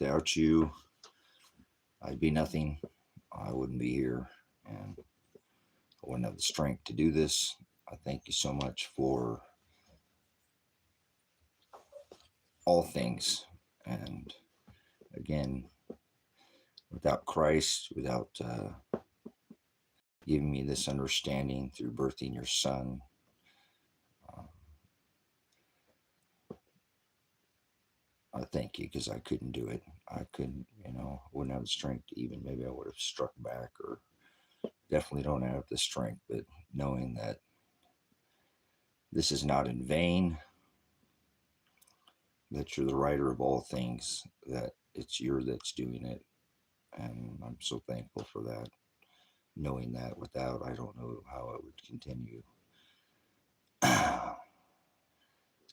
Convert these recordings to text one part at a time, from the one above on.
without you, I'd be nothing. I wouldn't be here, and I wouldn't have the strength to do this. I thank you so much for all things. And again, without Christ, without giving me this understanding through birthing your son, I thank you, because I couldn't do it. I couldn't, wouldn't have the strength to even, maybe I would have struck back, or definitely don't have the strength, but knowing that this is not in vain, that you're the writer of all things, that it's you that's doing it. And I'm so thankful for that. Knowing that, without, I don't know how I would continue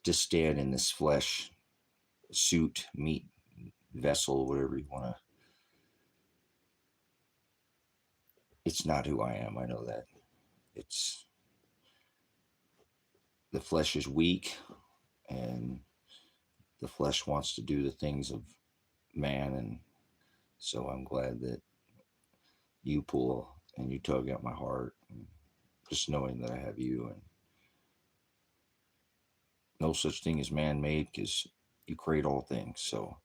to stand in this flesh suit, meat, vessel, whatever you want to. It's not who I am. I know that. It's, the flesh is weak, and the flesh wants to do the things of man. And so I'm glad that you pull and you tug at my heart, and just knowing that I have you, and no such thing as man-made, because you create all things. So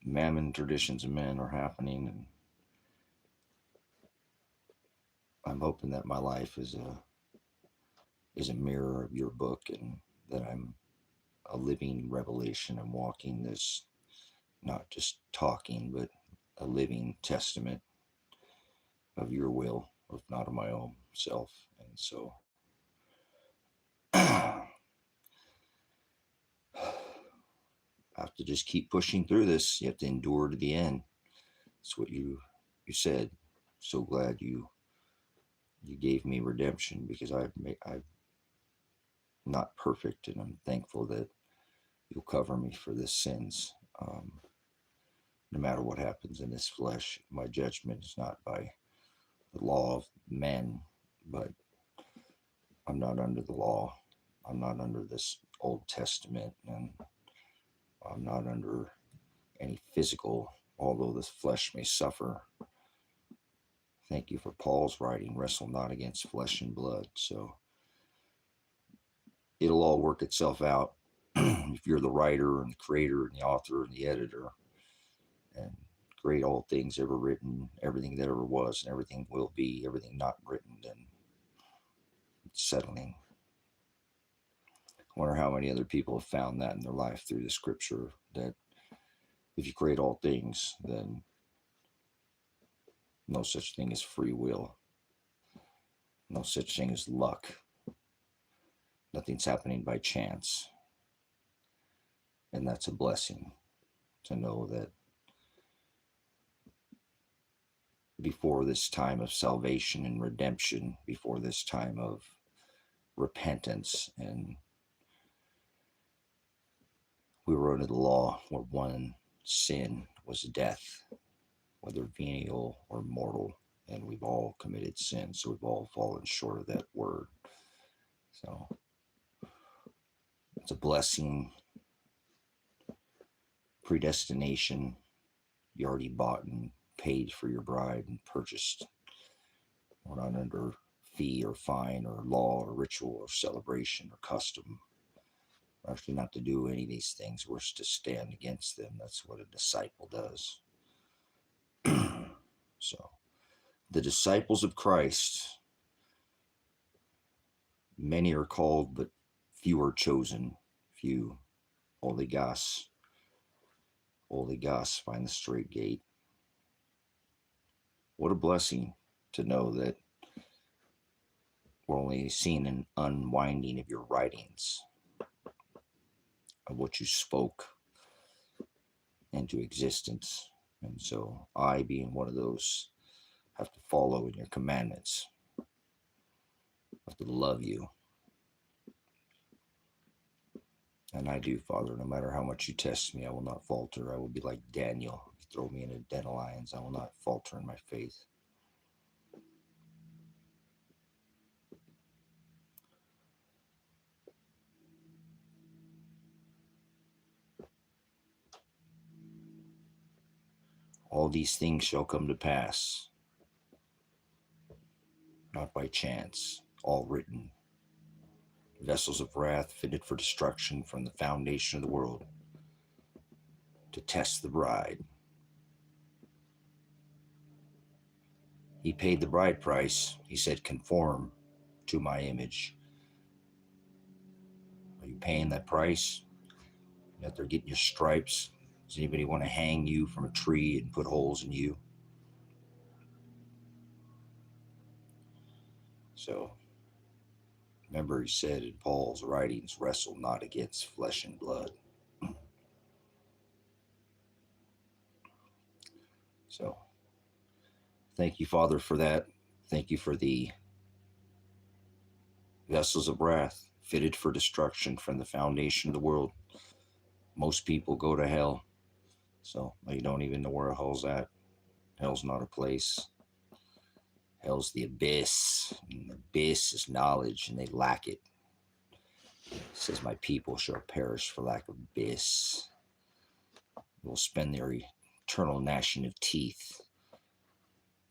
mammon, traditions of men are happening, and I'm hoping that my life is a mirror of your book, and that I'm a living revelation and walking this, not just talking, but a living testament of your will, if not of my own self. And so I have to just keep pushing through this. You have to endure to the end. That's what you said. So glad you gave me redemption, because I'm not perfect, and I'm thankful that you'll cover me for this sins. No matter what happens in this flesh, my judgment is not by the law of men, but I'm not under the law. I'm not under this Old Testament, and I'm not under any physical, although this flesh may suffer. Thank you for Paul's writing, wrestle not against flesh and blood. So it'll all work itself out if you're the writer and the creator and the author and the editor, and create all things ever written, everything that ever was and everything will be, everything not written, then it's settling. I wonder how many other people have found that in their life through the scripture, that if you create all things, then no such thing as free will, no such thing as luck. Nothing's happening by chance. And that's a blessing, to know that before this time of salvation and redemption, before this time of repentance, and we were under the law where one sin was death, whether venial or mortal, and we've all committed sin, so we've all fallen short of that word. So it's a blessing. Predestination, you already bought and paid for your bride and purchased. We're not under fee or fine or law or ritual or celebration or custom. We're actually not to do any of these things. We're to stand against them. That's what a disciple does. So the disciples of Christ, many are called, but few are chosen. Few. Oligos find the straight gate. What a blessing to know that we're only seeing an unwinding of your writings, of what you spoke into existence. And so I, being one of those, have to follow in your commandments. I have to love you. And I do, Father. No matter how much you test me, I will not falter. I will be like Daniel. You throw me in a den of lions, I will not falter in my faith. All these things shall come to pass, not by chance, all written. Vessels of wrath fitted for destruction from the foundation of the world, to test the bride. He paid the bride price. He said, conform to my image. Are you paying that price? That they're getting your stripes? Does anybody want to hang you from a tree and put holes in you? So, remember, he said in Paul's writings, wrestle not against flesh and blood. So, thank you, Father, for that. Thank you for the vessels of wrath fitted for destruction from the foundation of the world. Most people go to hell, so they don't even know where hell's at. Hell's not a place. Hell's the abyss, and the abyss is knowledge, and they lack it. It says, my people shall perish for lack of abyss. They will spend their eternal gnashing of teeth.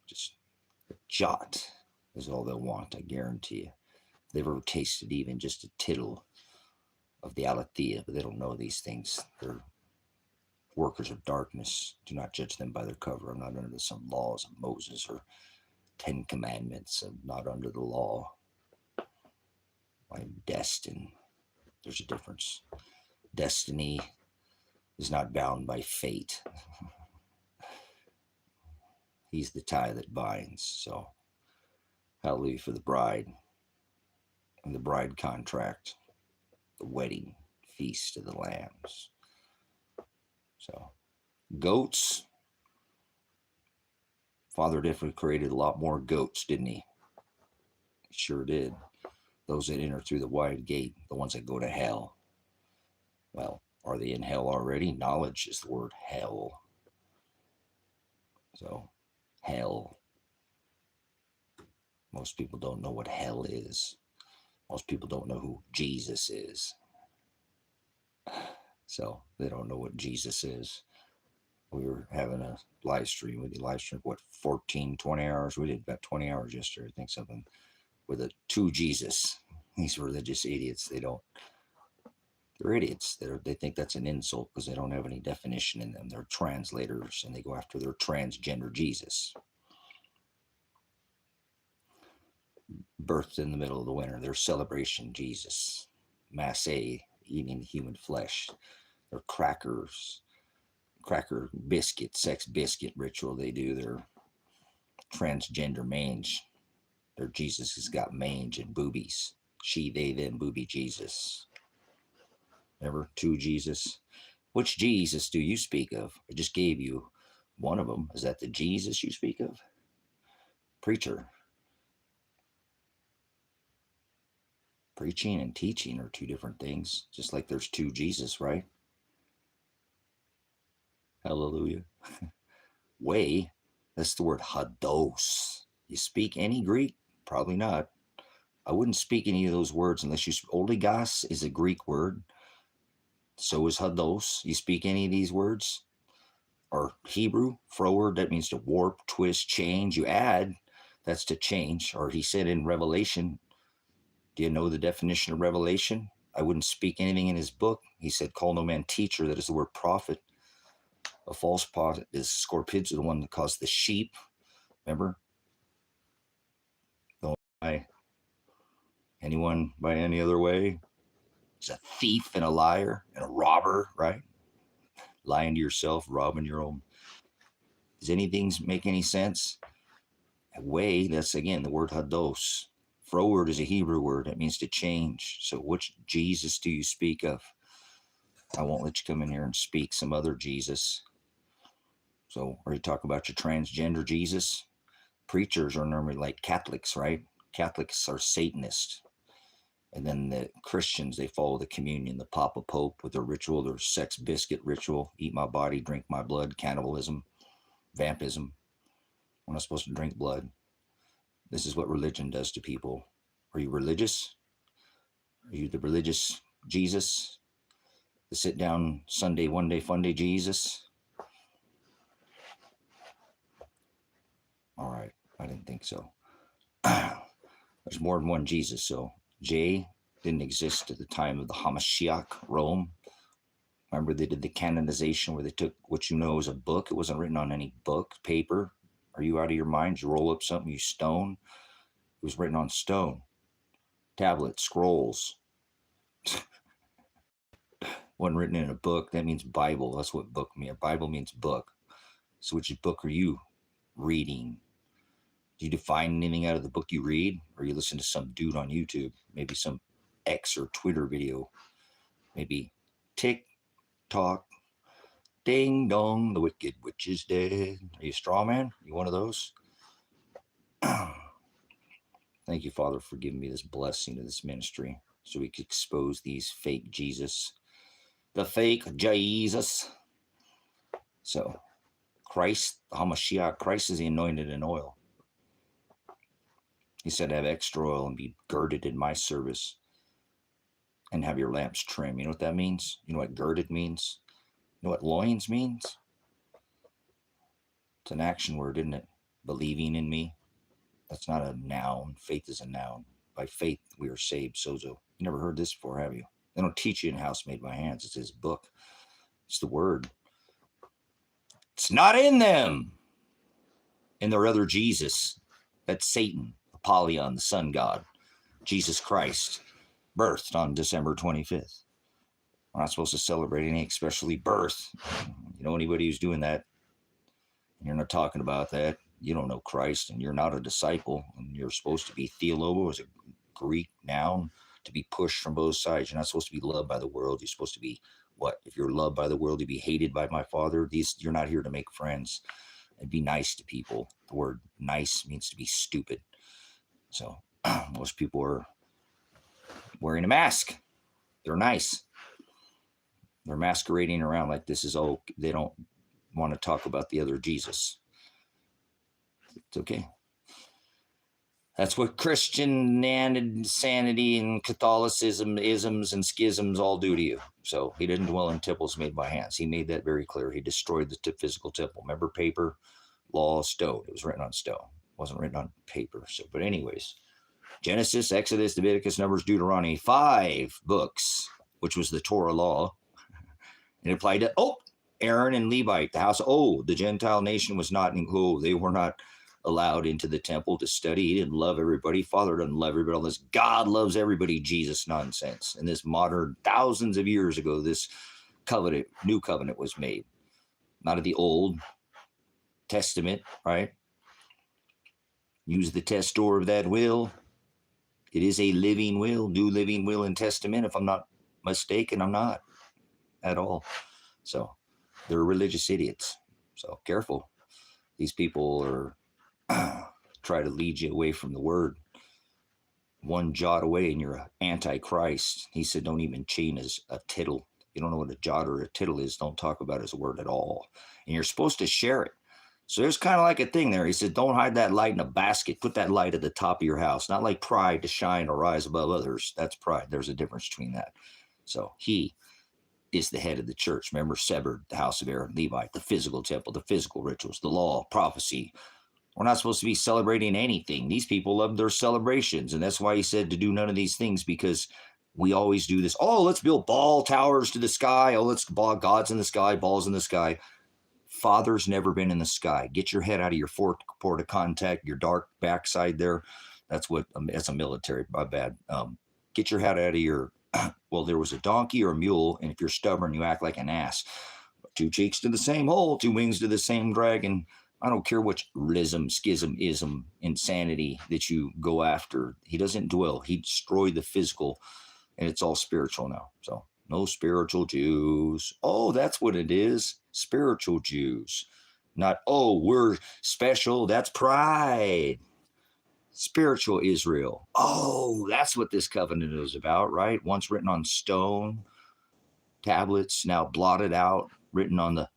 Just a jot is all they'll want, I guarantee you. If they've ever tasted even just a tittle of the aletheia, but they don't know these things. They're workers of darkness. Do not judge them by their cover. I'm not under some laws of Moses or 10 commandments. I'm not under the law. I'm destined. There's a difference. Destiny is not bound by fate. He's the tie that binds. So, hallelujah for the bride and the bride contract, the wedding feast of the lambs. So, goats. Father definitely created a lot more goats, didn't he? He sure did. Those that enter through the wide gate, the ones that go to hell. Well, are they in hell already? Knowledge is the word hell. So, hell. Most people don't know what hell is. Most people don't know who Jesus is. So, they don't know what Jesus is. We were having a live stream. We did live stream, what, 14, 20 hours? We did about 20 hours yesterday, I think, something, with a to Jesus. These religious idiots, they're idiots. They think that's an insult because they don't have any definition in them. They're translators, and they go after their transgender Jesus. Birthed in the middle of the winter, their celebration Jesus. Masse, eating human flesh. Their cracker biscuit, sex biscuit ritual they do. Their transgender mange. Their Jesus has got mange and boobies. She, they, them, booby Jesus. Remember, to Jesus? Which Jesus do you speak of? I just gave you one of them. Is that the Jesus you speak of? Preacher. Preaching and teaching are two different things, just like there's two Jesus, right? Hallelujah. Way, that's the word hados. You speak any Greek? Probably not. I wouldn't speak any of those words unless you... Oligos is a Greek word. So is hados. You speak any of these words? Or Hebrew, froward, that means to warp, twist, change. You add, that's to change. Or he said in Revelation, do you know the definition of revelation? I wouldn't speak anything in his book. He said, call no man teacher. That is the word prophet. A false prophet is scorpions, the one that caused the sheep. Remember? Don't buy anyone by any other way. He's a thief and a liar and a robber, right? Lying to yourself, robbing your own. Does anything make any sense? Way, that's again the word hados. Froward is a Hebrew word. That means to change. So which Jesus do you speak of? I won't let you come in here and speak some other Jesus. So are you talking about your transgender Jesus? Preachers are normally like Catholics, right? Catholics are Satanists. And then the Christians, they follow the communion, the Papa Pope with their ritual, their sex biscuit ritual, eat my body, drink my blood, cannibalism, vampism. We're not supposed to drink blood. This is what religion does to people. Are you religious? Are you the religious Jesus? The sit down Sunday, one day, fun day Jesus? So there's more than one Jesus. So J didn't exist at the time of the Hamashiach, Rome. Remember, they did the canonization where they took what you know as a book. It wasn't written on any book, paper. Are you out of your mind? You roll up something, you stone. It was written on stone, tablets, scrolls. Wasn't written in a book. That means Bible. That's what book means. Bible means book. So which book are you reading? Do you define anything out of the book you read? Or you listen to some dude on YouTube? Maybe some X or Twitter video? Maybe TikTok? Ding dong, the wicked witch is dead. Are you a straw man? You one of those? Thank you, Father, for giving me this blessing of this ministry so we could expose these fake Jesus, the fake Jesus. So Christ, the Hamashiach, Christ is the anointed in oil. He said, have extra oil and be girded in my service and have your lamps trimmed. You know what that means? You know what girded means? You know what loins means? It's an action word, isn't it? Believing in me. That's not a noun. Faith is a noun. By faith, we are saved. Sozo. You never heard this before, have you? They don't teach you in House Made by Hands. It's his book. It's the word. It's not in them. In their other Jesus. That's Satan, Apollyon, the sun god. Jesus Christ, birthed on December 25th. We're not supposed to celebrate any, especially birth. You know anybody who's doing that, and you're not talking about that, you don't know Christ, and you're not a disciple, and you're supposed to be theological, is a Greek noun, to be pushed from both sides. You're not supposed to be loved by the world. You're supposed to be what? If you're loved by the world, you'd be hated by my Father. You're not here to make friends and be nice to people. The word nice means to be stupid. So most people are wearing a mask. They're nice. They're masquerading around like this is all. They don't want to talk about the other Jesus. It's okay. That's what Christian insanity and Catholicism, isms and schisms all do to you. So he didn't dwell in temples made by hands. He made that very clear. He destroyed the physical temple. Remember paper, law, stone. It was written on stone. It wasn't written on paper. So, but anyways, Genesis, Exodus, Leviticus, Numbers, Deuteronomy, 5 books, which was the Torah law. And it applied to, Aaron and Levite, the house. The Gentile nation was not included. They were not allowed into the temple to study. He didn't love everybody. Father doesn't love everybody. All this God loves everybody Jesus nonsense. And this modern, thousands of years ago, this covenant, new covenant was made. Not of the Old Testament, right? Use the testor of that will. It is a living will, new living will and testament. If I'm not mistaken, I'm not at all. So they're religious idiots. So careful. These people are try to lead you away from the word. One jot away and you're antichrist. He said, don't even chain as a tittle. You don't know what a jot or a tittle is. Don't talk about it as a word at all. And you're supposed to share it. So there's kind of like a thing there. He said, don't hide that light in a basket. Put that light at the top of your house. Not like pride to shine or rise above others. That's pride. There's a difference between that. So he is the head of the church. Remember, severed the house of Aaron, Levite, the physical temple, the physical rituals, the law, prophecy. We're not supposed to be celebrating anything. These people love their celebrations. And that's why he said to do none of these things, because we always do this. Let's build ball towers to the sky. Let's God's in the sky, balls in the sky. Father's never been in the sky. Get your head out of your port of contact, your dark backside there. That's a military, my bad. Get your head out of your, there was a donkey or a mule, and if you're stubborn, you act like an ass. 2 cheeks to the same hole, 2 wings to the same dragon. I don't care which schism, ism, insanity that you go after. He doesn't dwell. He destroyed the physical, and it's all spiritual now. So no spiritual Jews. That's what it is. Spiritual Jews. Not, we're special. That's pride. Spiritual Israel. That's what this covenant is about, right? Once written on stone tablets, now blotted out, written on the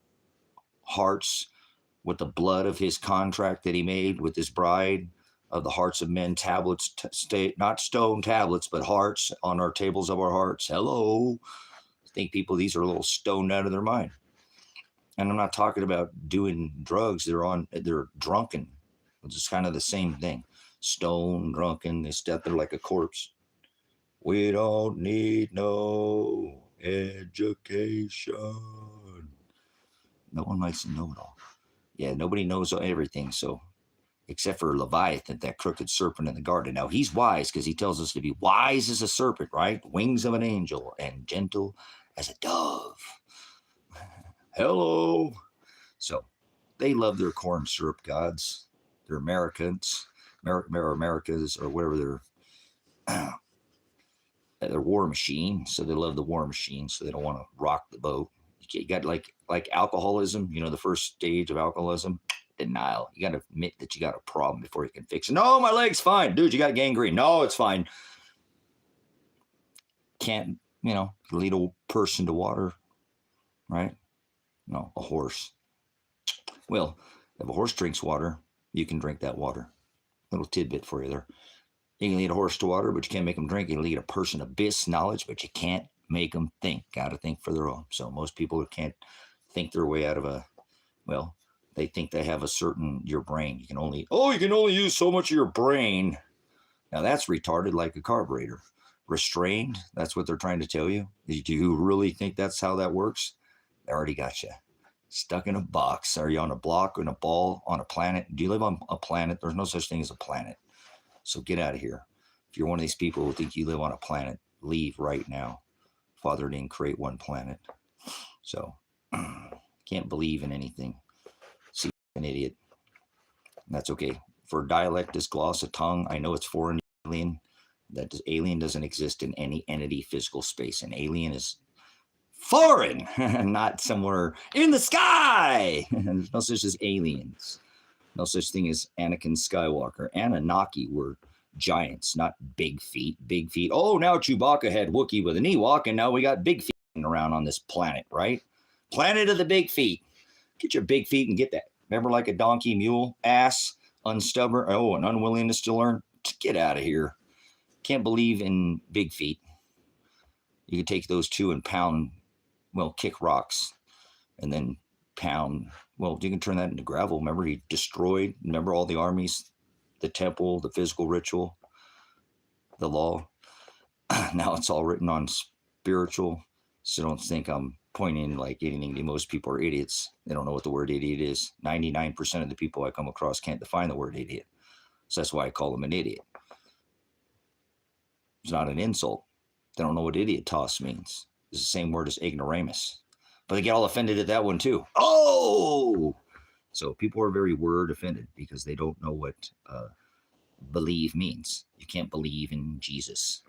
hearts with the blood of his contract that he made with his bride, of the hearts of men, tablets, not stone tablets, but hearts on our tables of our hearts. Hello. I think people, these are a little stoned out of their mind. And I'm not talking about doing drugs. They're drunken. It's kind of the same thing. Stone, drunken, they step there like a corpse. We don't need no education. No one likes to know it all. Yeah, nobody knows everything. So, except for Leviathan, that crooked serpent in the garden. Now, he's wise because he tells us to be wise as a serpent, right? Wings of an angel and gentle as a dove. Hello. So, they love their corn syrup gods. They're Americans, Americas, or whatever their war machine. So they love the war machine. So they don't want to rock the boat. You got like alcoholism. You know, the first stage of alcoholism, denial. You got to admit that you got a problem before you can fix it. No, my leg's fine, dude. You got gangrene. No, it's fine. Can't lead a person to water, right? No, a horse. Well, if a horse drinks water, you can drink that water. Little tidbit for you there. You can lead a horse to water, but you can't make them drink. You can lead a person abyss knowledge, but you can't make them think. Got to think for their own. So most people can't think their way out of they think they have your brain. You can only use so much of your brain. Now that's retarded like a carburetor. Restrained, that's what they're trying to tell you. Do you really think that's how that works? They already got you. Stuck in a box. Are you on a block, in a ball, on a planet? Do you live on a planet? There's no such thing as a planet. So get out of here. If you're one of these people who think you live on a planet, leave right now. Father didn't create one planet. So can't believe in anything. See, an idiot. That's okay. For dialectus, gloss, a tongue, I know it's foreign, alien. That alien doesn't exist in any entity, physical space. An alien is foreign, not somewhere in the sky. There's no such as aliens. No such thing as Anakin Skywalker. Anunnaki were giants, not big feet. Big feet. Oh, now Chewbacca had Wookiee with an Ewok, and now we got big feet around on this planet, right? Planet of the big feet. Get your big feet and get that. Remember, like a donkey, mule, ass, unstubborn, and unwillingness to learn? Get out of here. Can't believe in big feet. You could take those two and pound, kick rocks, and then pound. Well, you can turn that into gravel. Remember, he destroyed, all the armies, the temple, the physical ritual, the law. Now it's all written on spiritual. So don't think I'm pointing like anything to most people are idiots. They don't know what the word idiot is. 99% of the people I come across can't define the word idiot. So that's why I call them an idiot. It's not an insult. They don't know what idiotos means. It's the same word as ignoramus. But they get all offended at that one too. Oh! So people are very word offended because they don't know what believe means. You can't believe in Jesus.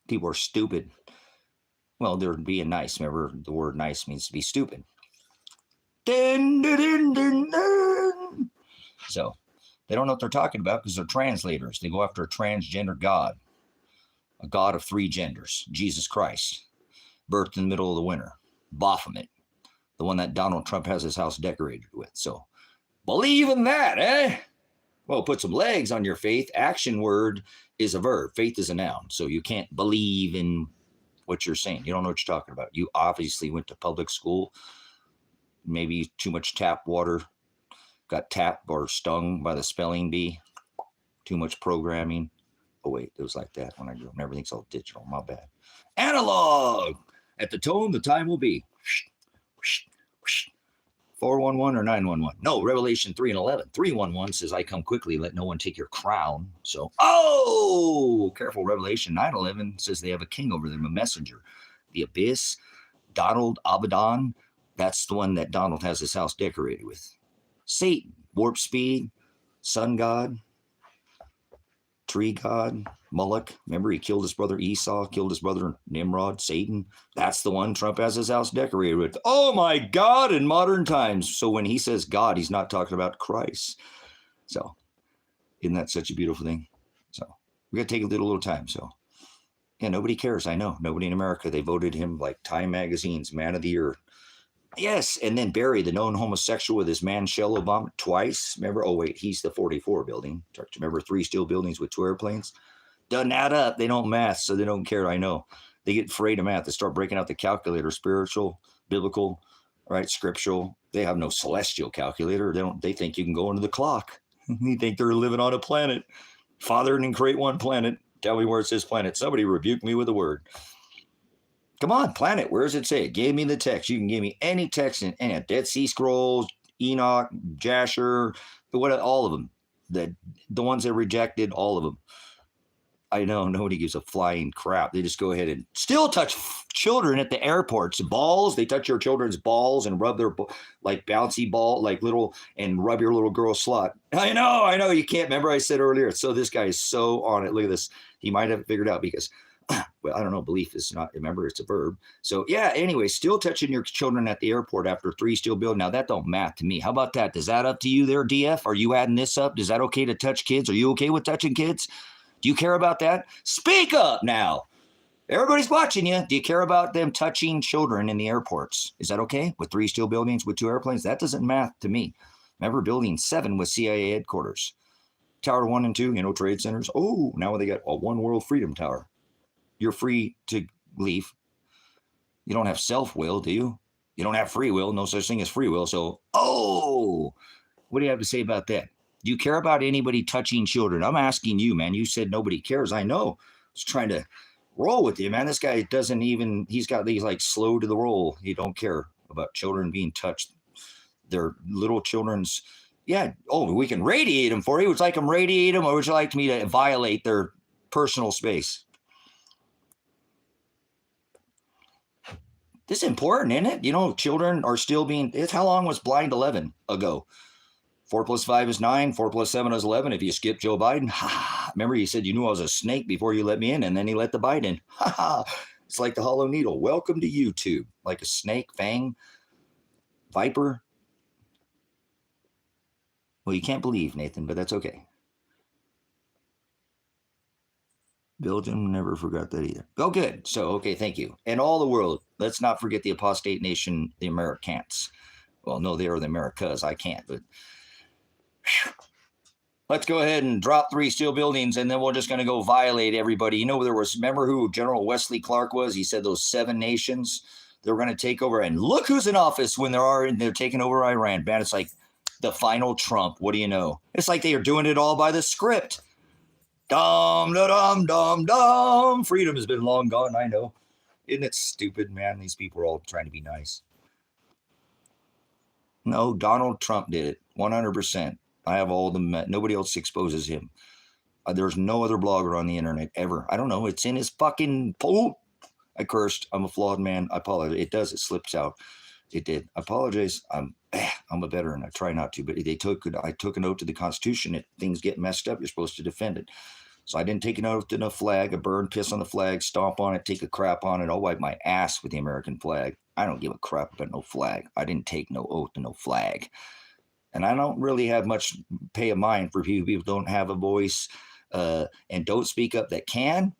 People are stupid. Well, they're being nice. Remember, the word nice means to be stupid. Dun, dun, dun, dun, dun. So they don't know what they're talking about because they're translators. They go after a transgender God, a God of three genders, Jesus Christ, birthed in the middle of the winter, Baphomet, the one that Donald Trump has his house decorated with. So believe in that, eh? Well, put some legs on your faith. Action word is a verb. Faith is a noun. So you can't believe in what you're saying. You don't know what you're talking about. You obviously went to public school, maybe too much tap water, got tapped or stung by the spelling bee, too much programming. Oh, wait, it was like that when I grew up. Everything's all digital. My bad. Analog. At the tone, the time will be 411 or 911. No, Revelation 3:11. 3:11 says, I come quickly, let no one take your crown. So, careful. Revelation 9:11 says they have a king over them, a messenger. The abyss, Donald Abaddon, that's the one that Donald has his house decorated with. Satan, warp speed, sun god, tree god, Moloch. Remember, he killed his brother Esau, killed his brother Nimrod, Satan. That's the one Trump has his house decorated with. Oh my God, in modern times. So when he says God, he's not talking about Christ. So isn't that such a beautiful thing? So we got to take a little time. So yeah, nobody cares. I know. Nobody in America. They voted him like Time Magazine's Man of the Year. Yes, and then Barry, the known homosexual with his man Shell Obama, twice. Remember? Oh, wait, he's the 44 building. Remember 3 steel buildings with 2 airplanes? Doesn't add up. They don't math, so they don't care. I know. They get afraid of math. They start breaking out the calculator, spiritual, biblical, right, scriptural, They have no celestial calculator. They think you can go into the clock. They think they're living on a planet. Father didn't create one planet. Tell me where it says planet. Somebody rebuke me with a word. Come on, planet. Where does it say? It gave me the text. You can give me any text in any Dead Sea Scrolls, Enoch, Jasher, all of them. The ones that rejected, all of them. I know nobody gives a flying crap. They just go ahead and still touch children at the airports. Balls, they touch your children's balls and rub their like bouncy ball, like little, and rub your little girl's slut. I know. You can't remember I said earlier. So this guy is so on it. Look at this. He might have it figured out because, well, I don't know. Belief is not, remember, it's a verb. So yeah, anyway, still touching your children at the airport after 3 still building. Now that don't math to me. How about that? Is that up to you there, DF? Are you adding this up? Is that okay to touch kids? Are you okay with touching kids? Do you care about that? Speak up now. Everybody's watching you. Do you care about them touching children in the airports? Is that okay? With 3 steel buildings, with 2 airplanes? That doesn't math to me. Remember building 7 with CIA headquarters. Tower 1 and 2, trade centers. Oh, now they got a One World Freedom Tower. You're free to leave. You don't have self-will, do you? You don't have free will. No such thing as free will. So, what do you have to say about that? Do you care about anybody touching children? I'm asking you, man. You said nobody cares. I know. I was trying to roll with you, man. This guy doesn't even, he's got these like slow to the roll. He don't care about children being touched. They're little children's, yeah. Oh, we can radiate them for you. Would you like them radiate them, or would you like me to violate their personal space? This is important, isn't it? Children are still being, how long was blind 11 ago? 4 + 5 is 9. 4 + 7 is 11. If you skip Joe Biden, remember he said you knew I was a snake before you let me in, and then he let the bite in. It's like the Hollow Needle. Welcome to YouTube. Like a snake, fang, viper. Well, you can't believe, Nathan, but that's okay. Belgium never forgot that either. Oh, good. So, okay, thank you. And all the world, let's not forget the apostate nation, the Americans. Well, no, they are the Americas. I can't, but let's go ahead and drop 3 steel buildings, and then we're just going to go violate everybody. Remember who General Wesley Clark was? He said those 7 nations, they're going to take over. And look who's in office when they're taking over Iran. Man, it's like the final Trump. What do you know? It's like they are doing it all by the script. Dum, da, dum, dum, dum. Freedom has been long gone, I know. Isn't it stupid, man? These people are all trying to be nice. No, Donald Trump did it, 100%. I have all the nobody else exposes him. There's no other blogger on the internet ever. I don't know. It's in his fucking poll. I cursed. I'm a flawed man. I apologize. It does. It slips out. It did. I apologize. I'm a veteran. I try not to, but I took an oath to the Constitution. If things get messed up, you're supposed to defend it. So I didn't take an oath to no flag. I burn, piss on the flag, stomp on it, take a crap on it. I'll wipe my ass with the American flag. I don't give a crap about no flag. I didn't take no oath to no flag. And I don't really have much pay of mind for people who don't have a voice and don't speak up that can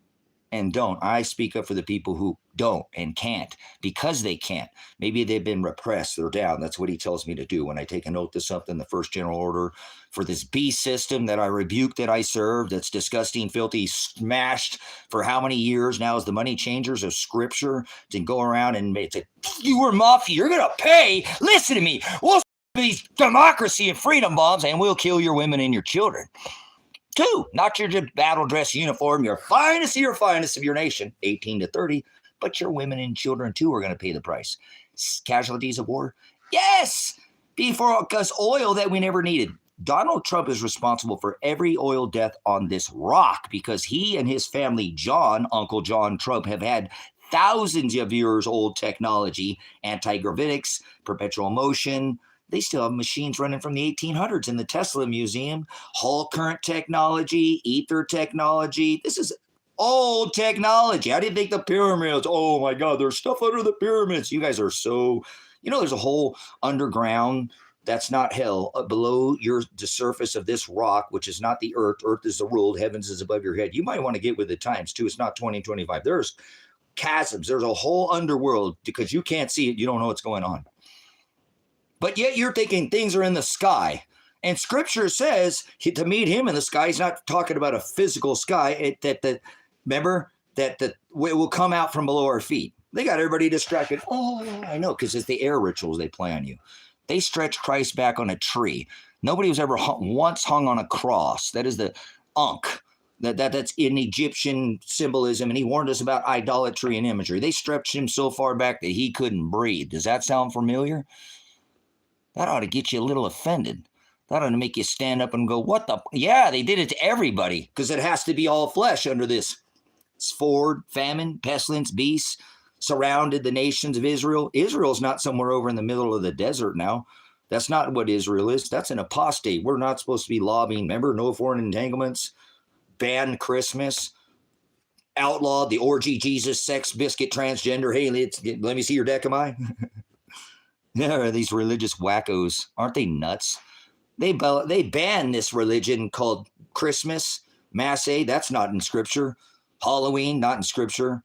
and don't. I speak up for the people who don't and can't because they can't. Maybe they've been repressed. They're down. That's what he tells me to do. When I take an oath to something, the first general order for this beast system that I rebuke, that I serve, that's disgusting, filthy, smashed for how many years now as the money changers of scripture to go around and say, you were mafia, you're going to pay. Listen to me. We'll these democracy and freedom bombs, and we'll kill your women and your children. 2, not your battle dress uniform, your finest of your nation, 18 to 30, but your women and children too are going to pay the price. Casualties of war? Yes, because oil that we never needed. Donald Trump is responsible for every oil death on this rock because he and his family, Uncle John Trump, have had thousands of years old technology, anti-gravitics, perpetual motion. They still have machines running from the 1800s in the Tesla Museum. Hall current technology, ether technology. This is old technology. I didn't think the pyramids. Oh my God, there's stuff under the pyramids. You guys are so, there's a whole underground that's not hell below the surface of this rock, which is not the earth. Earth is the world. Heavens is above your head. You might want to get with the times too. It's not 2025. There's chasms. There's a whole underworld because you can't see it. You don't know what's going on. But yet you're thinking things are in the sky. And scripture says to meet him in the sky, he's not talking about a physical sky. Remember that it will come out from below our feet. They got everybody distracted. Oh, I know, because it's the air rituals they play on you. They stretched Christ back on a tree. Nobody was ever once hung on a cross. That is the Ankh. That's in Egyptian symbolism, and he warned us about idolatry and imagery. They stretched him so far back that he couldn't breathe. Does that sound familiar? That ought to get you a little offended. That ought to make you stand up and go, what the? Yeah, they did it to everybody because it has to be all flesh under this. Sword, famine, pestilence, beasts surrounded the nations of Israel. Israel's not somewhere over in the middle of the desert now. That's not what Israel is. That's an apostate. We're not supposed to be lobbying. Remember, no foreign entanglements. Ban Christmas, outlaw the orgy, Jesus, sex, biscuit, transgender. Hey, let me see your decimai. Yeah, these religious wackos. Aren't they nuts? They banned this religion called Christmas, Masse. That's not in Scripture. Halloween, not in Scripture.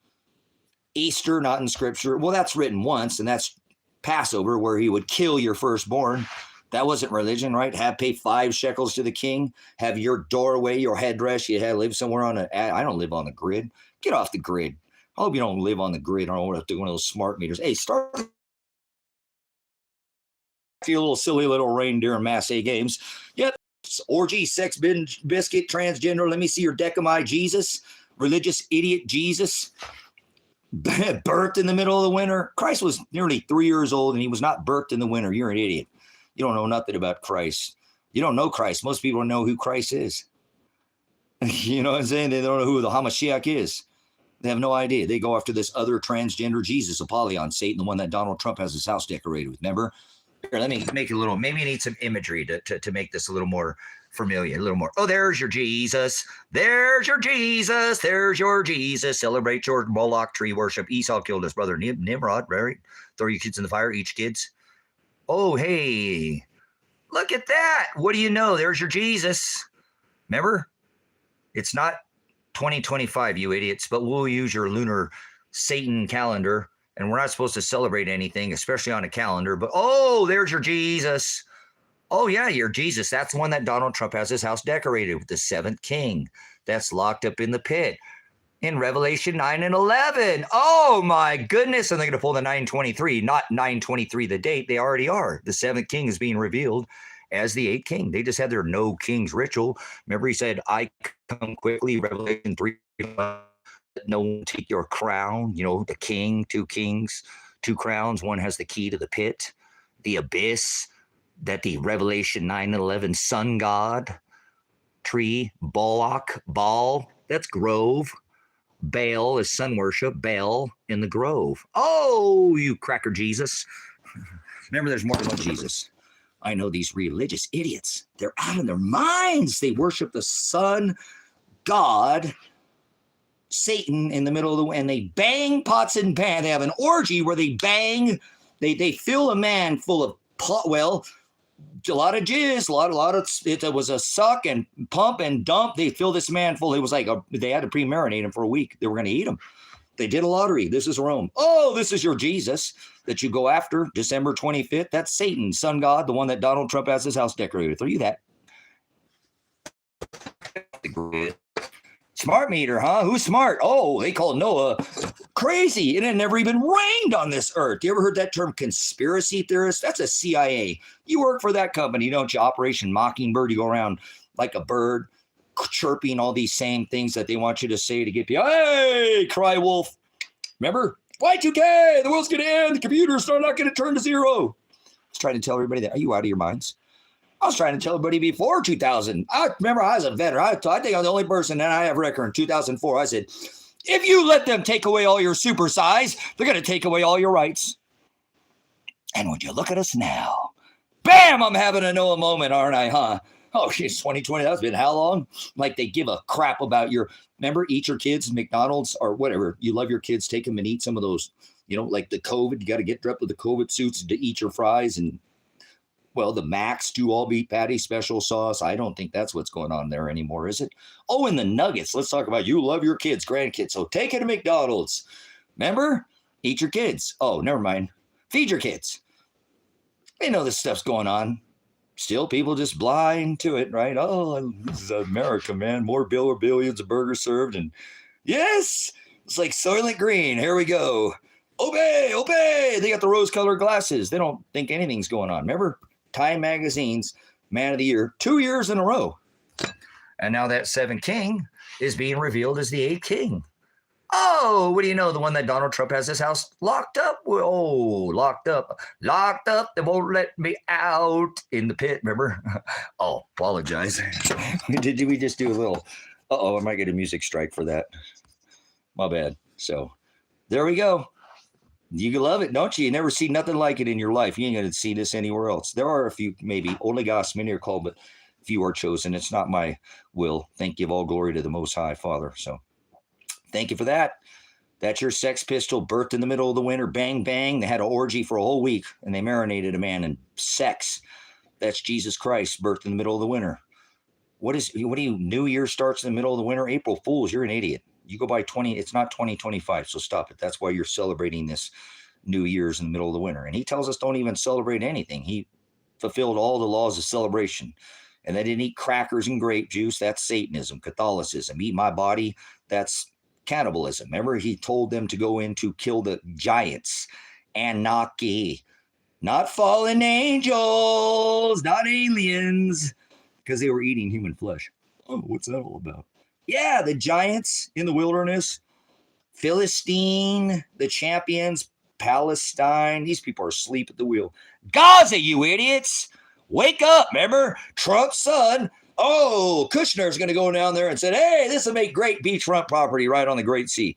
Easter, not in Scripture. Well, that's written once, and that's Passover, where he would kill your firstborn. That wasn't religion, right? Pay 5 shekels to the king. Have your doorway, your headdress. You had to live somewhere on I don't live on the grid. Get off the grid. I hope you don't live on the grid. I don't want to do one of those smart meters. Hey, start a little silly little reindeer and Masse games. Yep. Orgy, sex, binge, biscuit, transgender. Let me see your decimai, Jesus. Religious idiot, Jesus. Birthed in the middle of the winter. Christ was nearly 3 years old, and he was not birthed in the winter. You're an idiot. You don't know nothing about Christ. You don't know Christ. Most people don't know who Christ is. You know what I'm saying? They don't know who the Hamashiach is. They have no idea. They go after this other transgender Jesus, Apollyon, Satan, the one that Donald Trump has his house decorated with. Remember? Here, let me make it a little, maybe you need some imagery to make this a little more familiar, a little more. Oh, there's your Jesus. There's your Jesus. There's your Jesus. Celebrate your Moloch tree worship. Esau killed his brother Nimrod, right? Throw your kids in the fire, each kids. Oh, hey, look at that. What do you know? There's your Jesus. Remember? It's not 2025, you idiots, but we'll use your lunar Satan calendar, and we're not supposed to celebrate anything, especially on a calendar. But, oh, there's your Jesus. Oh, yeah, your Jesus. That's the one that Donald Trump has his house decorated with, the 7th king that's locked up in the pit. In Revelation 9 and 11. Oh, my goodness. And they're going to pull the 923, not 923 the date. They already are. The 7th king is being revealed as the 8th king. They just had their no kings ritual. Remember, he said, I come quickly, Revelation 3. Let no one take your crown. You know, the king, 2 kings, 2 crowns. One has the key to the pit, the abyss, that the Revelation 9 and 11 sun god, tree, Balak, Baal, that's grove. Baal is sun worship, Baal in the grove. Oh, you cracker Jesus. Remember, there's more than one Jesus. I know these religious idiots. They're out of their minds. They worship the sun god, Satan, in the middle of the, and they bang pots and pans. They have an orgy where they bang, they fill a man full of pot, well, a lot of jizz, a lot of it was a suck and pump and dump. They fill this man full. It was like they had to pre-marinate him for a week. They were going to eat him. They did a lottery. This is Rome. Oh, this is your Jesus that you go after, December 25th. That's Satan, sun god, the one that Donald Trump has his house decorated. Are you that? Smart meter, huh? Who's smart? Oh, they called Noah crazy. It had never even rained on this earth. You ever heard that term, conspiracy theorist? That's a CIA. You work for that company, don't you? Operation Mockingbird. You go around like a bird, chirping all these same things that they want you to say to get people. Hey, cry wolf. Remember? Y2K, the world's going to end. The computers are not going to turn to 0. I was trying to tell everybody that. Are you out of your minds? I was trying to tell everybody before 2000. I remember I was a veteran. I think I'm the only person that I have record in 2004. I said, if you let them take away all your super size, they're going to take away all your rights. And would you look at us now? Bam! I'm having a Noah moment, aren't I, huh? Oh, she's 2020. That's been how long? Like they give a crap about your, remember, eat your kids, McDonald's or whatever. You love your kids, take them and eat some of those, you know, like the COVID. You got to get dressed with the COVID suits to eat your fries and, well, the Max 2 all beef patty special sauce. I don't think that's what's going on there anymore, is it? Oh, and the nuggets. Let's talk about you love your kids, grandkids. So take it to McDonald's. Remember? Eat your kids. Oh, never mind. Feed your kids. They know this stuff's going on. Still, people just blind to it, right? Oh, this is America, man. More billions of burgers served. And yes, it's like Soylent Green. Here we go. Obey, obey. They got the rose-colored glasses. They don't think anything's going on. Remember, Time Magazine's Man of the Year 2 years in a row. And now that 7th king is being revealed as the 8th king. Oh, what do you know? The one that Donald Trump has his house locked up. Oh, locked up. Locked up. They won't let me out in the pit, remember? Oh, apologize. Did we just do a little... Uh-oh, I might get a music strike for that. My bad. So, there we go. You love it, don't you? You never see nothing like it in your life. You ain't going to see this anywhere else. There are a few, maybe, oligos, many are called, but few are chosen. It's not my will. Thank you, all glory to the Most High Father. So, thank you for that. That's your Sex Pistol, birthed in the middle of the winter. Bang, bang. They had an orgy for a whole week, and they marinated a man in sex. That's Jesus Christ, birthed in the middle of the winter. What do you, New Year starts in the middle of the winter? April Fools, you're an idiot. You go by 20, it's not 2025, so stop it. That's why you're celebrating this New Year's in the middle of the winter. And he tells us don't even celebrate anything. He fulfilled all the laws of celebration. And they didn't eat crackers and grape juice. That's Satanism, Catholicism. Eat my body, that's cannibalism. Remember, he told them to go in to kill the giants. Anarchy. Not fallen angels, not aliens, because they were eating human flesh. Oh, what's that all about? Yeah, the giants in the wilderness, Philistine, the champions, Palestine. These people are asleep at the wheel. Gaza, you idiots. Wake up, remember? Trump's son. Oh, Kushner's going to go down there and say, hey, this will make great beachfront property right on the Great Sea.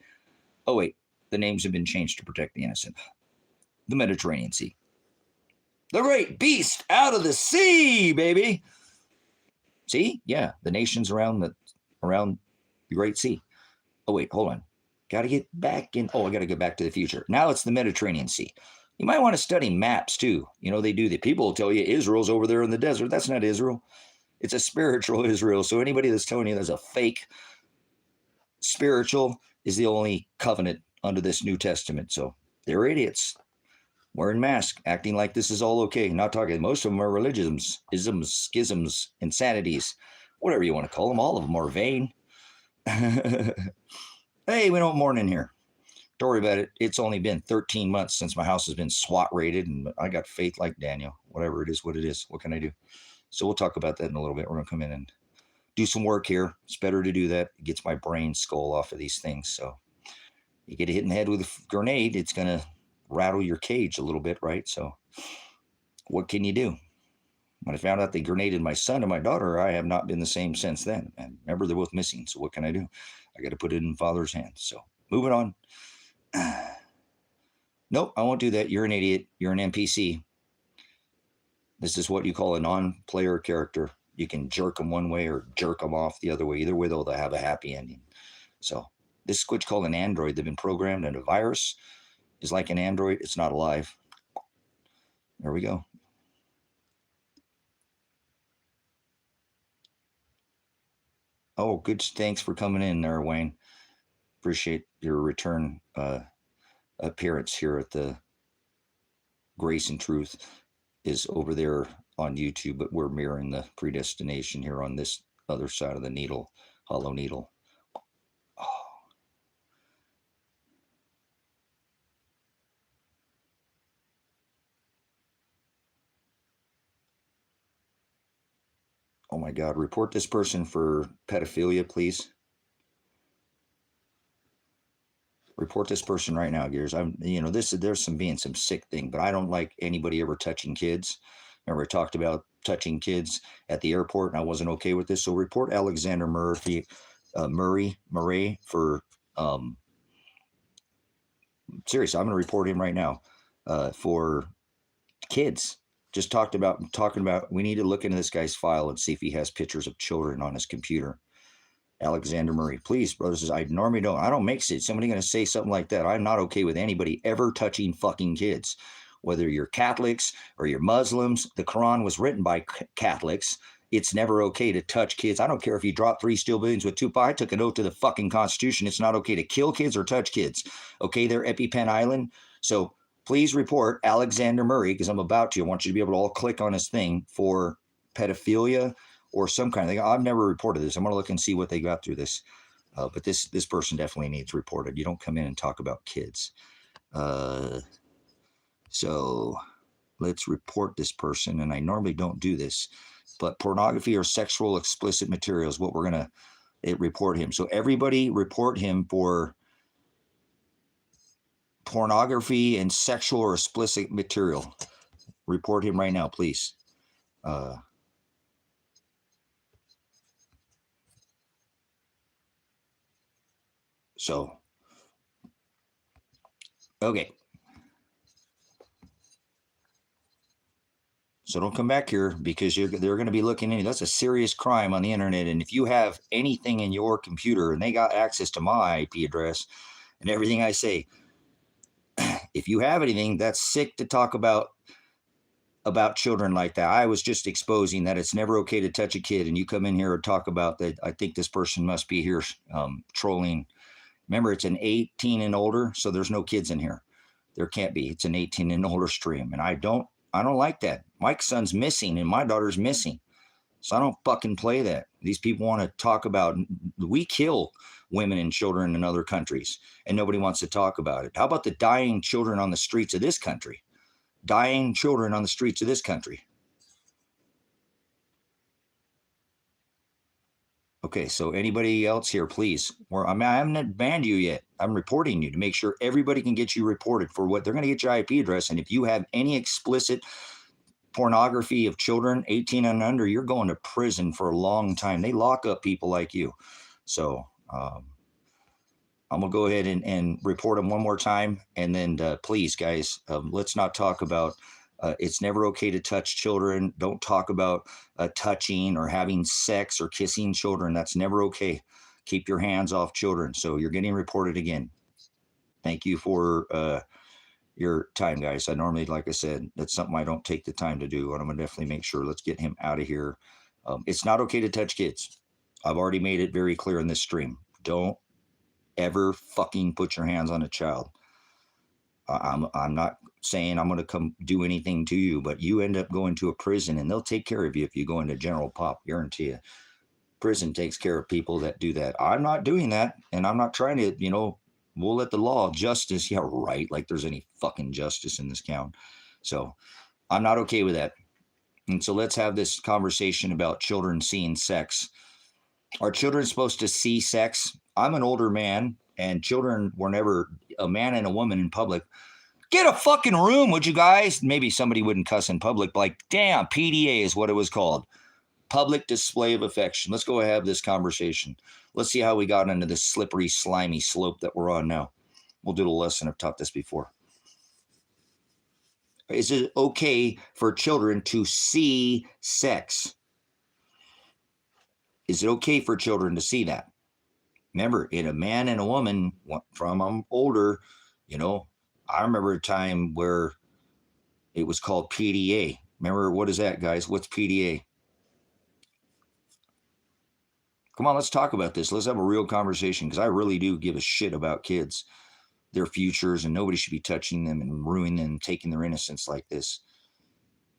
Oh, wait, the names have been changed to protect the innocent. The Mediterranean Sea. The great beast out of the sea, baby. See? Yeah, the nations around the Great Sea. Oh, wait, hold on. Got to get back in. Oh, I got to go back to the future. Now it's the Mediterranean Sea. You might want to study maps, too. You know, they do. The people will tell you Israel's over there in the desert. That's not Israel. It's a spiritual Israel. So anybody that's telling you there's a fake spiritual is the only covenant under this New Testament. So they're idiots. Wearing masks, acting like this is all okay. Not talking. Most of them are religionisms, isms, schisms, insanities, whatever you want to call them. All of them are vain. Hey, we don't mourn in here. Don't worry about it. It's only been 13 months since my house has been SWAT raided, and I got faith like Daniel. Whatever it is, what it is. What can I do? So we'll talk about that in a little bit. We're going to come in and do some work here. It's better to do that. It gets my brain skull off of these things. So you get hit in the head with a grenade, it's going to rattle your cage a little bit, right? So what can you do? When I found out they grenaded my son and my daughter, I have not been the same since then. And remember, they're both missing. So what can I do? I got to put it in Father's hands. So moving on. Nope, I won't do that. You're an idiot. You're an NPC. This is what you call a non-player character. You can jerk them one way or jerk them off the other way. Either way, they'll have a happy ending. So this is what's called an android. They've been programmed, and a virus is like an android. It's not alive. There we go. Oh, good. Thanks for coming in there, Wayne. Appreciate your return appearance here at the Grace and Truth is over there on YouTube, but we're mirroring the predestination here on this other side of the needle, hollow needle. Oh my God, report this person for pedophilia, please. Report this person right now, Gears. There's some sick thing, but I don't like anybody ever touching kids. Remember, I talked about touching kids at the airport, and I wasn't okay with this. So report Alexander Murray for seriously, I'm going to report him right now for kids. Just talking about we need to look into this guy's file and see if he has pictures of children on his computer. Alexander Murray, please, brothers. I normally don't. I don't make it. Somebody going to say something like that. I'm not okay with anybody ever touching fucking kids, whether you're Catholics or you're Muslims. The Quran was written by Catholics. It's never okay to touch kids. I don't care if you drop 3 steel buildings with 2 I took an oath to the fucking Constitution. It's not okay to kill kids or touch kids. Okay, they're EpiPen Island. So please report Alexander Murray, because I'm about to. I want you to be able to all click on his thing for pedophilia or some kind of thing. I've never reported this. I'm going to look and see what they got through this. But this person definitely needs reported. You don't come in and talk about kids. So let's report this person. And I normally don't do this, but pornography or sexual explicit material is what we're going to report him. So everybody report him for pornography and sexual or explicit material. Report him right now, please. So, okay. So don't come back here because they're going to be looking into. That's a serious crime on the internet. And if you have anything in your computer and they got access to my IP address and everything I say, if you have anything, that's sick to talk about children like that. I was just exposing that it's never okay to touch a kid, and you come in here and talk about that. I think this person must be here trolling. Remember, it's an 18 and older, so there's no kids in here. There can't be. It's an 18 and older stream, and I don't like that. My son's missing, and my daughter's missing, so I don't fucking play that. These people want to talk about. We kill women and children in other countries, and nobody wants to talk about it. How about the dying children on the streets of this country? Dying children on the streets of this country. Okay, so anybody else here, please? I haven't banned you yet. I'm reporting you to make sure everybody can get you reported for what they're going to get your IP address. And if you have any explicit pornography of children 18 and under, you're going to prison for a long time. They lock up people like you. So I'm going to go ahead and report them one more time. And then please, guys, let's not talk about it's never okay to touch children. Don't talk about touching or having sex or kissing children. That's never okay. Keep your hands off children. So you're getting reported again. Thank you for your time, guys. I normally, like I said, that's something I don't take the time to do. And I'm going to definitely make sure. Let's get him out of here. It's not okay to touch kids. I've already made it very clear in this stream. Don't ever fucking put your hands on a child. I'm not saying I'm going to come do anything to you, but you end up going to a prison and they'll take care of you if you go into general pop. Guarantee you. Prison takes care of people that do that. I'm not doing that, and I'm not trying to, we'll let the law, justice, yeah, right, like there's any fucking justice in this town. So I'm not okay with that. And so let's have this conversation about children seeing sex. Are children supposed to see sex? I'm an older man, and children were never a man and a woman in public. Get a fucking room, would you guys? Maybe somebody wouldn't cuss in public, but like, damn, PDA is what it was called. Public display of affection. Let's go have this conversation. Let's see how we got into this slippery, slimy slope that we're on now. We'll do a lesson. I've taught this before. Is it okay for children to see sex? Is it okay for children to see that? Remember, in a man and a woman, from I'm older, I remember a time where it was called PDA. Remember, what is that, guys? What's PDA? Come on, let's talk about this. Let's have a real conversation, because I really do give a shit about kids, their futures, and nobody should be touching them and ruining them, taking their innocence like this.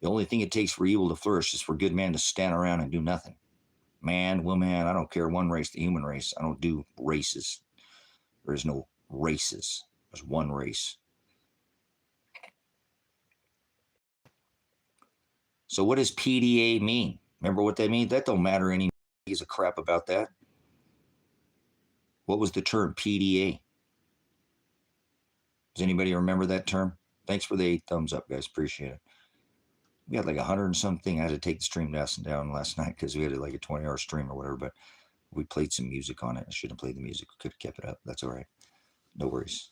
The only thing it takes for evil to flourish is for good men to stand around and do nothing. Man, woman, I don't care, one race, the human race. I don't do races. There is no races. There's one race. So what does PDA mean? Remember what that means? That don't matter any gives a crap about that. What was the term PDA? Does anybody remember that term? Thanks for the 8 thumbs up, guys. Appreciate it. We had like 100 and something. I had to take the stream down last night because we had like a 20-hour stream or whatever, but we played some music on it. I shouldn't have played the music. We could have kept it up. That's all right. No worries.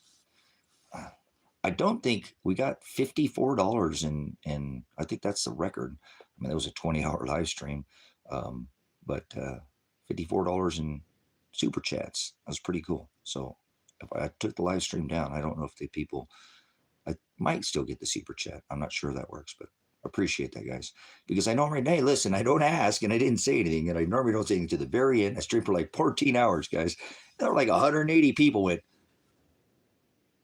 I don't think we got $54 and I think that's the record. I mean, that was a 20-hour live stream, but $54 in super chats. That was pretty cool. So if I took the live stream down, I don't know if the people, I might still get the super chat. I'm not sure that works, but I appreciate that, guys, because I normally, hey, listen, I don't ask and I didn't say anything, and I normally don't say anything to the very end. I streamed for like 14 hours, guys. There were like 180 people went,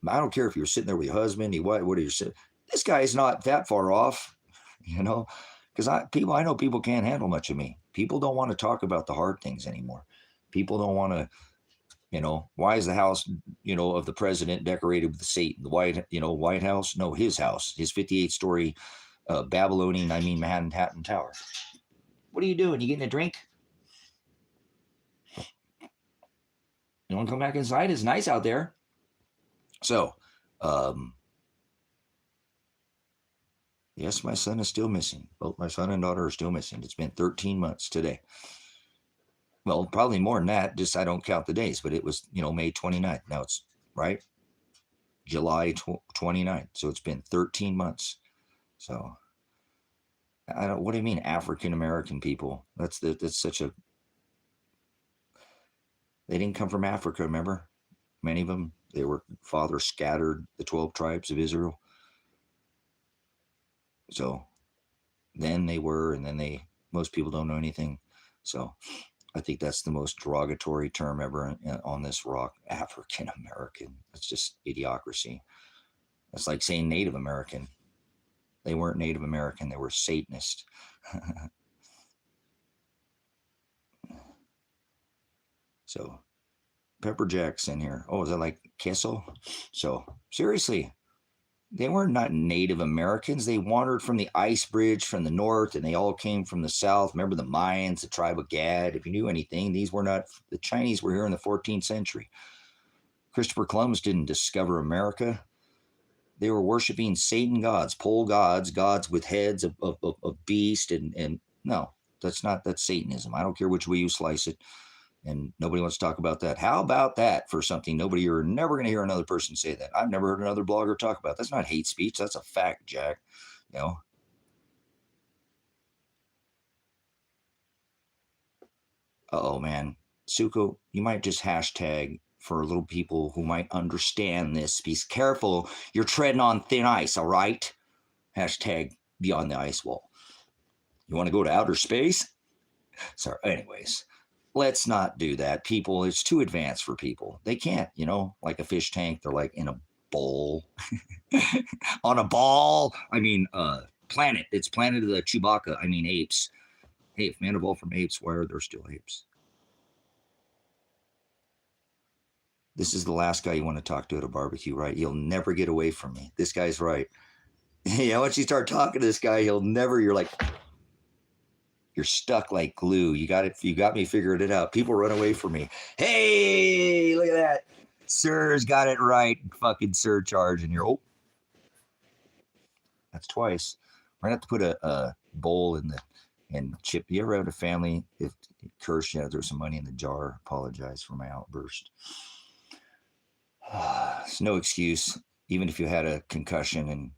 I don't care if you're sitting there with your husband, what are you saying? This guy is not that far off, because I know people can't handle much of me. People don't want to talk about the hard things anymore. People don't want to You know, why is the house, you know, of the president decorated with Satan? The White House? No, his house, his 58-story Babylonian, Manhattan Tower. What are you doing? You getting a drink? You want to come back inside? It's nice out there. So, yes, my son is still missing. Both my son and daughter are still missing. It's been 13 months today. Well, probably more than that. Just I don't count the days, but it was, you know, May 29th. Now it's, right? July 29th. So it's been 13 months. So, what do you mean African American people? That's such a, they didn't come from Africa, remember? Many of them, they were, father scattered the 12 tribes of Israel. So then they were, and then most people don't know anything. So I think that's the most derogatory term ever on this rock, African American. It's just idiocracy. It's like saying Native American. They weren't Native American, they were Satanist. So Pepper Jack's in here. Oh, is that like queso? So seriously, they were not Native Americans. They wandered from the ice bridge from the north, and they all came from the south. Remember the Mayans, the tribe of Gad? If you knew anything, these were not, the Chinese were here in the 14th century. Christopher Columbus didn't discover America. They were worshiping Satan gods, pole gods, gods with heads of beast, and no, that's Satanism. I don't care which way you slice it. And nobody wants to talk about that. How about that for something you're never going to hear another person say that. I've never heard another blogger talk about. That's not hate speech. That's a fact, Jack. You know. Uh-oh, man. Suko, you might just hashtag for little people who might understand this. Be careful. You're treading on thin ice, all right? Hashtag beyond the ice wall. You want to go to outer space? Sorry. Anyways. Let's not do that. People, it's too advanced for people. They can't, you know, like a fish tank. They're like in a bowl. On a ball. Planet. It's Planet of the Chewbacca. Apes. Hey, if man evolved from apes, why are there still apes? This is the last guy you want to talk to at a barbecue, right? You'll never get away from me. This guy's right. Yeah, once you start talking to this guy, you're like, you're stuck like glue. You got me figured it out. People run away from me. Hey, look at that. Sir's got it right. Fucking surcharge in here. Oh, that's twice. We're going to have to put a bowl in the, and Chip, you ever have a family, if it cursed you, there's some money in the jar, apologize for my outburst. It's no excuse. Even if you had a concussion and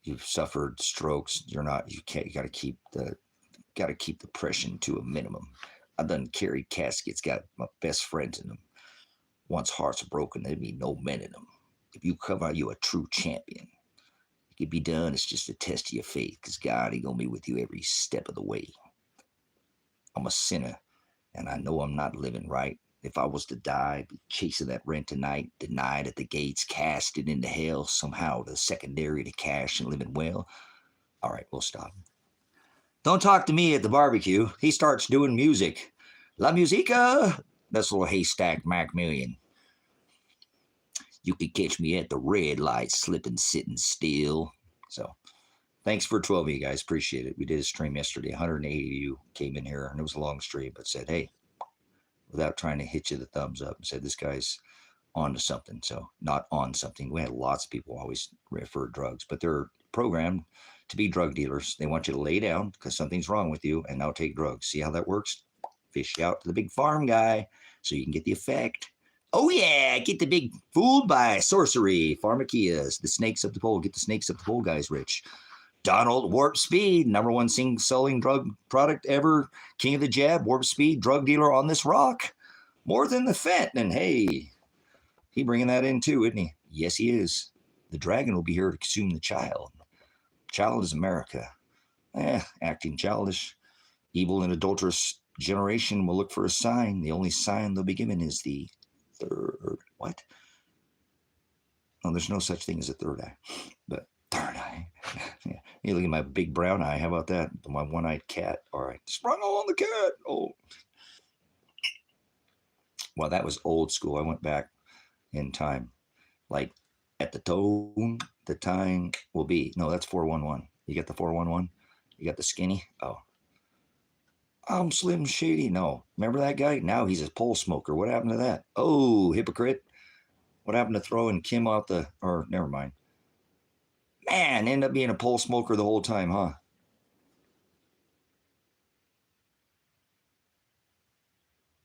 you've suffered strokes, you got to keep the depression to a minimum. I've done carried caskets, got my best friends in them. Once hearts are broken, there'd be no men in them. If you come out, you're a true champion. It can be done. It's just a test of your faith, because God ain't gonna be with you every step of the way. I'm a sinner, and I know I'm not living right. If I was to die, be chasing that rent tonight, denied at the gates, casted into hell, somehow the secondary to cash and living well. All right, we'll stop. Don't talk to me at the barbecue. He starts doing music. La musica! That's a little Haystack Macmillan. You could catch me at the red light, slipping, sitting still. So, thanks for 12 of you guys. Appreciate it. We did a stream yesterday. 180 of you came in here, and it was a long stream, but said, hey, without trying to hit you the thumbs up, and said, this guy's on to something. So, not on something. We had lots of people always refer drugs, but they're programmed to be drug dealers. They want you to lay down because something's wrong with you and now take drugs. See how that works? Fish you out to the big farm guy so you can get the effect. Oh yeah, get the big fooled by sorcery. Pharmakias, the snakes up the pole. Get the snakes up the pole guys rich. Donald Warp Speed, #1 selling drug product ever. King of the jab, Warp Speed, drug dealer on this rock. More than the fent. And hey, he bringing that in too, isn't he? Yes, he is. The dragon will be here to consume the child. Child is America. Acting childish. Evil and adulterous generation will look for a sign. The only sign they'll be given is the third. What? Oh, there's no such thing as a third eye. But third eye. Yeah. You look at my big brown eye. How about that? My one-eyed cat. All right. Sprung on the cat. Oh. Well, that was old school. I went back in time. Like at the tone, the time will be. No, that's 411. You got the 411? You got the skinny? Oh. I'm Slim Shady. No. Remember that guy? Now he's a pole smoker. What happened to that? Oh, hypocrite. What happened to throwing Kim out the, or never mind. Man, end up being a pole smoker the whole time, huh?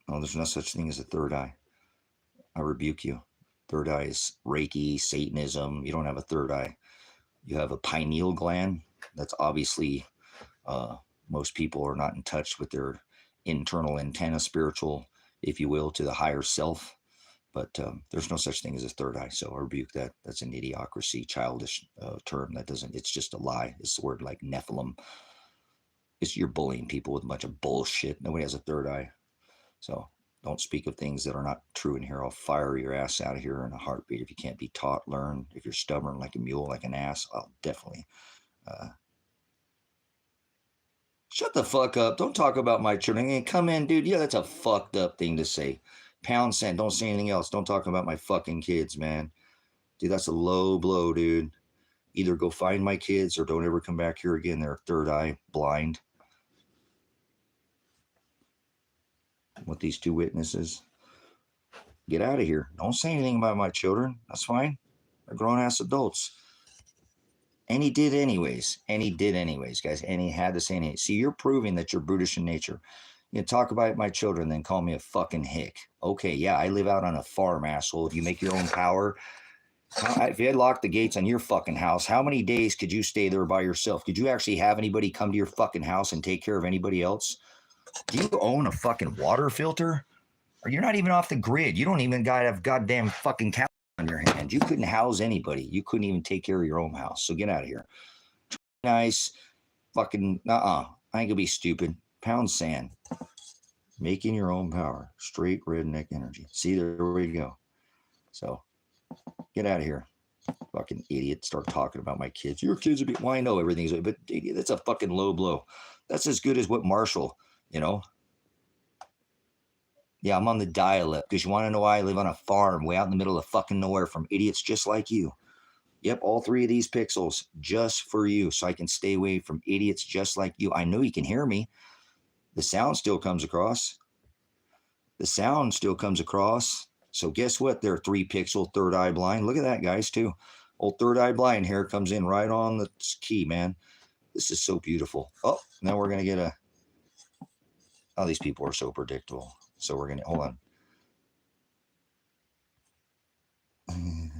Oh, there's no such thing as a third eye. I rebuke you. Third eye is Reiki, Satanism. You don't have a third eye. You have a pineal gland. That's obviously, most people are not in touch with their internal antenna, spiritual, if you will, to the higher self. But there's no such thing as a third eye. So I rebuke that. That's an idiocracy, childish term. That doesn't, it's just a lie. It's the word like Nephilim. It's you're bullying people with a bunch of bullshit. Nobody has a third eye. So don't speak of things that are not true in here. I'll fire your ass out of here in a heartbeat. If you can't be taught, learn. If you're stubborn like a mule, like an ass, I'll definitely. Shut the fuck up. Don't talk about my children. Come in, dude. Yeah, that's a fucked up thing to say. Pound sand. Don't say anything else. Don't talk about my fucking kids, man. Dude, that's a low blow, dude. Either go find my kids or don't ever come back here again. They're third eye blind. With these two witnesses. Get out of here. Don't say anything about my children. That's fine. They're grown-ass adults. And he did anyways. And he did anyways, guys. And he had to say anything. See, you're proving that you're brutish in nature. You talk about my children, then call me a fucking hick. Okay, yeah, I live out on a farm, asshole. If you make your own power, if you had locked the gates on your fucking house, how many days could you stay there by yourself? Could you actually have anybody come to your fucking house and take care of anybody else? Do you own a fucking water filter? Or you're not even off the grid. You don't even gotta have goddamn fucking cow on your hand. You couldn't house anybody. You couldn't even take care of your own house. So get out of here. Nice. Fucking, I ain't gonna be stupid. Pound sand. Making your own power. Straight redneck energy. See, there we go. So get out of here. Fucking idiot. Start talking about my kids. Your kids would be, well, I know everything's, but that's a fucking low blow. That's as good as what Marshall, you know. Yeah, I'm on the dial-up because you want to know why I live on a farm way out in the middle of fucking nowhere from idiots just like you. Yep, all three of these pixels just for you so I can stay away from idiots just like you. I know you can hear me. The sound still comes across. The sound still comes across. So guess what? They're 3-pixel third eye blind. Look at that, guys, too. Old third eye blind here comes in right on the key, man. This is so beautiful. Oh, now we're going to get a... Oh, these people are so predictable. So we're going to, hold on.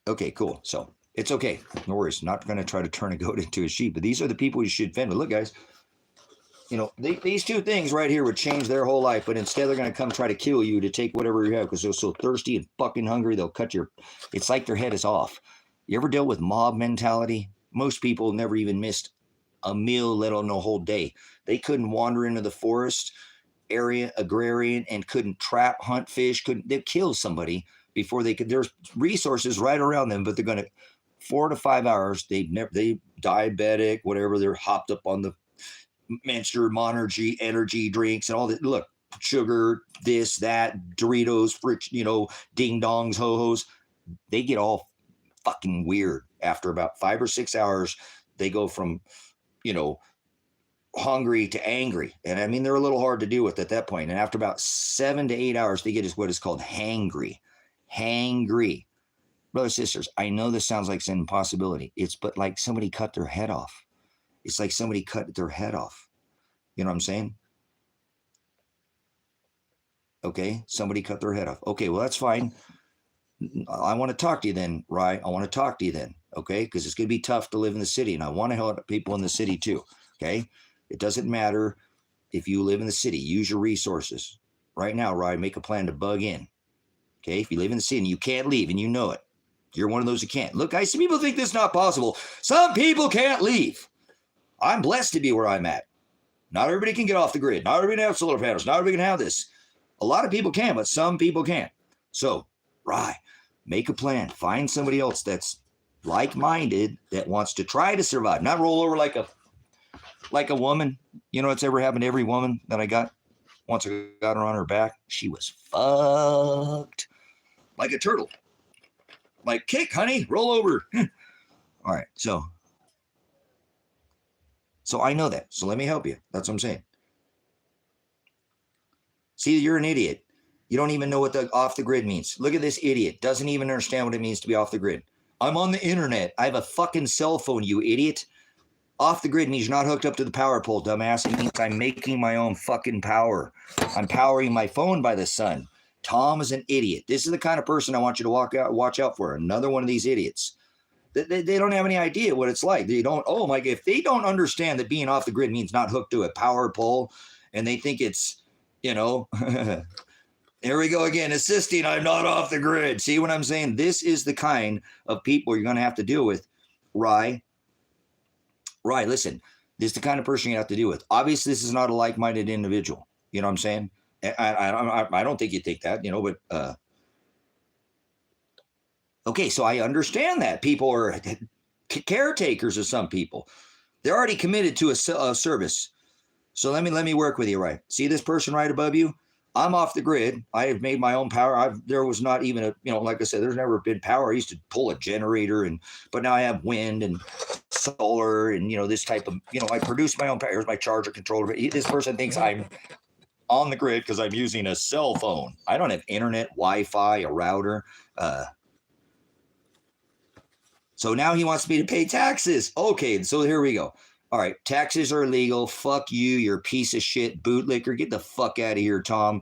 Okay, cool. So it's okay. No worries. Not going to try to turn a goat into a sheep, but these are the people you should fend with. Look, guys, you know, these two things right here would change their whole life, but instead they're going to come try to kill you to take whatever you have because they're so thirsty and fucking hungry. They'll cut your, it's like their head is off. You ever dealt with mob mentality? Most people never even missed a meal, let alone a whole day. They couldn't wander into the forest area, agrarian, and couldn't trap, hunt fish, they'd kill somebody before they could. There's resources right around them, but they're going to 4 to 5 hours. They diabetic, whatever. They're hopped up on the Monster, Monergy, energy drinks, and all that. Look, sugar, this, that, Doritos, you know, ding dongs, ho hos. They get all fucking weird after about 5 or 6 hours. They go from, you know, hungry to angry. And I mean, they're a little hard to deal with at that point. And after about 7 to 8 hours, they get what is called hangry. Hangry. Brothers, sisters, I know this sounds like an impossibility. It's but like somebody cut their head off. It's like somebody cut their head off. You know what I'm saying? Okay, somebody cut their head off. Okay, well, that's fine. I want to talk to you then, Rye. I want to talk to you then, okay? Because it's going to be tough to live in the city, and I want to help people in the city too, okay? It doesn't matter if you live in the city. Use your resources. Right now, Rye, make a plan to bug in, okay? If you live in the city and you can't leave and you know it, you're one of those who can't. Look, guys, some people think this is not possible. Some people can't leave. I'm blessed to be where I'm at. Not everybody can get off the grid. Not everybody can have solar panels. Not everybody can have this. A lot of people can, but some people can't. So, Rye, make a plan. Find somebody else that's like-minded that wants to try to survive. Not roll over like a woman. You know what's ever happened to every woman that I got? once I got her on her back, she was fucked like a turtle. Like, kick, honey, roll over. All right, so I know that. So let me help you. That's what I'm saying. See, you're an idiot. You don't even know what the off the grid means. Look at this idiot. Doesn't even understand what it means to be off the grid. I'm on the internet. I have a fucking cell phone, you idiot. Off the grid means you're not hooked up to the power pole, dumbass. It means I'm making my own fucking power. I'm powering my phone by the sun. Tom is an idiot. This is the kind of person I want you to watch out for. Another one of these idiots. They don't have any idea what it's like. They don't, oh my God, if they don't understand that being off the grid means not hooked to a power pole, and they think it's, you know, here we go again, assisting, I'm not off the grid. See what I'm saying? This is the kind of people you're going to have to deal with. Right, listen, this is the kind of person you have to deal with. Obviously, this is not a like-minded individual. You know what I'm saying? I don't think you take that, you know, but okay, so I understand that. People are caretakers of some people. They're already committed to a service. So let me work with you, right? See this person right above you? I'm off the grid. I have made my own power. There was not even a, you know, like I said, there's never been power. I used to pull a generator, but now I have wind and solar and, you know, this type of, you know, I produce my own power. Here's my charger controller. This person thinks I'm on the grid because I'm using a cell phone. I don't have internet, Wi-Fi, a router. So now he wants me to pay taxes. Okay, so here we go. All right, taxes are illegal. Fuck you, you're a piece of shit bootlicker. Get the fuck out of here, Tom.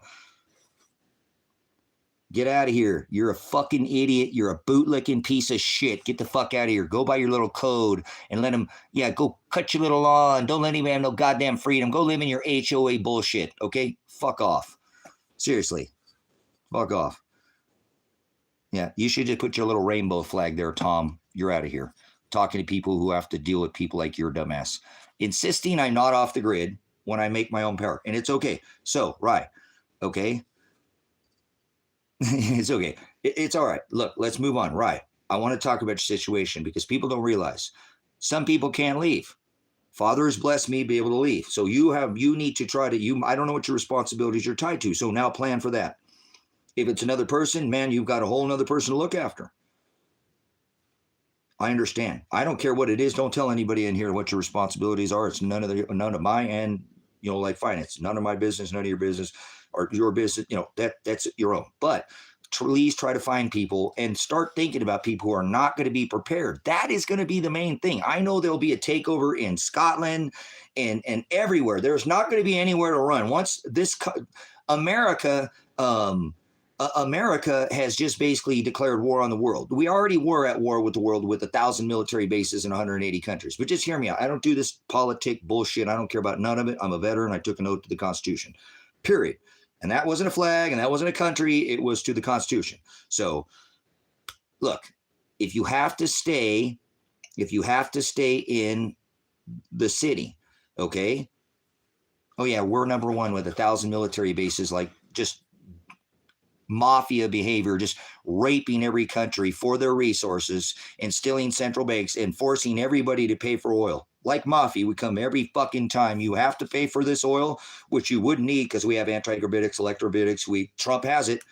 Get out of here. You're a fucking idiot. You're a bootlicking piece of shit. Get the fuck out of here. Go by your little code and let him, go cut your little lawn. Don't let him have no goddamn freedom. Go live in your HOA bullshit, okay? Fuck off. Seriously. Fuck off. Yeah, you should just put your little rainbow flag there, Tom. You're out of here. Talking to people who have to deal with people like your dumbass. Insisting I'm not off the grid when I make my own power. And it's okay. So, right. Okay. It's okay. It's all right. Look, let's move on. Right. I want to talk about your situation because people don't realize some people can't leave. Father has blessed me to be able to leave. So you need to try to, I don't know what your responsibilities you're tied to. So now plan for that. If it's another person, man, you've got a whole nother person to look after. I understand. I don't care what it is. Don't tell anybody in here what your responsibilities are. It's none of my, and, you know, like finance, none of my business, none of your business, or your business, you know, that's your own. But please try to find people and start thinking about people who are not going to be prepared. That is going to be the main thing. I know there'll be a takeover in Scotland and everywhere. There's not going to be anywhere to run. Once this America has just basically declared war on the world. We already were at war with the world with 1,000 military bases in 180 countries. But just hear me out. I don't do this politic bullshit. I don't care about none of it. I'm a veteran. I took an oath to the Constitution, period. And that wasn't a flag and that wasn't a country. It was to the Constitution. So look, if you have to stay in the city, okay? Oh yeah, we're number one with 1,000 military bases, like just mafia behavior, just raping every country for their resources and stealing central banks and forcing everybody to pay for oil. Like mafia, we come every fucking time. You have to pay for this oil, which you wouldn't need because we have anti-gravitics, electrobitics. Trump has it.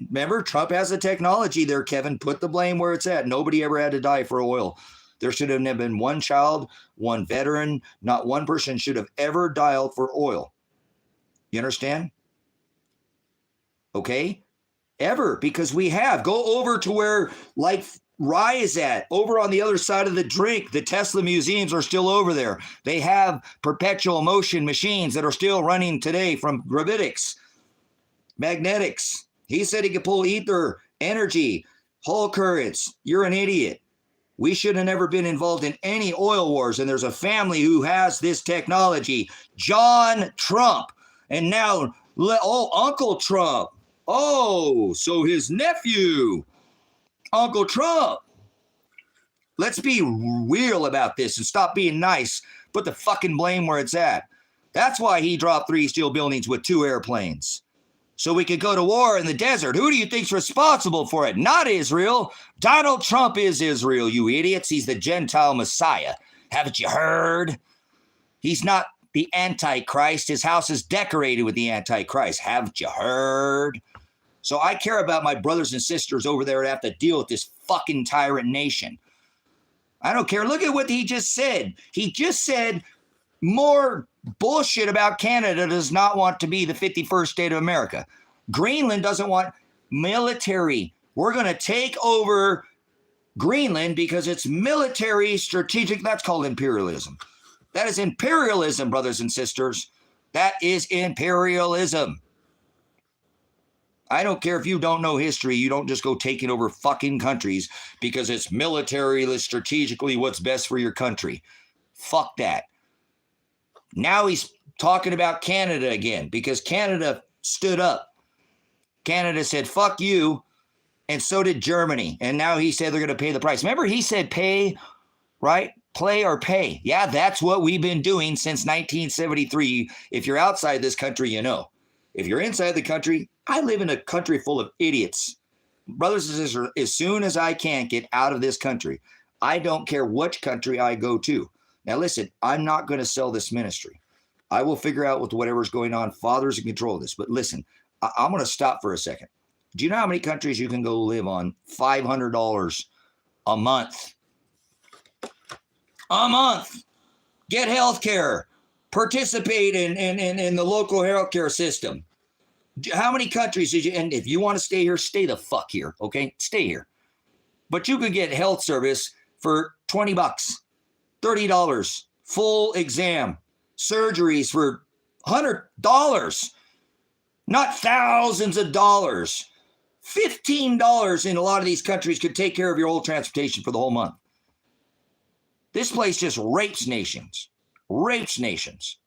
Remember, Trump has the technology there, Kevin. Put the blame where it's at. Nobody ever had to die for oil. There should have never been one child, one veteran, not one person should have ever died for oil. You understand? Okay? Ever, because we have. Go over to where, like, Rye is at, over on the other side of the drink. The Tesla museums are still over there. They have perpetual motion machines that are still running today from gravitics, magnetics. He said he could pull ether, energy, Hall currents. You're an idiot. We should have never been involved in any oil wars, and there's a family who has this technology, John Trump, and now, Uncle Trump. Oh, so his nephew, Uncle Trump. Let's be real about this and stop being nice. Put the fucking blame where it's at. That's why he dropped 3 steel buildings with 2 airplanes. So we could go to war in the desert. Who do you think's responsible for it? Not Israel. Donald Trump is Israel, you idiots. He's the Gentile Messiah. Haven't you heard? He's not the Antichrist. His house is decorated with the Antichrist. Haven't you heard? So I care about my brothers and sisters over there that have to deal with this fucking tyrant nation. I don't care. Look at what he just said. He just said more bullshit about Canada does not want to be the 51st state of America. Greenland doesn't want military. We're going to take over Greenland because it's military strategic. That's called imperialism. That is imperialism, brothers and sisters. That is imperialism. I don't care if you don't know history. You don't just go taking over fucking countries because it's militarily, strategically what's best for your country. Fuck that. Now he's talking about Canada again because Canada stood up. Canada said, fuck you. And so did Germany. And now he said they're going to pay the price. Remember, he said pay, right? Play or pay. Yeah, that's what we've been doing since 1973. If you're outside this country, you know. If you're inside the country, I live in a country full of idiots. Brothers and sisters, as soon as I can get out of this country, I don't care which country I go to. Now, listen, I'm not going to sell this ministry. I will figure out with whatever's going on. Father's in control of this. But listen, I'm going to stop for a second. Do you know how many countries you can go live on $500 a month? A month. Get health care. Participate in the local healthcare system. How many countries did you? And if you want to stay here, stay the fuck here. Okay, stay here. But you could get health service for $20, $30, full exam, surgeries for $100, not thousands of dollars. $15 in a lot of these countries could take care of your whole transportation for the whole month. This place just rapes nations. Rapes nations.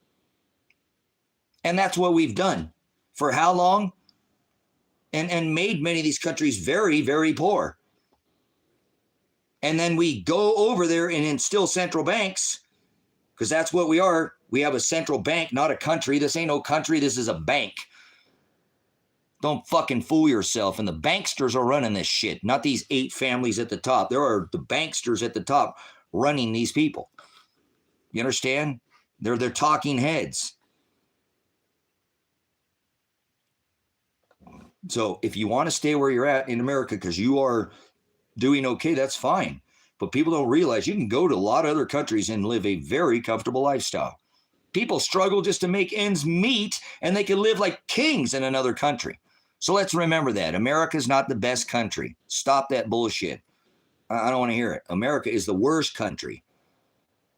And that's what we've done. For how long? And made many of these countries very, very poor. And then we go over there and instill central banks, because that's what we are. We have a central bank, not a country. This ain't no country. This is a bank. Don't fucking fool yourself. And the banksters are running this shit, not these 8 families at the top. There are the banksters at the top running these people. You understand? They're talking heads. So if you want to stay where you're at in America because you are doing okay, that's fine. But people don't realize you can go to a lot of other countries and live a very comfortable lifestyle. People struggle just to make ends meet, and they can live like kings in another country. So let's remember that. America's not the best country. Stop that bullshit. I don't want to hear it. America is the worst country.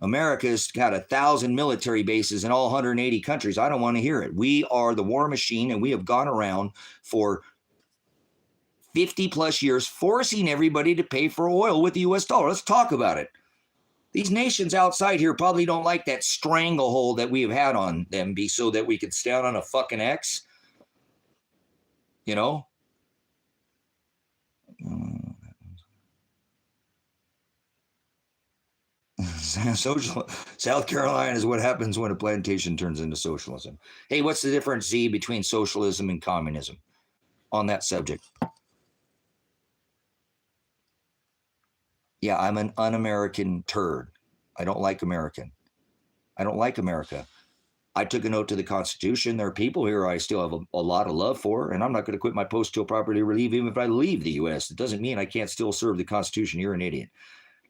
America's got 1,000 military bases in all 180 countries. I don't want to hear it. We are the war machine, and we have gone around for 50 plus years forcing everybody to pay for oil with the U.S. dollar. Let's talk about it. These nations outside here probably don't like that stranglehold that we have had on them so that we could stand on a fucking X. You know? South Carolina is what happens when a plantation turns into socialism. Hey, what's the difference, Z, between socialism and communism on that subject? Yeah, I'm an un-American turd. I don't like American. I don't like America. I took a note to the Constitution. There are people here I still have a lot of love for, and I'm not going to quit my post till properly relieved, even if I leave the U.S. It doesn't mean I can't still serve the Constitution. You're an idiot.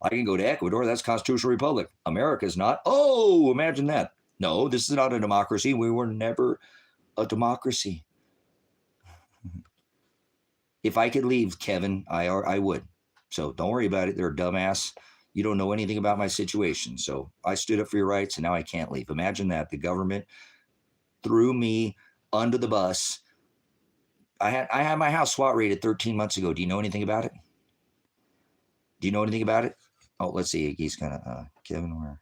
I can go to Ecuador. That's constitutional republic. America's not. Oh, imagine that. No, this is not a democracy. We were never a democracy. If I could leave, Kevin, I would. So don't worry about it. They're a dumbass. You don't know anything about my situation. So I stood up for your rights, and now I can't leave. Imagine that. The government threw me under the bus. I had my house SWAT raided 13 months ago. Do you know anything about it? Do you know anything about it? Oh, let's see. He's kind of, Kevin, where?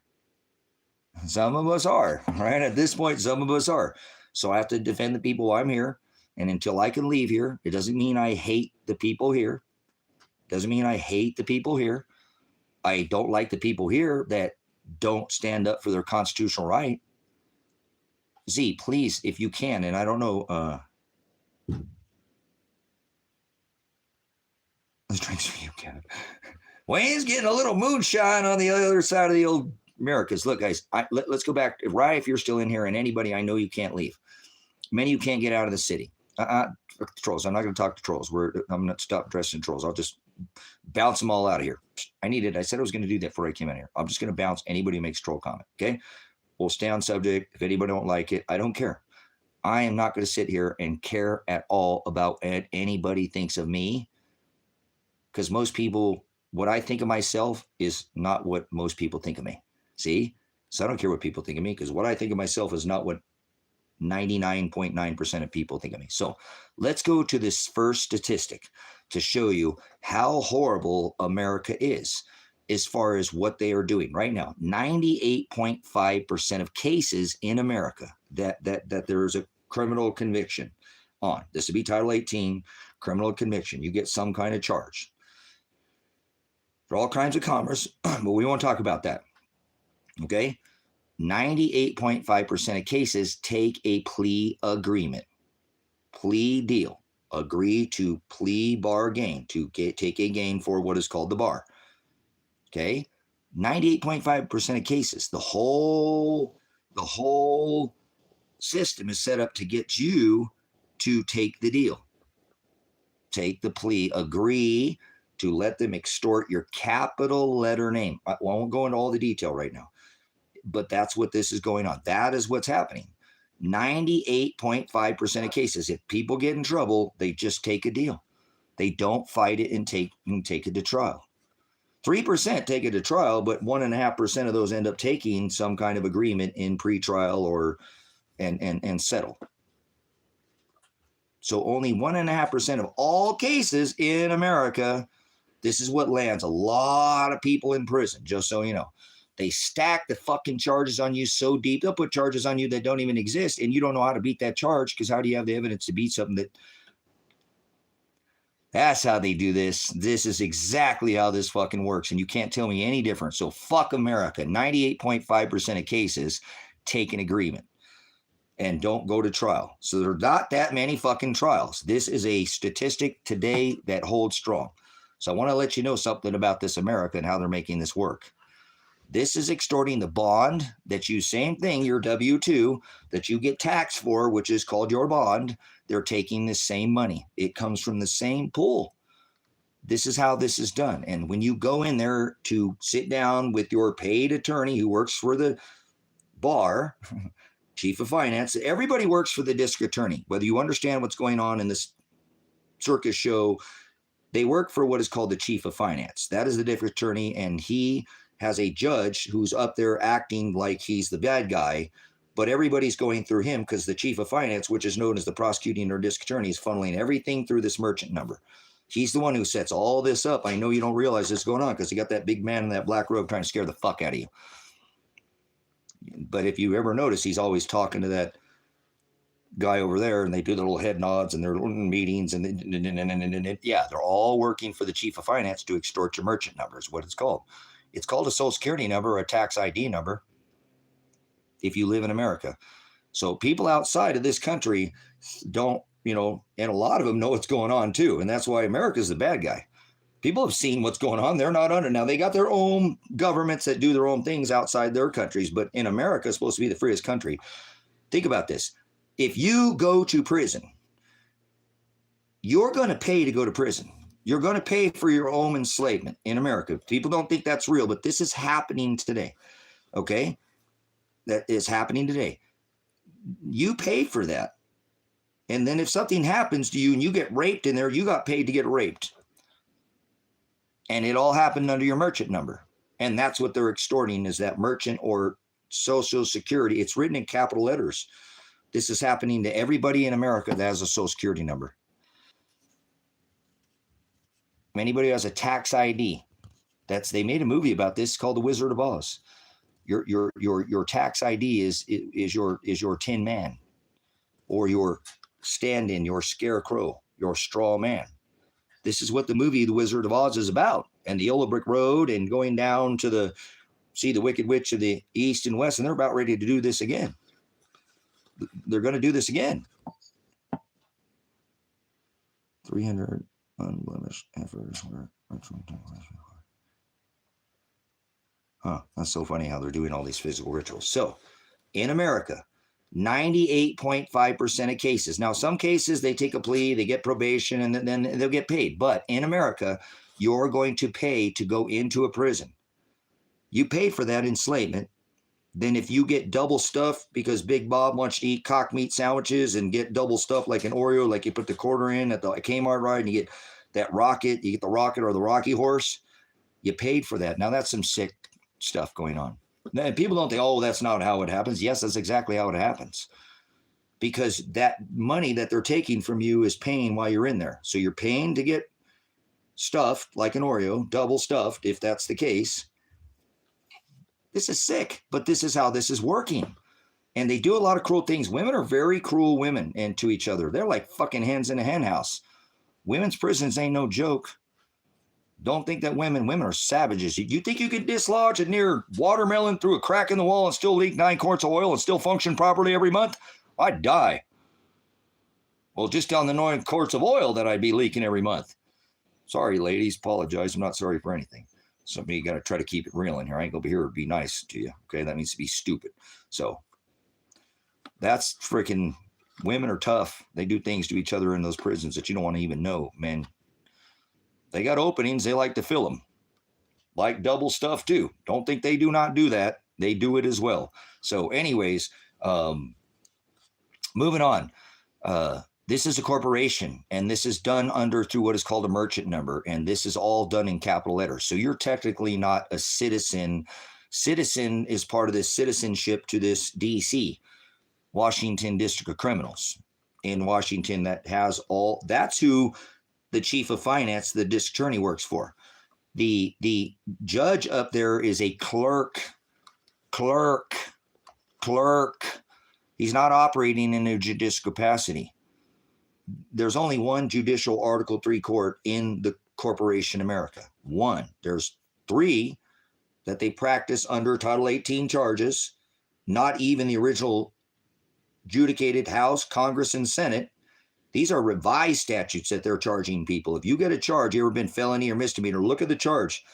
Some of us are, right? At this point, some of us are. So I have to defend the people while I'm here. And until I can leave here, it doesn't mean I hate the people here. Doesn't mean I hate the people here. I don't like the people here that don't stand up for their constitutional right. Z, please, if you can, and I don't know, let's drink some you, Kevin. Wayne's getting a little moonshine on the other side of the old America's. Look, guys, let's go back. Right, if you're still in here, and anybody, I know you can't leave. Many of you can't get out of the city. Trolls. I'm not going to talk to trolls. I'm not stop dressing trolls. I'll just bounce them all out of here. I said I was going to do that before I came in here. I'm just going to bounce anybody who makes troll comment. Okay. We'll stay on subject. If anybody don't like it, I don't care. I am not going to sit here and care at all about what anybody thinks of me, because most people, what I think of myself is not what most people think of me. See? So I don't care what people think of me, because what I think of myself is not what 99.9% of people think of me. So let's go to this first statistic to show you how horrible America is as far as what they are doing right now. 98.5% of cases in America that there is a criminal conviction on. This would be Title 18, criminal conviction. You get some kind of charge for all kinds of commerce, but we won't talk about that. Okay? 98.5% of cases take a plea agreement, plea deal, agree to plea bargain, to take a gain for what is called the bar. Okay? 98.5% of cases. The whole system is set up to get you to take the deal, take the plea, agree to let them extort your capital letter name. I won't go into all the detail right now, but that's what this is going on. That is what's happening. 98.5% of cases, if people get in trouble, they just take a deal. They don't fight it and take it to trial. 3% take it to trial, but 1.5% of those end up taking some kind of agreement in pretrial or and settle. So only 1.5% of all cases in America, this is what lands a lot of people in prison, just so you know. They stack the fucking charges on you so deep, they'll put charges on you that don't even exist, and you don't know how to beat that charge, because how do you have the evidence to beat something that... That's how they do this. This is exactly how this fucking works, and you can't tell me any different. So fuck America. 98.5% of cases take an agreement and don't go to trial. So there are not that many fucking trials. This is a statistic today that holds strong. So I want to let you know something about this America and how they're making this work. This is extorting the bond that you, same thing, your W-2 that you get taxed for, which is called your bond. They're taking the same money. It comes from the same pool. This is how this is done. And when you go in there to sit down with your paid attorney who works for the bar, chief of finance, everybody works for the district attorney. Whether you understand what's going on in this circus show, they work for what is called the chief of finance. That is the district attorney, and he has a judge who's up there acting like he's the bad guy, but everybody's going through him because the chief of finance, which is known as the prosecuting or district attorney, is funneling everything through this merchant number. He's the one who sets all this up. I know you don't realize this is going on because you got that big man in that black robe trying to scare the fuck out of you. But if you ever notice, he's always talking to that guy over there, and they do the little head nods and their little meetings, and yeah, they're all working for the chief of finance to extort your merchant number is what it's called. It's called a social security number or a tax ID number if you live in America. So people outside of this country don't, and a lot of them know what's going on too. And that's why America's the bad guy. People have seen what's going on. They're not under. Now, they got their own governments that do their own things outside their countries, but in America, it's supposed to be the freest country. Think about this. If you go to prison, you're going to pay to go to prison. You're going to pay for your own enslavement in America. People don't think that's real, but this is happening today. Okay? That is happening today. You pay for that. And then if something happens to you and you get raped in there, you got paid to get raped. And it all happened under your merchant number. And that's what they're extorting, is that merchant or Social Security. It's written in capital letters. This is happening to everybody in America that has a Social Security number. Anybody who has a tax ID, they made a movie about this called The Wizard of Oz. Your tax ID is your Tin Man, or your stand-in, your scarecrow, your straw man. This is what the movie The Wizard of Oz is about. And the Yellow Brick Road, and going down to see the Wicked Witch of the East and West, and they're about ready to do this again. They're going to do this again. 300 unblemished efforts. That's so funny how they're doing all these physical rituals. So in America, 98.5% of cases. Now, some cases they take a plea, they get probation, and then they'll get paid. But in America, you're going to pay to go into a prison. You pay for that enslavement. Then if you get double stuff because Big Bob wants to eat cock meat sandwiches and get double stuff like an Oreo, like you put the quarter in at the Kmart ride and you get that rocket, you get the rocket or the Rocky Horse, you paid for that. Now that's some sick stuff going on. Then people don't think, oh, that's not how it happens. Yes, that's exactly how it happens. Because that money that they're taking from you is paying while you're in there. So you're paying to get stuffed like an Oreo, double stuffed, if that's the case. This is sick, but this is how this is working. And they do a lot of cruel things. Women are very cruel women and to each other. They're like fucking hens in a hen house. Women's prisons ain't no joke. Don't think that women are savages. You think you could dislodge a near watermelon through a crack in the wall and still leak 9 quarts of oil and still function properly every month? I'd die. Well, just on the 9 quarts of oil that I'd be leaking every month. Sorry, ladies. Apologize. I'm not sorry for anything. Somebody got to try to keep it real in here. I ain't going to be here to be nice to you. Okay, that means to be stupid. So that's freaking, women are tough. They do things to each other in those prisons that you don't want to even know, man. They got openings. They like to fill them. Like double stuff too. Don't think they do not do that. They do it as well. So anyways, moving on. This is a corporation, and this is done through what is called a merchant number, and this is all done in capital letters. So you're technically not a citizen. Citizen is part of this citizenship to this DC, Washington District of Criminals in Washington. That's who the chief of finance, the district attorney, works for. The judge up there is a clerk. He's not operating in a judicial capacity. There's only one judicial Article 3 court in the corporation America. One. There's 3 that they practice under Title 18 charges, not even the original adjudicated House, Congress, and Senate. These are revised statutes that they're charging people. If you get a charge, you ever been felony or misdemeanor, look at the charge.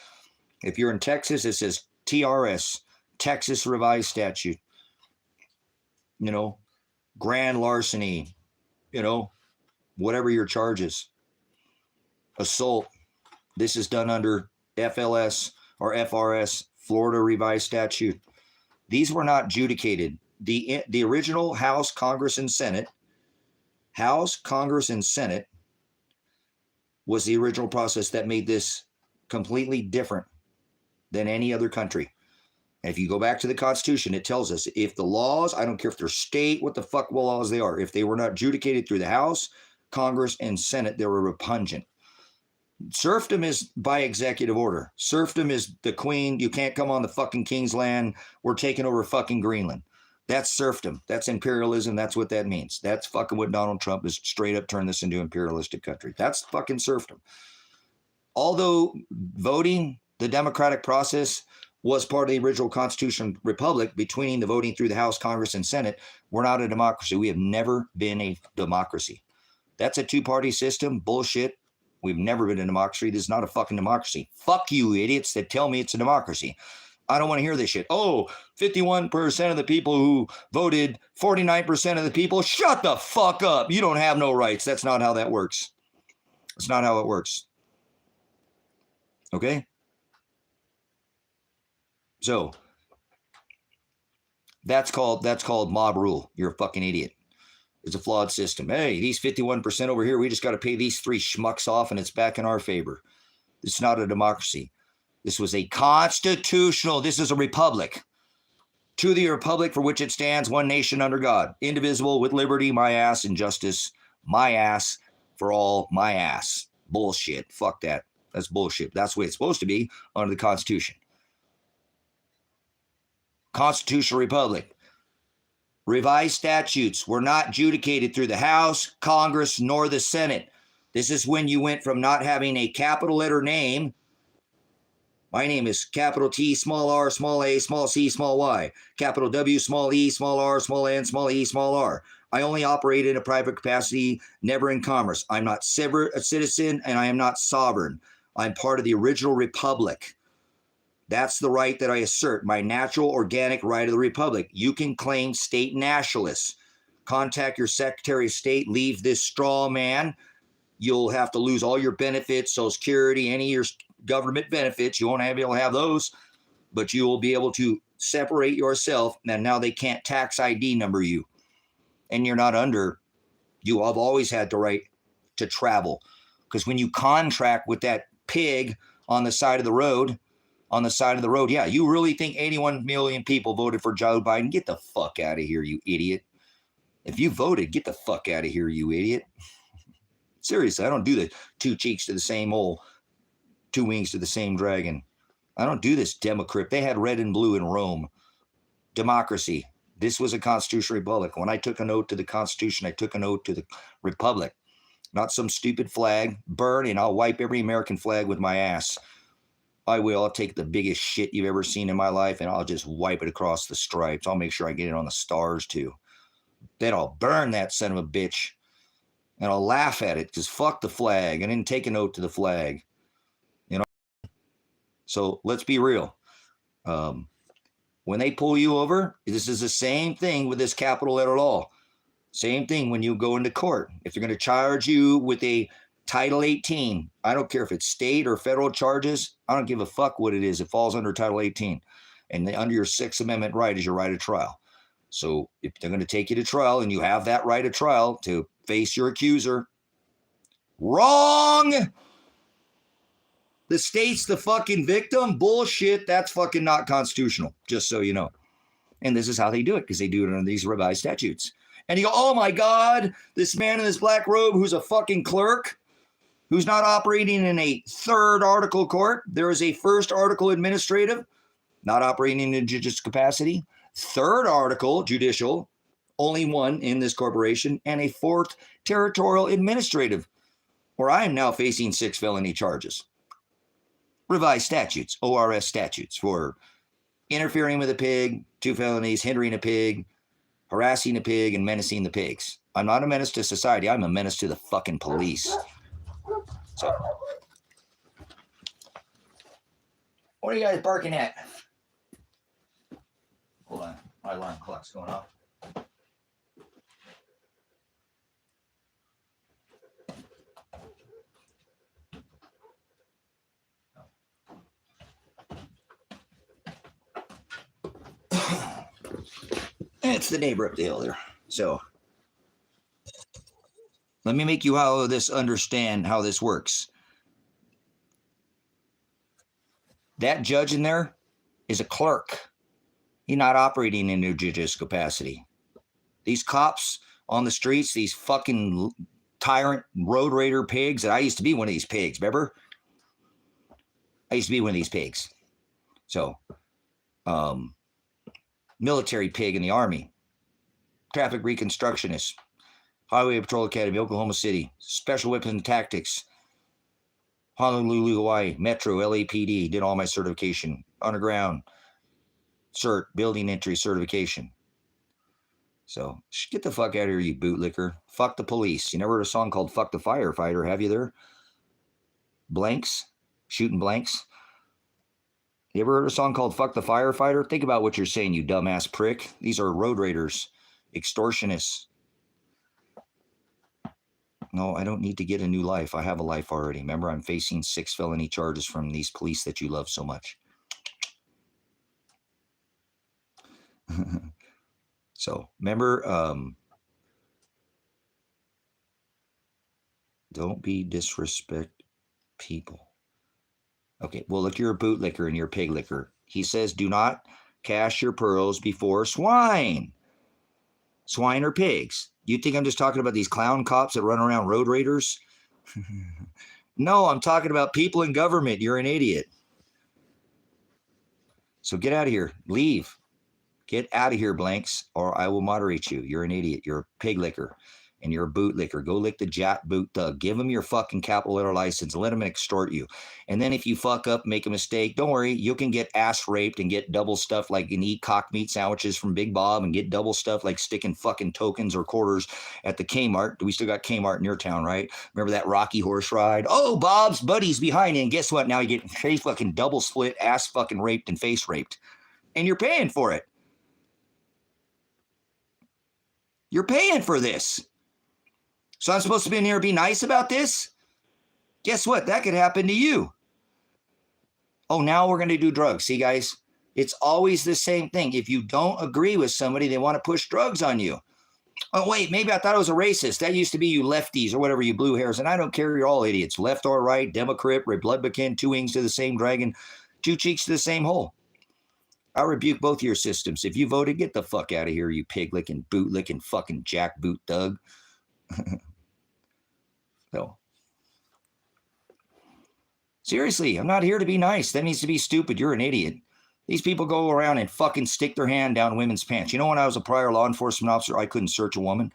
If you're in Texas, it says TRS, Texas Revised Statute. Grand larceny, whatever your charge is. Assault. This is done under FLS or FRS, Florida Revised Statute. These were not adjudicated. The original House, Congress, and Senate was the original process that made this completely different than any other country. And if you go back to the Constitution, it tells us if the laws, I don't care if they're state, what the fuck laws they are, if they were not adjudicated through the House, Congress, and Senate, they were repugnant. Serfdom is by executive order. Serfdom is the queen. You can't come on the fucking king's land. We're taking over fucking Greenland. That's serfdom. That's imperialism. That's what that means. That's fucking what Donald Trump is straight up turned this into imperialistic country. That's fucking serfdom. Although voting, the democratic process was part of the original Constitution republic between the voting through the House, Congress, and Senate, we're not a democracy. We have never been a democracy. That's a 2-party system. Bullshit. We've never been a democracy. This is not a fucking democracy. Fuck you, idiots that tell me it's a democracy. I don't want to hear this shit. Oh, 51% of the people who voted, 49% of the people. Shut the fuck up. You don't have no rights. That's not how that works. It's not how it works. Okay? So that's called mob rule. You're a fucking idiot. It's a flawed system. Hey, these 51% over here, we just got to pay these 3 schmucks off and it's back in our favor. It's not a democracy. This was a constitutional, this is a republic. To the republic for which it stands, one nation under God, indivisible, with liberty, my ass, and justice, my ass, for all, my ass. Bullshit. Fuck that. That's bullshit. That's the way it's supposed to be under the Constitution. Constitutional republic. Revised statutes were not adjudicated through the House, Congress, nor the Senate. This is when you went from not having a capital letter name. My name is capital T, small r, small a, small c, small y. Capital W, small e, small r, small n, small e, small r. I only operate in a private capacity, never in commerce. I'm not a citizen and I am not sovereign. I'm part of the original republic. That's the right that I assert, my natural organic right of the Republic. You can claim state nationalists. Contact your Secretary of State, leave this straw man. You'll have to lose all your benefits, Social Security, any of your government benefits. You won't be able to have those, but you will be able to separate yourself. And now they can't tax ID number you. And you're not under, you have always had the right to travel. Because when you contract with that pig on the side of the road, yeah, you really think 81 million people voted for Joe Biden? Get the fuck out of here, you idiot. If you voted, get the fuck out of here, you idiot. Seriously, I don't do the two cheeks to the same hole, two wings to the same dragon. I don't do this Democrat. They had red and blue in Rome. Democracy. This was a constitutional republic. When I took an oath to the Constitution, I took an oath to the republic. Not some stupid flag. Burn, and I'll wipe every American flag with my ass. I will. I'll take the biggest shit you've ever seen in my life, and I'll just wipe it across the stripes. I'll make sure I get it on the stars, too. Then I'll burn that son of a bitch, and I'll laugh at it, because fuck the flag. I didn't take an oath to the flag. You know? So let's be real. When they pull you over, this is the same thing with this capital letter law. Same thing when you go into court. If they're going to charge you with a Title 18, I don't care if it's state or federal charges. I don't give a fuck what it is. It falls under Title 18. And under your Sixth Amendment right is your right of trial. So if they're going to take you to trial and you have that right of trial to face your accuser, wrong! The state's the fucking victim? Bullshit. That's fucking not constitutional, just so you know. And this is how they do it, because they do it under these revised statutes. And you go, oh my God, this man in this black robe who's a fucking clerk, who's not operating in a third article court. There is a first article administrative, not operating in a judicial capacity. Third article judicial, only one in this corporation, and a fourth territorial administrative, where I am now facing 6 felony charges. Revised statutes, ORS statutes, for interfering with a pig, 2 felonies, hindering a pig, harassing a pig, and menacing the pigs. I'm not a menace to society. I'm a menace to the fucking police. So, what are you guys barking at? Hold on, my alarm clock's going off. It's the neighbor up the hill there. So let me make you understand how this works. That judge in there is a clerk. He's not operating in a judicial capacity. These cops on the streets, these fucking tyrant road raider pigs, and I used to be one of these pigs, remember? I used to be one of these pigs. So, military pig in the Army, traffic reconstructionist, Highway Patrol Academy, Oklahoma City, Special Weapons and Tactics, Honolulu, Hawaii, Metro, LAPD, did all my certification, underground, cert, building entry certification. So get the fuck out of here, you bootlicker. Fuck the police. You never heard a song called Fuck the Firefighter, have you there? Blanks, shooting blanks. You ever heard a song called Fuck the Firefighter? Think about what you're saying, you dumbass prick. These are road raiders, extortionists. No, I don't need to get a new life. I have a life already. Remember, I'm facing 6 felony charges from these police that you love so much. So, remember, don't be disrespect people. Okay, well, look, you're a bootlicker and you're a pig licker. He says, do not cast your pearls before swine. Swine or pigs. You think I'm just talking about these clown cops that run around road raiders? No, I'm talking about people in government. You're an idiot. So get out of here. Leave. Get out of here, blanks, or I will moderate you. You're an idiot. You're a pig licker. and you're a bootlicker. Go lick the jack boot thug. Give them your fucking capital letter license and let them extort you. And then if you fuck up, make a mistake, don't worry. You can get ass raped and get double stuff like and eat cock meat sandwiches from Big Bob and get double stuff like sticking fucking tokens or quarters at the Kmart. We still got Kmart in your town, right? Remember that Rocky Horse ride? Oh, Bob's buddy's behind you. And guess what? Now you get face fucking double split, ass fucking raped and face raped. And you're paying for it. You're paying for this. So I'm supposed to be in here and be nice about this? Guess what? That could happen to you. Oh, now we're going to do drugs. See, guys, it's always the same thing. If you don't agree with somebody, they want to push drugs on you. Oh, wait, maybe I thought I was a racist. That used to be you lefties or whatever, you blue hairs. And I don't care. You're all idiots. Left or right, Democrat, Republican, two wings to the same dragon, two cheeks to the same hole. I rebuke both of your systems. If you voted, get the fuck out of here, you pig-licking, boot-licking, fucking jackboot thug. So, seriously, I'm not here to be nice. That means to be stupid. You're an idiot. These people go around and fucking stick their hand down women's pants. You know, when I was a prior law enforcement officer, I couldn't search a woman.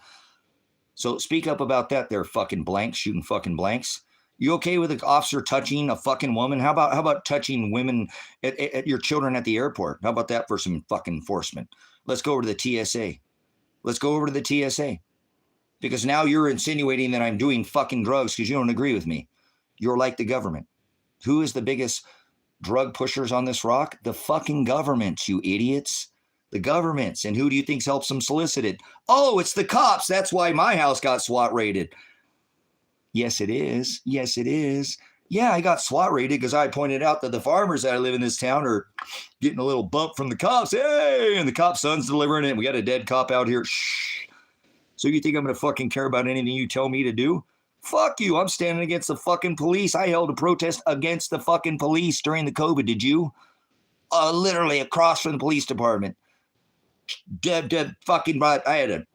So speak up about that there, fucking blanks, shooting fucking blanks. You okay with an officer touching a fucking woman? How about touching women at your children at the airport? How about that for some fucking enforcement? Let's go over to the TSA. Let's go over to the TSA. Because now you're insinuating that I'm doing fucking drugs because you don't agree with me. You're like the government. Who is the biggest drug pushers on this rock? The fucking government, you idiots. The governments. And who do you think helps them solicit it? Oh, it's the cops. That's why my house got SWAT raided. Yes, it is. Yes, it is. Yeah, I got SWAT raided because I pointed out that the farmers that I live in this town are getting a little bump from the cops. Hey, and the cop's son's delivering it. We got a dead cop out here. Shh. So you think I'm going to fucking care about anything you tell me to do? Fuck you. I'm standing against the fucking police. I held a protest against the fucking police during the COVID. Did you? Literally across from the police department. Dead fucking right.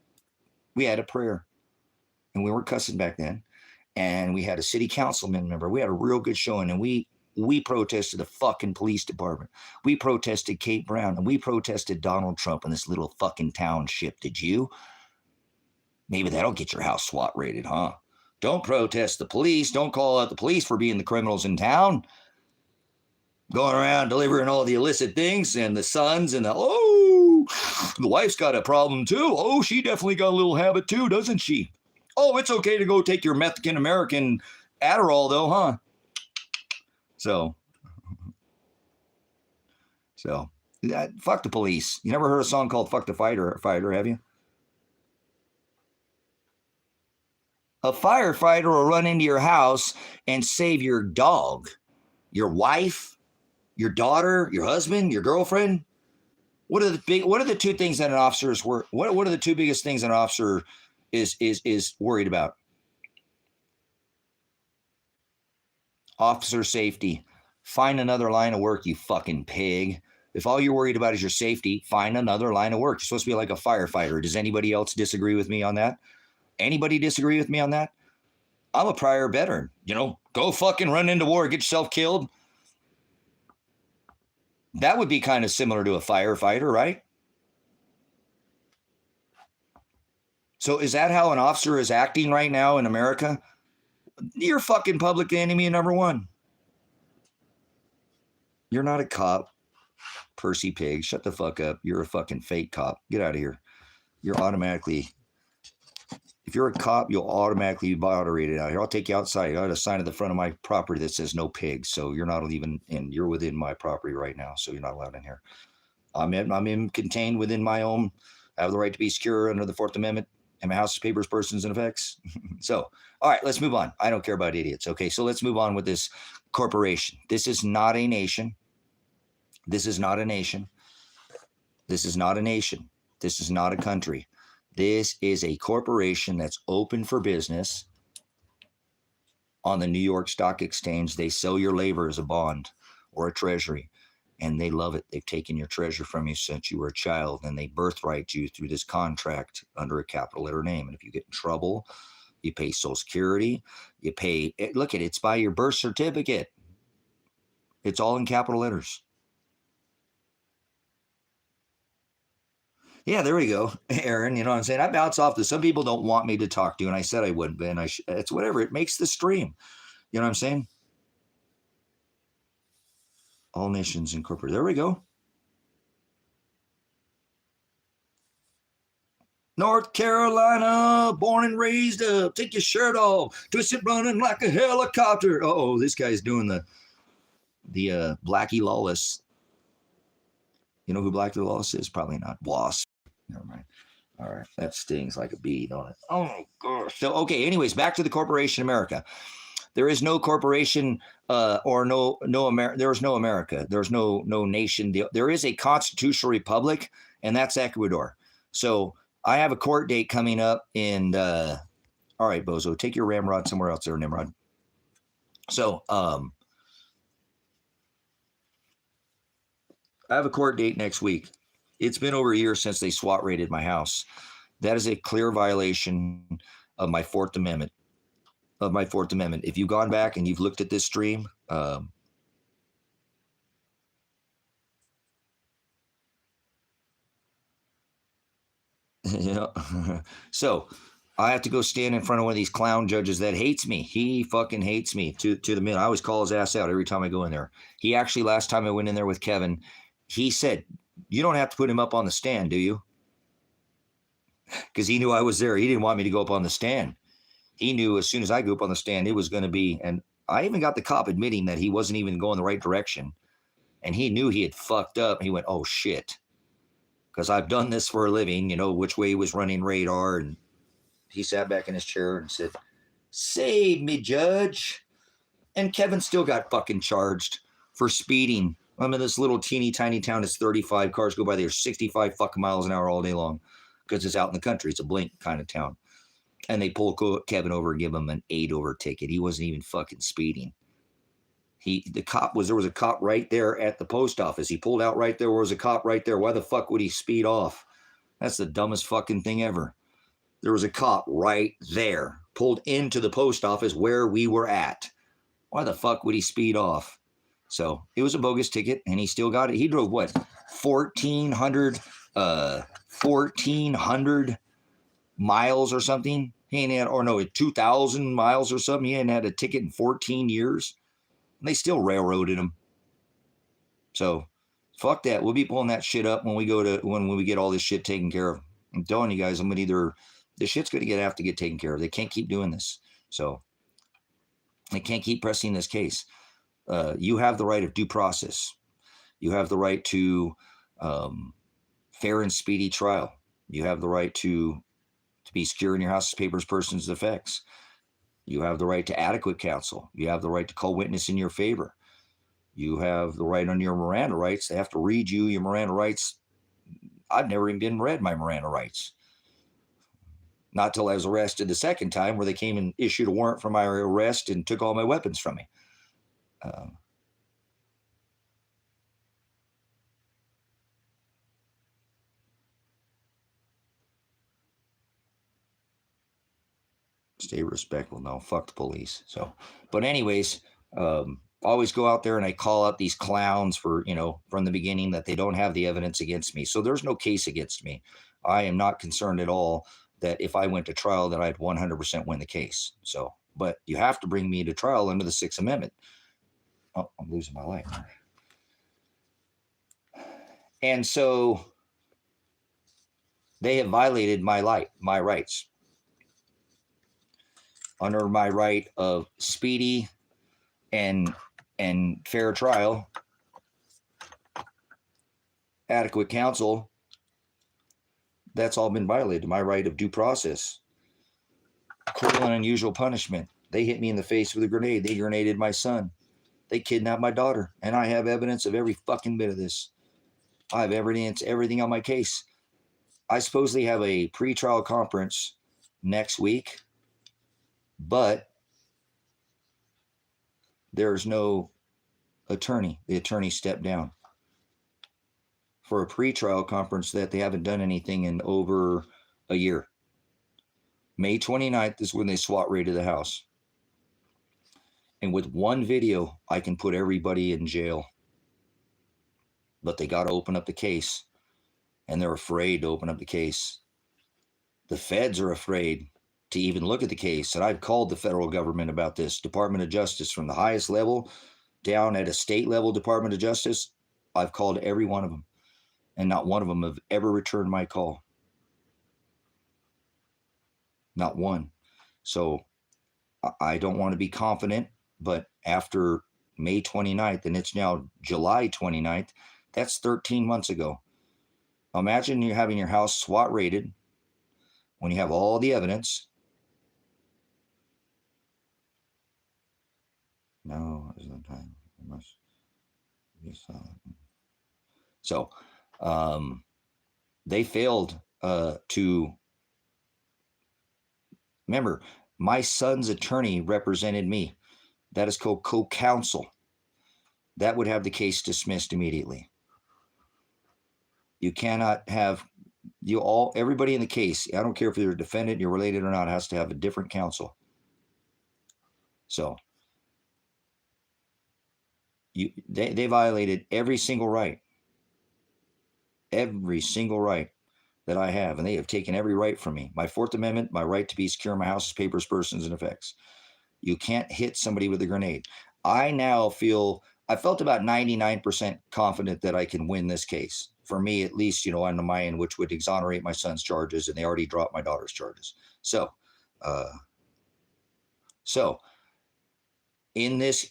We had a prayer. And we weren't cussing back then. And we had a city councilman member. We had a real good showing. And we protested the fucking police department. We protested Kate Brown. And we protested Donald Trump in this little fucking township. Did you? Maybe that'll get your house SWAT raided, huh? Don't protest the police. Don't call out the police for being the criminals in town. Going around delivering all the illicit things and the sons and the wife's got a problem too. Oh, she definitely got a little habit too, doesn't she? Oh, it's okay to go take your Mexican American Adderall though, huh? So fuck the police. You never heard a song called Fuck the Fighter, have you? A firefighter will run into your house and save your dog, your wife, your daughter, your husband, your girlfriend. What are the two things that an officer is what are the two biggest things an officer is worried about? Officer safety. Find another line of work, you fucking pig. If all you're worried about is your safety, find another line of work. You're supposed to be like a firefighter. Does anybody else disagree with me on that? Anybody disagree with me on that? I'm a prior veteran. You know, go fucking run into war, get yourself killed. That would be kind of similar to a firefighter, right? So is that how an officer is acting right now in America? You're fucking public enemy number one. You're not a cop. Percy Pig, shut the fuck up. You're a fucking fake cop. Get out of here. You're automatically... If you're a cop, you'll automatically be moderated out here. I'll take you outside. I got a sign at the front of my property that says no pigs. So you're not even in. You're within my property right now. So you're not allowed in here. I'm contained within my own. I have the right to be secure under the 4th Amendment. And my house is papers, persons, and effects. So, all right, let's move on. I don't care about idiots. Okay, so let's move on with this corporation. This is not a nation. This is not a nation. This is not a nation. This is not a country. This is a corporation that's open for business on the New York Stock Exchange. They sell your labor as a bond or a treasury, and they love it. They've taken your treasure from you since you were a child, and they birthright you through this contract under a capital letter name. And if you get in trouble, you pay Social Security. You pay, look at it, it's by your birth certificate. It's all in capital letters. Yeah, there we go, Aaron. You know what I'm saying? I bounce off this. Some people don't want me to talk to, and I said I wouldn't, but it's whatever. It makes the stream. You know what I'm saying? All Nations Incorporated. There we go. North Carolina, born and raised up. Take your shirt off, twist it running like a helicopter. Oh, this guy's doing the Blackie Lawless. You know who Blackie Lawless is? Probably not. Wasp. Never mind. All right, that stings like a bee, don't it? Oh gosh. So okay. Anyways, back to the corporation America. There is no corporation or no America. There is no America. There's no nation. There is a constitutional republic, and that's Ecuador. So I have a court date coming up, and all right, Bozo, take your ramrod somewhere else there, Nimrod. So I have a court date next week. It's been over a year since they SWAT raided my house. That is a clear violation of my Fourth Amendment. If you've gone back and you've looked at this stream, you know, so I have to go stand in front of one of these clown judges that hates me. He fucking hates me to the minute. I always call his ass out every time I go in there. He actually, last time I went in there with Kevin, he said, "You don't have to put him up on the stand, do you?" Because he knew I was there. He didn't want me to go up on the stand. He knew as soon as I go up on the stand, it was going to be, and I even got the cop admitting that he wasn't even going the right direction. And he knew he had fucked up. He went, "Oh shit." Because I've done this for a living, you know, which way he was running radar. And he sat back in his chair and said, "Save me, Judge." And Kevin still got fucking charged for speeding. I'm in this little teeny tiny town. It's 35 cars go by there, 65 fucking miles an hour all day long because it's out in the country. It's a blink kind of town. And they pull Kevin over and give him an 8-over ticket. He wasn't even fucking speeding. There was a cop right there at the post office. He pulled out right there. There was a cop right there. Why the fuck would he speed off? That's the dumbest fucking thing ever. There was a cop right there, pulled into the post office where we were at. Why the fuck would he speed off? So it was a bogus ticket, and he still got it. He drove what, 1,400 miles or something. He ain't had, or no, 2,000 miles or something. He hadn't had a ticket in 14 years. And they still railroaded him. So fuck that. We'll be pulling that shit up when we get all this shit taken care of. I'm telling you guys, this shit's going to have to get taken care of. They can't keep doing this. So they can't keep pressing this case. You have the right of due process. You have the right to fair and speedy trial. You have the right to be secure in your house, papers, persons, effects. You have the right to adequate counsel. You have the right to call witness in your favor. You have the right under your Miranda rights. They have to read you your Miranda rights. I've never even been read my Miranda rights. Not till I was arrested the second time, where they came and issued a warrant for my arrest and took all my weapons from me. Stay respectful. No, fuck the police. So, but anyways, always go out there and I call out these clowns for, from the beginning that they don't have the evidence against me. So there's no case against me. I am not concerned at all that if I went to trial that I'd 100% win the case. So, but you have to bring me to trial under the Sixth Amendment. Oh, I'm losing my light. And so they have violated my rights. Under my right of speedy and fair trial, adequate counsel, that's all been violated. My right of due process. Cruel and unusual punishment. They hit me in the face with a grenade. They grenaded my son. They kidnapped my daughter. And I have evidence of every fucking bit of this. I have everything on my case. I supposedly have a pretrial conference next week, but there's no attorney. The attorney stepped down for a pretrial conference that they haven't done anything in over a year. May 29th is when they SWAT raided the house. And with one video, I can put everybody in jail. But they got to open up the case. and they're afraid to open up the case. The feds are afraid to even look at the case. And I've called the federal government about this, Department of Justice, from the highest level down at a state level Department of Justice. I've called every one of them, and not one of them have ever returned my call. Not one. So I don't want to be confident, but after May 29th, and it's now July 29th, that's 13 months ago. Imagine you having your house SWAT raided when you have all the evidence. No, it's not time. It must be silent. So they failed to remember. My son's attorney represented me. That is called co-counsel. That would have the case dismissed immediately. You cannot have everybody in the case. I don't care if you're a defendant, you're related or not, has to have a different counsel. So they violated every single right that I have, and they have taken every right from me. My Fourth Amendment, my right to be secure in my house, papers, persons, and effects. You can't hit somebody with a grenade. I felt about 99% confident that I can win this case. For me, at least, on my end, which would exonerate my son's charges, and they already dropped my daughter's charges. So in this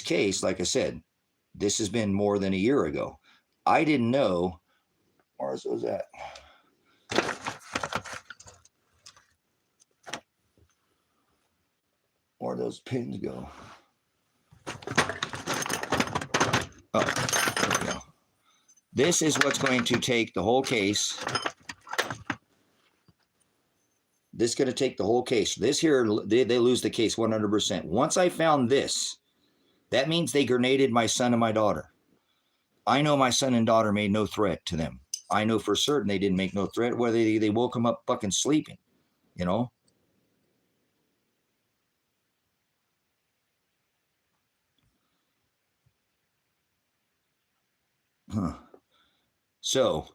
case, like I said, this has been more than a year ago. I didn't know. Where was that? Where those pins go? Oh, there we go. This is what's going to take the whole case. This is going to take the whole case. This here, they lose the case 100%. Once I found this, that means they grenaded my son and my daughter. I know my son and daughter made no threat to them. I know for certain they didn't make no threat, whether they woke them up fucking sleeping, So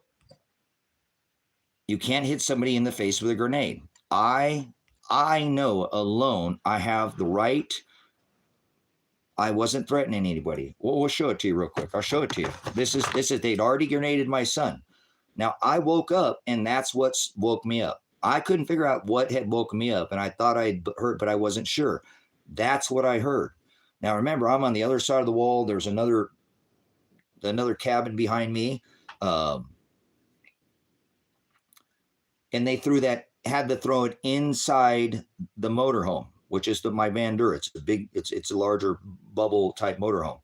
you can't hit somebody in the face with a grenade. I know alone I have the right. I wasn't threatening anybody. We'll show it to you real quick. I'll show it to you. This is they'd already grenaded my son. Now I woke up, and that's what woke me up. I couldn't figure out what had woken me up, and I thought I'd heard, but I wasn't sure. That's what I heard. Now remember, I'm on the other side of the wall. There's another cabin behind me, and they had to throw it inside the motorhome, which is my Van Der. It's a larger bubble type motorhome.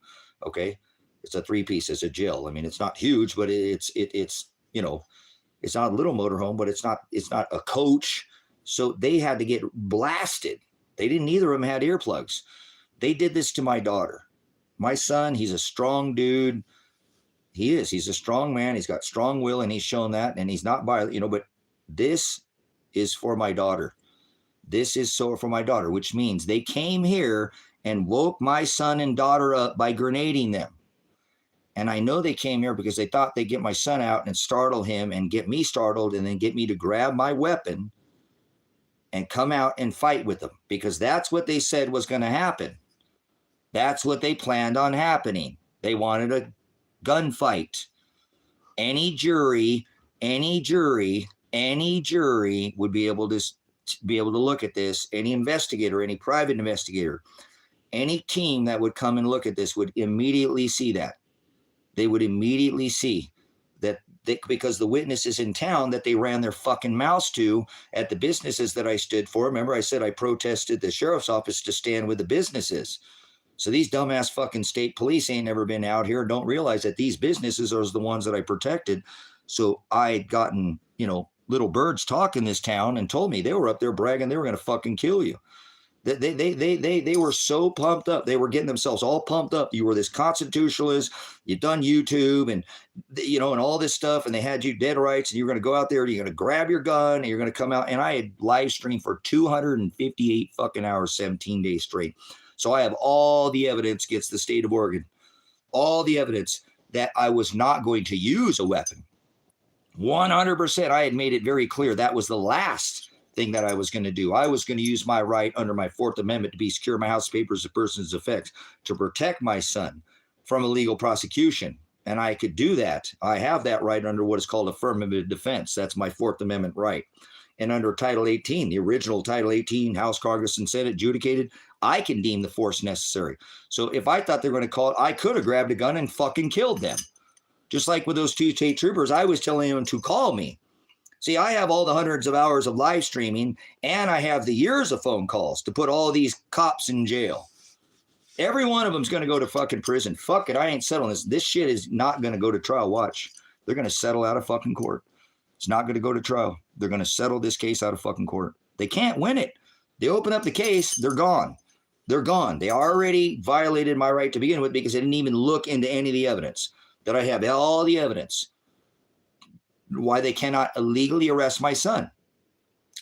Okay, it's a 3-piece. It's a Jill. I mean, it's not huge, but it's it's not a little motorhome, but it's not a coach. So they had to get blasted. Neither of them had earplugs. They did this to my daughter. My son, he's a strong dude. He's a strong man. He's got strong will, and he's shown that, and he's not violent, but this is for my daughter. This is for my daughter, which means they came here and woke my son and daughter up by grenading them. And I know they came here because they thought they'd get my son out and startle him and get me startled and then get me to grab my weapon and come out and fight with them, because that's what they said was going to happen. That's what they planned on happening. They wanted a gunfight. Any jury would be able to look at this. Any investigator, any private investigator, any team that would come and look at this would immediately see that. They would immediately see that because the witnesses in town that they ran their fucking mouths to at the businesses that I stood for. Remember, I said I protested the sheriff's office to stand with the businesses. So these dumbass fucking state police ain't never been out here, don't realize that these businesses are the ones that I protected. So I had gotten, little birds talk in this town and told me they were up there bragging they were going to fucking kill you. They were so pumped up. They were getting themselves all pumped up. You were this constitutionalist. You'd done YouTube and, and all this stuff. And they had you dead rights. And you were going to go out there and you're going to grab your gun and you're going to come out. And I had live streamed for 258 fucking hours, 17 days straight. So I have all the evidence against the state of Oregon. All the evidence that I was not going to use a weapon. 100%. I had made it very clear that was the last thing that I was going to do. I was going to use my right under my Fourth Amendment to be secure in my house, papers, and persons' effects to protect my son from illegal prosecution. And I could do that. I have that right under what is called affirmative defense. That's my Fourth Amendment right. And under Title 18, the original Title 18, House, Congress, and Senate adjudicated, I can deem the force necessary. So if I thought they were going to call it, I could have grabbed a gun and fucking killed them. Just like with those 2 state troopers, I was telling them to call me. See, I have all the hundreds of hours of live streaming, and I have the years of phone calls to put all these cops in jail. Every one of them's going to go to fucking prison. Fuck it, I ain't settling this. This shit is not going to go to trial. Watch. They're going to settle out of fucking court. It's not going to go to trial. They're going to settle this case out of fucking court. They can't win it. They open up the case, they're gone. They're gone. They already violated my right to begin with because they didn't even look into any of the evidence that I have. All the evidence why they cannot illegally arrest my son.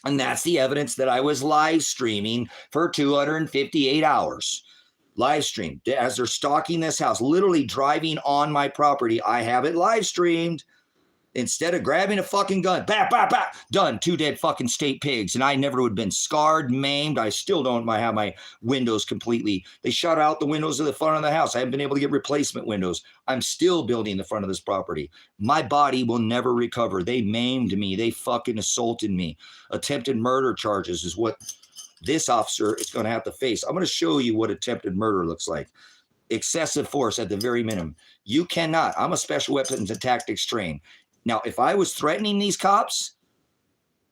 And that's the evidence that I was live streaming for 258 hours. Live streamed as they're stalking this house, literally driving on my property. I have it live streamed. Instead of grabbing a fucking gun, bap, bap, bap, done, 2 dead fucking state pigs. And I never would have been scarred, maimed. I still don't have my windows completely. They shut out the windows of the front of the house. I haven't been able to get replacement windows. I'm still building the front of this property. My body will never recover. They maimed me. They fucking assaulted me. Attempted murder charges is what this officer is going to have to face. I'm going to show you what attempted murder looks like. Excessive force at the very minimum. You cannot. I'm a special weapons and tactics trained. Now, if I was threatening these cops,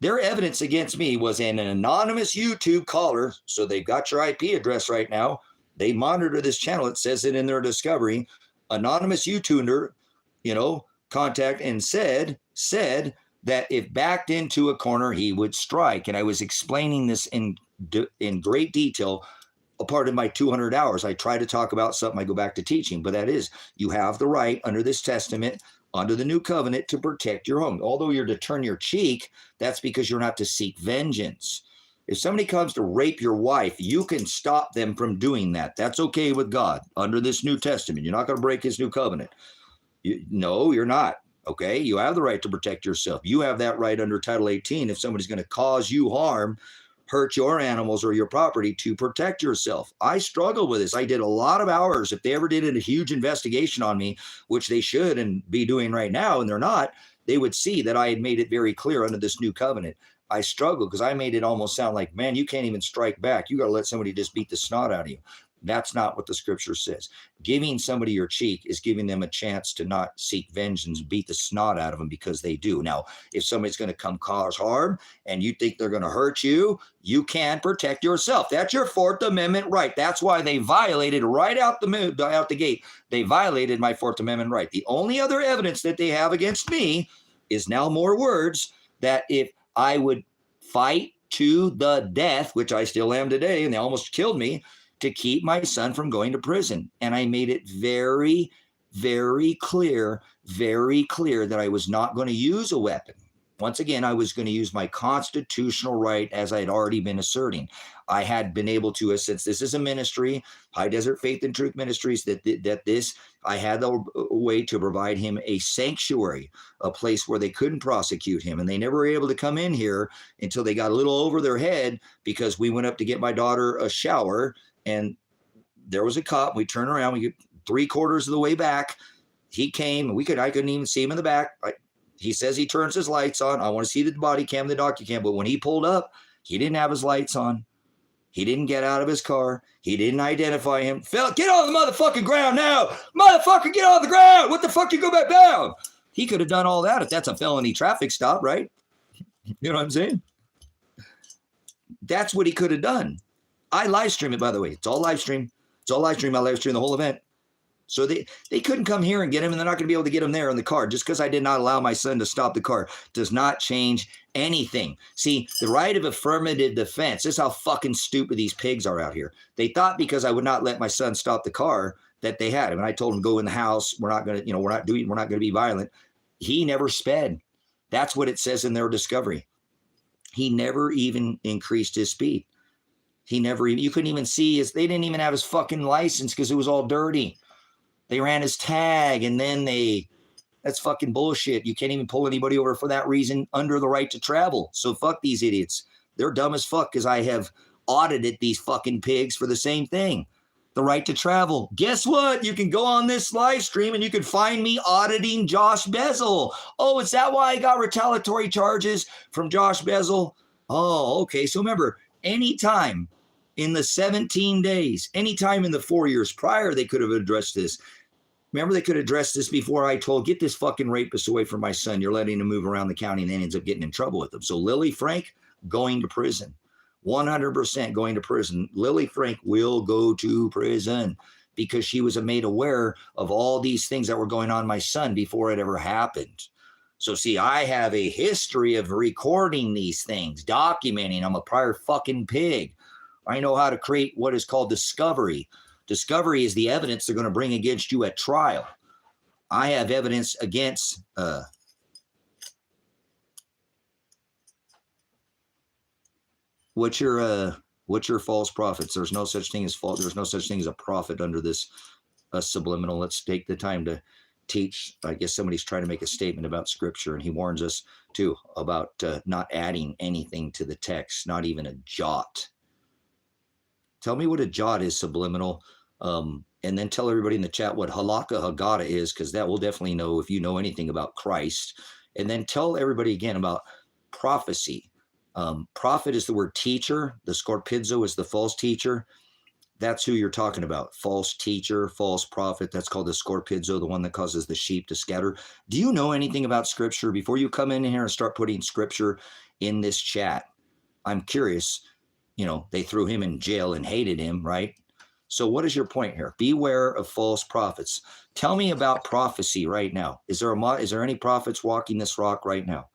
their evidence against me was in an anonymous YouTube caller. So they've got your IP address right now. They monitor this channel. It says it in their discovery. Anonymous YouTuber, contact and said that if backed into a corner, he would strike. And I was explaining this in great detail. A part of my 200 hours. I try to talk about something. I go back to teaching, but that is, you have the right under this testament, under the new covenant, to protect your home. Although you're to turn your cheek, that's because you're not to seek vengeance. If somebody comes to rape your wife, you can stop them from doing that. That's okay with God under this New Testament. You're not going to break his new covenant. No, you're not. Okay. You have the right to protect yourself. You have that right under Title 18. If somebody's going to cause you harm, hurt your animals or your property, to protect yourself. I struggle with this. I did a lot of hours. If they ever did a huge investigation on me, which they should and be doing right now, and they're not, they would see that I had made it very clear under this new covenant. I struggled because I made it almost sound like, man, you can't even strike back. You got to let somebody just beat the snot out of you. That's not what the scripture says. Giving somebody your cheek is giving them a chance to not seek vengeance, beat the snot out of them, because they do. Now, if somebody's going to come cause harm and you think they're going to hurt you, you can protect yourself. That's your Fourth Amendment right. That's why they violated right out the gate. They violated my Fourth Amendment right. The only other evidence that they have against me is now more words that if I would fight to the death, which I still am today, and they almost killed me, to keep my son from going to prison. And I made it very, very clear that I was not going to use a weapon. Once again, I was going to use my constitutional right, as I had already been asserting. I had been able to, since this is a ministry, High Desert Faith and Truth Ministries, I had the way to provide him a sanctuary, a place where they couldn't prosecute him. And they never were able to come in here until they got a little over their head, because we went up to get my daughter a shower, and there was a cop. We turned around, we get 3/4 of the way back. He came, and I couldn't even see him in the back. He says he turns his lights on. I want to see the body cam, the docu cam. But when he pulled up, he didn't have his lights on. He didn't get out of his car. He didn't identify him. Phil, get on the motherfucking ground now. Motherfucker, get on the ground. What the fuck, you go back down? He could have done all that if that's a felony traffic stop, right? You know what I'm saying? That's what he could have done. I live stream it, by the way. It's all live stream. I live stream the whole event. So they couldn't come here and get him, and they're not going to be able to get him there in the car. Just because I did not allow my son to stop the car does not change anything. See, the right of affirmative defense, this is how fucking stupid these pigs are out here. They thought because I would not let my son stop the car that they had him. And I told him, go in the house. We're not going to, we're not going to be violent. He never sped. That's what it says in their discovery. He never even increased his speed. You couldn't even see they didn't even have his fucking license because it was all dirty. They ran his tag, and then That's fucking bullshit. You can't even pull anybody over for that reason under the right to travel. So fuck these idiots. They're dumb as fuck because I have audited these fucking pigs for the same thing. The right to travel. Guess what? You can go on this live stream and you can find me auditing Josh Bezel. Oh, is that why I got retaliatory charges from Josh Bezel? Oh, okay. So remember, anytime in the 17 days, anytime in the 4 years prior, they could have addressed this. Remember, they could address this before I told, get this fucking rapist away from my son. You're letting him move around the county and then ends up getting in trouble with them. So Lily Frank going to prison. 100% going to prison. Lily Frank will go to prison because she was made aware of all these things that were going on my son before it ever happened. So see, I have a history of recording these things, documenting. I'm a prior fucking pig. I know how to create what is called discovery. Discovery is the evidence they're going to bring against you at trial. I have evidence against what's your false prophets? There's no such thing as false. There's no such thing as a prophet under this subliminal. Let's take the time to teach. I guess somebody's trying to make a statement about scripture, and he warns us too about not adding anything to the text, not even a jot. Tell me what a jot is, subliminal. And then tell everybody in the chat what halakha haggadah is, because that will definitely know if you know anything about Christ. And then tell everybody again about prophecy. Prophet is the word teacher. The scorpidzo is the false teacher. That's who you're talking about. False teacher, false prophet. That's called the scorpidzo, the one that causes the sheep to scatter. Do you know anything about scripture? Before you come in here and start putting scripture in this chat, I'm curious. You know, they threw him in jail and hated him, right? So what is your point here? Beware of false prophets. Tell me about prophecy right now. Is there any prophets walking this rock right now?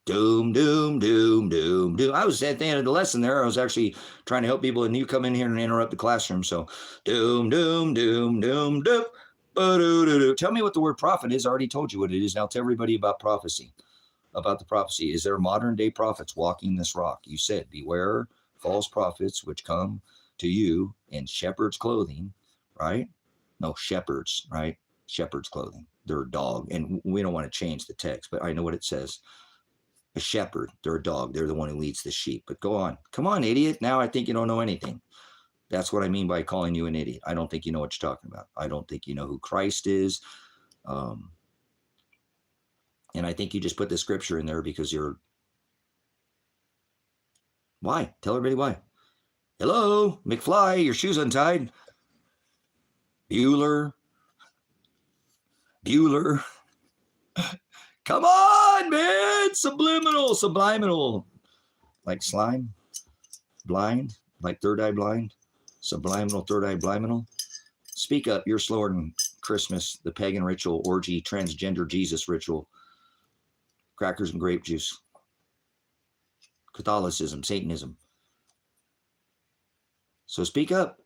Doom, doom, doom, doom, doom. I was at the end of the lesson there. I was actually trying to help people, and you come in here and interrupt the classroom. So doom, doom, doom, doom, doom. Tell me what the word prophet is. I already told you what it is. Now tell everybody about prophecy. About the prophecy. Is there modern day prophets walking this rock? You said, beware false prophets which come to you in shepherd's clothing, right? No, shepherds, right? Shepherd's clothing. They're a dog. And we don't want to change the text, but I know what it says. A shepherd, they're a dog. They're the one who leads the sheep. But go on. Come on, idiot. Now I think you don't know anything. That's what I mean by calling you an idiot. I don't think you know what you're talking about. I don't think you know who Christ is. And I think you just put the scripture in there because you're... Why? Tell everybody why. Hello, McFly, your shoes untied. Bueller. Come on, man. Subliminal. Like slime. Blind. Like third eye blind. Subliminal, third eye bliminal. Speak up. You're slower than Christmas, the pagan ritual, orgy, transgender Jesus ritual. Crackers and grape juice, Catholicism, Satanism. So speak up.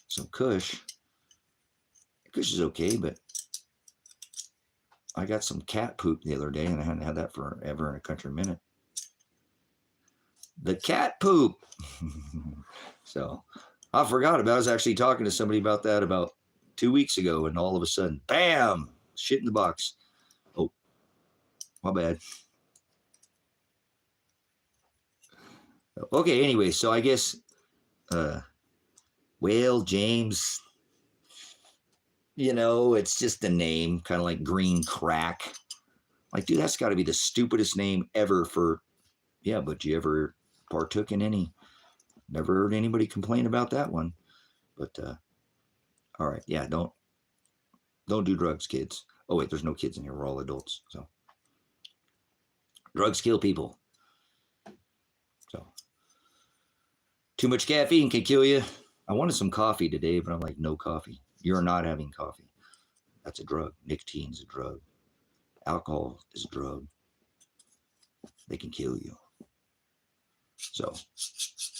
Some Kush. Kush is okay, but I got some cat poop the other day, and I hadn't had that forever in a country minute. The cat poop. So I forgot about it. I was actually talking to somebody about that about 2 weeks ago, and all of a sudden, bam, shit in the box. Oh, my bad. Okay, anyway, so I guess, well, James, you know, it's just a name, kind of like green crack. Like, dude, that's got to be the stupidest name ever for, yeah, but you ever partook in any? Never heard anybody complain about that one. But, all right, yeah, don't do drugs, kids. Oh, wait, there's no kids in here. We're all adults. So drugs kill people. So too much caffeine can kill you. I wanted some coffee today, but I'm like, no coffee. You're not having coffee. That's a drug. Nicotine's a drug. Alcohol is a drug. They can kill you. So,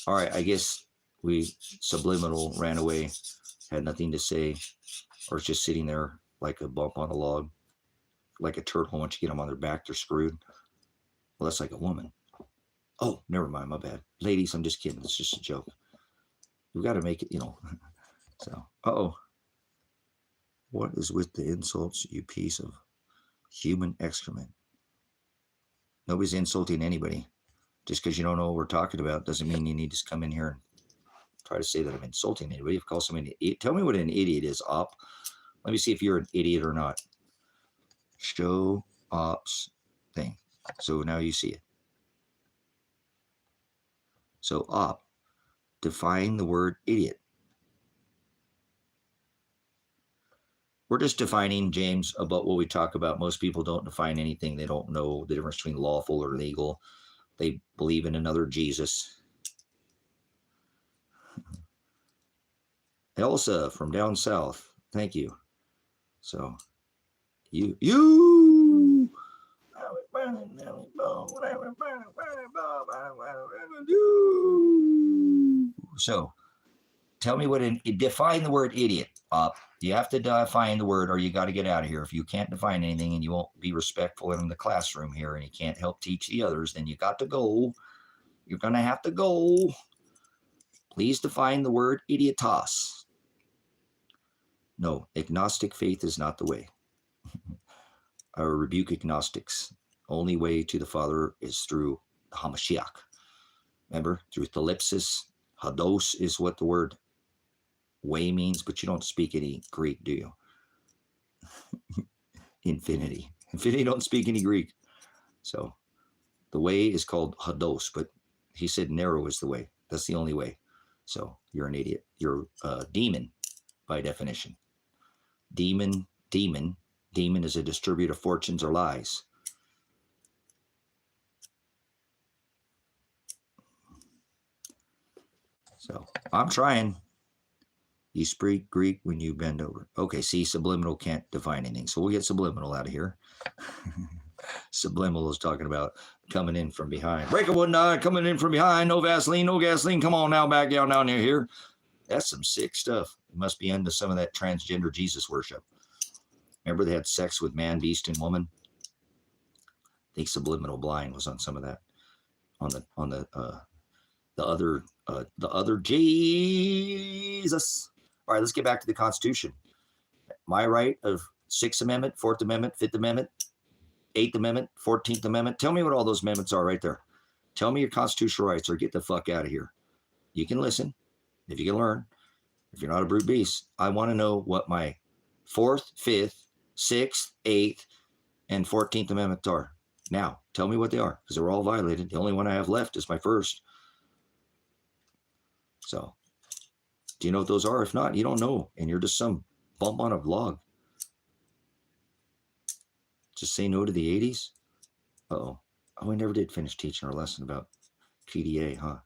all right, I guess we subliminal ran away, had nothing to say, or it's just sitting there like a bump on a log, like a turtle. Once you get them on their back, they're screwed. Well, that's like a woman. Oh, never mind, my bad. Ladies, I'm just kidding. It's just a joke. We've got to make it, So, what is with the insults, you piece of human excrement? Nobody's insulting anybody. Just because you don't know what we're talking about doesn't mean you need to come in here and try to say that I'm insulting anybody. If you call somebody an idiot, tell me what an idiot is, Op. Let me see if you're an idiot or not. Show Op's thing. So now you see it. So Op, define the word idiot. We're just defining, James, about what we talk about. Most people don't define anything. They don't know the difference between lawful or legal. They believe in another Jesus. Elsa from down south. Thank you. So, you. So, tell me define the word idiot. You have to define the word or you got to get out of here. If you can't define anything and you won't be respectful in the classroom here and you can't help teach the others, then you got to go. You're going to have to go. Please define the word idiotos. No, agnostic faith is not the way. I rebuke agnostics. Only way to the Father is through Hamashiach. Remember, through thalipsis. Hados is what the word way means, but you don't speak any Greek, do you? Infinity. Infinity don't speak any Greek. So the way is called Hados, but he said narrow is the way. That's the only way. So you're an idiot. You're a demon by definition. Demon is a distributor of fortunes or lies. So I'm trying. You speak Greek when you bend over. Okay, see, subliminal can't define anything. So we'll get subliminal out of here. Subliminal is talking about coming in from behind. Break a wood knot, coming in from behind. No Vaseline, no gasoline. Come on now, back down near here. That's some sick stuff. It must be into some of that transgender Jesus worship. Remember they had sex with man, beast, and woman? I think Subliminal Blind was on some of that. On the other Jesus. All right, let's get back to the Constitution. My right of 6th Amendment, 4th Amendment, 5th Amendment, 8th Amendment, 14th Amendment. Tell me what all those amendments are right there. Tell me your constitutional rights or get the fuck out of here. You can listen if you can learn. If you're not a brute beast, I want to know what my 4th, 5th, 6th, 8th, and 14th Amendments are. Now, tell me what they are, because they were all violated. The only one I have left is my 1st. So, do you know what those are? If not, you don't know, and you're just some bump on a log. Just say no to the 80s? Uh-oh. Oh, we never did finish teaching our lesson about PDA, huh?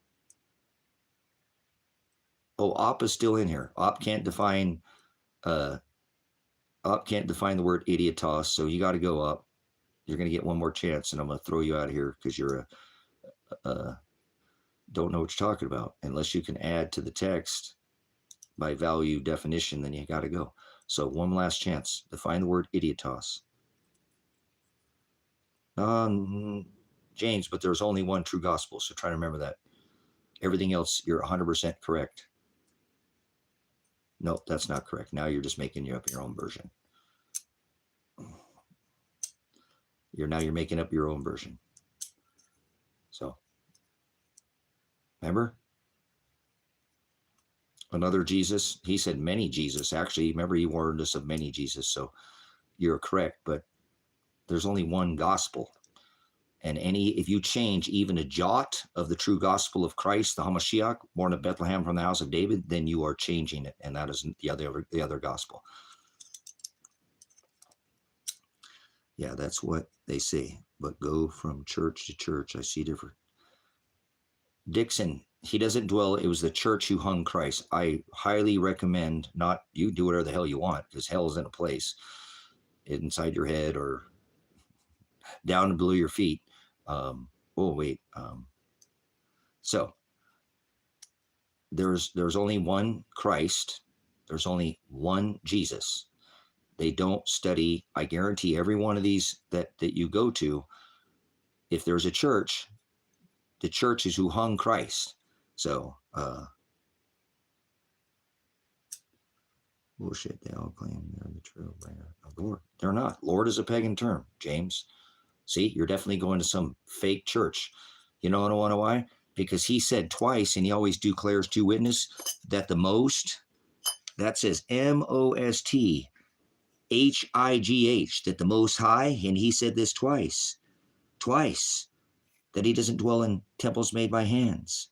Oh, op is still in here. Op can't define the word idiotos, so you got to go up. You're going to get one more chance, and I'm going to throw you out of here because you're don't know what you're talking about. Unless you can add to the text by value definition, then you got to go. So one last chance. Define the word idiotos. James, but there's only one true gospel, so try to remember that. Everything else, you're 100% correct. No, that's not correct. Now you're just making up your own version. You're making up your own version. So, remember? Another Jesus. He said many Jesus. Actually, remember he warned us of many Jesus. So you're correct, but there's only one gospel. And if you change even a jot of the true gospel of Christ, the Hamashiach, born of Bethlehem from the house of David, then you are changing it. And that is the other gospel. Yeah, that's what they say. But go from church to church. I see different. Dixon, he doesn't dwell. It was the church who hung Christ. I highly recommend not you do whatever the hell you want, because hell is in a place inside your head or down below your feet. So there's only one Christ. There's only one Jesus. They don't study. I guarantee every one of these that you go to, if there's a church, the churches who hung Christ. So, bullshit, they all claim they're the true bringer of the Lord. They're not. Lord is a pagan term, James. See, you're definitely going to some fake church. You know why? Because he said twice, and he always declares two witness, that the most, that says MOSTHIGH, that the Most High, and he said this twice, that he doesn't dwell in temples made by hands.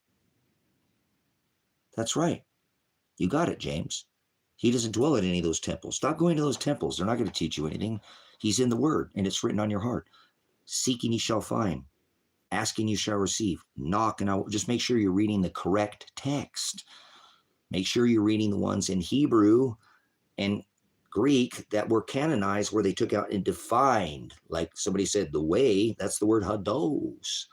That's right. You got it, James. He doesn't dwell at any of those temples. Stop going to those temples. They're not going to teach you anything. He's in the Word, and it's written on your heart. Seeking you shall find. Asking you shall receive. Knock, and I will. Just make sure you're reading the correct text. Make sure you're reading the ones in Hebrew and Greek that were canonized, where they took out and defined. Like somebody said, the way, that's the word hados.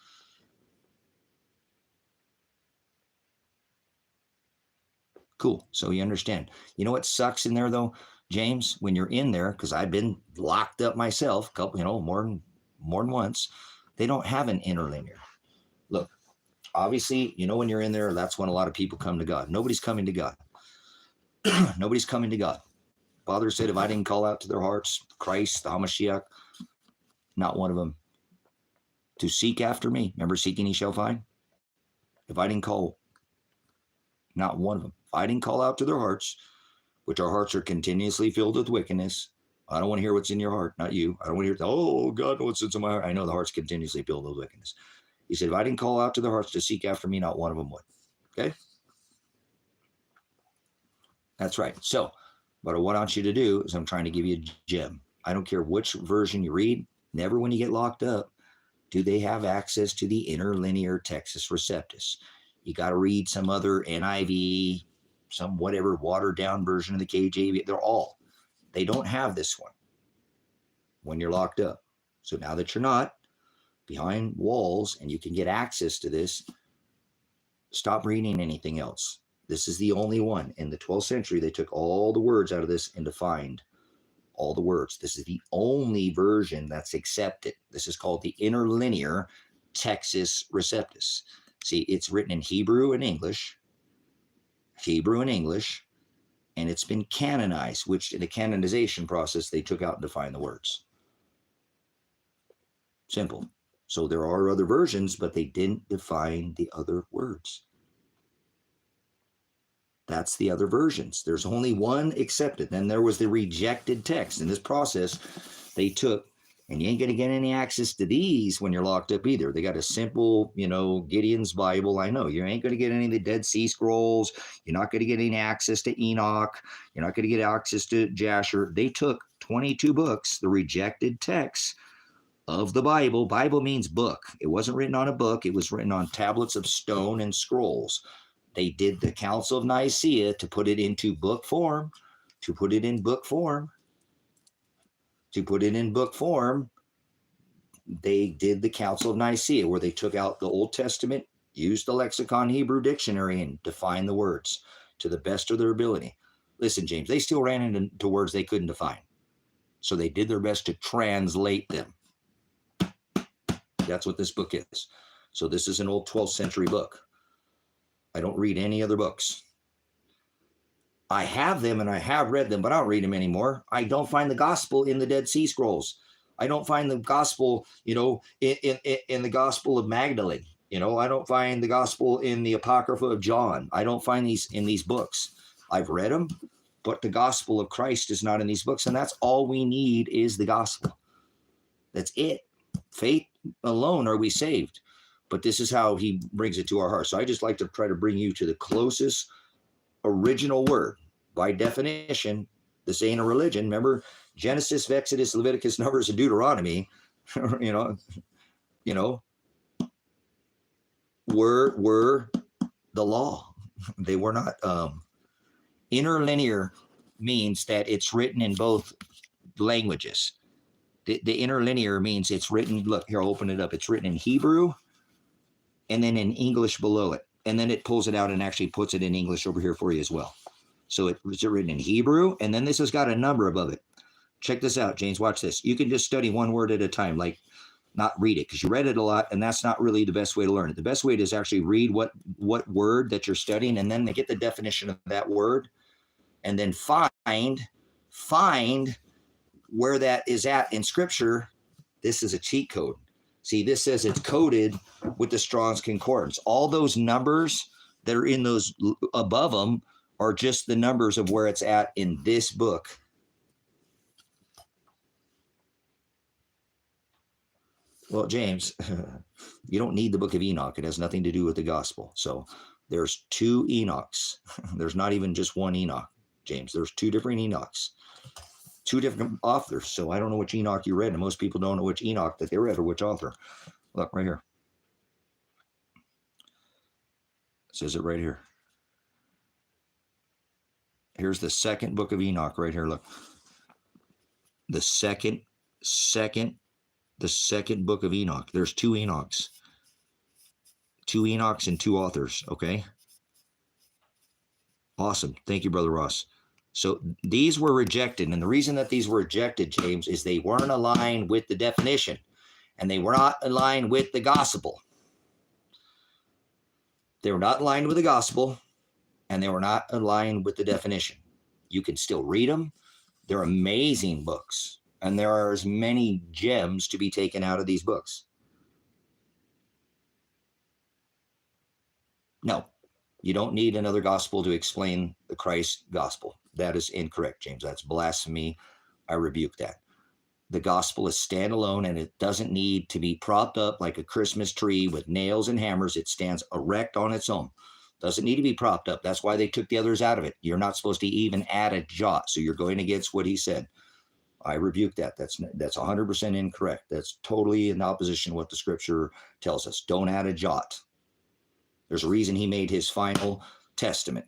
Cool. So you understand. You know what sucks in there, though, James? When you're in there, because I've been locked up myself, more than once. They don't have an interlinear. Look, obviously, when you're in there, that's when a lot of people come to God. Nobody's coming to God. Nobody's coming to God. Father said, if I didn't call out to their hearts, Christ, the Hamashiach, not one of them, to seek after me. Remember, seeking ye shall find? If I didn't call, not one of them. If I didn't call out to their hearts, which our hearts are continuously filled with wickedness. I don't want to hear what's in your heart, not you. I don't want to hear, oh, God knows what's in my heart. I know the heart's continuously filled with wickedness. He said, if I didn't call out to their hearts to seek after me, not one of them would. Okay? That's right. So, what I want you to do is I'm trying to give you a gem. I don't care which version you read. Never when you get locked up do they have access to the interlinear Textus Receptus. You got to read some other NIV, some whatever watered down version of the KJV. They don't have this one when you're locked up. So now that you're not behind walls and you can get access to this, stop reading anything else. This is the only one. In the 12th century, they took all the words out of this and defined all the words. This is the only version that's accepted. This is called the interlinear Textus Receptus. See, it's written in Hebrew and English, and it's been canonized, which in the canonization process, they took out and defined the words. Simple. So there are other versions, but they didn't define the other words. That's the other versions. There's only one accepted. Then there was the rejected text. In this process, they took, and you ain't going to get any access to these when you're locked up either. They got a simple, Gideon's Bible. I know you ain't going to get any of the Dead Sea Scrolls. You're not going to get any access to Enoch. You're not going to get access to Jasher. They took 22 books, the rejected texts of the Bible. Bible means book. It wasn't written on a book. It was written on tablets of stone and scrolls. They did the Council of Nicaea to put it into book form, They did the Council of Nicaea, where they took out the Old Testament, used the Lexicon Hebrew Dictionary, and defined the words to the best of their ability. Listen, James, they still ran into words they couldn't define. So they did their best to translate them. That's what this book is. So this is an old 12th century book. I don't read any other books. I have them and I have read them, but I don't read them anymore. I don't find the gospel in the Dead Sea Scrolls. I don't find the gospel, in the Gospel of Magdalene. I don't find the gospel in the Apocrypha of John. I don't find these in these books. I've read them, but the gospel of Christ is not in these books. And that's all we need is the gospel. That's it. Faith alone are we saved. But this is how he brings it to our heart. So I just like to try to bring you to the closest original word. By definition, this ain't a religion. Remember, Genesis, Exodus, Leviticus, Numbers, and Deuteronomy, were the law. They were not. Interlinear means that it's written in both languages. The interlinear means it's written, look, here, I'll open it up. It's written in Hebrew and then in English below it. And then it pulls it out and actually puts it in English over here for you as well. So it's written in Hebrew, and then this has got a number above it. Check this out, James. Watch this. You can just study one word at a time. Like not read it, because you read it a lot, and that's not really the best way to learn it. The best way is actually read what word that you're studying, and then get the definition of that word, and then find where that is at in Scripture. This is a cheat code. See, this says it's coded with the Strong's Concordance. All those numbers that are in those above them are just the numbers of where it's at in this book. Well, James, you don't need the book of Enoch. It has nothing to do with the gospel. So there's 2 Enochs. There's not even just one Enoch, James. There's 2 different Enochs, 2 different authors. So I don't know which Enoch you read, and most people don't know which Enoch that they read or which author. Look, right here. It says it right here. Here's the 2nd book of Enoch right here. Look. The second book of Enoch. There's 2 Enochs. 2 Enochs and 2 authors, okay? Awesome. Thank you, Brother Ross. So these were rejected, and the reason that these were rejected, James, is they weren't aligned with the definition, and they were not aligned with the gospel. They were not aligned with the gospel, and they were not aligned with the definition. You can still read them. They're amazing books, and there are as many gems to be taken out of these books. No, you don't need another gospel to explain the Christ gospel. That is incorrect, James. That's blasphemy. I rebuke that. The gospel is standalone, and it doesn't need to be propped up like a Christmas tree with nails and hammers. It stands erect on its own. Doesn't need to be propped up. That's why they took the others out of it. You're not supposed to even add a jot, so you're going against what he said. I rebuke that. That's 100% incorrect. That's totally in opposition to what the Scripture tells us. Don't add a jot. There's a reason he made his final testament.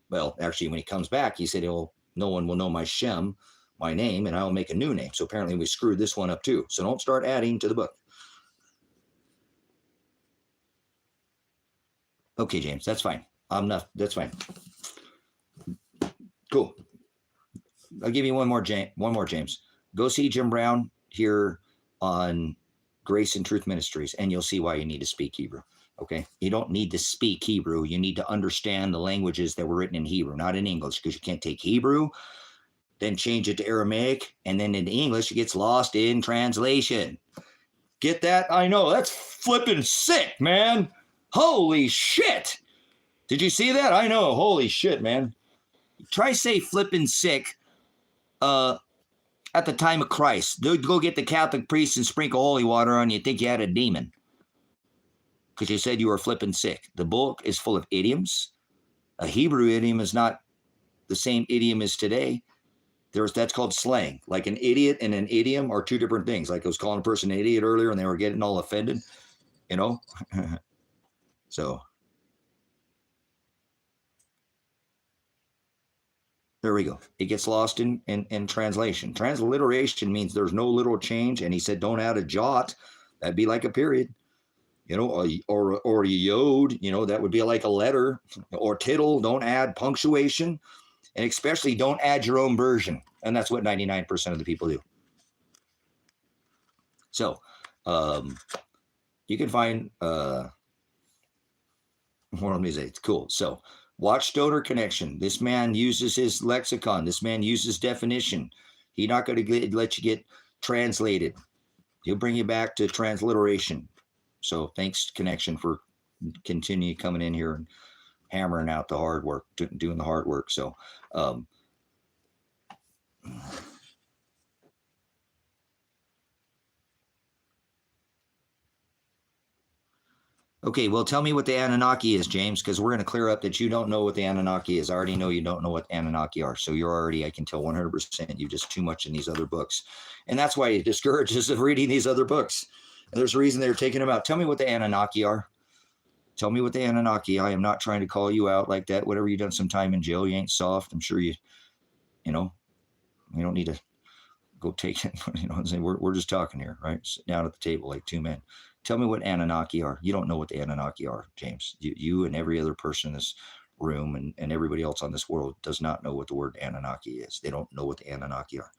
Well, actually, when he comes back, he said, no one will know my Shem, my name, and I'll make a new name. So apparently we screwed this one up too. So don't start adding to the book. Okay, James, that's fine. That's fine. Cool. I'll give you one more, James. Go see Jim Brown here on Grace and Truth Ministries, and you'll see why you need to speak Hebrew. Okay? You don't need to speak Hebrew. You need to understand the languages that were written in Hebrew, not in English, because you can't take Hebrew, then change it to Aramaic, and then in English, it gets lost in translation. Get that? I know. That's flipping sick, man. Holy shit. Did you see that? I know. Holy shit, man. Try say flipping sick at the time of Christ. Go get the Catholic priest and sprinkle holy water on you. Think you had a demon because you said you were flipping sick. The book is full of idioms. A Hebrew idiom is not the same idiom as today. That's called slang. Like an idiot and an idiom are 2 different things. Like I was calling a person an idiot earlier and they were getting all offended, you know? So there we go. It gets lost in translation. Transliteration means there's no literal change. And he said, don't add a jot. That'd be like a period, you know, or a yod, you know, that would be like a letter, or tittle. Don't add punctuation, and especially don't add your own version. And that's what 99% of the people do. So you can find more on these. It's cool. So watch Stoner Connection. This man uses his lexicon. This man uses definition. He's not going to let you get translated. He'll bring you back to transliteration. So thanks, Connection, for continue coming in here and hammering out the hard work, doing the hard work. So okay, well, tell me what the Anunnaki is, James, because we're going to clear up that you don't know what the Anunnaki is. I already know you don't know what Anunnaki are. So you're already, I can tell 100%, you're just too much in these other books. And that's why it discourages of reading these other books. And there's a reason they're taking them out. Tell me what the Anunnaki are. Tell me what the Anunnaki. I am not trying to call you out like that. Whatever, you done some time in jail, you ain't soft. I'm sure you know, you don't need to go take it. You know what I'm saying? We're just talking here, right? Sit down at the table like 2 men. Tell me what Anunnaki are. You don't know what the Anunnaki are, James. You and every other person in this room and everybody else on this world does not know what the word Anunnaki is. They don't know what the Anunnaki are.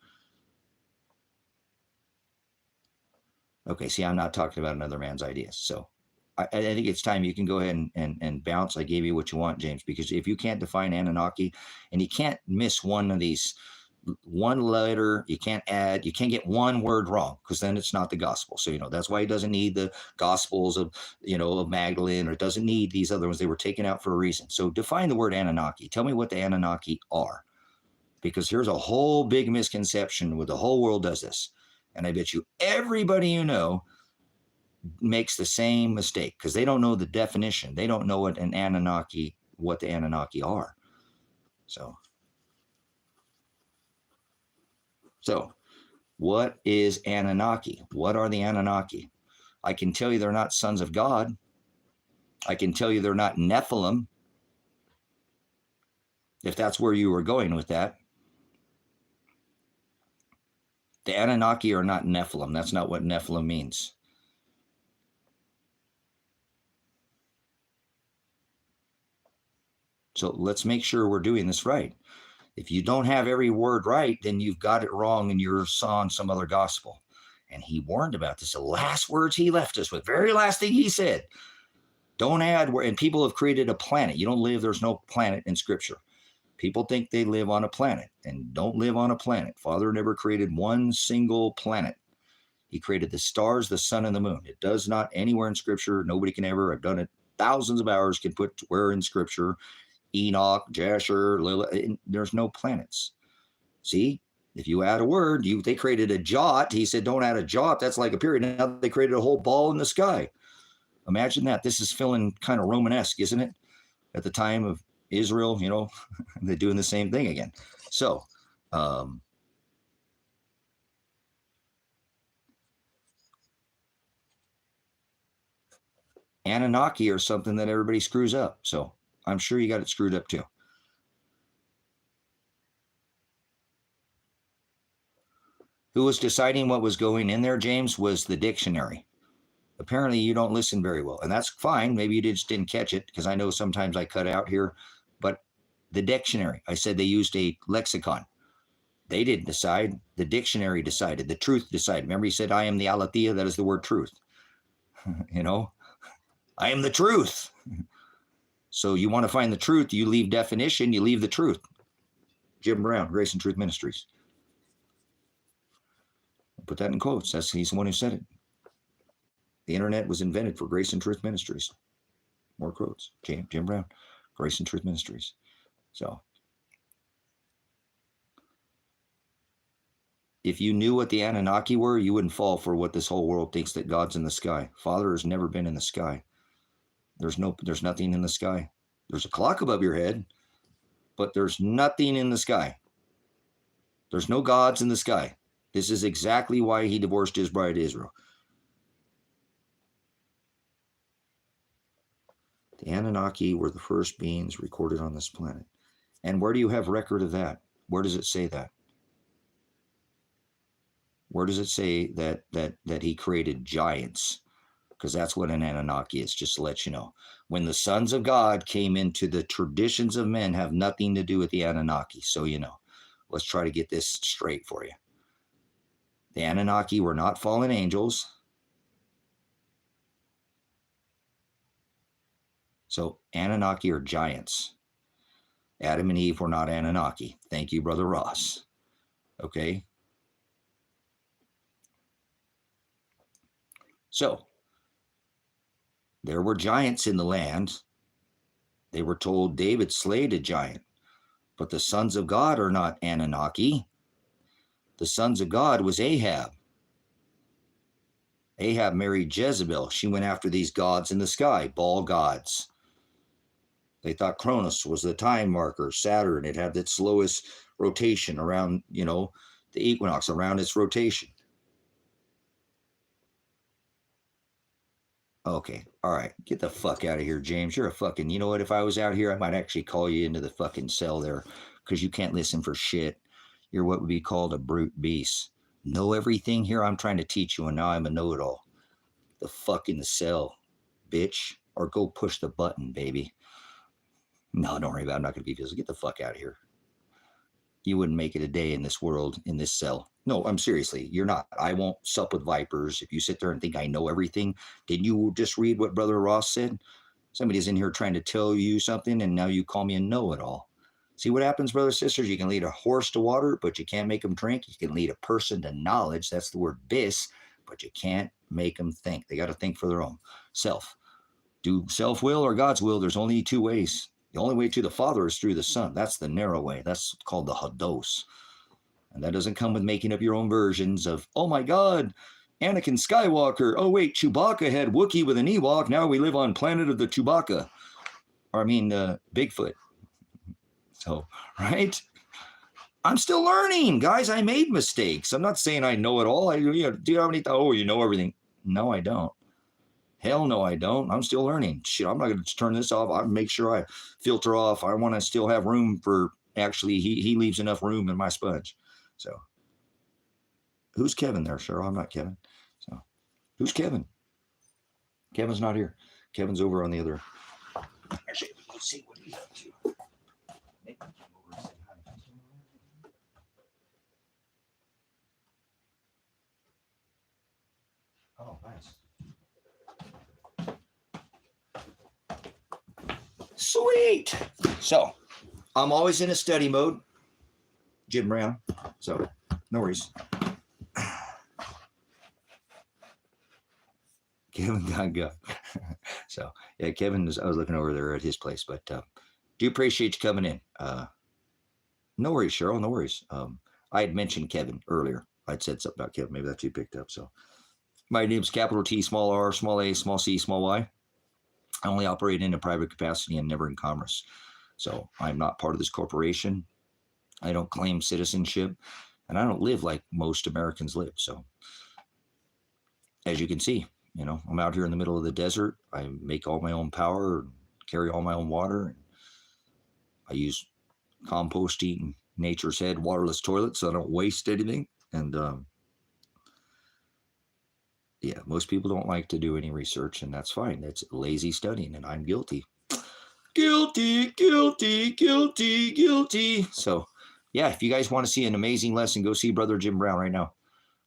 Okay, see, I'm not talking about another man's ideas. So I think it's time you can go ahead and bounce. I gave you what you want, James, because if you can't define Anunnaki, and you can't miss one of these, one letter, you can't add, you can't get one word wrong, because then it's not the gospel. So, that's why he doesn't need the gospels of, of Magdalene, or doesn't need these other ones. They were taken out for a reason. So define the word Anunnaki. Tell me what the Anunnaki are, because here's a whole big misconception where the whole world does this. And I bet you everybody makes the same mistake, because they don't know the definition. They don't know what the Anunnaki are. So what is Anunnaki? What are the Anunnaki? I can tell you they're not sons of God. I can tell you they're not Nephilim, if that's where you were going with that. The Anunnaki are not Nephilim. That's not what Nephilim means. So let's make sure we're doing this right. If you don't have every word right, then you've got it wrong and you're on some other gospel. And he warned about this. The last words he left us with, very last thing he said, don't add, and people have created a planet. You don't live, there's no planet in Scripture. People think they live on a planet, and don't live on a planet. Father never created one single planet. He created the stars, the sun, and the moon. It does not anywhere in Scripture. Nobody can ever, I've done it thousands of hours, can put where in Scripture, Enoch, Jasher, Lilith, there's no planets. See, if you add a word, they created a jot. He said, don't add a jot. That's like a period. Now they created a whole ball in the sky. Imagine that. This is feeling kind of Romanesque, isn't it? At the time of Israel, they're doing the same thing again. So, Anunnaki are something that everybody screws up. So I'm sure you got it screwed up too. Who was deciding what was going in there, James, was the dictionary. Apparently you don't listen very well, and that's fine. Maybe you just didn't catch it, because I know sometimes I cut out here, but the dictionary, I said they used a lexicon. They didn't decide. The dictionary decided. The truth decided. Remember, he said, I am the aletheia. That is the word truth. I am the truth. So you want to find the truth, you leave definition, you leave the truth. Jim Brown, Grace and Truth Ministries. I'll put that in quotes. He's the one who said it. The internet was invented for Grace and Truth Ministries. More quotes. Jim Brown, Grace and Truth Ministries. So if you knew what the Anunnaki were, you wouldn't fall for what this whole world thinks, that God's in the sky. Father has never been in the sky. There's nothing in the sky. There's a clock above your head, but there's nothing in the sky. There's no gods in the sky. This is exactly why he divorced his bride Israel. The Anunnaki were the first beings recorded on this planet. And where do you have record of that? Where does it say that? Where does it say that he created giants? Because that's what an Anunnaki is, just to let you know. When the sons of God came into the traditions of men, have nothing to do with the Anunnaki, so you know. Let's try to get this straight for you. The Anunnaki were not fallen angels. So Anunnaki are giants. Adam and Eve were not Anunnaki. Thank you, Brother Ross. Okay? So, there were giants in the land. They were told David slayed a giant. But the sons of God are not Anunnaki. The sons of God was Ahab. Ahab married Jezebel. She went after these gods in the sky, Baal gods. They thought Cronus was the time marker, Saturn. It had its slowest rotation around, the equinox, around its rotation. Okay, all right, get the fuck out of here, James. You're a fucking, you know what? If I was out here, I might actually call you into the fucking cell there, because you can't listen for shit. You're what would be called a brute beast. Know everything here I'm trying to teach you, and now I'm a know-it-all. The fuck in the cell, bitch. Or go push the button, baby. No, don't worry about it. I'm not going to be physical. Get the fuck out of here. You wouldn't make it a day in this world, in this cell. No, I'm seriously, you're not. I won't sup with vipers. If you sit there and think I know everything, did you just read what Brother Ross said? Somebody's in here trying to tell you something, and now you call me a know-it-all. See what happens, brothers and sisters? You can lead a horse to water, but you can't make them drink. You can lead a person to knowledge. That's the word bis, but you can't make them think. They got to think for their own self. Do self-will or God's will. There's only two ways. The only way to the Father is through the Son. That's the narrow way. That's called the Hados. And that doesn't come with making up your own versions of, oh my God, Anakin Skywalker. Oh wait, Chewbacca had Wookiee with an Ewok. Now we live on planet of the Chewbacca. Or I mean, Bigfoot. So, right? I'm still learning, guys. I made mistakes. I'm not saying I know it all. Do you have any? Oh, you know everything? No, I don't. Hell no, I don't. I'm still learning. Shit, I'm not going to turn this off. I make sure I filter off. I want to still have room for. Actually, he leaves enough room in my sponge. So, who's Kevin there, Cheryl? I'm not Kevin. So, who's Kevin? Kevin's not here. Kevin's over on the other. Actually, let's see what he's up to. Oh, nice. Sweet. So, I'm always in a study mode. Jim Brown. So, no worries. Kevin got go. So, yeah, Kevin I was looking over there at his place, but do appreciate you coming in. No worries, Cheryl. No worries. I had mentioned Kevin earlier. I'd said something about Kevin. Maybe that's you picked up. So, my name's capital T, small r, small a, small c, small y. I only operate in a private capacity and never in commerce. So, I'm not part of this corporation. I don't claim citizenship, and I don't live like most Americans live. So, as you can see, I'm out here in the middle of the desert. I make all my own power, carry all my own water. And I use composting, nature's head, waterless toilets, so I don't waste anything. And yeah, most people don't like to do any research, and that's fine. That's lazy studying, and I'm guilty. Guilty, guilty, guilty, guilty. So, yeah, if you guys want to see an amazing lesson, go see Brother Jim Brown right now.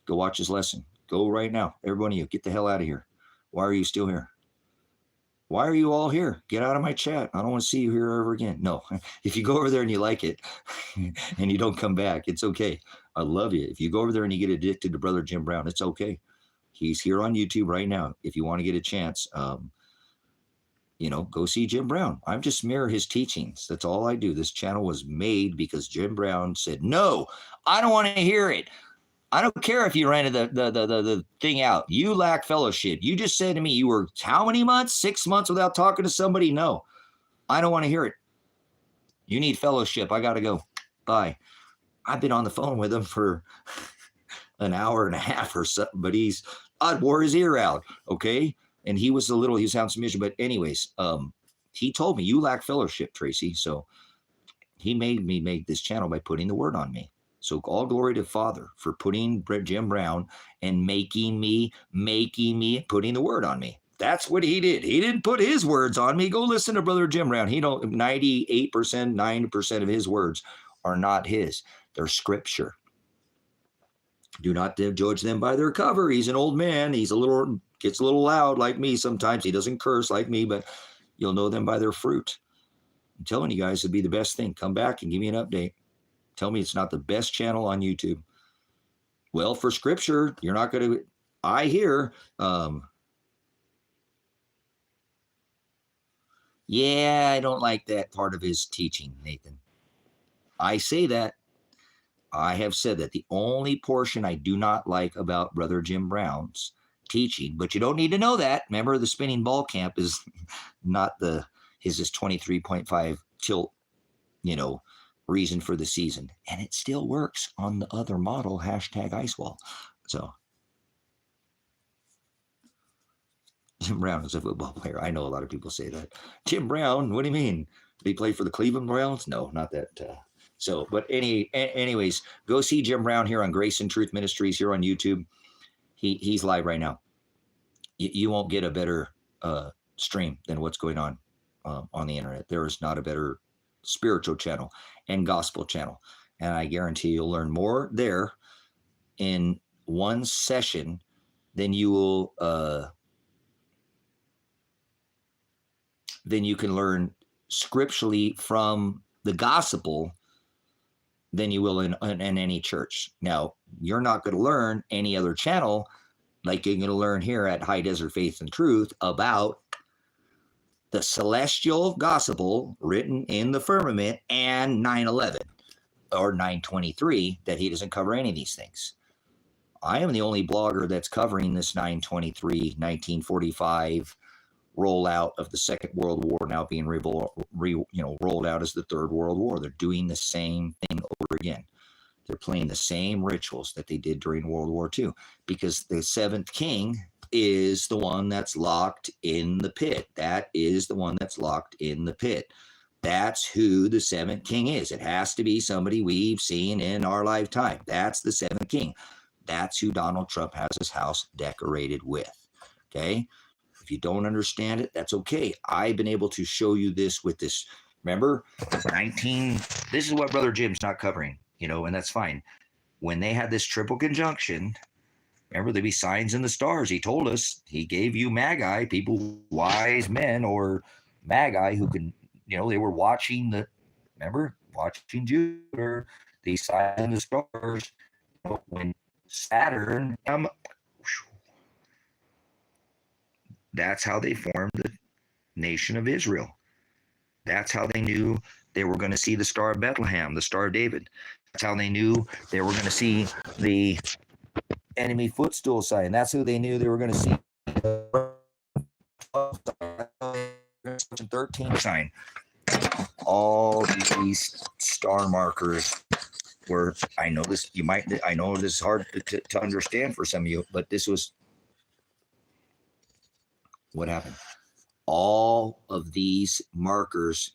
Go watch his lesson. Go right now. Every one of you, get the hell out of here. Why are you still here? Why are you all here? Get out of my chat. I don't want to see you here ever again. No, if you go over there and you like it and you don't come back, it's okay. I love you. If you go over there and you get addicted to Brother Jim Brown, it's okay. He's here on YouTube right now. If you want to get a chance, go see Jim Brown. I just mirror his teachings. That's all I do. This channel was made because Jim Brown said, no, I don't want to hear it. I don't care if you rented the thing out. You lack fellowship. You just said to me, you were how many months? 6 months without talking to somebody? No, I don't want to hear it. You need fellowship. I got to go. Bye. I've been on the phone with him for an hour and a half or something, but I'd wore his ear out. Okay. And he sounds miserable. But anyways, he told me you lack fellowship, Tracy. So he made me make this channel by putting the word on me. So all glory to Father for putting Jim Brown and making me, putting the word on me. That's what he did. He didn't put his words on me. Go listen to Brother Jim Brown. 98%, 90% of his words are not his. They're scripture. Do not judge them by their cover. He's an old man. Gets a little loud like me sometimes. He doesn't curse like me, but you'll know them by their fruit. I'm telling you guys, it'd be the best thing. Come back and give me an update. Tell me it's not the best channel on YouTube. Well, for scripture, you're not going to, I hear, yeah, I don't like that part of his teaching, Nathan. I say that. I have said that the only portion I do not like about Brother Jim Brown's teaching, but you don't need to know that. Remember, the spinning ball camp is not his 23.5 tilt, reason for the season, and it still works on the other model, #IceWall. So Jim Brown is a football player. I know a lot of people say that. Jim Brown, what do you mean? Did he play for the Cleveland Browns? No, not that. But anyways, go see Jim Brown here on Grace and Truth Ministries here on YouTube. He's live right now. You won't get a better stream than what's going on the internet. There is not a better spiritual channel and gospel channel. And I guarantee you'll learn more there in one session, then you will then you can learn scripturally from the gospel than you will in any church. Now, you're not going to learn any other channel like you're going to learn here at High Desert Faith and Truth about the celestial gospel written in the firmament and 9/11 or 9/23, that he doesn't cover any of these things. I am the only blogger that's covering this 9/23, 1945 rollout of the Second World War now being rolled out as the Third World War. They're doing the same thing over again. They're playing the same rituals that they did during World War II, because the seventh king is the one that's locked in the pit. That is the one that's locked in the pit. That's who the seventh king is. It has to be somebody we've seen in our lifetime. That's the seventh king. That's who Donald Trump has his house decorated with. Okay? If you don't understand it, that's okay. I've been able to show you this with this. Remember, this is what Brother Jim's not covering, and that's fine. When they had this triple conjunction, remember, there'd be signs in the stars. He told us, he gave you magi, people, wise men or magi who can, they were watching watching Jupiter, these signs in the stars. When Saturn, that's how they formed the nation of Israel. That's how they knew they were going to see the Star of Bethlehem, the Star of David. That's how they knew they were going to see the enemy footstool sign. That's who they knew they were going to see. 13 sign. All these star markers were, I know this is hard to understand for some of you, but this was what happened. All of these markers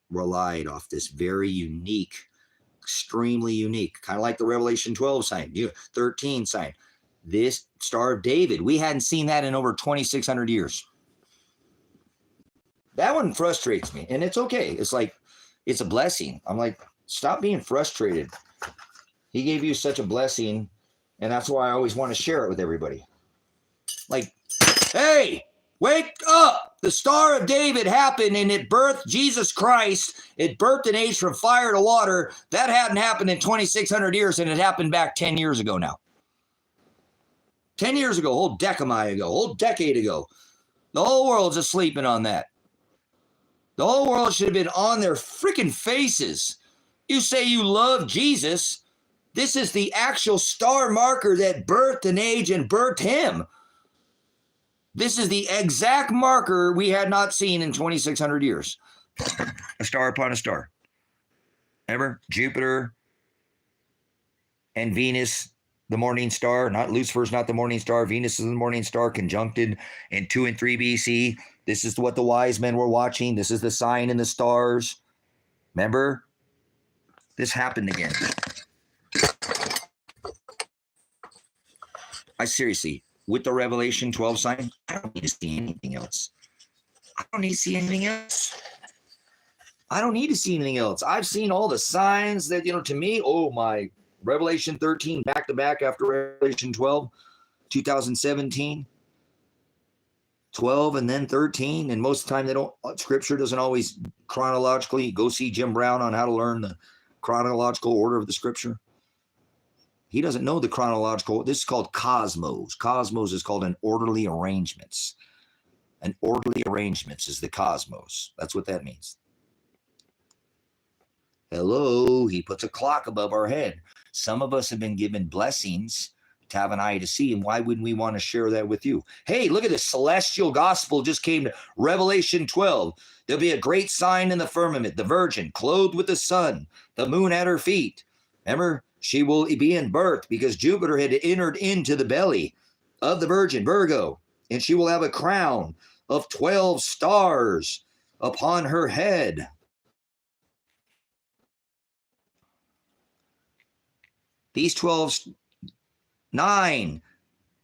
relied off this very unique, extremely unique, kind of like the Revelation 12 sign, 13 sign. This Star of David, we hadn't seen that in over 2,600 years. That one frustrates me, and it's okay. It's like, it's a blessing. I'm like, stop being frustrated. He gave you such a blessing, and that's why I always want to share it with everybody. Like, hey, wake up! The Star of David happened, and it birthed Jesus Christ. It birthed an age from fire to water. That hadn't happened in 2,600 years, and it happened back 10 years ago now. 10 years ago, a whole decade ago. The whole world's asleep on that. The whole world should have been on their freaking faces. You say you love Jesus. This is the actual star marker that birthed an age and birthed him. This is the exact marker we had not seen in 2,600 years. A star upon a star. Remember? Jupiter and Venus, the morning star. Not Lucifer's not the morning star. Venus is the morning star, conjuncted in 2 and 3 BC. This is what the wise men were watching. This is the sign in the stars. Remember? This happened again. Seriously, with the Revelation 12 sign, I don't need to see anything else. I don't need to see anything else. I've seen all the signs that, to me, oh my, Revelation 13 back to back after Revelation 12, 2017, 12 and then 13. And most of the time Scripture doesn't always chronologically. Go see Jim Brown on how to learn the chronological order of the Scripture. He doesn't know the chronological. This is called cosmos. Cosmos is called an orderly arrangements. An orderly arrangements is the cosmos. That's what that means. Hello, he puts a clock above our head. Some of us have been given blessings to have an eye to see, and why wouldn't we want to share that with you? Hey, look at this celestial gospel just came to Revelation 12. There'll be a great sign in the firmament, the virgin clothed with the sun, the moon at her feet. Remember, she will be in birth because Jupiter had entered into the belly of the virgin, Virgo, and she will have a crown of 12 stars upon her head. These 12, 9,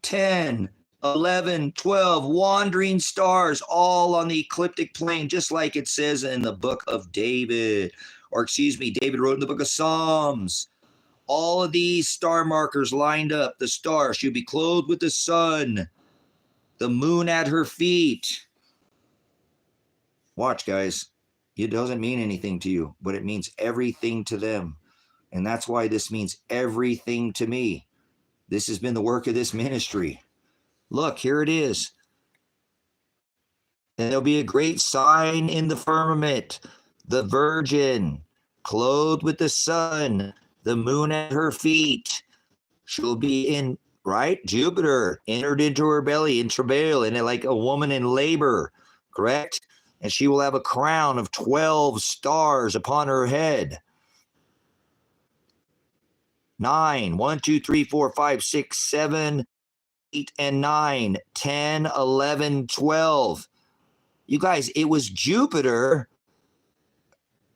10, 11, 12 wandering stars, all on the ecliptic plane, just like it says in the book of David, David wrote in the book of Psalms. All of these star markers lined up. The star, she'll be clothed with the sun, the moon at her feet. Watch, guys. It doesn't mean anything to you, but it means everything to them. And that's why this means everything to me. This has been the work of this ministry. Look, here it is. And there'll be a great sign in the firmament, the Virgin, clothed with the sun, the moon at her feet. She'll be in, right? Jupiter entered into her belly in travail, and like a woman in labor, correct? And she will have a crown of 12 stars upon her head. 9, 1, 2, 3, 4, 5, 6, 7, 8, and 9, 10, 11, 12. You guys, it was Jupiter.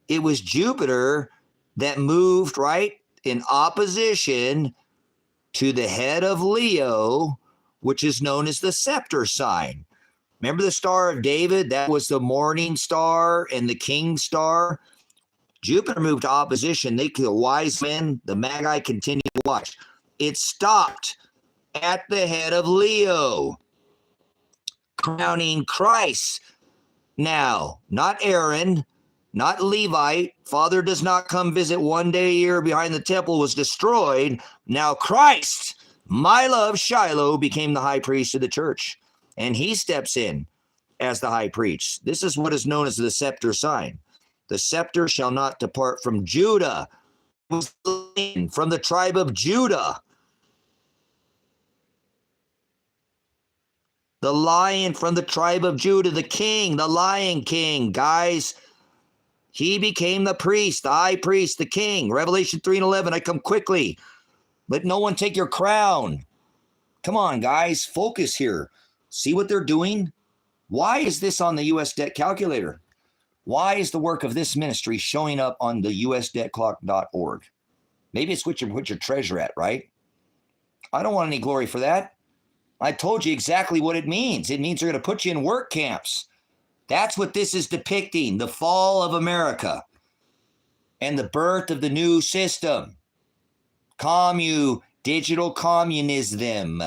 It was Jupiter that moved, right, in opposition to the head of Leo, which is known as the scepter sign. Remember the Star of David? That was the morning star and the king's star. Jupiter moved to opposition. The wise men, the Magi, continued to watch. It stopped at the head of Leo, crowning Christ. Now, not Aaron, not Levite. Father does not come visit one day a year behind the temple was destroyed. Now Christ, my love, Shiloh, became the high priest of the church. And he steps in as the high priest. This is what is known as the scepter sign. The scepter shall not depart from Judah. It was from the tribe of Judah. The lion from the tribe of Judah, the king, the lion king, guys. He became the priest, the high priest, the king. Revelation 3:11, I come quickly. Let no one take your crown. Come on, guys, focus here. See what they're doing? Why is this on the U.S. debt calculator? Why is the work of this ministry showing up on the usdebtclock.org? Maybe it's what you put your treasure at, right? I don't want any glory for that. I told you exactly what it means. It means they're going to put you in work camps. That's what this is depicting, the fall of America and the birth of the new system. Digital communism.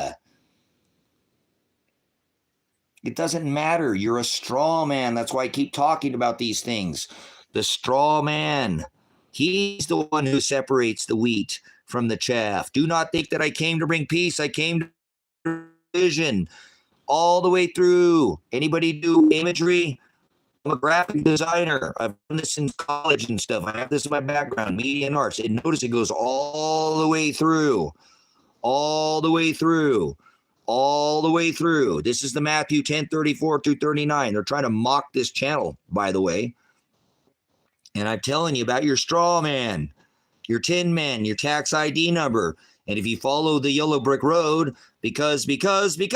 It doesn't matter. You're a straw man. That's why I keep talking about these things. The straw man. He's the one who separates the wheat from the chaff. Do not think that I came to bring peace. I came to vision all the way through. Anybody do imagery? I'm a graphic designer. I've done this in college and stuff. I have this in my background, media and arts. And notice it goes all the way through. All the way through. All the way through. This is the Matthew 10:34 through 39. They're trying to mock this channel, by the way. And I'm telling you about your straw man, your tin man, your tax ID number. And if you follow the yellow brick road, because of the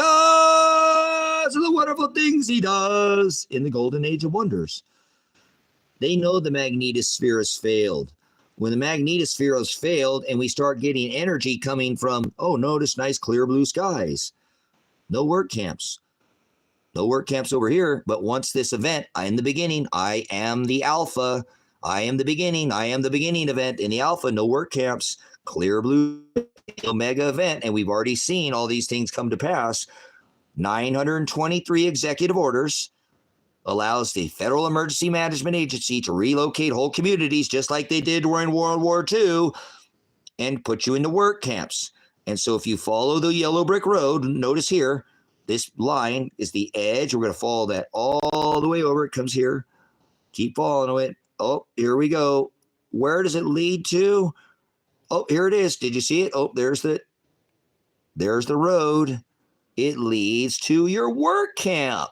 wonderful things he does in the golden age of wonders, they know the magnetosphere has failed. When the magnetosphere has failed and we start getting energy coming from, oh, notice nice clear blue skies. No work camps. No work camps over here. But once this event, in the beginning, I am the alpha. I am the beginning. I am the beginning event in the alpha. No work camps. Clear blue omega event. And we've already seen all these things come to pass. 923 executive orders allows the Federal Emergency Management Agency to relocate whole communities just like they did during World War II and put you into work camps. And so if you follow the yellow brick road, notice here, this line is the edge. We're going to follow that all the way over. It comes here. Keep following it. Oh, here we go. Where does it lead to? Oh, here it is. Did you see it? Oh, there's the road. It leads to your work camp.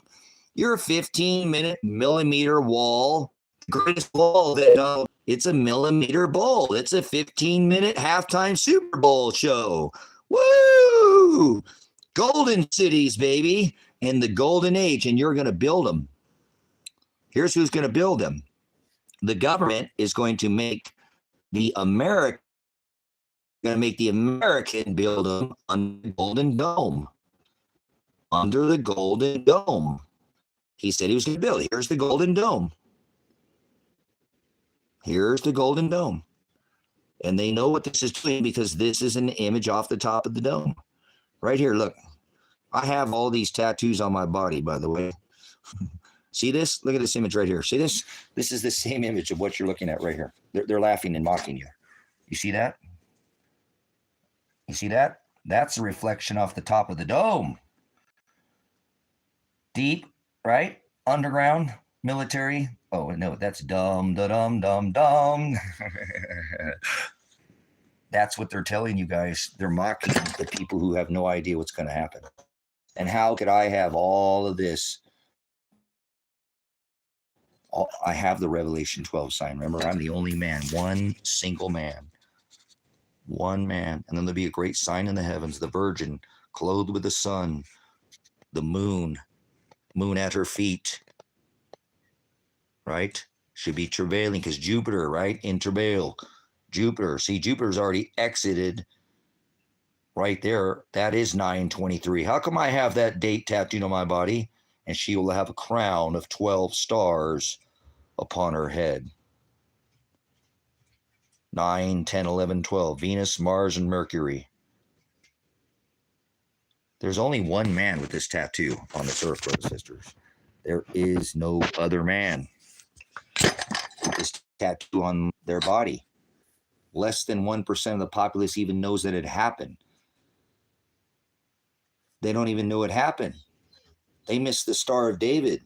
Your 15-minute millimeter wall, greatest wall that it's a millimeter bowl. It's a 15-minute halftime Super Bowl show. Woo! Golden cities, baby, in the golden age, and you're going to build them. Here's who's going to build them. The government is going to make the American build them on the Golden Dome. Under the Golden Dome. He said he was going to build. Here's the Golden Dome. Here's the Golden Dome. And they know what this is doing because this is an image off the top of the dome. Right here, look. I have all these tattoos on my body, by the way. See this? Look at this image right here. See this? This is the same image of what you're looking at right here. They're laughing and mocking you. You see that? You see that? That's a reflection off the top of the dome. Deep, right? Underground, military. Oh, no, that's dumb, da-dum, dum, dum. That's what they're telling you guys. They're mocking the people who have no idea what's going to happen. And how could I have all of this? I have the Revelation 12 sign. Remember, I'm the only man, one single man. One man. And then there'll be a great sign in the heavens, the virgin, clothed with the sun, the moon at her feet, right? Should be travailing because Jupiter, right? In travail. Jupiter. See, Jupiter's already exited right there. That is 9/23. How come I have that date tattooed on my body? And she will have a crown of 12 stars upon her head. 9, 10, 11, 12. Venus, Mars, and Mercury. There's only one man with this tattoo on this earth, brothers and sisters. There is no other man with this tattoo on their body. Less than 1% of the populace even knows that it happened. They don't even know it happened. They missed the Star of David.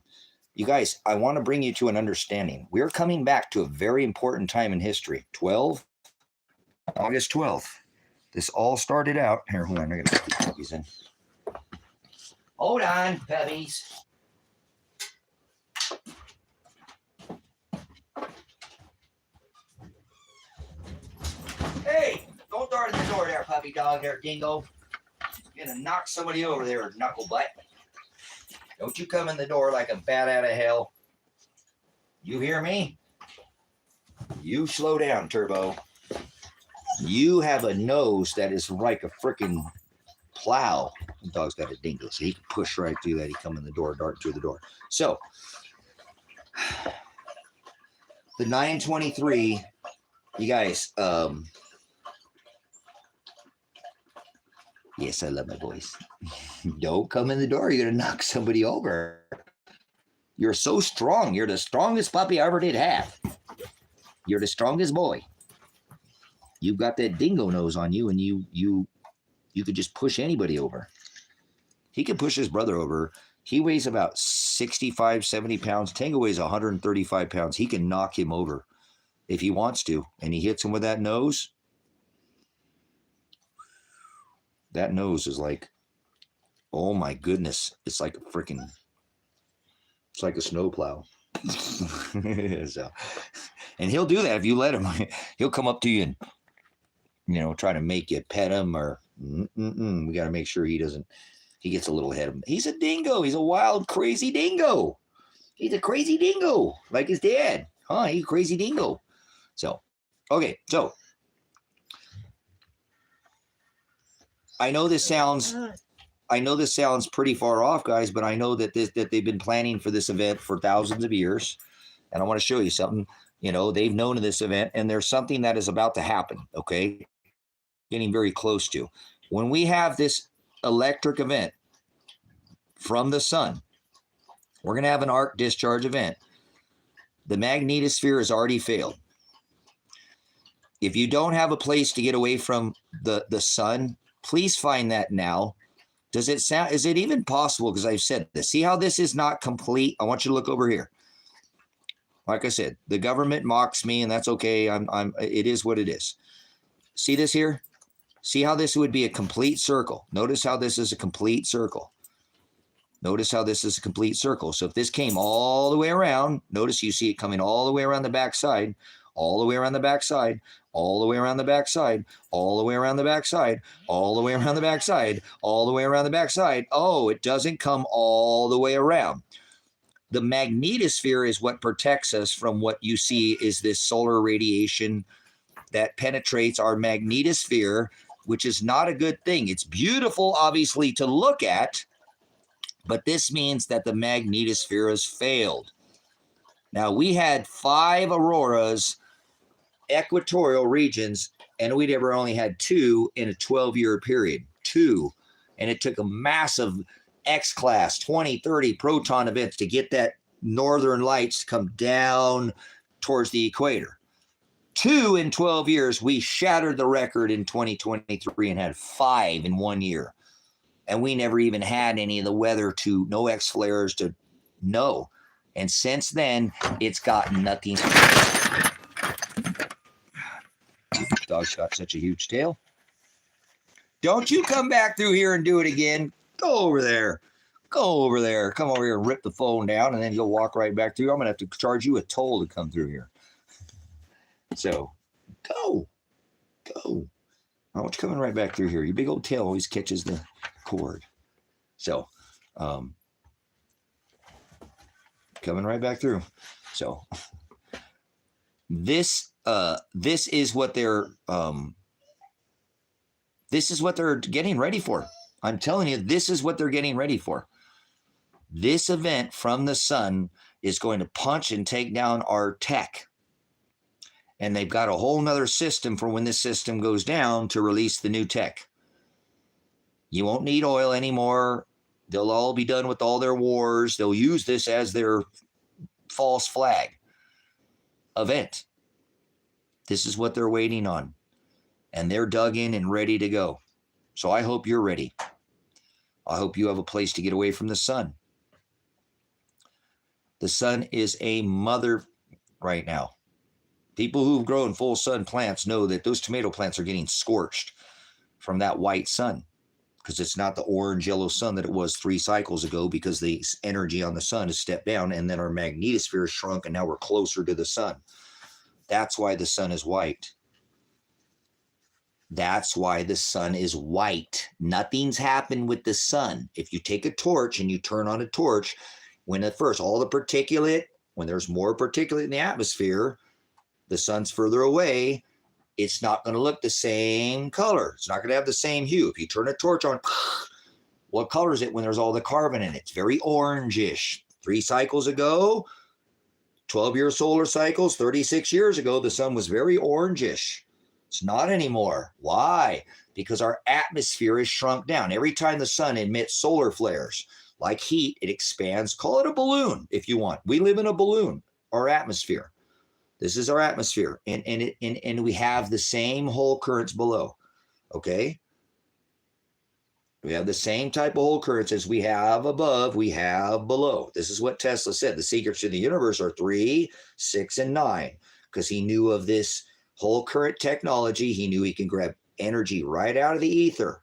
You guys, I want to bring you to an understanding. We're coming back to a very important time in history. August 12th. This all started out. Here, hold on. I got to put these puppies in. Hold on, puppies. Hey, don't dart in the door there, puppy dog there, dingo. You're going to knock somebody over there, knuckle butt. Don't you come in the door like a bat out of hell. You hear me? You slow down, Turbo. You have a nose that is like a freaking plow. The dog's got a dingo, so he can push right through that. He come in the door, dart through the door. So, the 9/23, you guys, yes, I love my voice. Don't come in the door. You're going to knock somebody over. You're so strong. You're the strongest puppy I ever did have. You're the strongest boy. You've got that dingo nose on you, and you could just push anybody over. He could push his brother over. He weighs about 65, 70 pounds. Tango weighs 135 pounds. He can knock him over if he wants to, and he hits him with that nose. That nose is like, oh my goodness. It's like a freaking, it's like a snowplow. So, and he'll do that if you let him. He'll come up to you and, try to make you pet him or, we got to make sure he gets a little ahead of him. He's a dingo. He's a wild, crazy dingo. He's a crazy dingo, like his dad. He's a crazy dingo. So, okay, so. I know this sounds pretty far off, guys, but I know that they've been planning for this event for thousands of years, and I want to show you something. They've known of this event, and there's something that is about to happen. Okay, getting very close to. When we have this electric event from the sun, we're going to have an arc discharge event. The magnetosphere has already failed. If you don't have a place to get away from the sun, please find that now. Is it even possible? Because I've said this. See how this is not complete? I want you to look over here. Like I said, the government mocks me, and that's okay. It is what it is. See this here? See how this would be a complete circle. Notice how this is a complete circle. Notice how this is a complete circle. So if this came all the way around, notice you see it coming all the way around the backside, all the way around the backside, all the way around the backside, all the way around the backside, all the way around the backside, all the way around the backside. Oh, it doesn't come all the way around. The magnetosphere is what protects us from what you see is this solar radiation that penetrates our magnetosphere, which is not a good thing. It's beautiful, obviously, to look at, but this means that the magnetosphere has failed. Now, we had 5 auroras, equatorial regions, And we'd ever only had 2 in a 12-year period. 2. And it took a massive X-class, 20, 30 proton events to get that northern lights to come down towards the equator. 2 in 12 years. We shattered the record in 2023 and had 5 in 1 year. And we never even had any of the weather to, no X-flares to know. And since then, it's gotten nothing. Dog's got such a huge tail. Don't you come back through here and do it again. Go over there. Go over there. Come over here and rip the phone down, and then you'll walk right back through. I'm going to have to charge you a toll to come through here. So, go. Go. I want you coming right back through here. Your big old tail always catches the cord. So, coming right back through. So, this is what they're getting ready for. I'm telling you, this is what they're getting ready for. This event from the sun is going to punch and take down our tech. And they've got a whole nother system for when this system goes down to release the new tech. You won't need oil anymore. They'll all be done with all their wars. They'll use this as their false flag event. This is what they're waiting on. And they're dug in and ready to go. So I hope you're ready. I hope you have a place to get away from the sun. The sun is a mother right now. People who've grown full sun plants know that those tomato plants are getting scorched from that white sun, because it's not the orange yellow sun that it was 3 cycles ago, because the energy on the sun has stepped down and then our magnetosphere has shrunk and now we're closer to the sun. That's why the sun is white. That's why the sun is white. Nothing's happened with the sun. If you take a torch and you turn on a torch, when at first all the particulate, when there's more particulate in the atmosphere, the sun's further away, it's not going to look the same color. It's not going to have the same hue. If you turn a torch on, what color is it when there's all the carbon in it? It's very orangish. 3 cycles ago, 12-year solar cycles, 36 years ago, the sun was very orangish. It's not anymore. Why? Because our atmosphere is shrunk down. Every time the sun emits solar flares, like heat, it expands. Call it a balloon if you want. We live in a balloon, our atmosphere. This is our atmosphere, and we have the same whole currents below, okay? We have the same type of whole currents as we have above, we have below. This is what Tesla said. The secrets to the universe are 3, 6, and 9, because he knew of this whole current technology. He knew he can grab energy right out of the ether,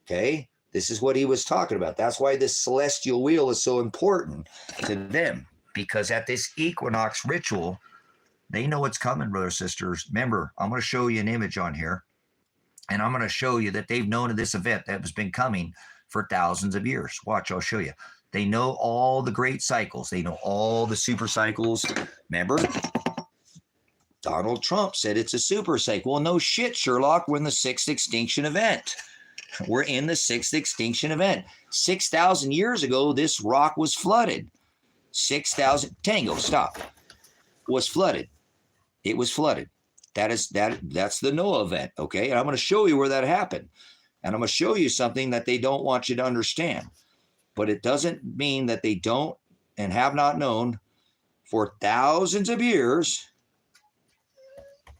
okay? This is what he was talking about. That's why this celestial wheel is so important to them. Because at this equinox ritual, they know what's coming, brothers, sisters. Remember, I'm going to show you an image on here, and I'm going to show you that they've known of this event that has been coming for thousands of years. Watch, I'll show you. They know all the great cycles. They know all the super cycles. Remember, Donald Trump said it's a super cycle. Well, no shit, Sherlock. We're in the 6th extinction event. We're in the 6th extinction event. 6,000 years ago, this rock was flooded. 6,000 Tango, stop. Was flooded. It was flooded. That's the Noah event, okay? And I'm going to show you where that happened. And I'm going to show you something that they don't want you to understand. But it doesn't mean that they don't and have not known for thousands of years.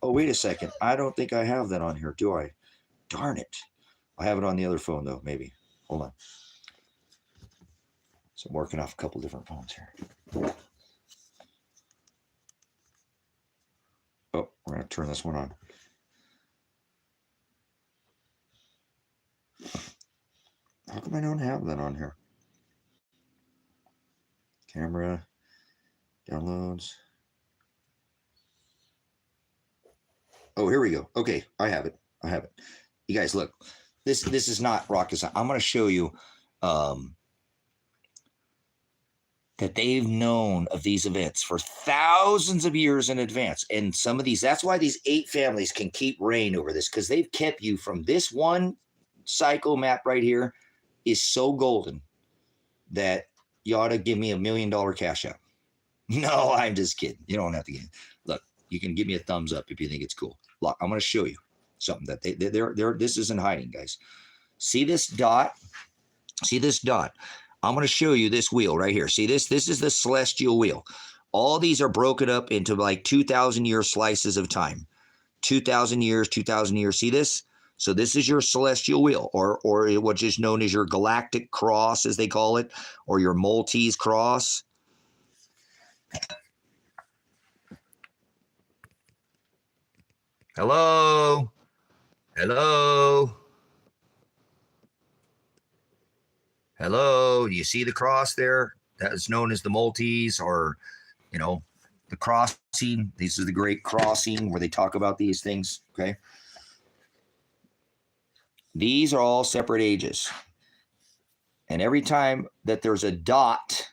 Oh, wait a second. I don't think I have that on here, do I? Darn it. I have it on the other phone, though, maybe. Hold on. So I'm working off a couple different phones here. Oh, we're going to turn this one on. How come I don't have that on here? Camera, downloads. Oh, here we go. Okay, I have it. You guys, look. This is not rocket science. I'm going to show you that they've known of these events for thousands of years in advance. And some of these, that's why these 8 families can keep reign over this, because they've kept you from this one cycle map right here is so golden that you ought to give me $1 million cash out. No, I'm just kidding. You don't have to get it. Look, You can give me a thumbs up if you think it's cool. Look, I'm going to show you something that they're this isn't hiding, guys. See this dot? See this dot? I'm going to show you this wheel right here. See this? This is the celestial wheel. All these are broken up into like 2,000 year slices of time. 2,000 years, 2,000 years. See this? So this is your celestial wheel, or what's just known as your galactic cross, as they call it, or your Maltese cross. Hello? Hello? Hello? Do you see the cross there? That is known as the Maltese, or, you know, the crossing. This is the great crossing where they talk about these things, okay? These are all separate ages. And every time that there's a dot,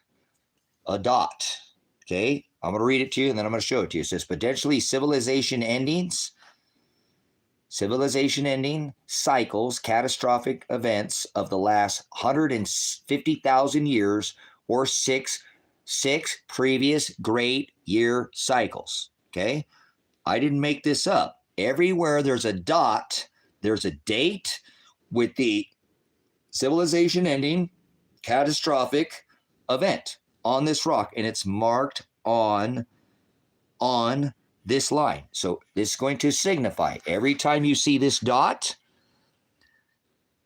okay? I'm going to read it to you, and then I'm going to show it to you. It says, potentially civilization ending, cycles, catastrophic events of the last 150,000 years, or six previous great year cycles, okay? I didn't make this up. Everywhere there's a dot, there's a date with the civilization ending catastrophic event on this rock, and it's marked on this line. So this is going to signify every time you see this dot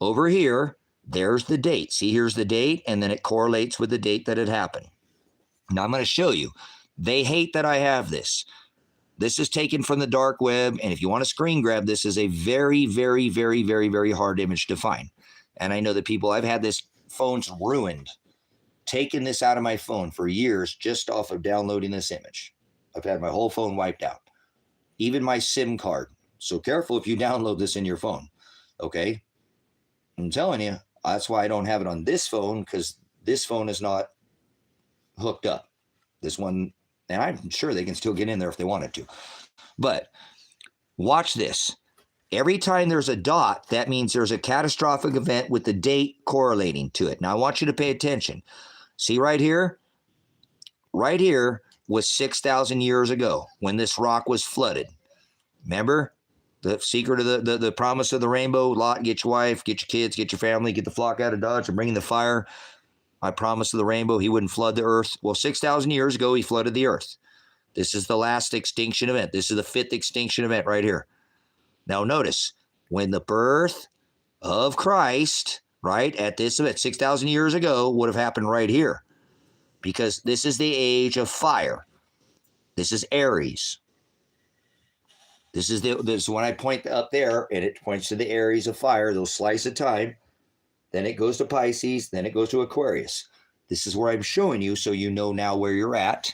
over here, there's the date. See, here's the date, and then it correlates with the date that it happened. Now I'm going to show you. They hate that I have this. This is taken from the dark web, and if you want to screen grab, this is a very, very, very, very, very hard image to find. And I know that people, I've had this phone's ruined, taken this out of my phone for years just off of downloading this image. I've had my whole phone wiped out, even my SIM card. So careful if you download this in your phone, okay? I'm telling you, that's why I don't have it on this phone, because this phone is not hooked up. This one, and I'm sure they can still get in there if they wanted to. But watch this. Every time there's a dot, that means there's a catastrophic event with the date correlating to it. Now, I want you to pay attention. See right here? Right here was 6,000 years ago when this rock was flooded. Remember? The secret of the promise of the rainbow, Lot, get your wife, get your kids, get your family, get the flock out of Dodge and bring in the fire. I promise of the rainbow, he wouldn't flood the earth. Well, 6,000 years ago, he flooded the earth. This is the last extinction event. This is the 5th extinction event right here. Now, notice, when the birth of Christ, right, at this event, 6,000 years ago, would have happened right here. Because this is the age of fire. This is Aries. This is when I point up there, and it points to the Aries of fire, those slice of time. Then it goes to Pisces, then it goes to Aquarius. This is where I'm showing you so you know now where you're at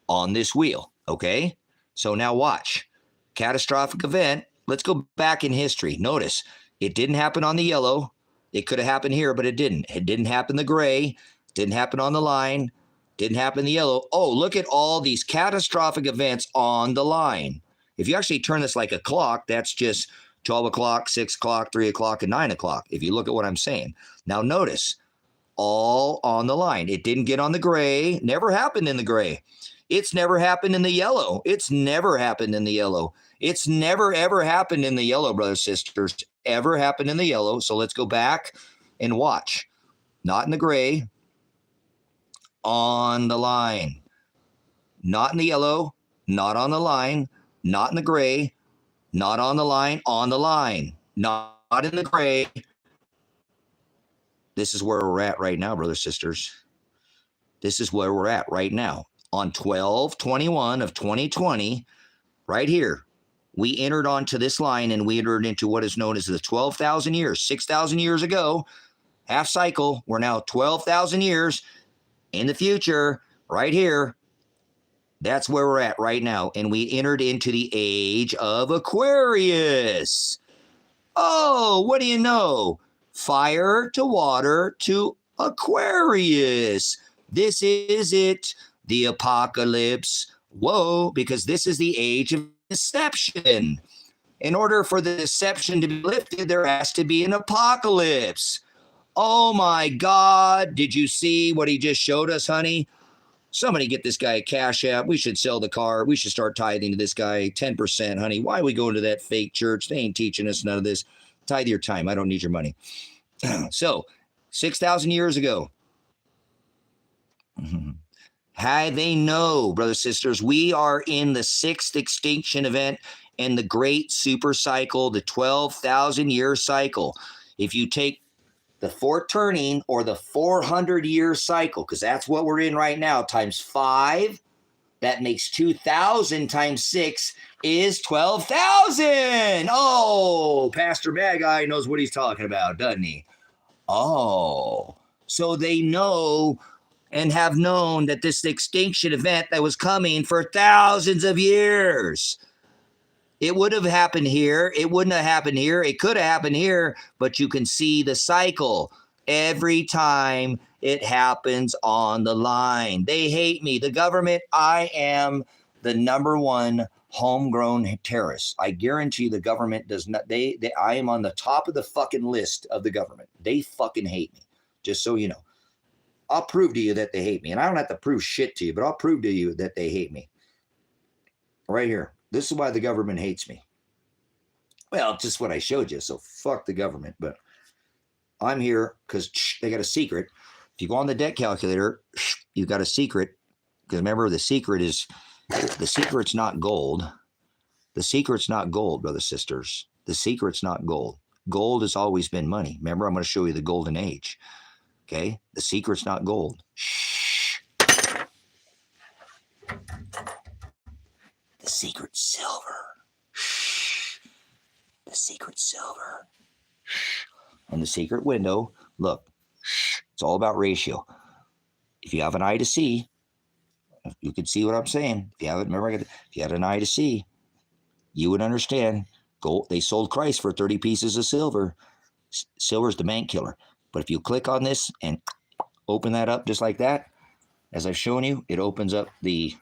on this wheel, okay? So now watch. Catastrophic event. Let's go back in history. Notice, it didn't happen on the yellow. It could have happened here, but it didn't. It didn't happen the gray. Didn't happen on the line. Didn't happen the yellow. Oh, look at all these catastrophic events on the line. If you actually turn this like a clock, that's just 12 o'clock, 6 o'clock, 3 o'clock, and 9 o'clock, if you look at what I'm saying. Now, notice, all on the line. It didn't get on the gray. Never happened in the gray. It's never happened in the yellow. It's never happened in the yellow. It's never, ever happened in the yellow, brothers, sisters. Ever happened in the yellow. So let's go back and watch. Not in the gray. On the line. Not in the yellow. Not on the line. Not in the gray. Not on the line. On the line. Not in the gray. This is where we're at right now, brothers, sisters. This is where we're at right now. On 12/21 of 2020, right here, we entered onto this line, and we entered into what is known as the 12,000 years. 6,000 years ago, half cycle. We're now 12,000 years in the future, right here. That's where we're at right now. And we entered into the age of Aquarius. Oh, what do you know? Fire to water to Aquarius. This is it. The apocalypse. Whoa, because this is the age of deception. In order for the deception to be lifted, there has to be an apocalypse. Oh my God. Did you see what he just showed us, honey? Somebody get this guy a Cash App. We should sell the car. We should start tithing to this guy 10%, honey. Why are we going to that fake church? They ain't teaching us none of this. Tithe your time. I don't need your money. So, 6,000 years ago, they know, brothers and sisters, we are in the sixth extinction event and the great super cycle, the 12,000-year cycle. If you take the fourth turning or the 400-year cycle, because that's what we're in right now, times 5, that makes 2,000 times 6 is 12,000. Oh, Pastor Bad Guy knows what he's talking about, doesn't he? Oh, so they know and have known that this extinction event that was coming for thousands of years. It would have happened here. It wouldn't have happened here. It could have happened here, but you can see the cycle every time it happens on the line. They hate me. The government, I am the number one homegrown terrorist. I guarantee the government does not, I am on the top of the fucking list of the government. They fucking hate me, just so you know. I'll prove to you that they hate me. And I don't have to prove shit to you, but I'll prove to you that they hate me. Right here. This is why the government hates me. Well, just what I showed you, so fuck the government. But I'm here because they got a secret. If you go on the debt calculator, you got a secret. Because remember, the secret's not gold. The secret's not gold, brothers and sisters. The secret's not gold. Gold has always been money. Remember, I'm going to show you the golden age. Okay? The secret's not gold. Shh. The secret's silver. Shh. The secret's silver. Shh. And the secret window, look, shh. It's all about ratio. If you have an eye to see, you can see what I'm saying. If you have it, remember, if you had an eye to see, you would understand. Gold. They sold Christ for 30 pieces of silver. Silver's the bank killer. But if you click on this and open that up just like that, as I've shown you, it opens up the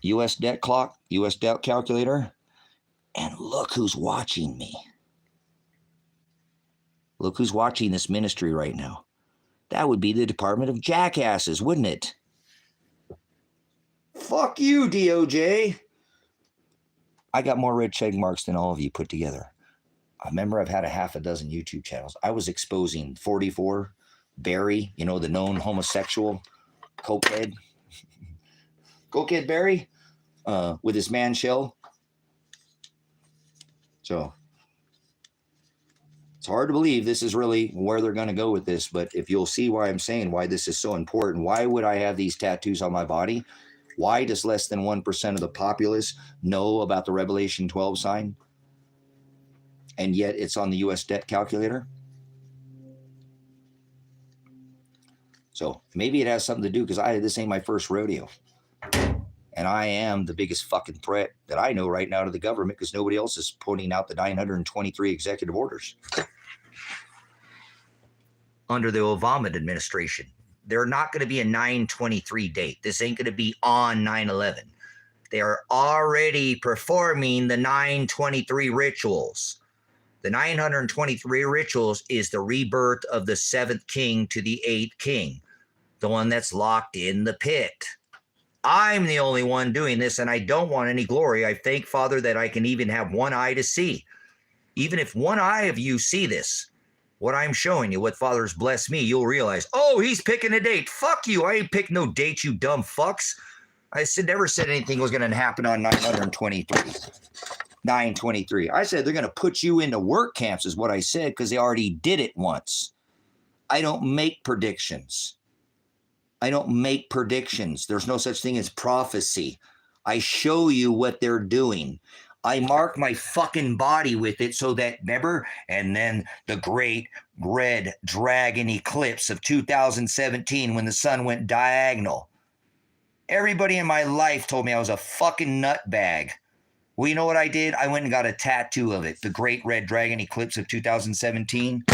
U.S. debt clock, U.S. debt calculator, and look who's watching me. Look who's watching this ministry right now. That would be the Department of Jackasses, wouldn't it? Fuck you, DOJ. I got more red check marks than all of you put together. I remember I've had a half a dozen YouTube channels. I was exposing 44, Barry, you know, the known homosexual, cokehead Barry, with his man shell. So it's hard to believe this is really where they're going to go with this, but if you'll see why I'm saying why this is so important, why would I have these tattoos on my body? Why does less than 1% of the populace know about the Revelation 12 sign? And yet it's on the U.S. debt calculator. So maybe it has something to do because this ain't my first rodeo. And I am the biggest fucking threat that I know right now to the government because nobody else is pointing out the 923 executive orders under the Obama administration. They're not going to be a 923 date. This ain't going to be on 9/11. They are already performing the 923 rituals. The 923 rituals is the rebirth of the 7th king to the 8th king, the one that's locked in the pit. I'm the only one doing this, and I don't want any glory. I thank Father that I can even have one eye to see. Even if one eye of you see this, what I'm showing you, what Father's blessed me, you'll realize, oh, he's picking a date. Fuck you. I ain't picked no date, you dumb fucks. I never said anything was going to happen on 923. I said they're going to put you into work camps is what I said because they already did it once. I don't make predictions. There's no such thing as prophecy. I show you what they're doing. I mark my fucking body with it so that, remember, and then the great red dragon eclipse of 2017 when the sun went diagonal. Everybody in my life told me I was a fucking nutbag. Well, you know what I did? I went and got a tattoo of it, the great red dragon eclipse of 2017.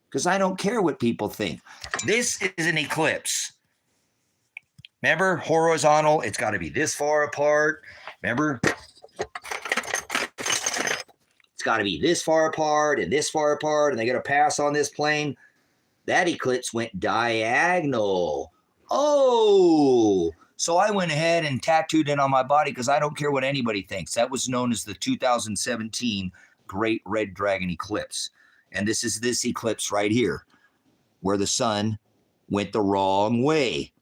Because I don't care what people think. This is an eclipse. Remember, horizontal, it's got to be this far apart. Remember? It's got to be this far apart, and they got to pass on this plane. That eclipse went diagonal. Oh, so I went ahead and tattooed it on my body because I don't care what anybody thinks. That was known as the 2017 Great Red Dragon Eclipse. And this is this eclipse right here, where the sun went the wrong way.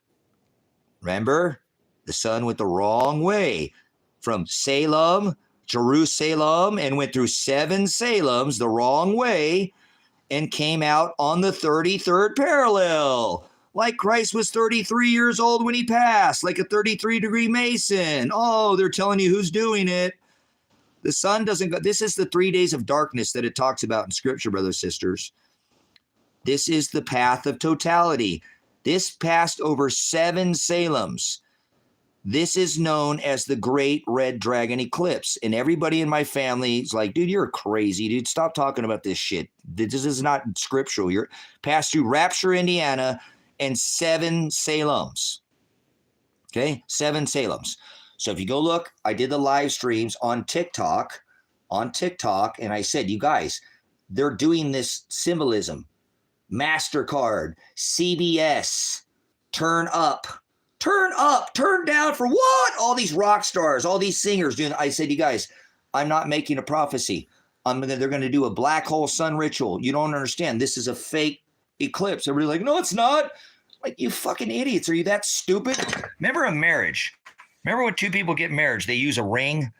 Remember? The sun went the wrong way from Salem, Jerusalem, and went through 7 Salems the wrong way and came out on the 33rd parallel. Like Christ was 33 years old when he passed, like a 33-degree Mason. Oh, they're telling you who's doing it. The sun doesn't go. This is the 3 days of darkness that it talks about in Scripture, brothers and sisters. This is the path of totality. This passed over 7 Salems. This is known as the Great Red Dragon Eclipse. And everybody in my family is like, dude, you're crazy, dude. Stop talking about this shit. This is not scriptural. You're passed through Rapture, Indiana, and 7 Salems. Okay, 7 Salems. So if you go look, I did the live streams on TikTok, and I said, you guys, they're doing this symbolism. MasterCard, CBS, turn up, turn down for what? All these rock stars, all these singers doing. I said, you guys, I'm not making a prophecy. They're going to do a black hole sun ritual. You don't understand. This is a fake eclipse. Everybody's like, no, it's not. Like, you fucking idiots. Are you that stupid? Remember a marriage? Remember when 2 people get married, they use a ring?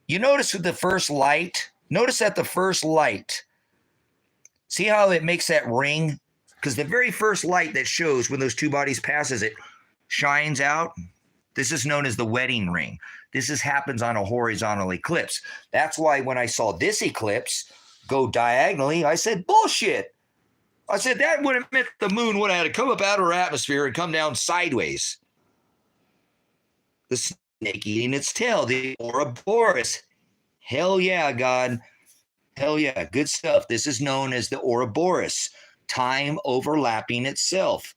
You notice with the first light, notice that the first light, see how it makes that ring? Because the very first light that shows when those 2 bodies passes, it shines out. This is known as the wedding ring. This happens on a horizontal eclipse. That's why when I saw this eclipse go diagonally, I said, bullshit. I said that would have meant the moon would have had to come up out of her atmosphere and come down sideways. The snake eating its tail, the Ouroboros. Hell yeah, God. Hell yeah, good stuff. This is known as the Ouroboros, time overlapping itself.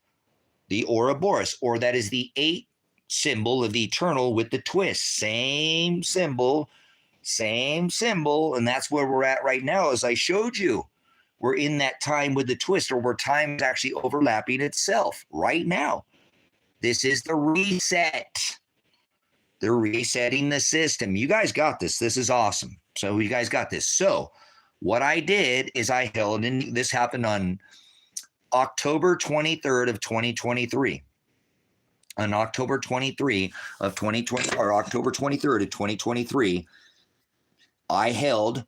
The Ouroboros, or that is the 8 symbol of the eternal with the twist. Same symbol, and that's where we're at right now, as I showed you. We're in that time with the twist, or where time is actually overlapping itself right now. This is the reset. They're resetting the system. You guys got this. This is awesome. So you guys got this. So what I did is I held, and this happened on October 23rd of 2023. On October 23 of 2020, or October 23rd of 2023, I held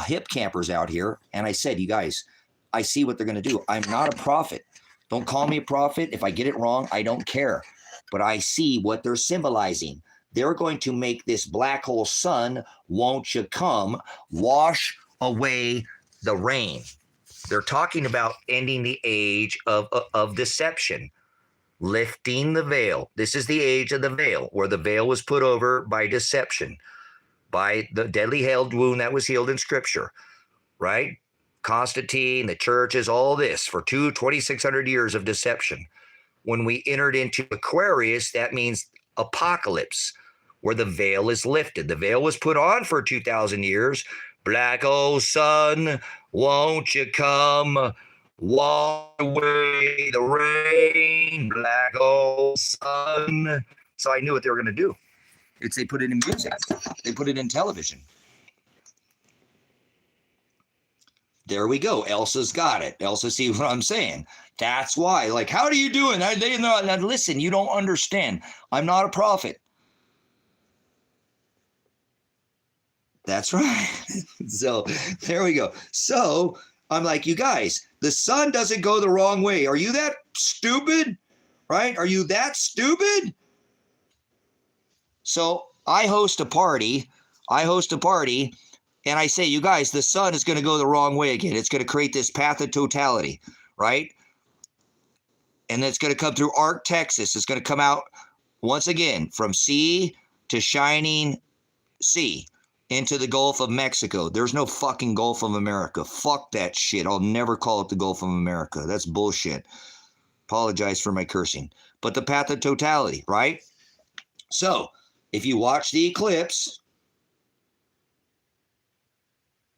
hip campers out here, and I said, you guys, I see what they're going to do. I'm not a prophet. Don't call me a prophet. If I get it wrong, I don't care. But I see what they're symbolizing. They're going to make this black hole sun, won't you come, wash away the rain. They're talking about ending the age of deception, lifting the veil. This is the age of the veil, where the veil was put over by deception, by the deadly hell wound that was healed in Scripture, right? Constantine, the churches, all this for 2,600 years of deception. When we entered into Aquarius, that means apocalypse, where the veil is lifted. The veil was put on for 2,000 years. Black old sun, won't you come, wash away the rain, black old sun. So I knew what they were going to do. They put it in music. They put it in television. There we go. Elsa's got it. Elsa, see what I'm saying? That's why. Like, how are you doing? Now, listen, you don't understand. I'm not a prophet. That's right. So there we go. So I'm like, you guys, the sun doesn't go the wrong way. Are you that stupid? Right? Are you that stupid? So I host a party, and I say, you guys, the sun is going to go the wrong way again. It's going to create this path of totality, right? And it's going to come through Ark, Texas. It's going to come out once again from sea to shining sea into the Gulf of Mexico. There's no fucking Gulf of America. Fuck that shit. I'll never call it the Gulf of America. That's bullshit. Apologize for my cursing. But the path of totality, right? So if you watch the eclipse,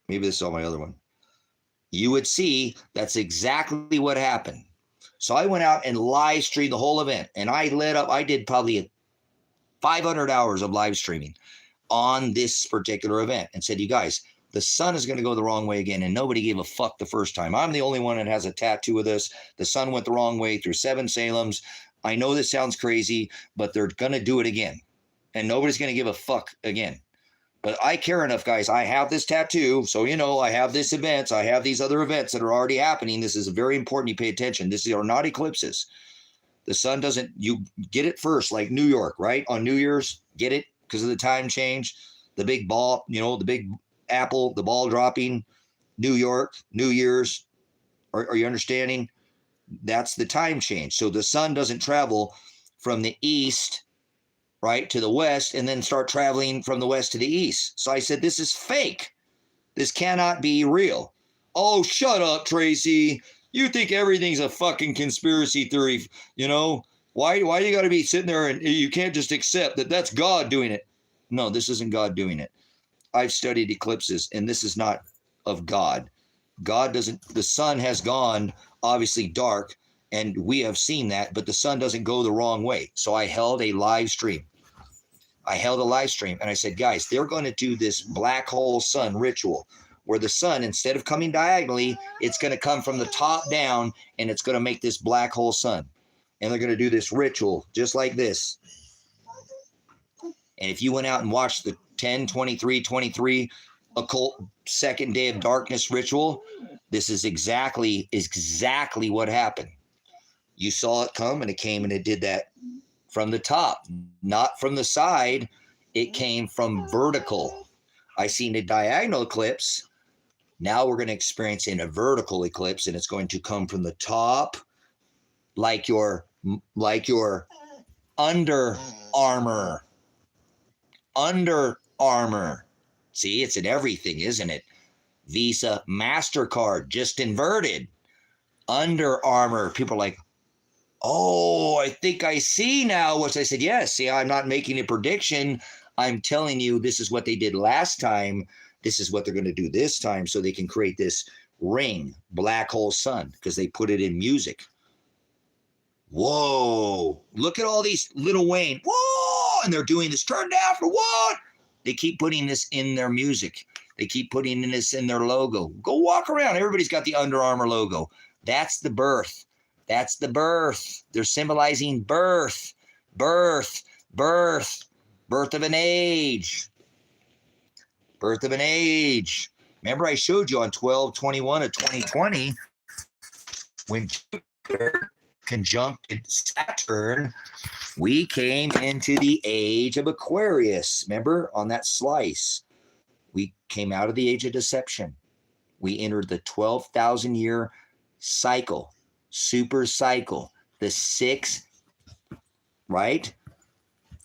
maybe this is on my other one, you would see that's exactly what happened. So I went out and live streamed the whole event, and I did probably 500 hours of live streaming on this particular event and said, you guys, the sun is going to go the wrong way again, and nobody gave a fuck the first time. I'm the only one that has a tattoo of this. The sun went the wrong way through 7 Salems. I know this sounds crazy, but they're going to do it again, and nobody's going to give a fuck again. But I care enough, guys. I have this tattoo, so I have this events. I have these other events that are already happening. This is very important. You pay attention. These are not eclipses. The sun doesn't. You get it first, like New York, right? On New Year's, get it because of the time change. The big ball, the big apple, the ball dropping. New York, New Year's. Are you understanding? That's the time change. So the sun doesn't travel from the east, right, to the west, and then start traveling from the west to the east. So I said, this is fake. This cannot be real. Oh, shut up, Tracy. You think everything's a fucking conspiracy theory, Why you got to be sitting there and you can't just accept that that's God doing it? No, this isn't God doing it. I've studied eclipses, and this is not of God. The sun has gone obviously dark, and we have seen that, but the sun doesn't go the wrong way. So I held a live stream. And I said, guys, they're going to do this black hole sun ritual where the sun, instead of coming diagonally, it's going to come from the top down, and it's going to make this black hole sun. And they're going to do this ritual just like this. And if you went out and watched the 10-23-23 occult second day of darkness ritual, this is exactly what happened. You saw it come, and it came, and it did that from the top, not from the side. It came from vertical. I seen a diagonal eclipse. Now we're going to experience in a vertical eclipse, and it's going to come from the top, like your Under Armour. Under Armour. See, it's in everything, isn't it? Visa, MasterCard, just inverted. Under Armour. People are like, oh, I think I see now. What I said, yes. See, I'm not making a prediction. I'm telling you, this is what they did last time. This is what they're going to do this time, so they can create this ring, black hole sun, because they put it in music. Whoa, look at all these Lil Wayne. Whoa, and they're doing this. Turn down for what? They keep putting this in their music. They keep putting this in their logo. Go walk around. Everybody's got the Under Armour logo. That's the birth. That's the birth. They're symbolizing birth of an age. Birth of an age. Remember, I showed you on 12/21 of 2020 when Jupiter conjuncted Saturn, we came into the age of Aquarius. Remember, on that slice, we came out of the age of deception. We entered the 12,000-year cycle, super cycle, the 6, right?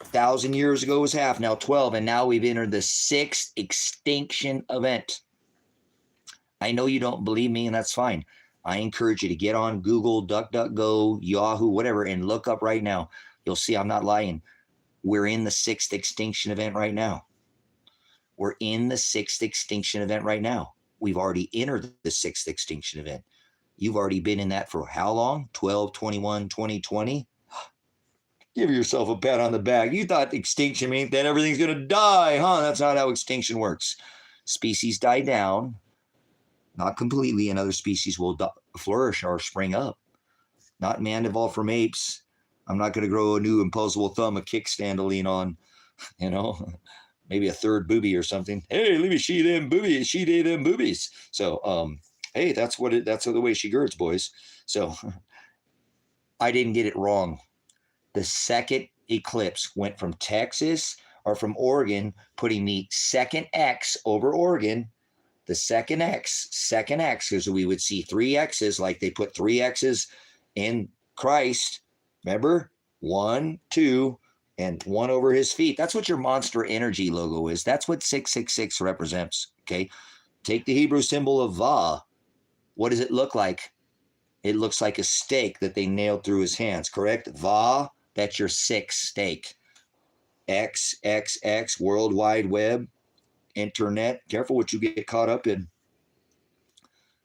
1,000 years ago was half, now 12, and now we've entered the 6th extinction event. I know you don't believe me, and that's fine. I encourage you to get on Google, DuckDuckGo, Yahoo, whatever, and look up right now. You'll see I'm not lying. We're in the 6th extinction event right now. We're in the 6th extinction event right now. We've already entered the 6th extinction event. You've already been in that for how long? 12/21/2020? Give yourself a pat on the back. You thought extinction meant that everything's going to die, huh? That's not how extinction works. Species die down, not completely, and other species will flourish or spring up. Not man evolved from apes. I'm not going to grow a new imposable thumb, a kickstand to lean on, maybe a third booby or something. Hey, let me she them boobies, she they them boobies. So, hey, that's the way she girds, boys. So I didn't get it wrong. The second eclipse went from Texas or from Oregon, putting the second X over Oregon, the second X, because we would see 3 X's, like they put 3 X's in Christ. Remember? 1, 2, and 1 over his feet. That's what your monster energy logo is. That's what 666 represents. Okay. Take the Hebrew symbol of Va. What does it look like? It looks like a stake that they nailed through his hands, correct? Va, that's your 6 stake. XXX, World Wide Web, Internet. Careful what you get caught up in.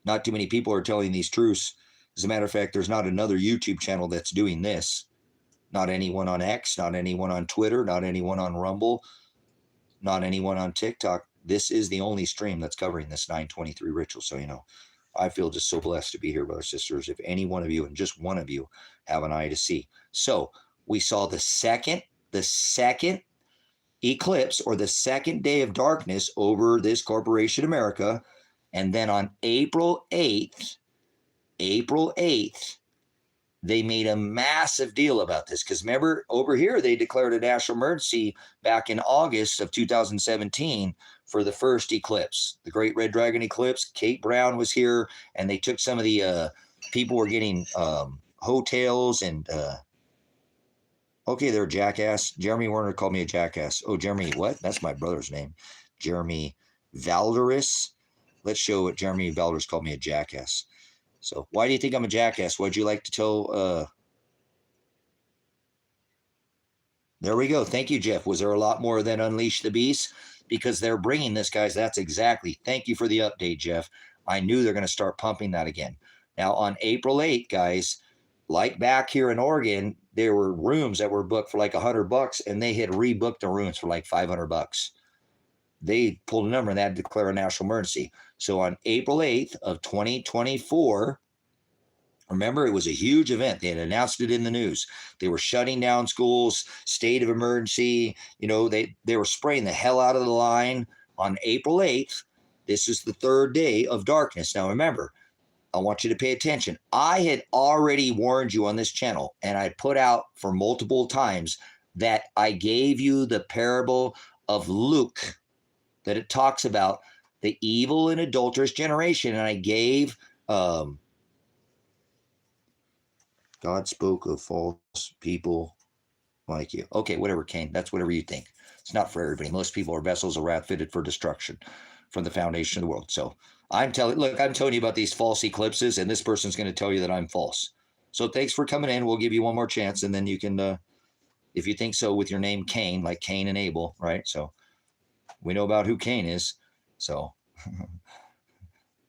Not too many people are telling these truths. As a matter of fact, there's not another YouTube channel that's doing this. Not anyone on X, not anyone on Twitter, not anyone on Rumble, not anyone on TikTok. This is the only stream that's covering this 923 ritual. So, I feel just so blessed to be here, brothers and sisters. If any one of you, and just one of you, have an eye to see. So we saw the second eclipse, or the second day of darkness over this corporation America. And then on April 8th, they made a massive deal about this. Because remember, over here, they declared a national emergency back in August of 2017 for the first eclipse, the Great Red Dragon eclipse. Kate Brown was here, and they took some of the people were getting hotels and okay, they're a jackass. Jeremy Werner called me a jackass. Oh, Jeremy, what? That's my brother's name. Jeremy Valderis. Let's show what Jeremy Valderis called me a jackass. So why do you think I'm a jackass? What'd you like to tell? There we go. Thank you, Jeff. Was there a lot more than Unleash the Beast? Because they're bringing this, guys. That's exactly. Thank you for the update, Jeff. I knew they're going to start pumping that again. Now, on April 8th, guys, like back here in Oregon, there were rooms that were booked for like $100, and they had rebooked the rooms for like $500. They pulled a number and they had to declare a national emergency. So on April 8th of 2024, remember, it was a huge event. They had announced it in the news. They were shutting down schools, state of emergency. They were spraying the hell out of the line. On April 8th, this is the third day of darkness. Now, remember, I want you to pay attention. I had already warned you on this channel, and I put out for multiple times that I gave you the parable of Luke, that it talks about the evil and adulterous generation. And I gave, God spoke of false people like you. Okay, whatever, Cain. That's whatever you think. It's not for everybody. Most people are vessels of wrath fitted for destruction from the foundation of the world. So I'm telling you about these false eclipses, and this person's going to tell you that I'm false. So thanks for coming in. We'll give you one more chance, and then you can, if you think so, with your name Cain, like Cain and Abel, right? So we know about who Cain is. So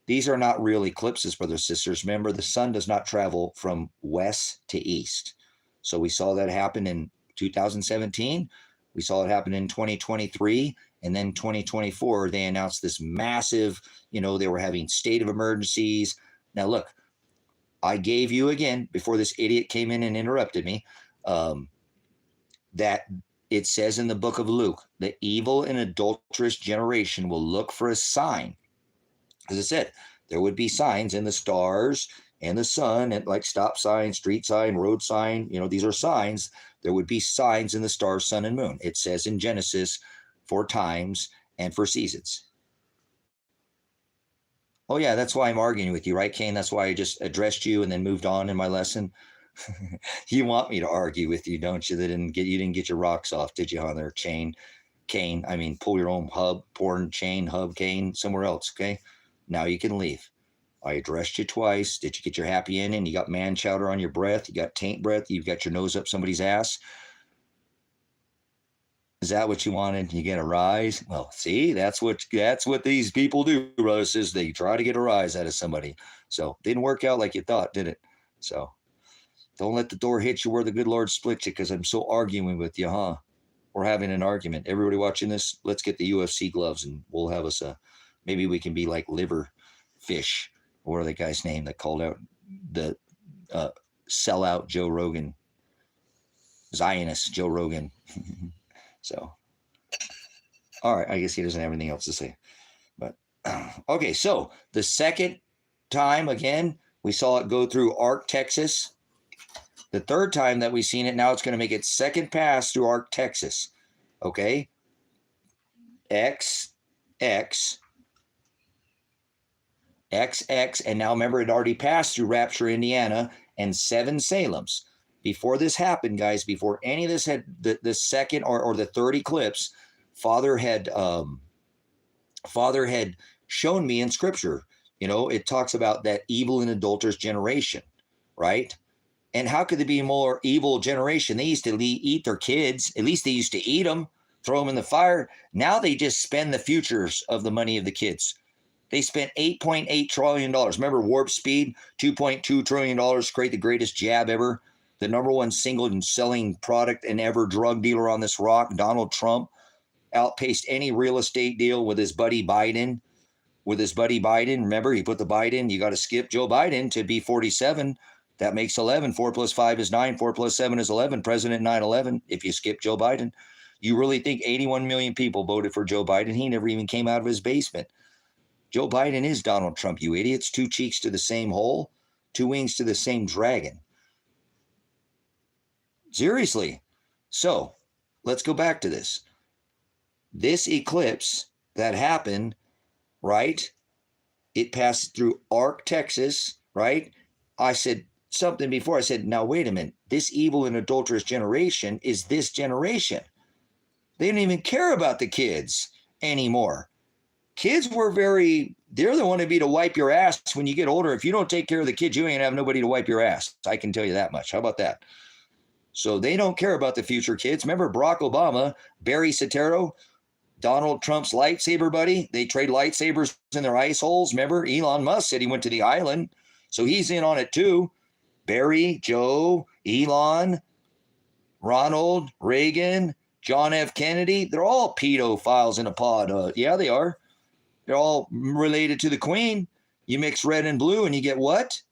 these are not real eclipses, brothers and sisters. Remember, the sun does not travel from west to east. So we saw that happen in 2017. We saw it happen in 2023. And then 2024, they announced this massive, they were having state of emergencies. Now, look, I gave you again, before this idiot came in and interrupted me, that it says in the book of Luke, the evil and adulterous generation will look for a sign. As I said, there would be signs in the stars and the sun, and like stop sign, street sign, road sign. These are signs. There would be signs in the stars, sun, and moon. It says in Genesis for times and for seasons. Oh, yeah, that's why I'm arguing with you, right, Cain? That's why I just addressed you and then moved on in my lesson. You want me to argue with you, don't you? You didn't get your rocks off, did you, on there, Cain? I mean, pull your own hub, porn chain, hub, Cain, somewhere else, okay? Now you can leave. I addressed you twice. Did you get your happy ending? You got man chowder on your breath. You got taint breath. You've got your nose up somebody's ass. Is that what you wanted? You get a rise? Well, see, that's what these people do, brothers, is they try to get a rise out of somebody. So didn't work out like you thought, did it? So don't let the door hit you where the good Lord split you, because I'm so arguing with you, huh? We're having an argument. Everybody watching this, let's get the UFC gloves and we'll have us maybe we can be like Liver Fish, or the guy's name that called out the sellout Joe Rogan, Zionist Joe Rogan. So, all right, I guess he doesn't have anything else to say. But, okay, so the second time, again, we saw it go through Ark, Texas. The third time that we've seen it, now it's going to make its second pass through Ark, Texas. Okay? X, and now remember, it already passed through Rapture, Indiana, and 7 Salems. Before this happened, guys, before any of this had the second or the third eclipse, Father had shown me in Scripture. It talks about that evil and adulterous generation, right? And how could there be a more evil generation? They used to eat their kids. At least they used to eat them, throw them in the fire. Now they just spend the futures of the money of the kids. They spent $8.8 trillion. Remember warp speed, $2.2 trillion to create the greatest jab ever. The number one single and selling product and ever drug dealer on this rock, Donald Trump, outpaced any real estate deal with his buddy Biden. Remember, he put the Biden, you got to skip Joe Biden to be 47. That makes 11. 4 plus 5 is 9. 4 plus 7 is 11. President 9/11. If you skip Joe Biden, you really think 81 million people voted for Joe Biden? He never even came out of his basement. Joe Biden is Donald Trump, you idiots. 2 cheeks to the same hole, 2 wings to the same dragon. Seriously. So let's go back to this. This eclipse that happened, right? It passed through Ark, Texas, right? I said something before. I said, now wait a minute. This evil and adulterous generation is this generation. They didn't even care about the kids anymore. Kids were they're the one to wipe your ass when you get older. If you don't take care of the kids, you ain't gonna have nobody to wipe your ass. I can tell you that much. How about that? So they don't care about the future kids. Remember Barack Obama, Barry Soetoro, Donald Trump's lightsaber buddy? They trade lightsabers in their ice holes. Remember, Elon Musk said he went to the island. So he's in on it too. Barry, Joe, Elon, Ronald Reagan, John F. Kennedy, they're all pedophiles in a pod. Yeah, they are. They're all related to the queen. You mix red and blue and you get what?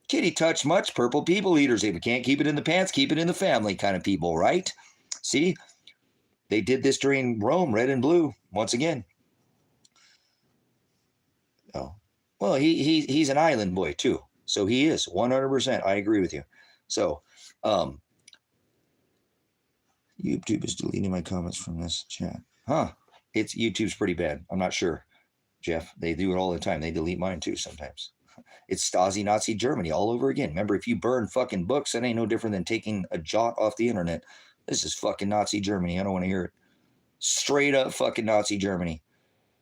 Kitty touch much, purple people eaters. If you can't keep it in the pants, keep it in the family kind of people, right? See, they did this during Rome, red and blue, once again. Oh, well, he's an island boy too. So he is 100%. I agree with you. So, YouTube is deleting my comments from this chat. YouTube's pretty bad. I'm not sure, Jeff. They do it all the time. They delete mine too sometimes. It's Stasi Nazi Germany all over again. Remember, if you burn fucking books, that ain't no different than taking a jot off the internet. This is fucking Nazi Germany. I don't want to hear it. Straight up fucking Nazi Germany.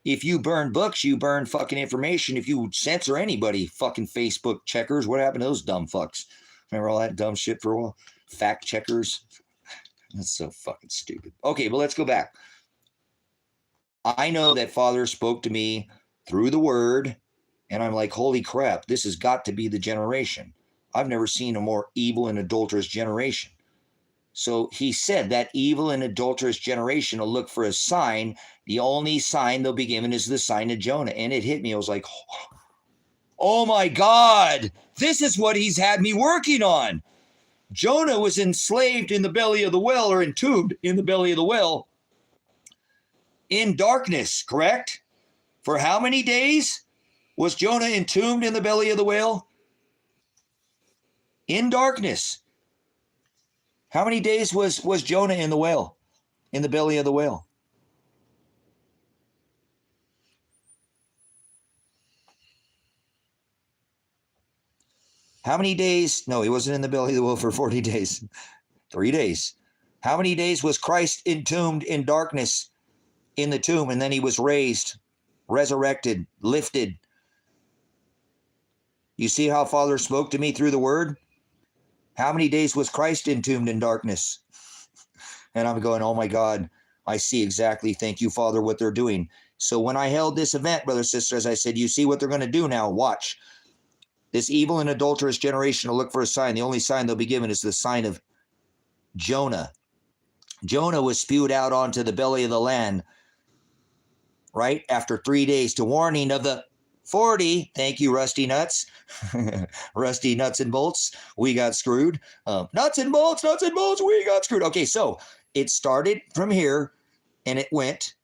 If you burn books, you burn fucking information. If you censor anybody, fucking Facebook checkers, what happened to those dumb fucks? Remember all that dumb shit for a while? Fact checkers. That's so fucking stupid. Okay, but let's go back. I know that Father spoke to me through the word, and I'm like, holy crap, this has got to be the generation. I've never seen a more evil and adulterous generation. So he said that evil and adulterous generation will look for a sign. The only sign they'll be given is the sign of Jonah. And it hit me. I was like, oh my God, this is what he's had me working on. Jonah was enslaved in the belly of the whale, or entombed in the belly of the whale in darkness, correct? For how many days was Jonah entombed in the belly of the whale? In darkness. How many days was Jonah in the whale, in the belly of the whale? How many days? No, he wasn't in the belly of the whale for 40 days. 3 days. How many days was Christ entombed in darkness in the tomb, and then he was raised, resurrected, lifted? You see how Father spoke to me through the word? How many days was Christ entombed in darkness? And I'm going, oh my God, I see exactly, thank you, Father, what they're doing. So when I held this event, brothers and sisters, I said, you see what they're going to do now? Watch. This evil and adulterous generation will look for a sign. The only sign they'll be given is the sign of Jonah. Jonah was spewed out onto the belly of the land, right? After 3 days, to warning of the 40. Thank you, Rusty Nuts. Rusty Nuts and Bolts. We got screwed. Nuts and bolts, we got screwed. Okay, so it started from here, and it went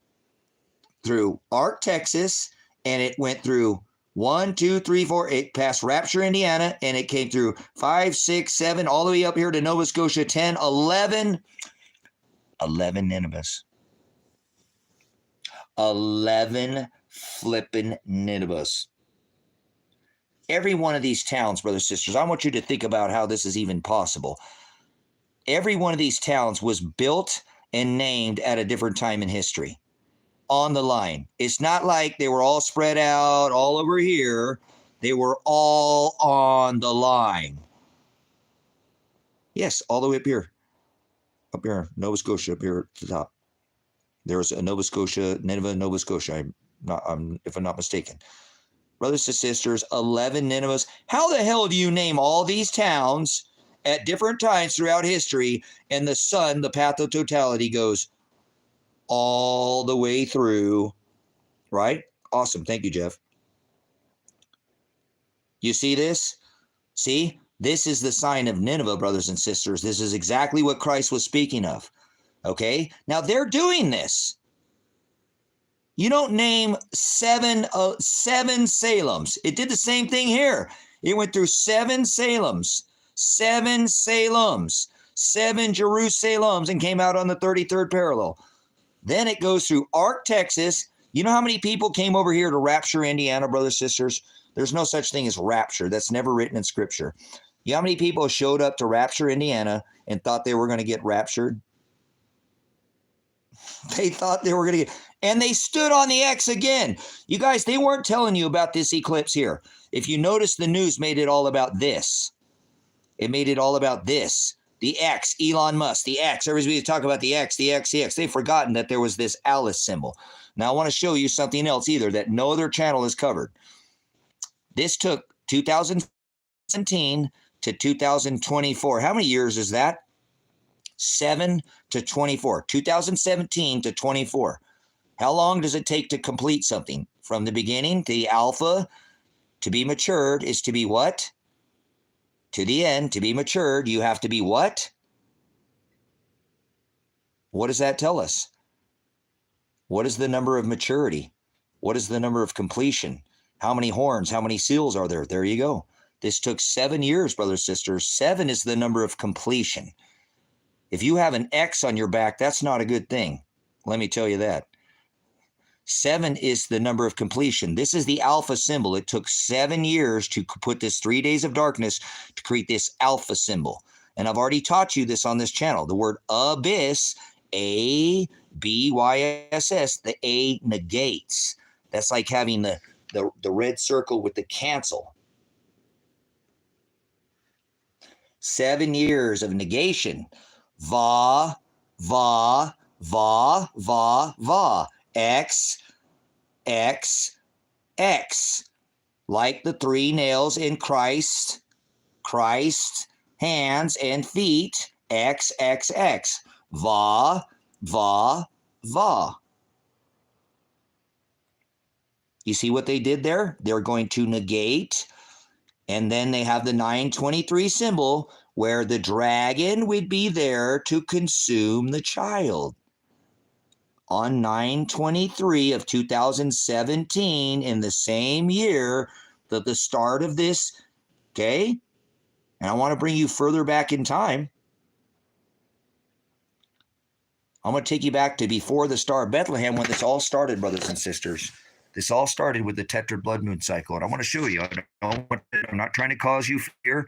through Ark, Texas, and it went through 1, 2, 3, 4. It passed Rapture, Indiana, and it came through 5, 6, 7, all the way up here to Nova Scotia, 10, 11 Ninevehs. 11 flipping Ninevehs. Every one of these towns, brothers and sisters, I want you to think about how this is even possible. Every one of these towns was built and named at a different time in history. On the line. It's not like they were all spread out all over here. They were all on the line. Yes, all the way up here. Nova Scotia, up here at the top. There's a Nova Scotia, Nineveh, Nova Scotia. if I'm not mistaken. Brothers and sisters, 11 Ninevehs. How the hell do you name all these towns at different times throughout history, and the sun, the path of totality, goes all the way through, right? Awesome. Thank you, Jeff. You see this? See? This is the sign of Nineveh, brothers and sisters. This is exactly what Christ was speaking of. Okay? Now, they're doing this. You don't name seven Salems. It did the same thing here. It went through 7 Salems, 7 Salems, 7 Jerusalems, and came out on the 33rd parallel. Then it goes through Ark, Texas. You know how many people came over here to Rapture, Indiana, brothers and sisters? There's no such thing as rapture. That's never written in Scripture. You know how many people showed up to Rapture, Indiana, and thought they were going to get raptured? They thought they were going to get, and they stood on the X again. You guys, they weren't telling you about this eclipse here. If you notice, the news made it all about this. It made it all about this. The X, Elon Musk, the X. Everybody's talking about the X, the X, the X. They've forgotten that there was this Alice symbol. Now, I want to show you something else either that no other channel has covered. This took 2017 to 2024. How many years is that? 7 to 24. 2017 to 24. How long does it take to complete something? From the beginning, the alpha, to be matured, is to be what? To the end, to be matured, you have to be what? What does that tell us? What is the number of maturity? What is the number of completion? How many horns? How many seals are there? There you go. This took 7 years, brothers and sisters. 7 is the number of completion. If you have an X on your back, that's not a good thing. Let me tell you that. 7 is the number of completion. This is the alpha symbol. It took 7 years to put this 3 days of darkness to create this alpha symbol. And I've already taught you this on this channel. The word abyss, A-B-Y-S-S, the A negates. That's like having the red circle with the cancel. 7 years of negation. Va, va, va, va, va. X, X, X. Like the 3 nails in Christ, hands and feet. X, X, X. Va, va, va. You see what they did there? They're going to negate, and then they have the 923 symbol where the dragon would be there to consume the child. On 9/23 of 2017, in the same year that the start of this, okay? And I want to bring you further back in time. I'm going to take you back to before the Star of Bethlehem when this all started, brothers and sisters. This all started with the tetrad blood moon cycle, and I want to show you. I'm not trying to cause you fear.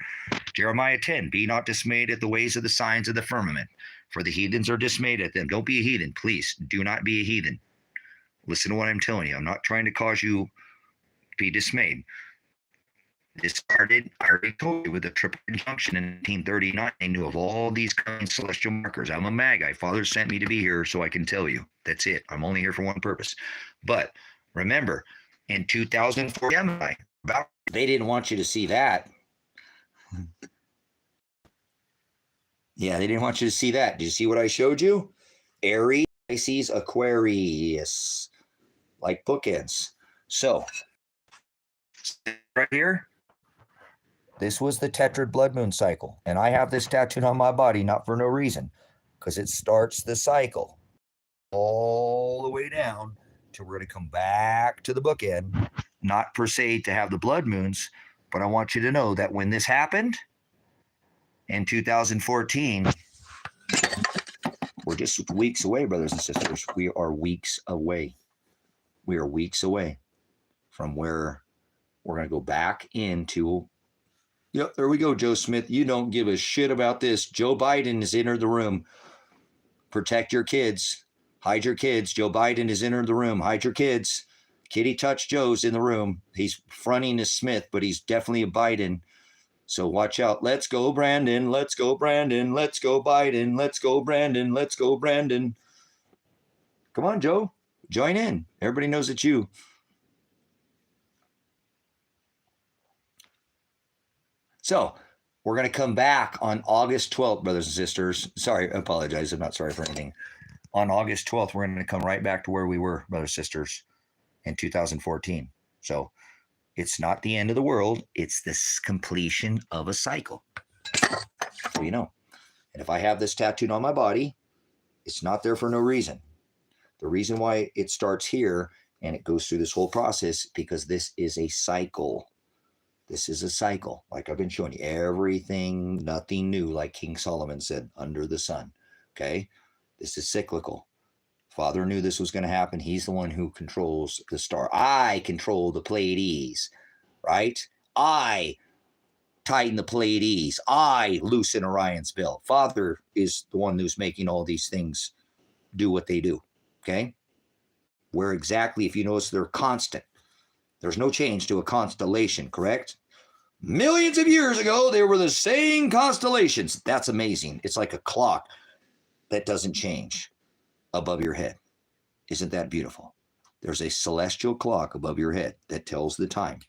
Jeremiah 10, be not dismayed at the ways of the signs of the firmament, for the heathens are dismayed at them. Don't be a heathen, please. Do not be a heathen. Listen to what I'm telling you. I'm not trying to cause you to be dismayed. This started, I already told you, with the triple conjunction in 1939. I knew of all these kind of celestial markers. I'm a Magi. Father sent me to be here so I can tell you. That's it. I'm only here for one purpose. But remember, in 2004, they didn't want you to see that. Yeah, they didn't want you to see that. Did you see what I showed you? Aries, Pisces, Aquarius, like bookends. So, right here, this was the tetrad blood moon cycle. And I have this tattooed on my body, not for no reason, because it starts the cycle all the way down till we're going to come back to the bookend. Not per se to have the blood moons, but I want you to know that when this happened in 2014, we're just weeks away, brothers and sisters. We are weeks away. We are weeks away from where we're going to go back into. Yep, there we go, Joe Smith. You don't give a shit about this. Joe Biden has entered the room. Protect your kids. Hide your kids. Joe Biden has entered the room. Hide your kids. Kitty Touch Joe's in the room. He's fronting as Smith, but he's definitely a Biden. So watch out. Let's go, Brandon. Let's go, Brandon. Let's go, Biden. Let's go, Brandon. Let's go, Brandon. Come on, Joe. Join in. Everybody knows it's you. So we're going to come back on August 12th, brothers and sisters. Sorry, I apologize. I'm not sorry for anything. On August 12th, we're going to come right back to where we were, brothers and sisters, in 2014. So it's not the end of the world. It's the completion of a cycle. So you know. And if I have this tattooed on my body, it's not there for no reason. The reason why it starts here and it goes through this whole process, because this is a cycle. This is a cycle. Like I've been showing you, everything, nothing new, like King Solomon said, under the sun. Okay? This is cyclical. Father knew this was going to happen. He's the one who controls the star. I control the Pleiades, right? I tighten the Pleiades. I loosen Orion's belt. Father is the one who's making all these things do what they do. Okay? Where exactly, if you notice, they're constant. There's no change to a constellation, correct? Millions of years ago, they were the same constellations. That's amazing. It's like a clock that doesn't change above your head. Isn't that beautiful? There's a celestial clock above your head that tells the time.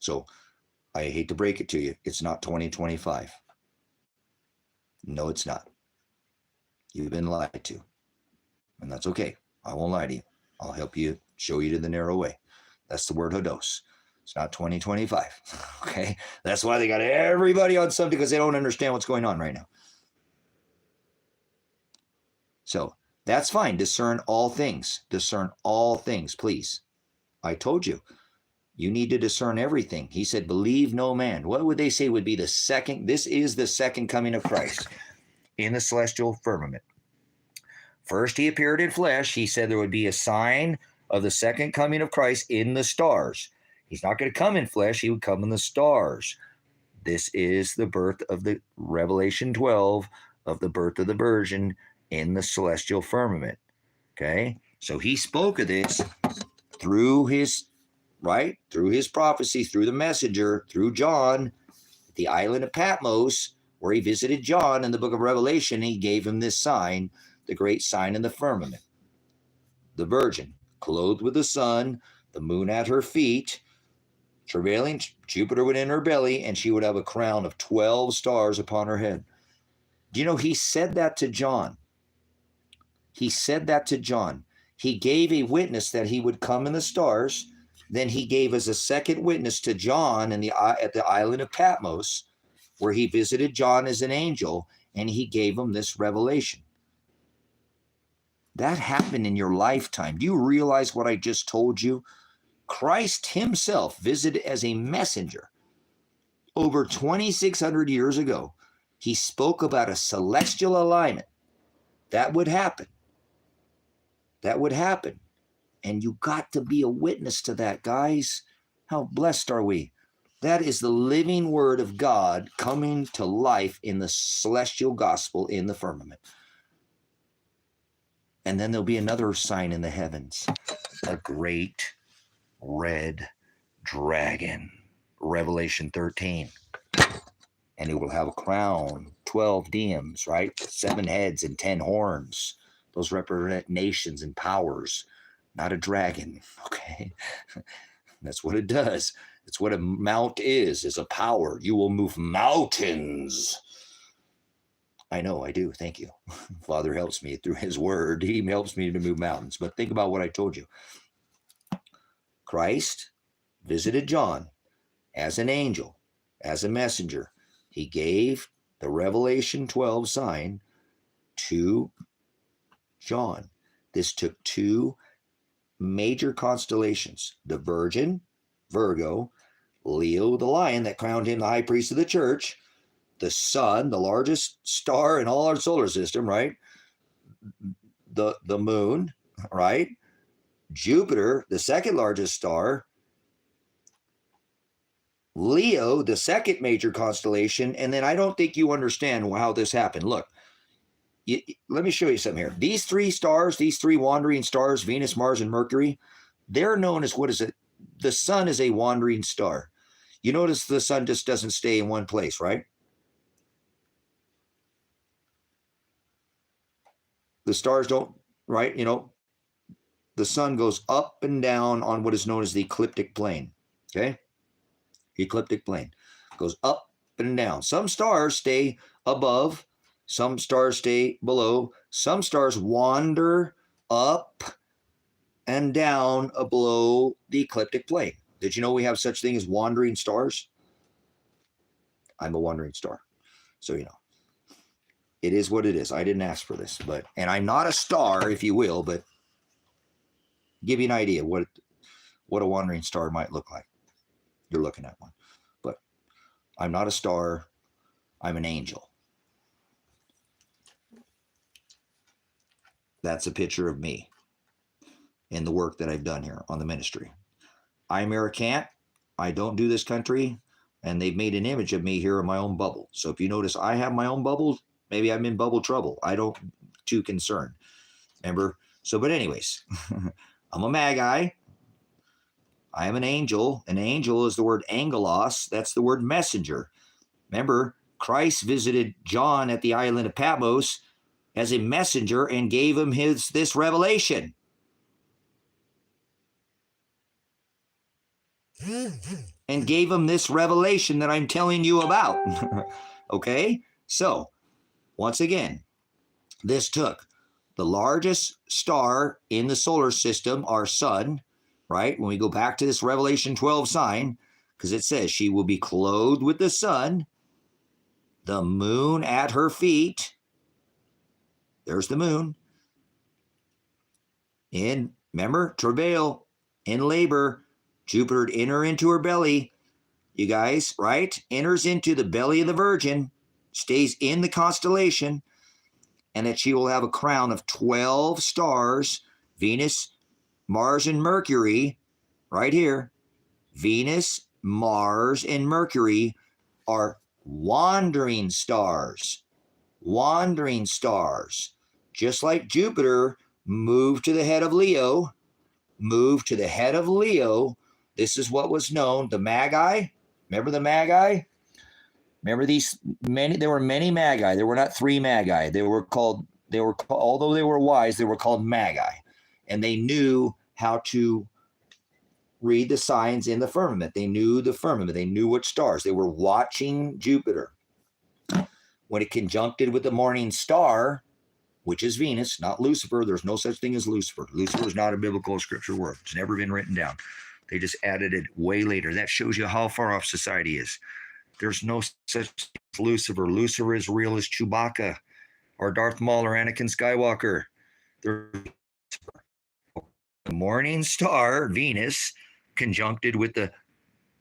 So I hate to break it to you. It's not 2025. No, it's not. You've been lied to. And that's okay. I won't lie to you. I'll help you, show you to the narrow way. That's the word hodos. It's not 2025. Okay? That's why they got everybody on something, because they don't understand what's going on right now. So that's fine. Discern all things. Discern all things, please. I told you. You need to discern everything. He said, believe no man. What would they say would be the second? This is the second coming of Christ in the celestial firmament. First, he appeared in flesh. He said there would be a sign of the second coming of Christ in the stars. He's not going to come in flesh. He would come in the stars. This is the birth of the Revelation 12 of the birth of the Virgin in the celestial firmament. Okay? So he spoke of this through his, right? Through his prophecy, through the messenger, through John, the island of Patmos, where he visited John in the book of Revelation. He gave him this sign, the great sign in the firmament. The Virgin, clothed with the sun, the moon at her feet, travailing, Jupiter within her belly, and she would have a crown of 12 stars upon her head. Do you know, he said that to John. He said that to John. He gave a witness that he would come in the stars. Then he gave as a second witness to John at the island of Patmos, where he visited John as an angel, and he gave him this revelation. That happened in your lifetime. Do you realize what I just told you? Christ himself visited as a messenger over 2,600 years ago. He spoke about a celestial alignment. That would happen. That would happen. And you got to be a witness to that, guys. How blessed are we? That is the living word of God coming to life in the celestial gospel in the firmament. And then there'll be another sign in the heavens, a great red dragon, Revelation 13. And it will have a crown, 12 diadems, right? 7 heads and 10 horns. Those represent nations and powers, not a dragon, okay? That's what it does. It's what a mount is a power. You will move mountains. I know, I do. Thank you. Father helps me through his word. He helps me to move mountains. But think about what I told you. Christ visited John as an angel, as a messenger. He gave the Revelation 12 sign to John. This took 2 major constellations, the Virgin, Virgo, Leo, the lion that crowned him the high priest of the church, the sun, the largest star in all our solar system, right? The moon, right? Jupiter, the second largest star, Leo, the second major constellation, and then I don't think you understand how this happened. Look, let me show you something here. These 3 stars, these 3 wandering stars, Venus, Mars, and Mercury, they're known as, what is it? The sun is a wandering star. You notice the sun just doesn't stay in one place, right? The stars don't, right? You know, the sun goes up and down on what is known as the ecliptic plane. Okay? Ecliptic plane goes up and down. Some stars stay above, some stars stay below, some stars wander up and down below the ecliptic plane. Did you know we have such thing as wandering stars? I'm a wandering star. So, you know, it is what it is. I didn't ask for this, and I'm not a star, if you will, but give you an idea what a wandering star might look like. You're looking at one. But I'm not a star. I'm an angel. That's a picture of me in the work that I've done here on the ministry. I'm American. I don't do this country, and they've made an image of me here in my own bubble. So if you notice I have my own bubble, maybe I'm in bubble trouble. I don't too concerned. Remember? So, but anyways, I'm a magi. I am an angel. An angel is the word angelos. That's the word messenger. Remember, Christ visited John at the island of Patmos as a messenger and gave him this revelation. And gave him this revelation that I'm telling you about. Okay? So, once again, this took the largest star in the solar system, our sun, right? When we go back to this Revelation 12 sign, because it says she will be clothed with the sun, the moon at her feet. There's the moon. Remember, travail, in labor, Jupiter enter into her belly. You guys, right? Enters into the belly of the Virgin, stays in the constellation, and that she will have a crown of 12 stars, Venus, Mars, and Mercury, right here. Venus, Mars, and Mercury are wandering stars. Wandering stars. Just like Jupiter moved to the head of Leo, this is what was known, the Magi. Remember the Magi? Remember there were many Magi. There were not three Magi. They were called, although they were wise, they were called Magi. And they knew how to read the signs in the firmament. They knew the firmament. They knew what stars. They were watching Jupiter. When it conjuncted with the morning star, which is Venus, not Lucifer. There's no such thing as Lucifer. Lucifer is not a biblical scripture word. It's never been written down. They just added it way later. That shows you how far off society is. There's no such thing as Lucifer. Lucifer is real as Chewbacca or Darth Maul or Anakin Skywalker. The morning star, Venus, conjuncted with the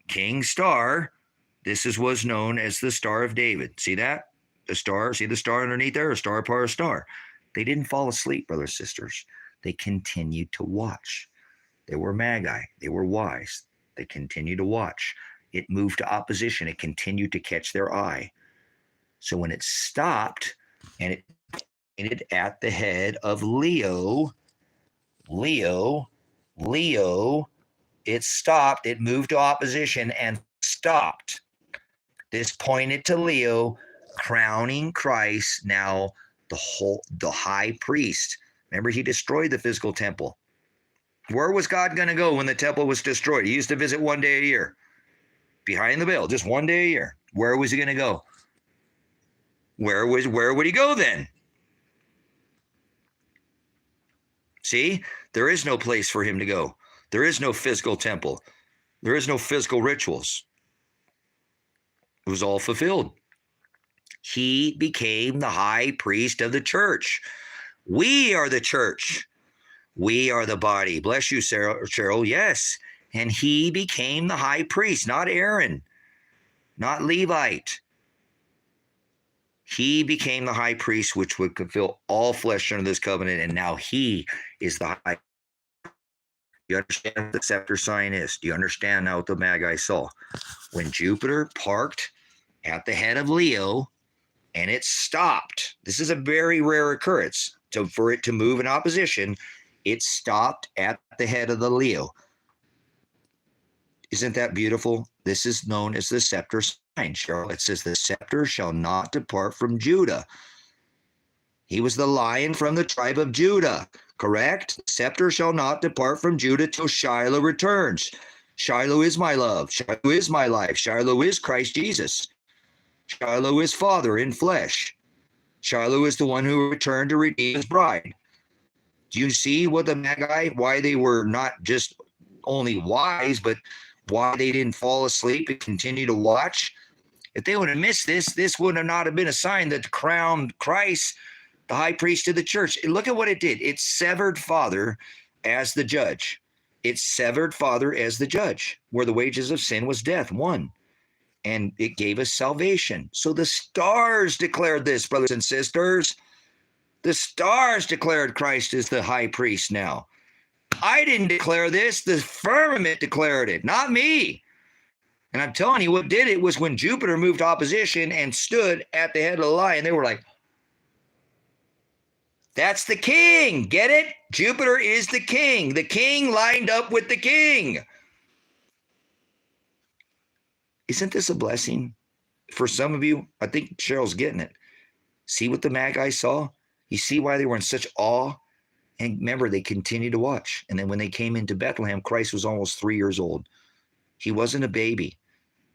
king star. This was known as the Star of David. See that? The star, see the star underneath there? A star upon a star. They didn't fall asleep, brothers and sisters. They continued to watch. They were magi. They were wise. They continued to watch. It moved to opposition. It continued to catch their eye. So when it stopped and it ended at the head of Leo, it stopped. It moved to opposition and stopped. This pointed to Leo, crowning Christ now the high priest. Remember, he destroyed the physical temple. Where was God going to go when the temple was destroyed? He used to visit one day a year. Behind the veil, just one day a year. Where was he going to go? Where would he go then? See, there is no place for him to go. There is no physical temple. There is no physical rituals. It was all fulfilled. He became the high priest of the church. We are the church. We are the body. Bless you, Cheryl. Yes. And he became the high priest, not Aaron, not Levite. He became the high priest, which would fulfill all flesh under this covenant, and now he is the high. You understand what the scepter sign is? Do you understand now what the Magi saw? When Jupiter parked at the head of Leo and it stopped, this is a very rare occurrence. So for it to move in opposition, it stopped at the head of the Leo. Isn't that beautiful? This is known as the scepter sign, Cheryl. It says the scepter shall not depart from Judah. He was the lion from the tribe of Judah. correct? The scepter shall not depart from Judah till Shiloh returns. Shiloh is my love. Shiloh is my life. Shiloh is Christ Jesus. Shiloh is Father in flesh. Shiloh is the one who returned to redeem his bride. Do you see what the Magi, why they were not just only wise, but why they didn't fall asleep and continue to watch? If they would have missed this, this would have not have been a sign that crowned Christ the high priest of the church. And look at what it did. It severed Father as the judge. It severed Father as the judge, where the wages of sin was death, one. And it gave us salvation. So the stars declared this, brothers and sisters. The stars declared Christ is the high priest now. I didn't declare this. The firmament declared it, not me. And I'm telling you, what did it was when Jupiter moved opposition and stood at the head of the lion, they were like, that's the king. Get it? Jupiter is the king. The king lined up with the king. Isn't this a blessing for some of you? I think Cheryl's getting it. See what the Magi saw? You see why they were in such awe? And remember, they continued to watch. And then when they came into Bethlehem, Christ was almost 3 years old. He wasn't a baby.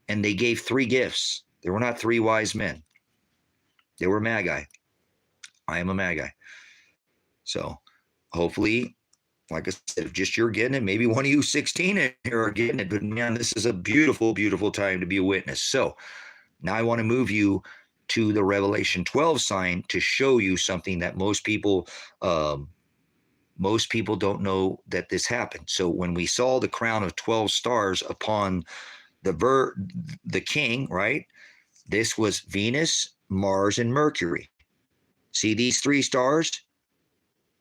And they gave 3 gifts. They were not 3 wise men. They were Magi. I am a Magi. So hopefully, like I said, if just you're getting it, maybe one of you 16 in here are getting it. But man, this is a beautiful, beautiful time to be a witness. So now I want to move you to the Revelation 12 sign to show you something that most people don't know that this happened. So when we saw the crown of 12 stars upon the king, right? This was Venus, Mars, and Mercury. See these 3 stars?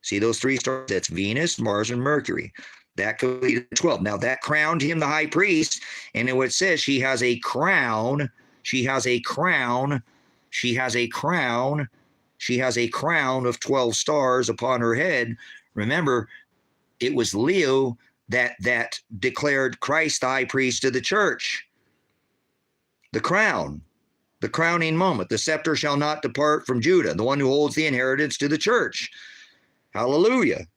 See those 3 stars? That's Venus, Mars, and Mercury. That completed 12. Now that crowned him the high priest. And then what it says, she has a crown. She has a crown. She has a crown. She has a crown of 12 stars upon her head. Remember, it was Leo that declared Christ the high priest of the church. The crown, the crowning moment. The scepter shall not depart from Judah, the one who holds the inheritance to the church. Hallelujah.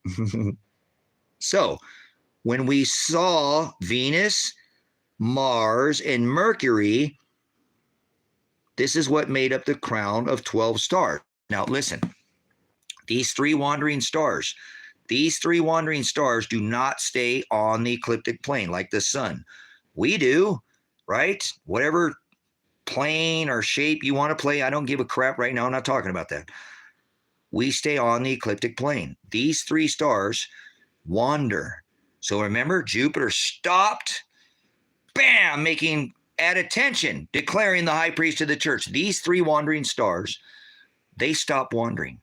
So when we saw Venus, Mars, and Mercury, this is what made up the crown of 12 stars. Now listen, these 3 wandering stars, do not stay on the ecliptic plane like the sun. We do, right? Whatever plane or shape you want to play, I don't give a crap right now. I'm not talking about that. We stay on the ecliptic plane. These 3 stars wander. So remember, Jupiter stopped, bam, making at attention, declaring the high priest of the church. These 3 wandering stars, they stop wandering.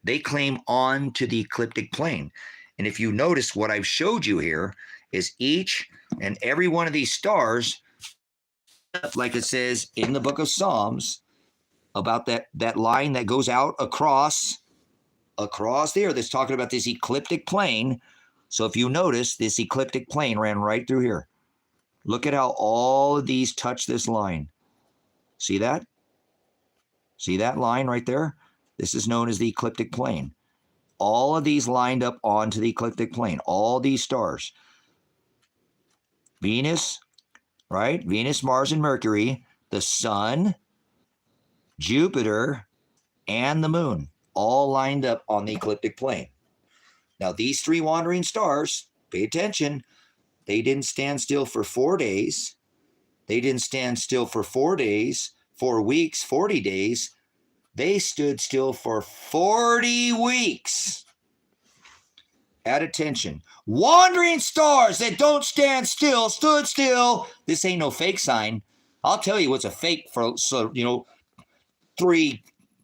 They claim on to the ecliptic plane. And if you notice, what I've showed you here is each and every one of these stars, like it says in the book of Psalms, about that line that goes out across there, that's talking about this ecliptic plane. So if you notice, this ecliptic plane ran right through here. Look at how all of these touch this line. See that? See that line right there? This is known as the ecliptic plane. All of these lined up onto the ecliptic plane. All these stars. Venus, right? Venus, Mars, and Mercury. The sun, Jupiter, and the moon, all lined up on the ecliptic plane. Now, these 3 wandering stars, pay attention, they didn't stand still for 4 days. They didn't stand still for 4 days, 4 weeks, 40 days. They stood still for 40 weeks. At attention. Wandering stars that don't stand still, stood still. This ain't no fake sign. I'll tell you what's a fake for, 3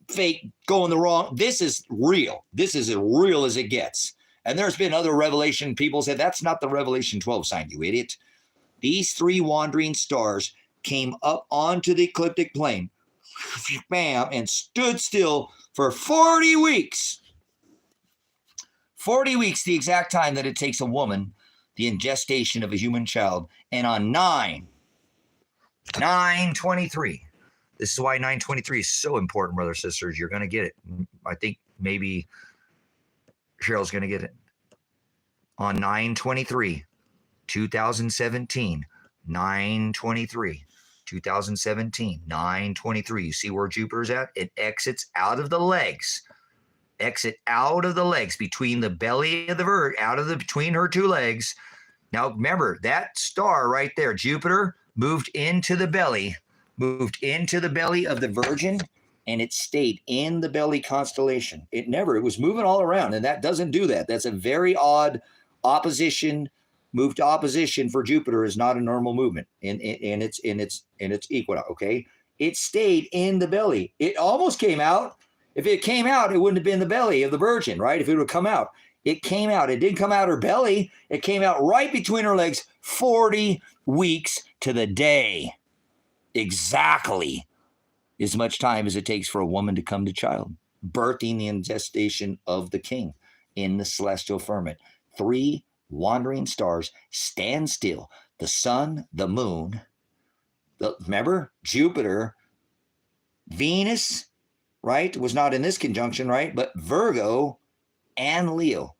fake going the wrong. This is real. This is as real as it gets. And there's been other Revelation people said, that's not the Revelation 12 sign, you idiot. These 3 wandering stars came up onto the ecliptic plane, bam, and stood still for 40 weeks. 40 weeks, the exact time that it takes a woman, the ingestation of a human child. And on 9/23, this is why 9/23 is so important, brothers and sisters. You're going to get it. I think maybe Cheryl's going to get it. On 9/23, 2017, 9/23, 2017, 9/23. You see where Jupiter's at? It exits out of the legs. Exit out of the legs between the belly of the between her two legs. Now remember that star right there, Jupiter, moved into the belly of the Virgin, and it stayed in the belly constellation. It was moving all around, and that doesn't do that. That's a very odd opposition. Move to opposition for Jupiter is not a normal movement in its equinox. Okay, it stayed in the belly. It almost came out. If it came out, it wouldn't have been the belly of the Virgin, right? If it would have come out, it came out. It didn't come out her belly. It came out right between her legs. 40 weeks to the day, exactly as much time as it takes for a woman to come to child, birthing the gestation of the king in the celestial firmament. 3 wandering stars stand still. The sun, the moon, remember, Jupiter, Venus, right, was not in this conjunction, right? But Virgo and Leo.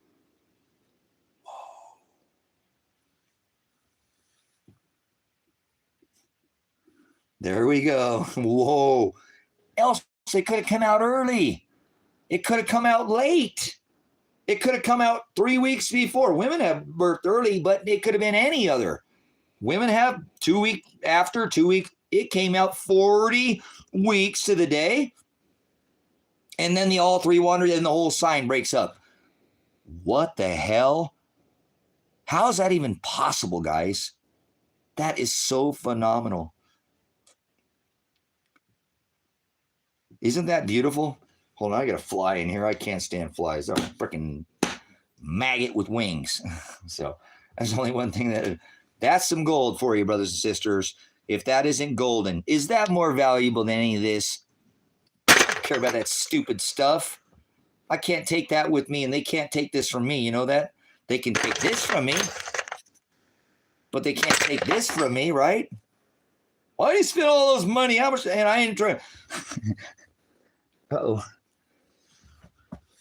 There we go. Whoa. Else it could have come out early. It could have come out late. It could have come out 3 weeks before. Women have birthed early, but it could have been any other. Women have 2 weeks after, 2 weeks. It came out 40 weeks to the day. And then the all 3 wandered and the whole sign breaks up. What the hell? How is that even possible, guys? That is so phenomenal. Isn't that beautiful? Hold on, I got a fly in here. I can't stand flies. I'm a freaking maggot with wings. So that's only one thing that's some gold for you, brothers and sisters. If that isn't golden, is that more valuable than any of this? I don't care about that stupid stuff. I can't take that with me, and they can't take this from me. You know that? They can take this from me, but they can't take this from me, right? Why do you spend all those money? How much? And I ain't trying. Uh-oh.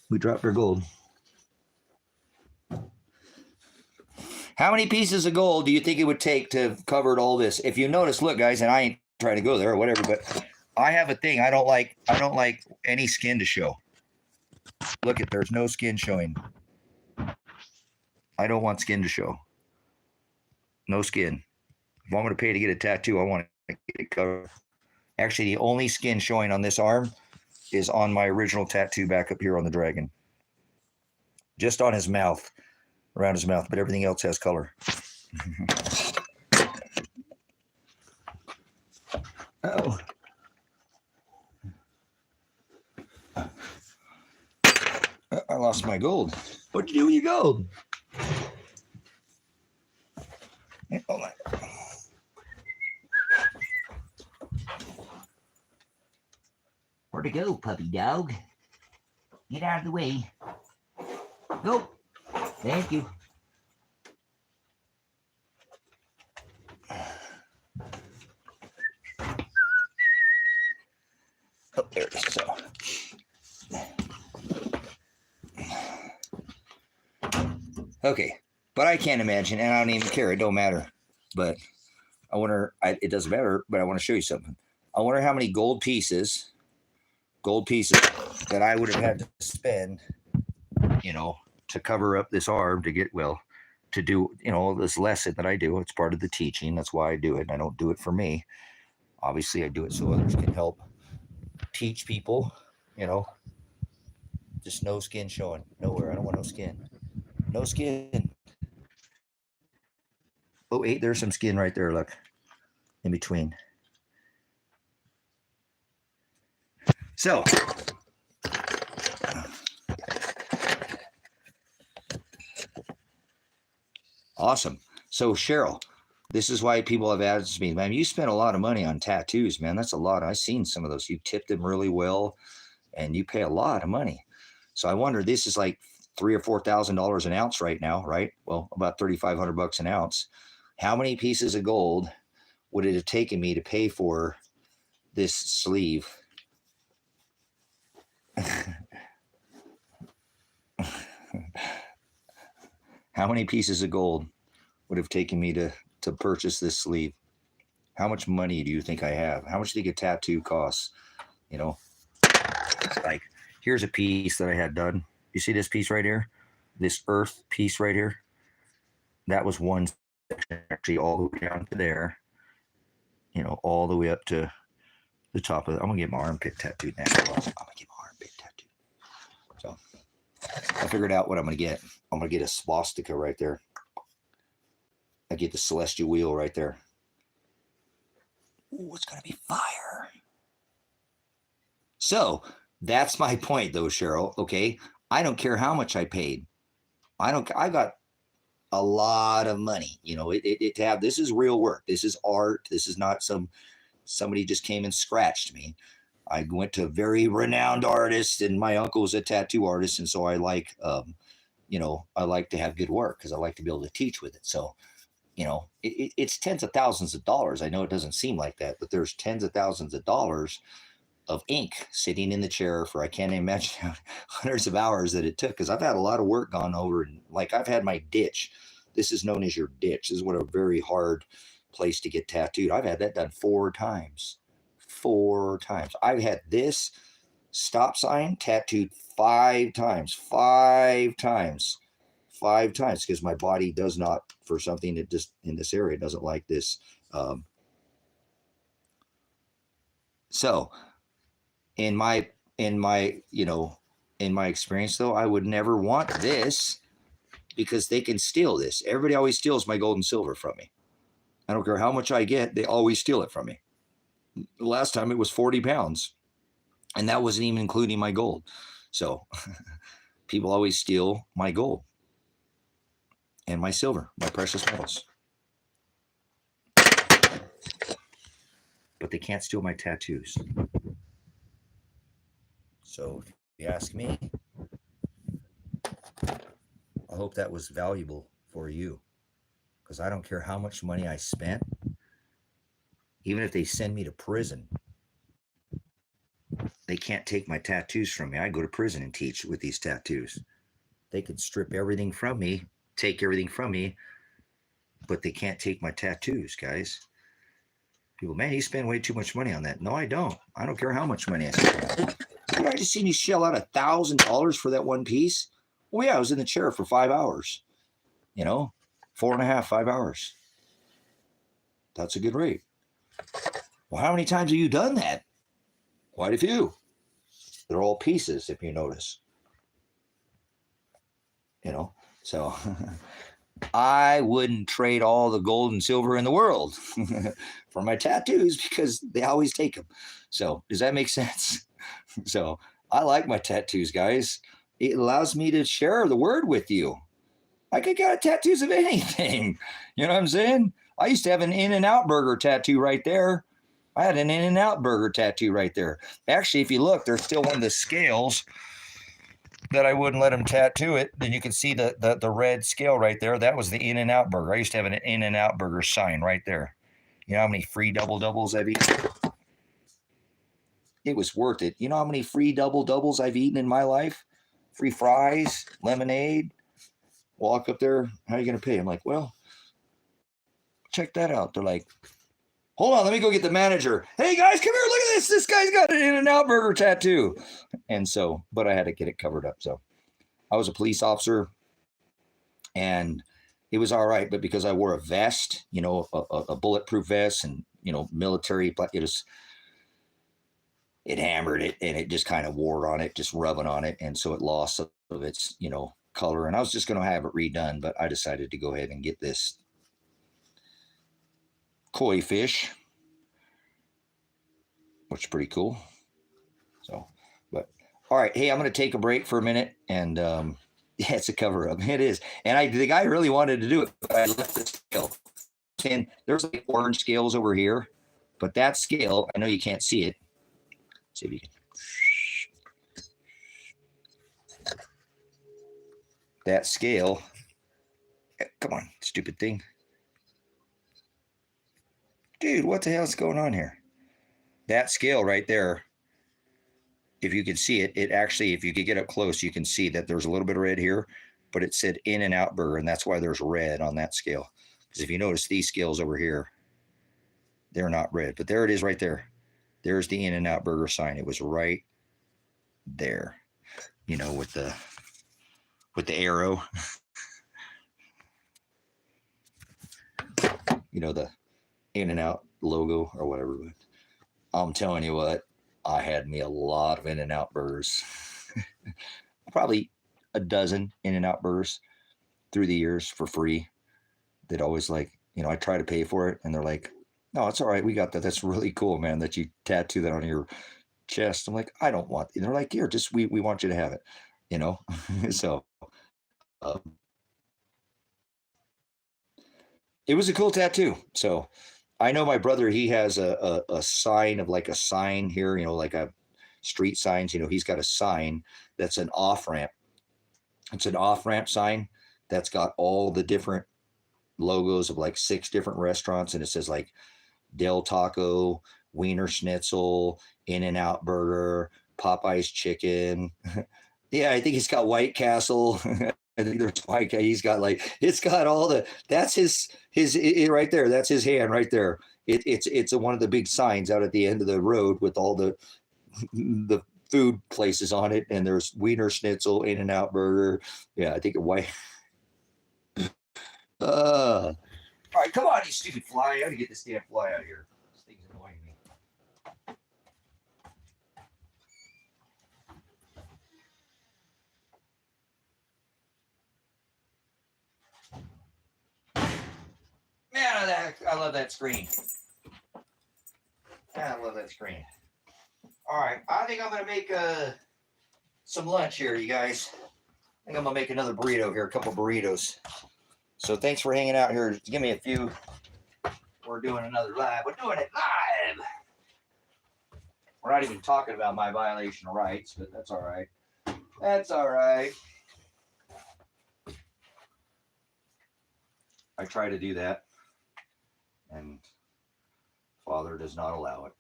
We dropped our gold. How many pieces of gold do you think it would take to have covered all this? If you notice, look, guys, and I ain't trying to go there or whatever, but I have a thing. I don't like any skin to show. Look, there's no skin showing. I don't want skin to show. No skin. If I'm going to pay to get a tattoo, I want to get it covered. Actually, the only skin showing on this arm is on my original tattoo back up here on the dragon. Just on his mouth, around his mouth, but everything else has color. Oh. I lost my gold. What'd you do with your gold? Hold on. Where'd it go, puppy dog? Get out of the way. Go. Thank you. Oh, there it is. So. Okay, but I can't imagine, and I don't even care. It don't matter. But I wonder. It doesn't matter. But I want to show you something. I wonder how many gold pieces that I would have had to spend, to cover up this arm to do, this lesson that I do. It's part of the teaching. That's why I do it. I don't do it for me. Obviously, I do it so others can help teach people, just no skin showing nowhere. I don't want no skin. No skin. Oh, wait, there's some skin right there. Look, in between. So, awesome. So, Cheryl, this is why people have asked me, man, you spent a lot of money on tattoos, man. That's a lot. I've seen some of those. You tipped them really well, and you pay a lot of money. So I wonder, this is like $3,000 or $4,000 an ounce right now, right? Well, about $3,500 an ounce. How many pieces of gold would it have taken me to pay for this sleeve? How many pieces of gold would have taken me to purchase this sleeve? How much money do you think I have? How much do you think a tattoo costs? You know, like here's a piece that I had done. You see this piece right here? This earth piece right here? That was one section, actually all the way down to there. You know, all the way up to the top of it. I'm gonna get my armpit tattooed next. I'm gonna get my armpit tattooed. So I figured out what I'm gonna get. I'm gonna get a swastika right there. I get the celestial wheel right there. Ooh, it's gonna be fire. So that's my point, though, Cheryl. Okay, I don't care how much I paid. I got a lot of money. You know, to have this is real work. This is art. This is not somebody just came and scratched me. I went to a very renowned artist, and my uncle was a tattoo artist, and so I like, you know, I like to have good work because I like to be able to teach with it. So, you know, it's tens of thousands of dollars. I know it doesn't seem like that, but there's tens of thousands of dollars of ink sitting in the chair for I can't imagine how hundreds of hours that it took, because I've had a lot of work gone over, and like I've had my ditch. This is known as your ditch. This is what a very hard place to get tattooed. I've had that done 4 times. 4 times. I've had this stop sign tattooed 5 times. 5 times. 5 times, because my body does not, for something that just in this area doesn't like this. So in my you know, in my experience, though, I would never want this because they can steal this. Everybody always steals my gold and silver from me. I don't care how much I get, they always steal it from me. The last time it was 40 pounds, and that wasn't even including my gold. So people always steal my gold and my silver, my precious metals. But they can't steal my tattoos. So if you ask me, I hope that was valuable for you, because I don't care how much money I spent. Even if they send me to prison, they can't take my tattoos from me. I go to prison and teach with these tattoos. They could strip everything from me, take everything from me, but they can't take my tattoos, guys. People, man, you spend way too much money on that. No, I don't. I don't care how much money I spend. Dude, I just seen you shell out $1,000 for that one piece. Oh yeah, I was in the chair for 5 hours. You know, 4.5, 5 hours. That's a good rate. Well, how many times have you done that? Quite a few. They're all pieces, if you notice. You know, so I wouldn't trade all the gold and silver in the world for my tattoos, because they always take them. So does that make sense? So I like my tattoos, guys. It allows me to share the word with you. I could get tattoos of anything. You know what I'm saying? I used to have an In-N-Out burger tattoo right there. I had an In-N-Out burger tattoo right there. Actually, if you look, there's still one of the scales that I wouldn't let them tattoo it. Then you can see the red scale right there. That was the In-N-Out burger. I used to have an In-N-Out burger sign right there. You know how many free doubles I've eaten? It was worth it. You know how many free doubles I've eaten in my life? Free fries, lemonade. Walk up there, how are you going to pay? I'm like, well, check that out. They're like, hold on, let me go get the manager. Hey guys, come here, look at this. This guy's got an In-N-Out burger tattoo. And so, but I had to get it covered up. So I was a police officer, and it was all right. But because I wore a vest, you know, a bulletproof vest, and, you know, military, it hammered it, and it just kind of wore on it, just rubbing on it. And so it lost some of its, you know, color. And I was just going to have it redone, but I decided to go ahead and get this koi fish, which is pretty cool. So, but all right. Hey, I'm going to take a break for a minute, and yeah, it's a cover up. It is. And the guy really wanted to do it, but I left the scale. And there's like orange scales over here, but that scale, I know you can't see it. Let's see if you can. That scale, come on, stupid thing. Dude, what the hell is going on here? That scale right there if you could see it, it actually, if you could get up close, you can see that there's a little bit of red here, but it said In and Out Burger, and that's why there's red on that scale. Because if you notice these scales over here, they're not red, but there it is right there. There's the In and Out Burger sign. It was right there, you know, with the arrow, you know, the In and Out logo or whatever. But I'm telling you what, I had me a lot of In and Out burgers. Probably a dozen In and Out burgers through the years for free. They'd always like, you know, I try to pay for it and they're like, no, it's all right. We got that. That's really cool, man, that you tattoo that on your chest. I'm like, I don't want, and they're like, here, just, we want you to have it, you know? So it was a cool tattoo. So I know my brother, he has a sign of like a sign here, you know, like a street signs, you know, he's got a sign that's an off ramp. It's an off ramp sign that's got all the different logos of like 6 different restaurants. And it says like Del Taco, Wiener Schnitzel, In and Out Burger, Popeye's Chicken. Yeah, I think he's got White Castle. I think there's White. He's got like, it's got all the. That's his right there. That's his hand right there. It's one of the big signs out at the end of the road with all the food places on it, and there's Wiener Schnitzel, In and Out Burger. Yeah, I think White. All right, come on, you stupid fly! I gotta get this damn fly out of here. This thing's annoying me. Man, I love that screen. Man, I love that screen. All right, I think I'm gonna make some lunch here, you guys. I think I'm gonna make another burrito here, a couple burritos. So thanks for hanging out here. Give me a few. We're doing another live. We're doing it live. We're not even talking about my violation of rights, but that's all right. That's all right. I try to do that, and Father does not allow it.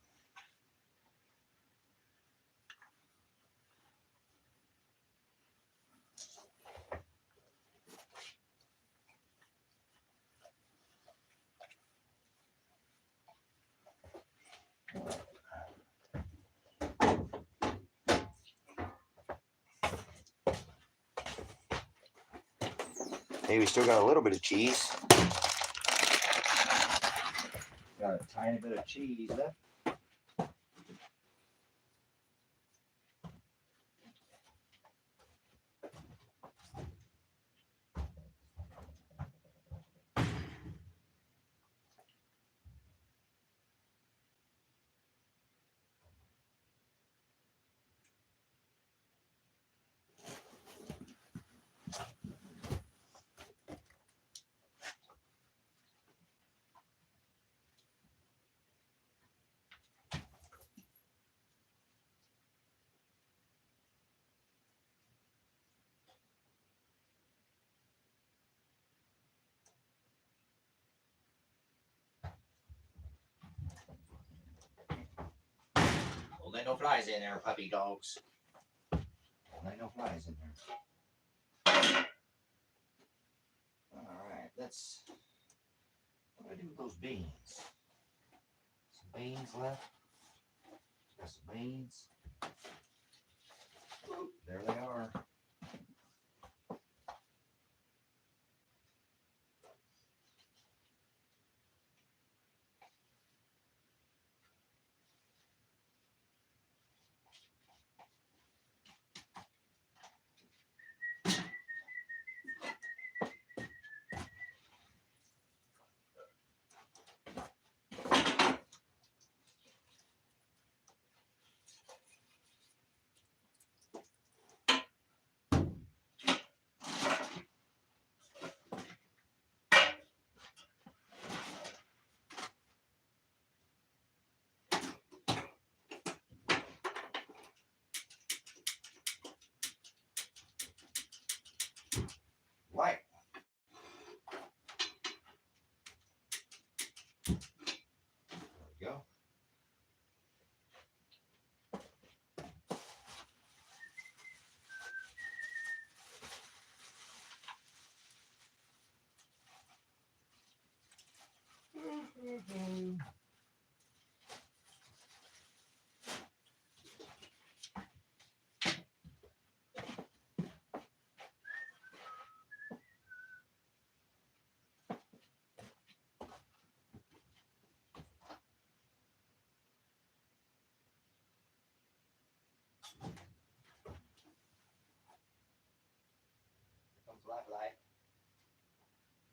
Hey, we still got a little bit of cheese. Got a tiny bit of cheese left. Well, there ain't no flies in there, puppy dogs. There ain't no flies in there. All right, let's. What do I do with those beans? Some beans left. Got some beans. Oop, there they are.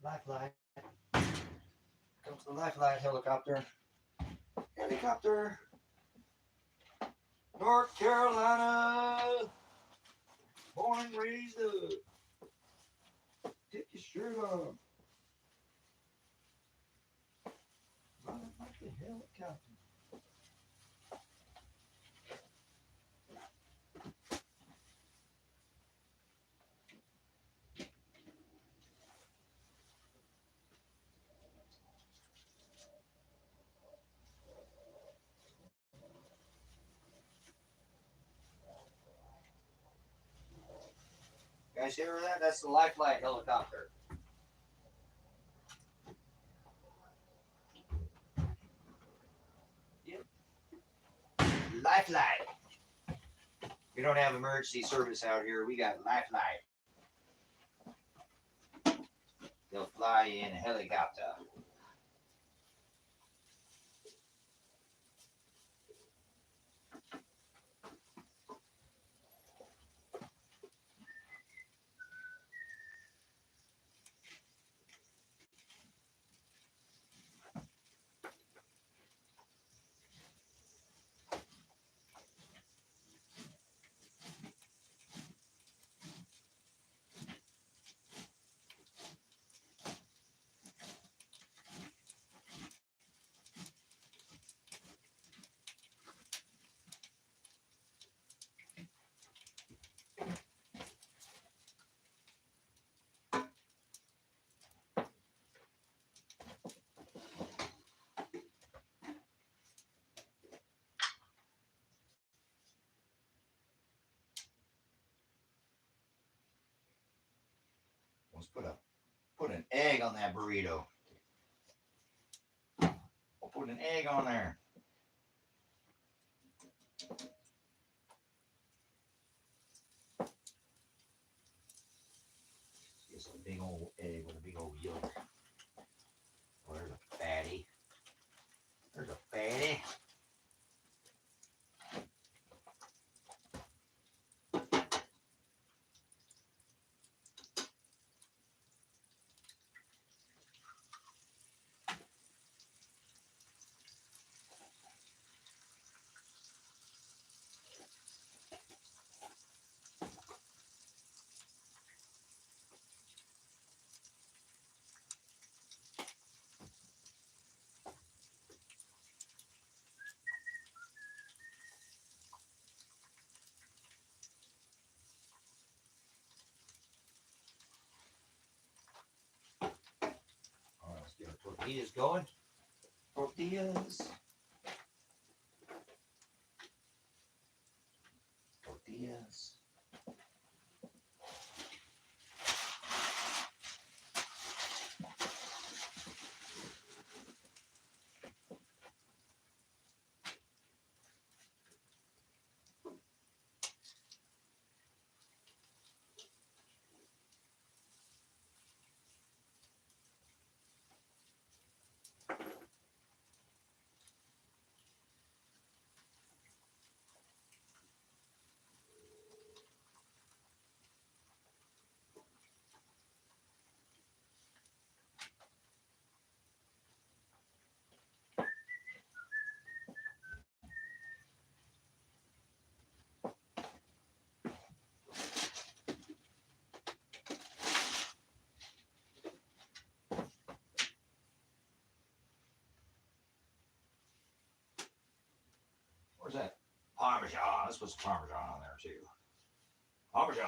Lifeline. Comes the lifeline helicopter. Helicopter. North Carolina. Born and raised up. Take your shirt off. Run like a helicopter. Guys hear that? That's the lifeline helicopter. Yep. Lifeline. We don't have emergency service out here. We got lifeline. They'll fly in a helicopter. Let's put an egg on that burrito. I'll put an egg on there. It's a big old egg with a big old yolk. Oh, there's a fatty. There's a fatty. Let's get our tortillas going. Tortillas. Tortillas. Where's that? Parmesan. Let's put some Parmesan on there too. Parmesan.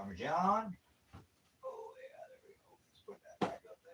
Parmesan. Oh, yeah, there we go. Let's put that back up there.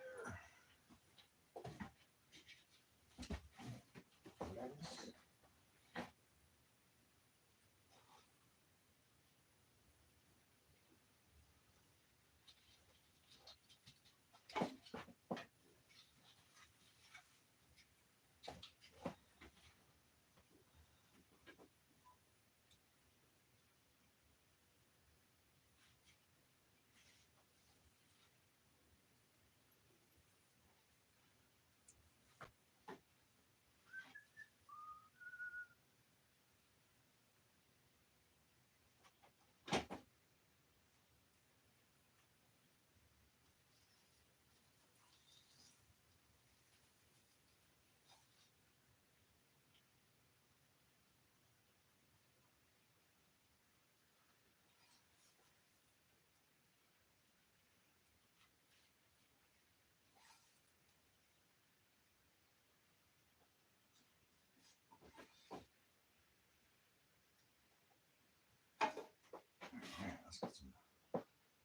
Let's get some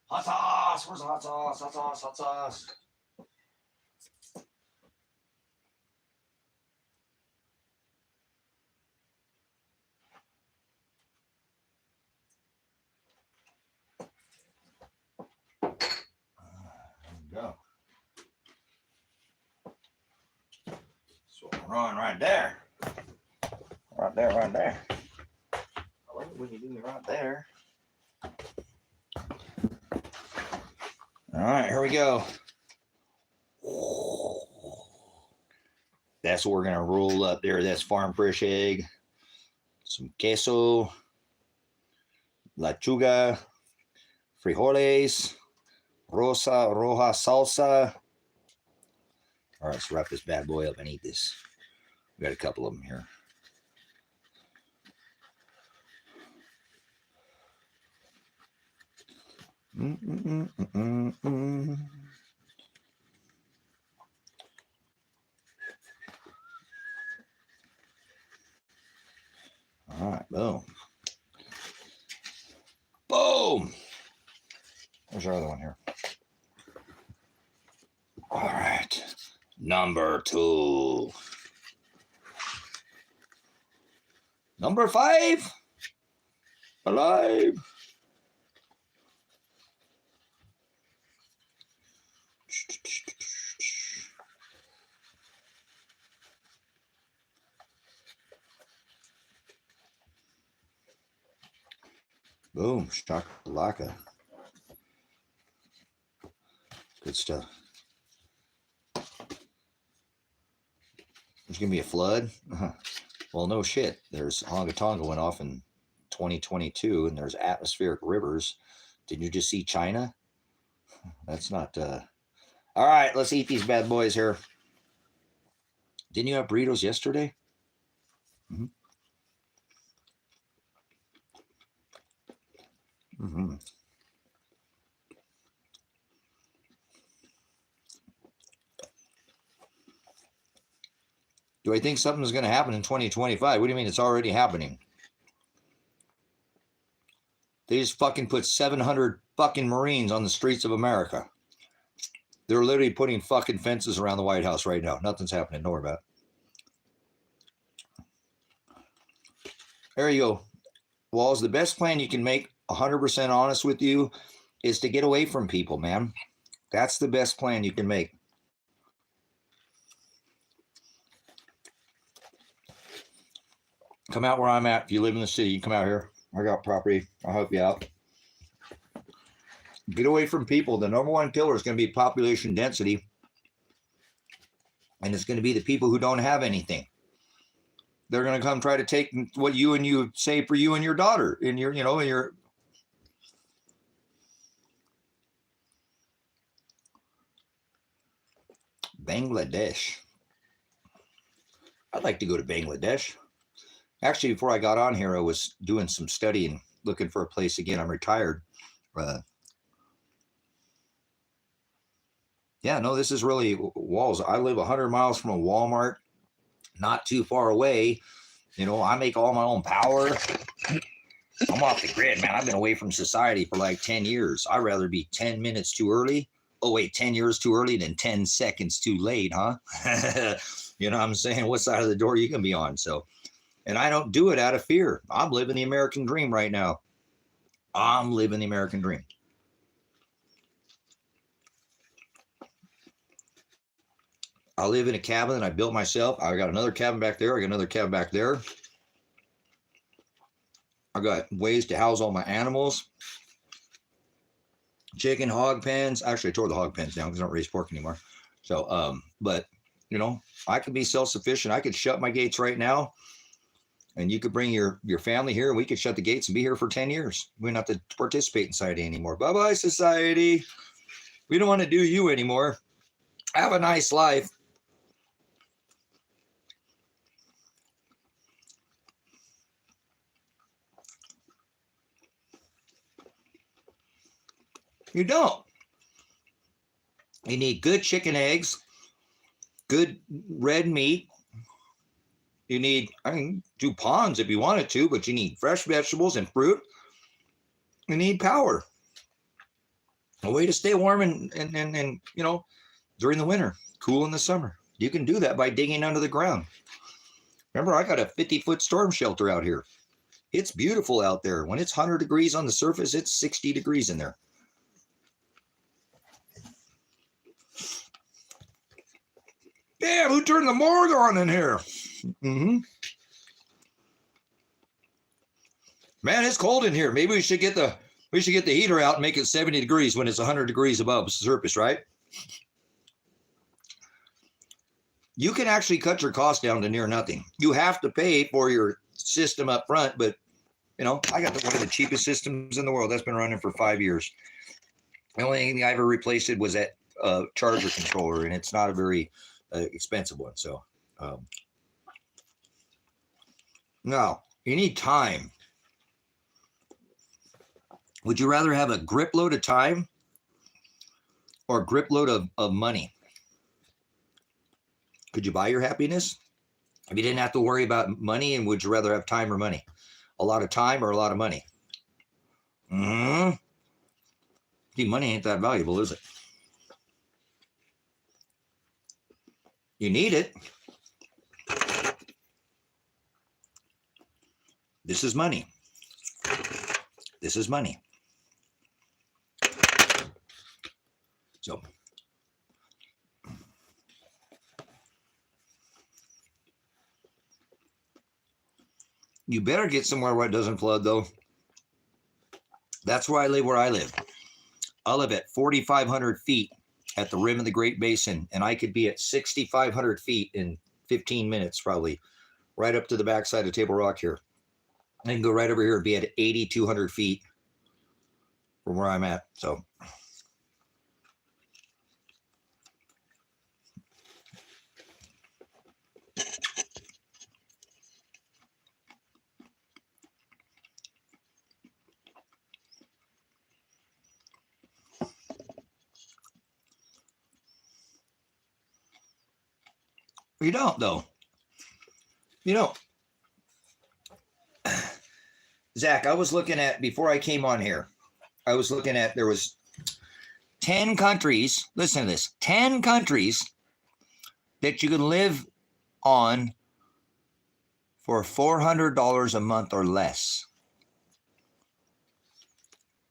hot sauce. Where's the hot sauce? Hot sauce, hot sauce. There we go. So run right there. Right there, right there. I like it when you do it right there. All right, here we go. That's what we're going to roll up there. That's farm fresh egg, some queso, lechuga, frijoles, roja salsa. All right, let's wrap this bad boy up and eat this. We got a couple of them here. All right, boom. Boom. There's our other one here. All right, number 2. Number 5. Alive. Boom, shakalaka. Good stuff. There's gonna be a flood. Well, no shit. There's Honga Tonga went off in 2022, and there's atmospheric rivers. Didn't you just see China? That's not. All right, let's eat these bad boys here. Didn't you have burritos yesterday? Mm-hmm. Mm-hmm. Do I think something's going to happen in 2025? What do you mean it's already happening? They just fucking put 700 fucking Marines on the streets of America. They're literally putting fucking fences around the White House right now. Nothing's happening. Don't worry about it. There you go. Walls, the best plan you can make, 100% honest with you, is to get away from people, man. That's the best plan you can make. Come out where I'm at. If you live in the city, you come out here. I got property. I'll help you out. Get away from people. The number one killer is going to be population density. And it's going to be the people who don't have anything. They're going to come try to take what you say for you and your daughter in your, in your. Bangladesh. I'd like to go to Bangladesh. Actually, before I got on here, I was doing some studying, looking for a place again. I'm retired. Yeah, no, this is really Walls. I live 100 miles from a Walmart, not too far away. I make all my own power. I'm off the grid, man. I've been away from society for like 10 years. I'd rather be 10 minutes too early. Oh, wait, 10 years too early than 10 seconds too late, huh? You know what I'm saying? What side of the door you can be on? So, and I don't do it out of fear. I'm living the American dream right now. I'm living the American dream. I live in a cabin that I built myself. I got another cabin back there. I got another cabin back there. I got ways to house all my animals. Chicken, hog pens. Actually, I tore the hog pens down because I don't raise pork anymore. So, but, you know, I could be self-sufficient. I could shut my gates right now, and you could bring your family here, and we could shut the gates and be here for 10 years. We don't have to participate in society anymore. Bye-bye, society. We don't want to do you anymore. Have a nice life. You don't. You need good chicken eggs, good red meat. You need, I mean, do ponds if you wanted to, but you need fresh vegetables and fruit. You need power. A way to stay warm and you know, during the winter, cool in the summer. You can do that by digging under the ground. Remember, I got a 50-foot storm shelter out here. It's beautiful out there. When it's 100 degrees on the surface, it's 60 degrees in there. Damn, who turned the morgue on in here? Mm-hmm. Man, it's cold in here. Maybe we should get the heater out and make it 70 degrees when it's 100 degrees above the surface, right? You can actually cut your costs down to near nothing. You have to pay for your system up front, but you know, I got one of the cheapest systems in the world that's been running for 5 years. The only thing I ever replaced it was that charger controller, and it's not a very expensive one. So, no, you need time. Would you rather have a grip load of time or a grip load of money? Could you buy your happiness if you didn't have to worry about money? And would you rather have time or money? A lot of time or a lot of money? Mm-hmm. See, money ain't that valuable, is it? You need it. This is money. This is money. So, you better get somewhere where it doesn't flood, though. That's where I live. I live at 4,500 feet at the rim of the Great Basin, and I could be at 6,500 feet in 15 minutes, probably, right up to the backside of Table Rock here. I can go right over here and be at 8,200 feet from where I'm at. So, you don't, though. You don't. Zach, I was looking at, before I came on here, I was looking at, there was 10 countries, listen to this, 10 countries that you can live on for $400 a month or less.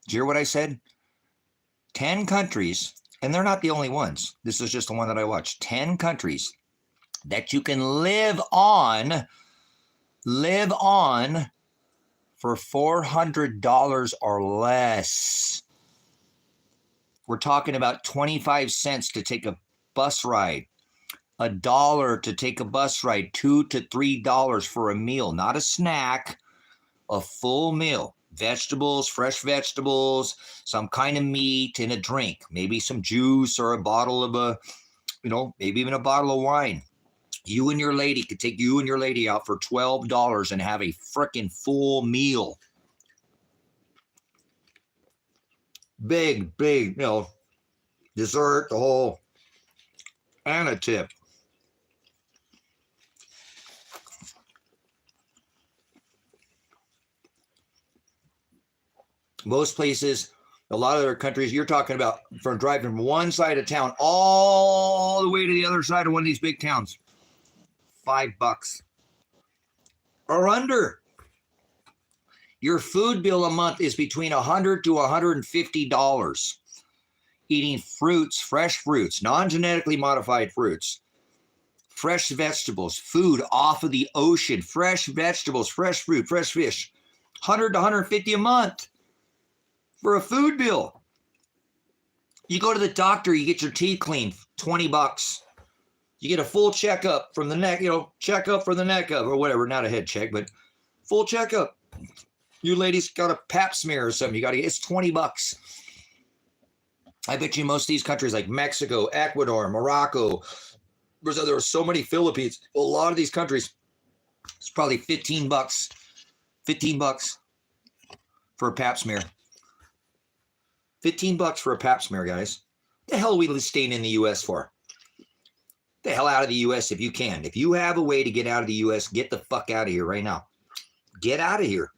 Did you hear what I said? 10 countries, and they're not the only ones. This is just the one that I watched. 10 countries that you can live on for $400 or less. We're talking about 25 cents to take a bus ride, $1 to take a bus ride, $2 to $3 for a meal, not a snack, a full meal. Vegetables, fresh vegetables, some kind of meat, and a drink, maybe some juice or a bottle of maybe even a bottle of wine. You and your lady could take you and your lady out for $12 and have a freaking full meal. Big, dessert, the whole, and a tip. Most places, a lot of other countries, you're talking about from driving from one side of town all the way to the other side of one of these big towns. $5 or under. Your food bill a month is between $100 to $150. Eating fruits, fresh fruits, non-genetically modified fruits, fresh vegetables, food off of the ocean, fresh vegetables, fresh fruit, fresh fish, $100 to $150 a month for a food bill. You go to the doctor, you get your teeth cleaned, $20. You get a full checkup from the neck, checkup for the neck up or whatever, not a head check, but full checkup. You ladies got a pap smear or something, it's $20. I bet you most of these countries like Mexico, Ecuador, Morocco, there are so many Philippines, a lot of these countries, it's probably $15. $15 for a pap smear. $15 for a pap smear, guys. What the hell are we staying in the U.S. for? Get the hell out of the U.S. if you can. If you have a way to get out of the U.S., get the fuck out of here right now. Get out of here.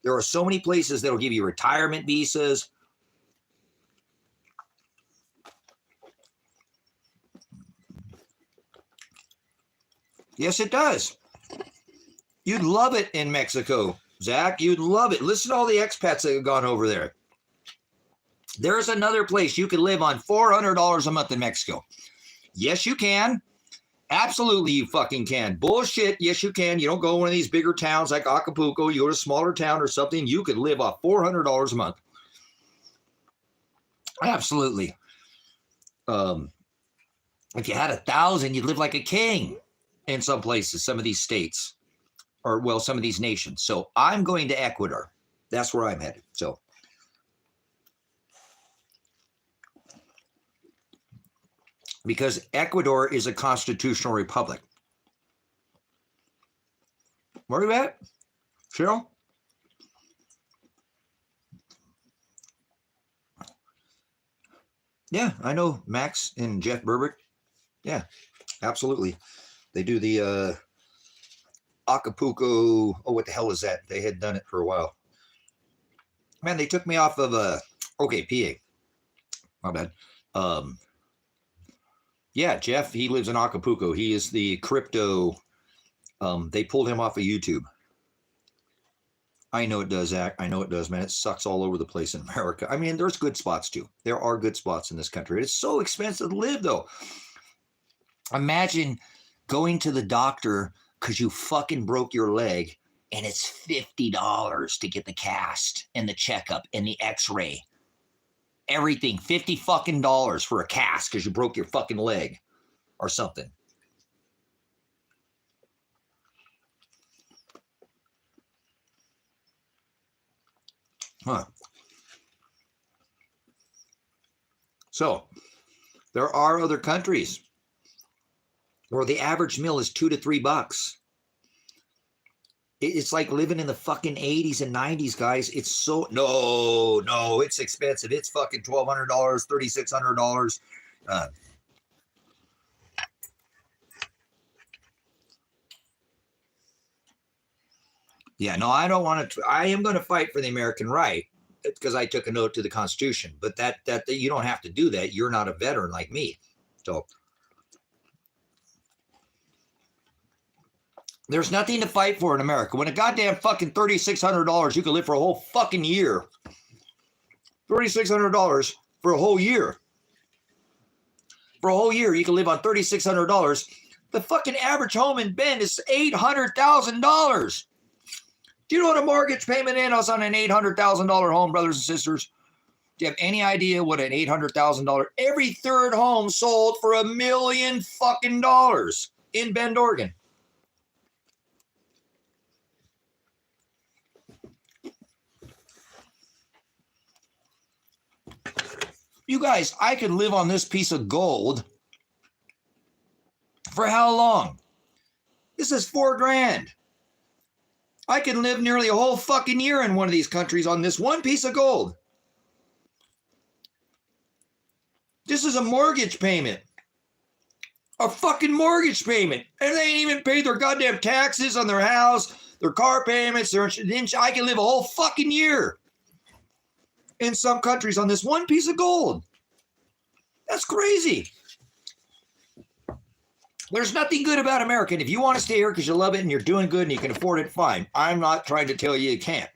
There are so many places that will give you retirement visas. Yes, it does. You'd love it in Mexico, Zach. You'd love it. Listen to all the expats that have gone over there. There's another place you can live on $400 a month in Mexico. Yes, you can. Absolutely, you fucking can. Bullshit. Yes, you can. You don't go to one of these bigger towns like Acapulco. You go to a smaller town or something. You could live off $400 a month. Absolutely. If you had 1,000, you'd live like a king in some places, some of these states, or well, some of these nations. So I'm going to Ecuador. That's where I'm headed. So because Ecuador is a constitutional republic. Where are you at, Cheryl? Yeah, I know Max and Jeff Burbick. Yeah, absolutely. They do the Acapulco. Oh, what the hell is that? They had done it for a while. Man, they took me off of okay, PA. My bad. Yeah, Jeff, he lives in Acapulco. He is the crypto. They pulled him off of YouTube. I know it does, Zach. I know it does, man. It sucks all over the place in America. I mean, there's good spots too. There are good spots in this country. It's so expensive to live, though. Imagine going to the doctor because you fucking broke your leg and it's $50 to get the cast and the checkup and the x-ray. Everything, $50 fucking dollars for a cast because you broke your fucking leg or something. Huh. So there are other countries where the average meal is $2 to $3. It's like living in the fucking 80s and 90s, guys. It's so no, it's expensive. It's fucking $1,200, $3,600. Yeah, no, I don't want to. I am going to fight for the American right because I took a note to the Constitution. But that you don't have to do that. You're not a veteran like me, so there's nothing to fight for in America. When a goddamn fucking $3,600, you can live for a whole fucking year. $3,600 for a whole year. For a whole year, you can live on $3,600. The fucking average home in Bend is $800,000. Do you know what a mortgage payment is on an $800,000 home, brothers and sisters? Do you have any idea what an $800,000? Every third home sold for $1 million fucking dollars in Bend, Oregon. You guys, I could live on this piece of gold for how long? This is $4,000. I can live nearly a whole fucking year in one of these countries on this one piece of gold. This is a mortgage payment. A fucking mortgage payment. And they ain't even paid their goddamn taxes on their house, their car payments, their insurance. I can live a whole fucking year. in some countries on this one piece of gold. That's crazy. There's nothing good about America. And if you want to stay here because you love it and you're doing good and you can afford it, fine. I'm not trying to tell you you can't.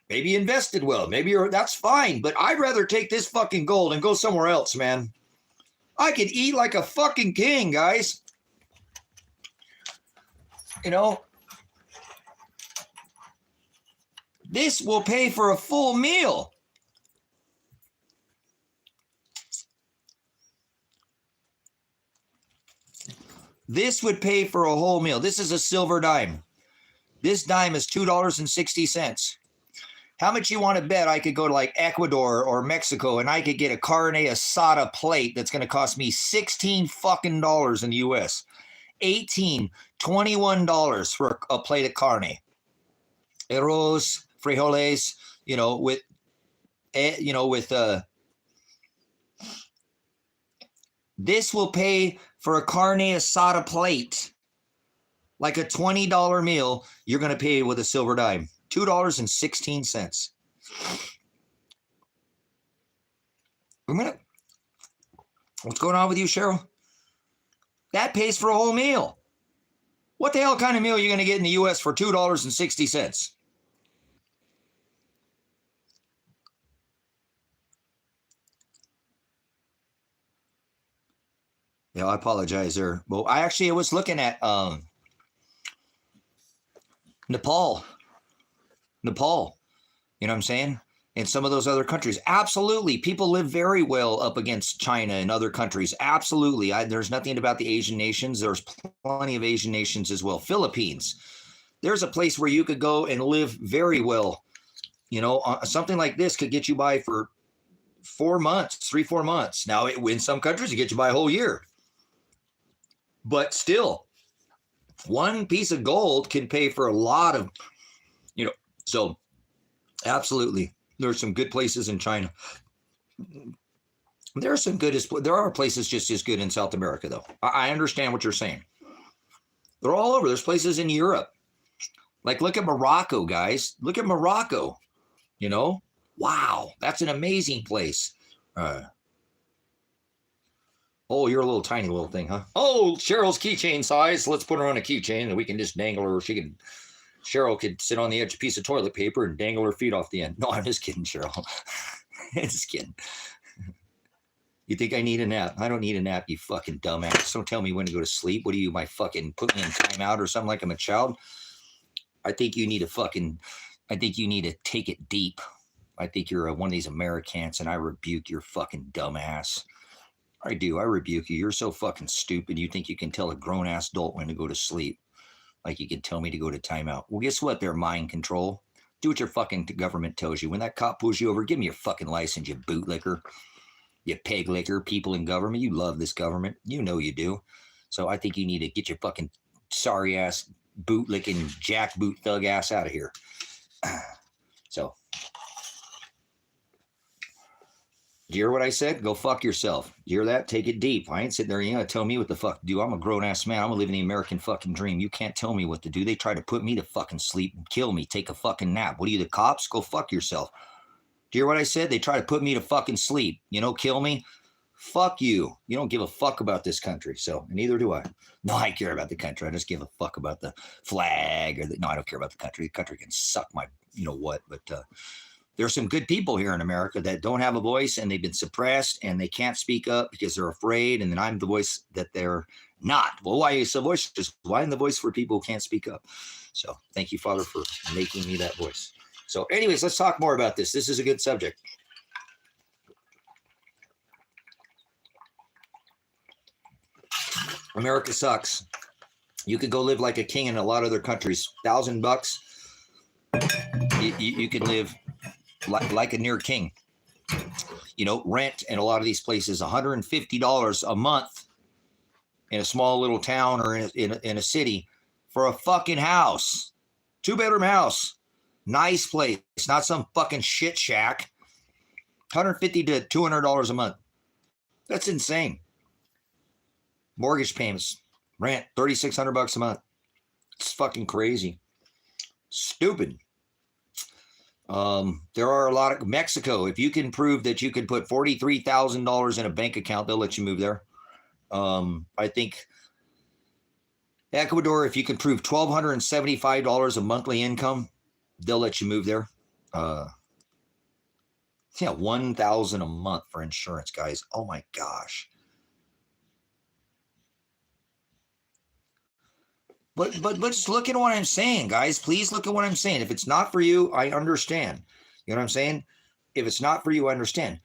Maybe you invested well. Maybe that's fine. But I'd rather take this fucking gold and go somewhere else, man. I could eat like a fucking king, guys. You know, this will pay for a full meal. This would pay for a whole meal. This is a silver dime. This dime is $2.60. How much you want to bet I could go to like Ecuador or Mexico and I could get a carne asada plate that's going to cost me $16 fucking dollars in the US. $18, $21 for a plate of carne. Arroz, frijoles, this will pay for a carne asada plate, like a $20 meal, you're going to pay with a silver dime. $2.16. What's going on with you, Cheryl? That pays for a whole meal. What the hell kind of meal are you going to get in the U.S. for $2.60? Yeah, I apologize there. Well, I was looking at Nepal. You know what I'm saying? And some of those other countries. Absolutely. People live very well up against China and other countries. Absolutely. There's nothing about the Asian nations. There's plenty of Asian nations as well. Philippines. There's a place where you could go and live very well. Something like this could get you by for 4 months, 3-4 months. Now, in some countries, it gets you by a whole year. But still, one piece of gold can pay for a lot of, so absolutely. There's some good places in China. There are places just as good in South America, though. I understand what you're saying. They're all over. There's places in Europe. Like, look at Morocco, guys. Look at Morocco. Wow, that's an amazing place. Oh, you're a little tiny little thing, huh? Oh, Cheryl's keychain size. Let's put her on a keychain and we can just dangle her. Cheryl could sit on the edge of a piece of toilet paper and dangle her feet off the end. No, I'm just kidding, Cheryl. Just kidding. You think I need a nap? I don't need a nap, you fucking dumbass. Don't tell me when to go to sleep. What are you, put me in timeout or something like I'm a child? I think you need to take it deep. I think you're one of these Americans and I rebuke your fucking dumbass. I do. I rebuke you. You're so fucking stupid. You think you can tell a grown-ass adult when to go to sleep. Like you can tell me to go to timeout. Well, guess what? They're mind control. Do what your fucking government tells you. When that cop pulls you over, give me your fucking license, you bootlicker. You peg licker, people in government. You love this government. You know you do. So I think you need to get your fucking sorry-ass, bootlicking, jackboot thug ass out of here. So, do you hear what I said? Go fuck yourself. You hear that? Take it deep. I ain't sitting there. You gotta tell me what the fuck to do. I'm a grown-ass man. I'm living the American fucking dream. You can't tell me what to do. They try to put me to fucking sleep and kill me. Take a fucking nap. What are you, the cops? Go fuck yourself. Do you hear what I said? They try to put me to fucking sleep. Kill me. Fuck you. You don't give a fuck about this country. So, and neither do I. No, I care about the country. I just give a fuck about the flag no, I don't care about the country. The country can suck my, what, but, there's some good people here in America that don't have a voice and they've been suppressed and they can't speak up because they're afraid. And then I'm the voice that they're not. Well, why is the voice? Why am the voice for people who can't speak up? So thank you, Father, for making me that voice. So anyways, let's talk more about this. This is a good subject. America sucks. You could go live like a king in a lot of other countries. $1,000. You could live like a near king. Rent in a lot of these places $150 a month in a small little town or in a city for a fucking house. 2-bedroom house. Nice place. Not some fucking shit shack. $150 to $200 a month. That's insane. Mortgage payments, rent, $3,600 a month. It's fucking crazy. Stupid. There are a lot of Mexico. If you can prove that you can put $43,000 in a bank account, they'll let you move there. I think Ecuador, if you can prove $1,275 of monthly income, they'll let you move there. Yeah, $1,000 a month for insurance, guys. Oh my gosh. But just look at what I'm saying, guys. Please look at what I'm saying. If it's not for you, I understand. You know what I'm saying? If it's not for you, I understand.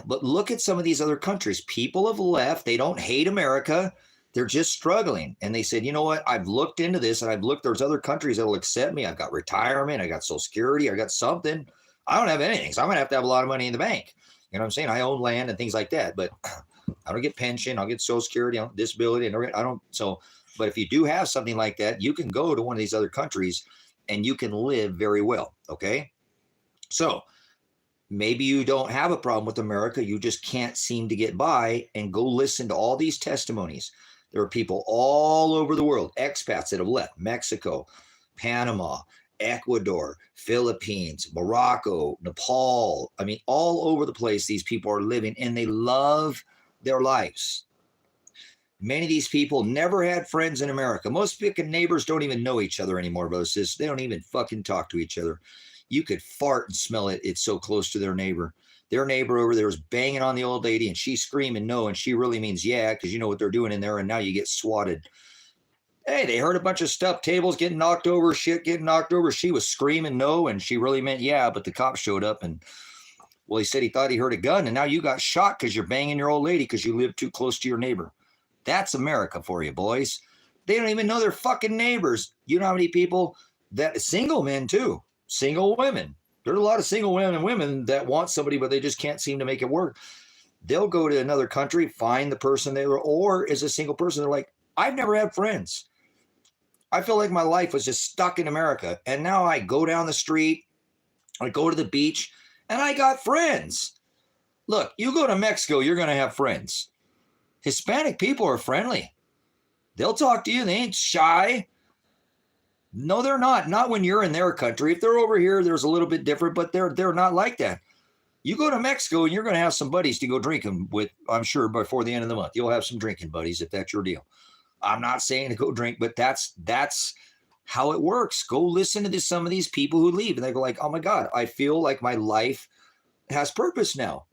But look at some of these other countries. People have left. They don't hate America. They're just struggling. And they said, you know what? I've looked into this and I've looked, there's other countries that will accept me. I've got retirement. I got Social Security. I got something. I don't have anything. So I'm going to have a lot of money in the bank. You know what I'm saying? I own land and things like that. But I don't get pension. I'll get Social Security, I don't disability. And I don't. So, but if you do have something like that, you can go to one of these other countries and you can live very well. Okay. So maybe you don't have a problem with America. You just can't seem to get by, and go listen to all these testimonies. There are people all over the world, expats that have left Mexico, Panama, Ecuador, Philippines, Morocco, Nepal. I mean, all over the place, these people are living and they love their lives. Many of these people never had friends in America. Most fucking neighbors don't even know each other anymore, brothers. They don't even fucking talk to each other. You could fart and smell it. It's so close to their neighbor. Their neighbor over there is banging on the old lady and she's screaming no, and she really means yeah, because you know what they're doing in there, and now you get swatted. Hey, they heard a bunch of stuff, tables getting knocked over, shit getting knocked over. She was screaming no, and she really meant yeah, but the cop showed up and, well, he said he thought he heard a gun, and now you got shot because you're banging your old lady because you live too close to your neighbor. That's America for you, boys. They don't even know their fucking neighbors. You know how many people that, single men too, single women. There's a lot of single women and women that want somebody, but they just can't seem to make it work. They'll go to another country, find the person they were, or as a single person, they're like, I've never had friends. I feel like my life was just stuck in America. And now I go down the street, I go to the beach, and I got friends. Look, you go to Mexico, you're going to have friends. Hispanic people are friendly. They'll talk to you. They ain't shy. No, they're not. Not when you're in their country. If they're over here, there's a little bit different, but they're not like that. You go to Mexico and you're going to have some buddies to go drinking with, I'm sure, before the end of the month. You'll have some drinking buddies if that's your deal. I'm not saying to go drink, but that's how it works. Go listen to some of these people who leave, and they go like, oh my God, I feel like my life has purpose now.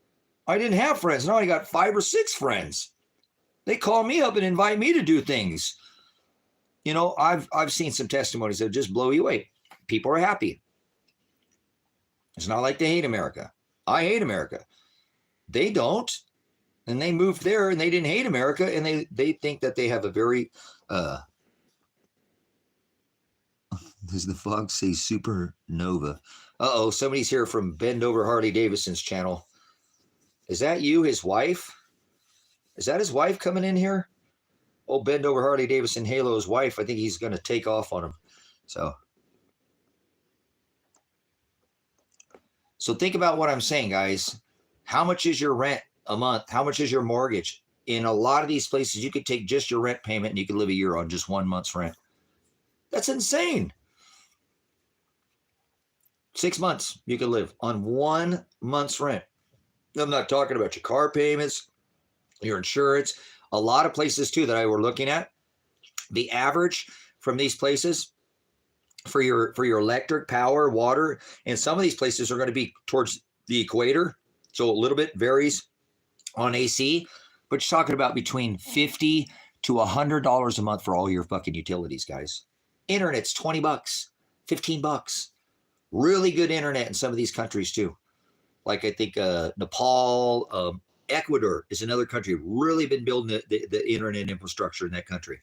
I didn't have friends. Now I got 5 or 6 friends. They call me up and invite me to do things. You know, I've seen some testimonies that just blow you away. People are happy. It's not like they hate America. I hate America. They don't. And they moved there and they didn't hate America, and they think that they have a very does the fog say supernova? Uh-oh, somebody's here from Bend Over Harley Davidson's channel. Is that you, his wife? Is that his wife coming in here? Oh, Bend Over Harley Davidson Halo's wife. I think he's going to take off on him. So think about what I'm saying, guys. How much is your rent a month? How much is your mortgage? In a lot of these places, you could take just your rent payment and you could live a year on just 1 month's rent. That's insane. 6 months you could live on 1 month's rent. I'm not talking about your car payments, your insurance. A lot of places too that I were looking at, the average from these places for your electric, power, water, and some of these places are going to be towards the equator. So a little bit varies on AC, but you're talking about between $50 to $100 a month for all your fucking utilities, guys. Internet's $20, $15. Really good internet in some of these countries too. Like I think Nepal, Ecuador is another country really been building the internet infrastructure in that country.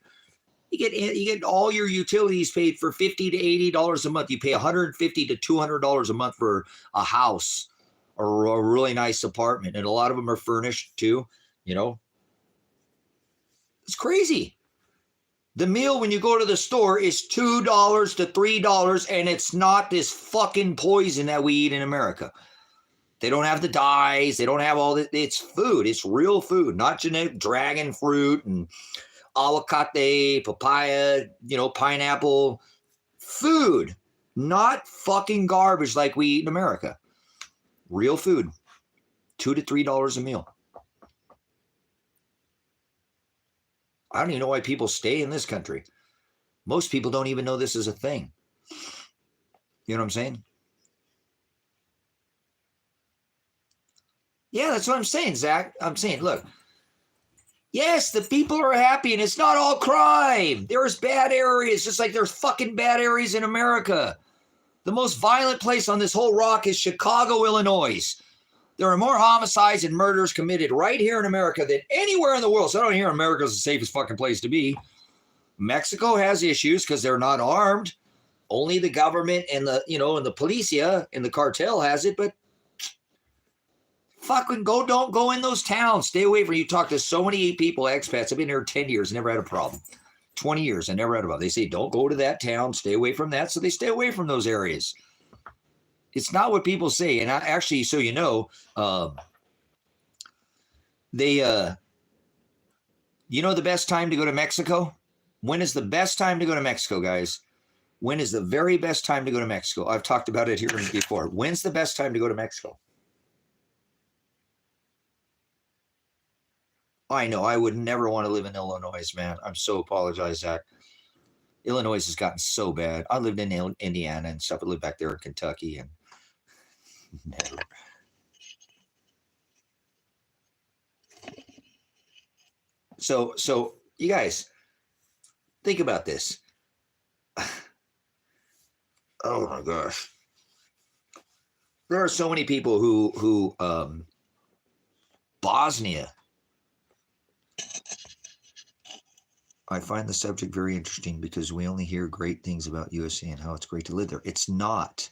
You get all your utilities paid for $50 to $80 a month. You pay $150 to $200 a month for a house or a really nice apartment, and a lot of them are furnished too. You know, it's crazy. The meal when you go to the store is $2 to $3, and it's not this fucking poison that we eat in America. They don't have the dyes. They don't have all that. It's food. It's real food, not genetic dragon fruit and avocado, papaya, you know, pineapple. Food. Not fucking garbage like we eat in America. Real food. $2 to $3 a meal. I don't even know why people stay in this country. Most people don't even know this is a thing. You know what I'm saying? Yeah, that's what I'm saying, Zach. I'm saying, look, yes, the people are happy, and it's not all crime. There's bad areas, just like there's fucking bad areas in America. The most violent place on this whole rock is Chicago, Illinois. There are more homicides and murders committed right here in America than anywhere in the world. So I don't hear America's the safest fucking place to be. Mexico has issues because they're not armed. Only the government and the, and the policia and the cartel has it, but fucking don't go in those towns. Stay away from, you talk to so many people, expats. I've been here 10 years, never had a problem. 20 years, I never had a problem. They say, don't go to that town, stay away from that. So they stay away from those areas. It's not what people say. And I actually, so the best time to go to Mexico? When is the best time to go to Mexico, guys? When is the very best time to go to Mexico? I've talked about it here before. When's the best time to go to Mexico? I know, I would never want to live in Illinois, man. I'm so apologize, Zach. Illinois has gotten so bad. I lived in Indiana and stuff. I lived back there in Kentucky and never. So you guys, think about this. Oh my gosh. There are so many people who Bosnia. I find the subject very interesting because we only hear great things about USA and how it's great to live there. It's not.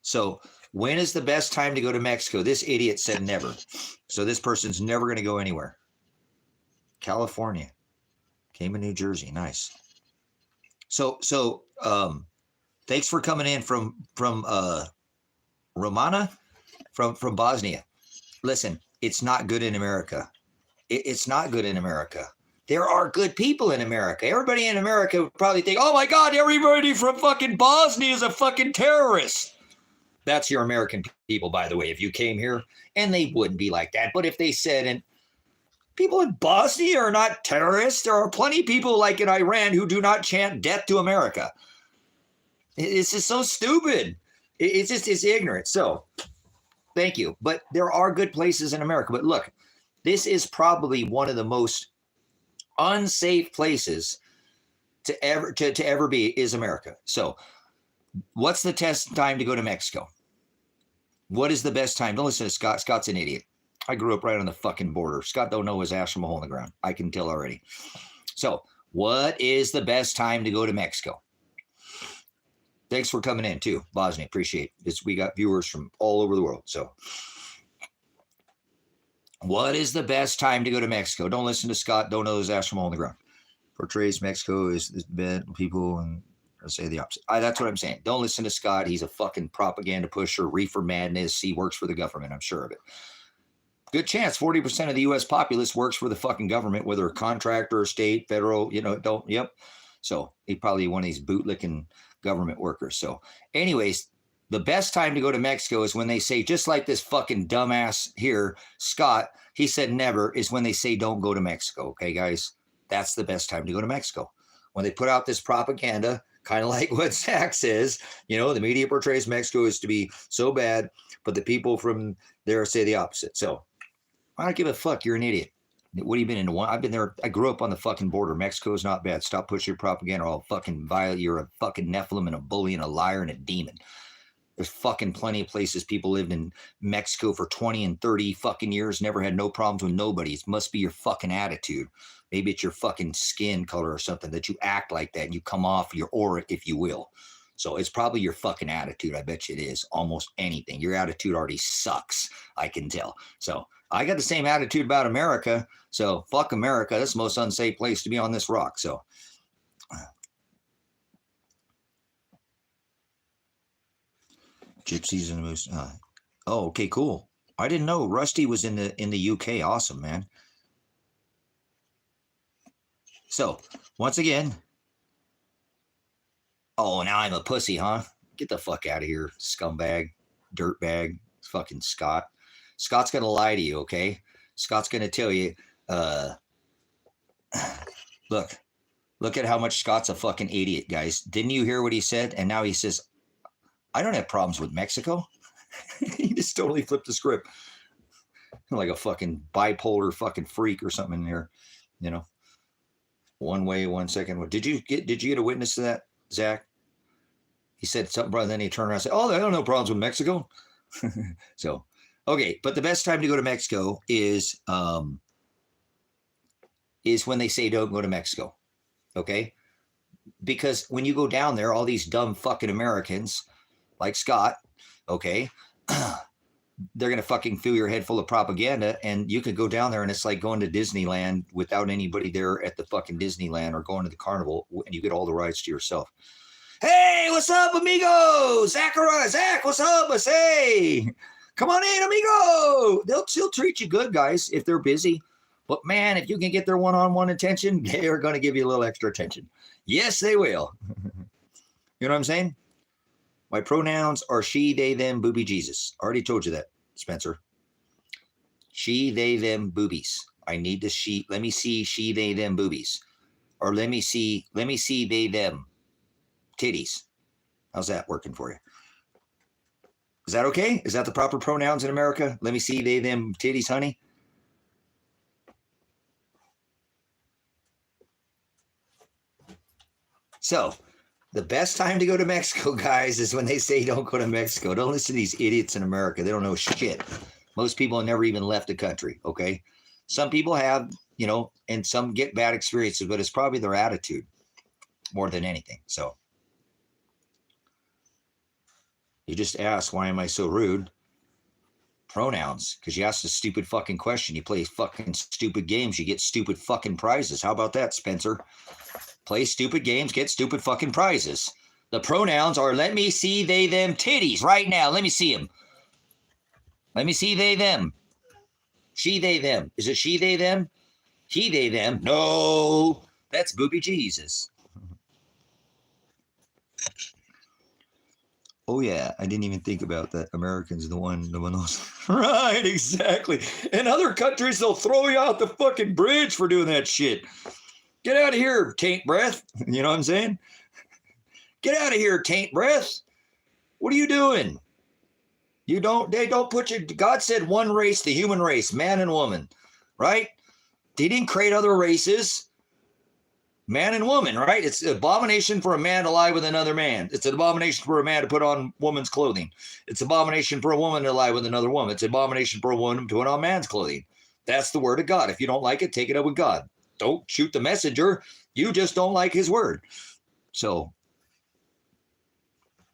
So when is the best time to go to Mexico? This idiot said never. So this person's never going to go anywhere. California, Cayman, New Jersey. Nice. So thanks for coming in from Romana, from Bosnia. Listen, it's not good in America. It's not good in America. There are good people in America. Everybody in America would probably think, oh my God, everybody from fucking Bosnia is a fucking terrorist. That's your American people, by the way, if you came here, and they wouldn't be like that. But if they said, and people in Bosnia are not terrorists, there are plenty of people like in Iran who do not chant death to America. It's just so stupid. It's ignorant. So thank you. But there are good places in America. But look, this is probably one of the most unsafe places to ever be is America. So what's the test time to go to Mexico? What is the best time? Don't listen to Scott. Scott's an idiot. I grew up right on the fucking border. Scott don't know his ass from a hole in the ground. I can tell already. So what is the best time to go to Mexico? Thanks for coming in too, Bosnia. Appreciate it. We got viewers from all over the world. So what is the best time to go to Mexico? Don't listen to Scott. Don't know his ass from all on the ground. Portrays Mexico is bad people and say the opposite. That's what I'm saying. Don't listen to Scott. He's a fucking propaganda pusher, reefer madness. He works for the government. I'm sure of it. Good chance 40% of the U.S. populace works for the fucking government, whether a contractor or state, federal, Yep. So he probably one of these bootlicking government workers. So anyways, the best time to go to Mexico is when they say, just like this fucking dumbass here, Scott, he said never, is when they say don't go to Mexico. Okay, guys, that's the best time to go to Mexico. When they put out this propaganda, kind of like what Zach says, the media portrays Mexico as to be so bad, but the people from there say the opposite. So I don't give a fuck. You're an idiot. What have you been into? I've been there. I grew up on the fucking border. Mexico is not bad. Stop pushing your propaganda. All fucking violent. You're a fucking Nephilim and a bully and a liar and a demon. There's fucking plenty of places people lived in Mexico for 20 and 30 fucking years, never had no problems with nobody. It must be your fucking attitude. Maybe it's your fucking skin color or something that you act like that and you come off your aura, if you will. So it's probably your fucking attitude. I bet you it is. Almost anything. Your attitude already sucks, I can tell. So I got the same attitude about America. So fuck America. That's the most unsafe place to be on this rock. So Gypsies and the Moose. Oh, okay, cool. I didn't know Rusty was in the UK. Awesome, man. So once again, Oh, now I'm a pussy, huh? Get the fuck out of here, scumbag, dirtbag, fucking Scott. Scott's going to lie to you, okay? Scott's going to tell you, look at how much Scott's a fucking idiot, guys. Didn't you hear what he said? And now he says, I don't have problems with Mexico. He just totally flipped the script. Like a fucking bipolar fucking freak or something in here, you know? One way, 1 second. Did you get a witness to that, Zach? He said something, brother, then he turned around and said, oh, I don't have no problems with Mexico. So, okay, but the best time to go to Mexico is when they say don't go to Mexico, okay? Because when you go down there, all these dumb fucking Americans, like Scott, okay, they're going to fucking fill your head full of propaganda, and you could go down there and it's like going to Disneyland without anybody there at the fucking Disneyland, or going to the carnival, and you get all the rides to yourself. Hey, what's up, amigo? Zach, what's up? I say, come on in, amigo. They'll still treat you good, guys, if they're busy. But man, if you can get their one-on-one attention, they are going to give you a little extra attention. Yes, they will. You know what I'm saying? My pronouns are she, they, them, booby, Jesus. I already told you that, Spencer. She, they, them, boobies. I need to she. Let me see she, they, them, boobies. Or let me see they, them, titties. How's that working for you? Is that okay? Is that the proper pronouns in America? Let me see they, them, titties, honey. So, the best time to go to Mexico, guys, is when they say don't go to Mexico. Don't listen to these idiots in America. They don't know shit. Most people have never even left the country, okay? Some people have, you know, and some get bad experiences, but it's probably their attitude more than anything. So, you just ask, why am I so rude? Pronouns, because you asked a stupid fucking question. You play fucking stupid games, you get stupid fucking prizes. How about that, Spencer? Play stupid games, get stupid fucking prizes. The pronouns are let me see they, them titties right now. Let me see them. Let me see they, them. She, they, them. Is it she, they, them? He, they, them. No, that's booby Jesus. Oh, yeah, I didn't even think about that. Americans, the one those. Right, exactly. In other countries, they'll throw you out the fucking bridge for doing that shit. Get out of here, taint breath. You know what I'm saying? Get out of here, taint breath. What are you doing? They don't put you, God said one race, the human race, man and woman, right? They didn't create other races. Man and woman, right? It's an abomination for a man to lie with another man. It's an abomination for a man to put on woman's clothing. It's an abomination for a woman to lie with another woman. It's an abomination for a woman to put on man's clothing. That's the word of God. If you don't like it, take it up with God. Don't shoot the messenger. You just don't like his word. So,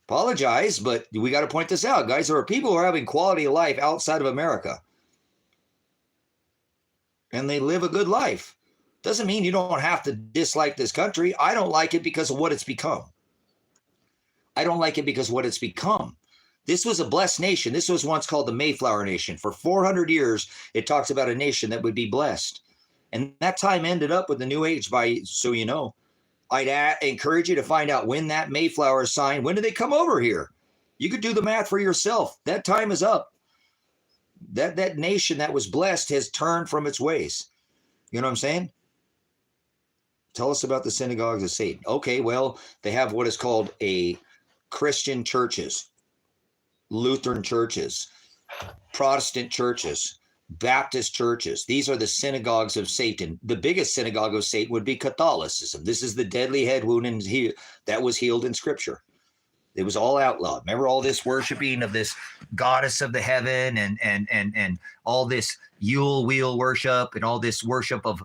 apologize, but we got to point this out, guys. There are people who are having quality of life outside of America, and they live a good life. Doesn't mean you don't have to dislike this country. I don't like it because of what it's become. I don't like it because of what it's become. This was a blessed nation. This was once called the Mayflower Nation. For 400 years, it talks about a nation that would be blessed. And that time ended up with the New Age so you know. I'd encourage you to find out when that Mayflower sign, when did they come over here? You could do the math for yourself. That time is up. That nation that was blessed has turned from its ways. You know what I'm saying? Tell us about the synagogues of Satan. Okay, well, they have what is called a Christian churches, Lutheran churches, Protestant churches, Baptist churches. These are the synagogues of Satan. The biggest synagogue of Satan would be Catholicism. This is the deadly head wound that was healed in Scripture. It was all outlawed. Remember all this worshiping of this goddess of the heaven and all this Yule wheel worship and all this worship of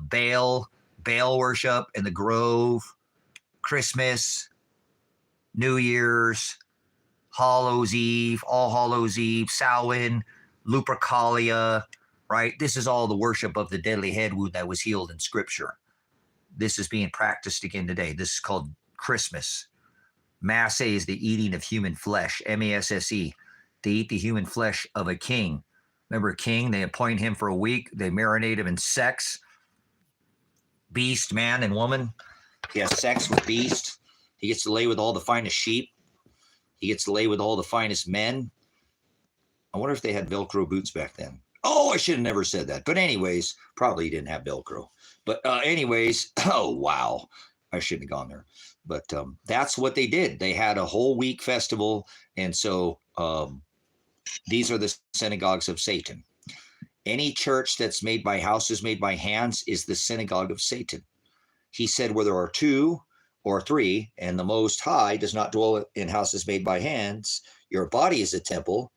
Baal worship in the Grove, Christmas, New Year's, Hallows Eve, All Hallows Eve, Samhain, Lupercalia, right? This is all the worship of the deadly head wound that was healed in Scripture. This is being practiced again today. This is called Christmas. Masse is the eating of human flesh, M-A-S-S-E. They eat the human flesh of a king. Remember a king? They appoint him for a week. They marinate him in sex. Beast, man and woman. He has sex with beast. He gets to lay with all the finest sheep. He gets to lay with all the finest men. I wonder if they had Velcro boots back then. Oh, I should have never said that. But anyways, probably didn't have Velcro. But anyways, oh, wow. I shouldn't have gone there. But that's what they did. They had a whole week festival. And so these are the synagogues of Satan. Any church that's made by houses made by hands is the synagogue of Satan. He said, where there are 2 or 3, and the Most High does not dwell in houses made by hands, your body is a temple.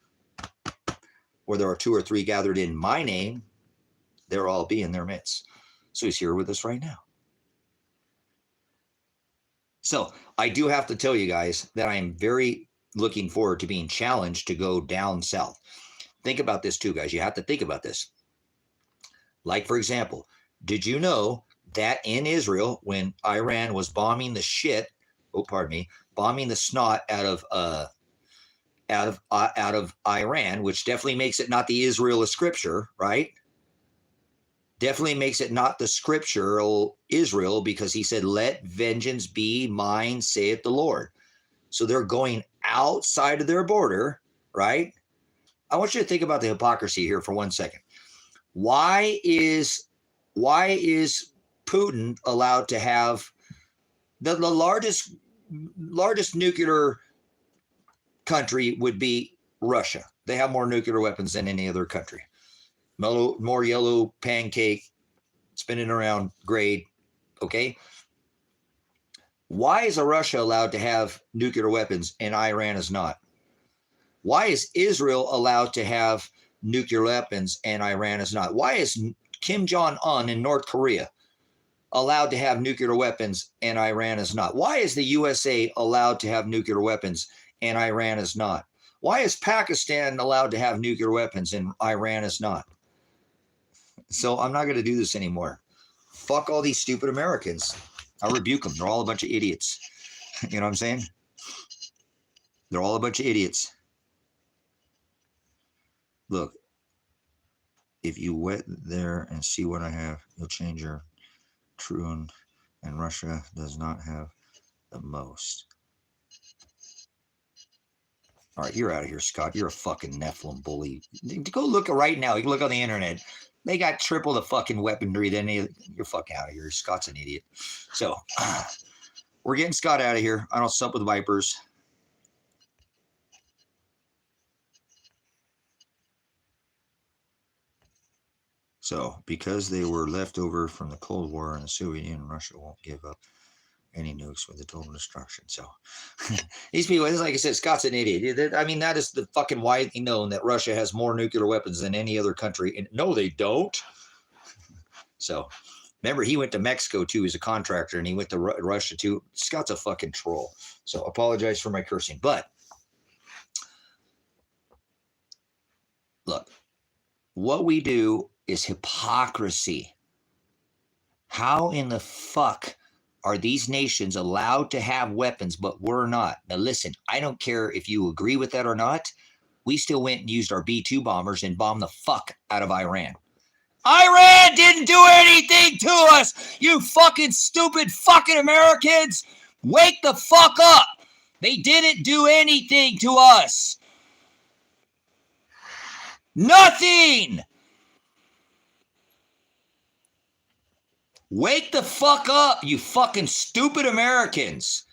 Where there are 2 or 3 gathered in my name, there I'll be in their midst. So he's here with us right now. So I do have to tell you guys that I am very looking forward to being challenged to go down south. Think about this too, guys. You have to think about this. Like, for example, did you know that in Israel, when Iran was bombing the shit, bombing the snot out of Iran, which definitely makes it not the Israel of Scripture, right? Definitely makes it not the scriptural Israel, because he said, let vengeance be mine, saith the Lord. So they're going outside of their border, right? I want you to think about the hypocrisy here for 1 second. Why is Putin allowed to have the largest nuclear country would be Russia. They have more nuclear weapons than any other country. More yellow pancake spinning around grade. Okay. Why is Russia allowed to have nuclear weapons and Iran is not? Why is Israel allowed to have nuclear weapons and Iran is not? Why is Kim Jong-un in North Korea allowed to have nuclear weapons and Iran is not? Why is the USA allowed to have nuclear weapons and Iran is not? Why is Pakistan allowed to have nuclear weapons and Iran is not? So I'm not going to do this anymore. Fuck all these stupid Americans. I rebuke them. They're all a bunch of idiots. You know what I'm saying? They're all a bunch of idiots. Look, if you went there and see what I have, you'll change your tune, and Russia does not have the most. All right, you're out of here, Scott. You're a fucking Nephilim bully. Go look right now. You can look on the internet. They got triple the fucking weaponry than you're fucking out of here. Scott's an idiot. So we're getting Scott out of here. I don't sup with vipers. So because they were left over from the Cold War and the Soviet Union, Russia won't give up any nukes with the total destruction. So these people, like I said, Scott's an idiot. I mean, that is the fucking widely known that Russia has more nuclear weapons than any other country. And no, they don't. So remember, he went to Mexico too as a contractor, and he went to Russia too. Scott's a fucking troll. So apologize for my cursing. But look, what we do is hypocrisy. How in the fuck are these nations allowed to have weapons, but we're not? Now, listen, I don't care if you agree with that or not. We still went and used our B-2 bombers and bombed the fuck out of Iran. Iran didn't do anything to us, you fucking stupid fucking Americans. Wake the fuck up. They didn't do anything to us. Nothing. Wake the fuck up, you fucking stupid Americans.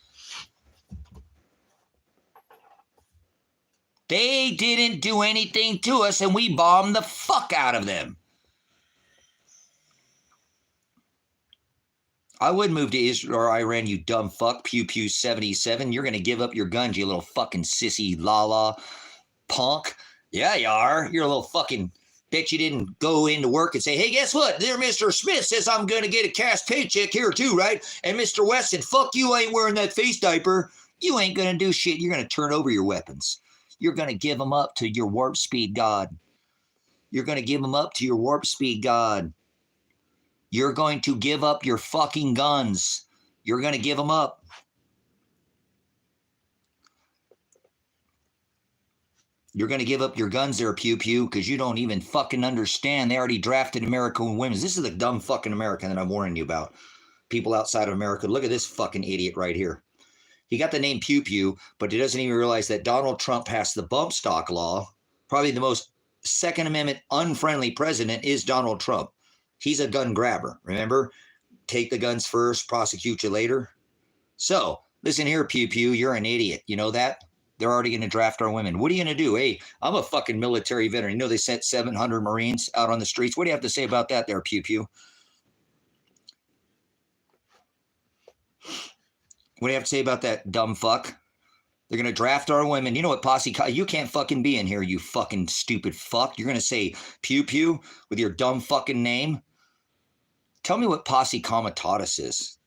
They didn't do anything to us, and we bombed the fuck out of them. I would move to Israel or Iran, you dumb fuck. Pew Pew 77. You're going to give up your guns, you little fucking sissy la-la punk. Yeah, you are. You're a little fucking... Bet you didn't go into work and say, hey, guess what? There, Mr. Smith says I'm going to get a cash paycheck here too, right? And Mr. Weston, fuck you, I ain't wearing that face diaper. You ain't going to do shit. You're going to turn over your weapons. You're going to give them up to your warp speed God. You're going to give them up to your warp speed God. You're going to give up your fucking guns. You're going to give them up. You're going to give up your guns there, Pew Pew, because you don't even fucking understand. They already drafted American women. This is the dumb fucking American that I'm warning you about. People outside of America. Look at this fucking idiot right here. He got the name Pew Pew, but he doesn't even realize that Donald Trump passed the bump stock law. Probably the most Second Amendment unfriendly president is Donald Trump. He's a gun grabber. Remember? Take the guns first, prosecute you later. So, listen here, Pew Pew, you're an idiot. You know that? They're already going to draft our women. What are you going to do? Hey, I'm a fucking military veteran. You know they sent 700 Marines out on the streets. What do you have to say about that there, Pew Pew? What do you have to say about that, dumb fuck? They're going to draft our women. You know what, posse? You can't fucking be in here, you fucking stupid fuck. You're going to say Pew Pew with your dumb fucking name? Tell me what posse comitatus is.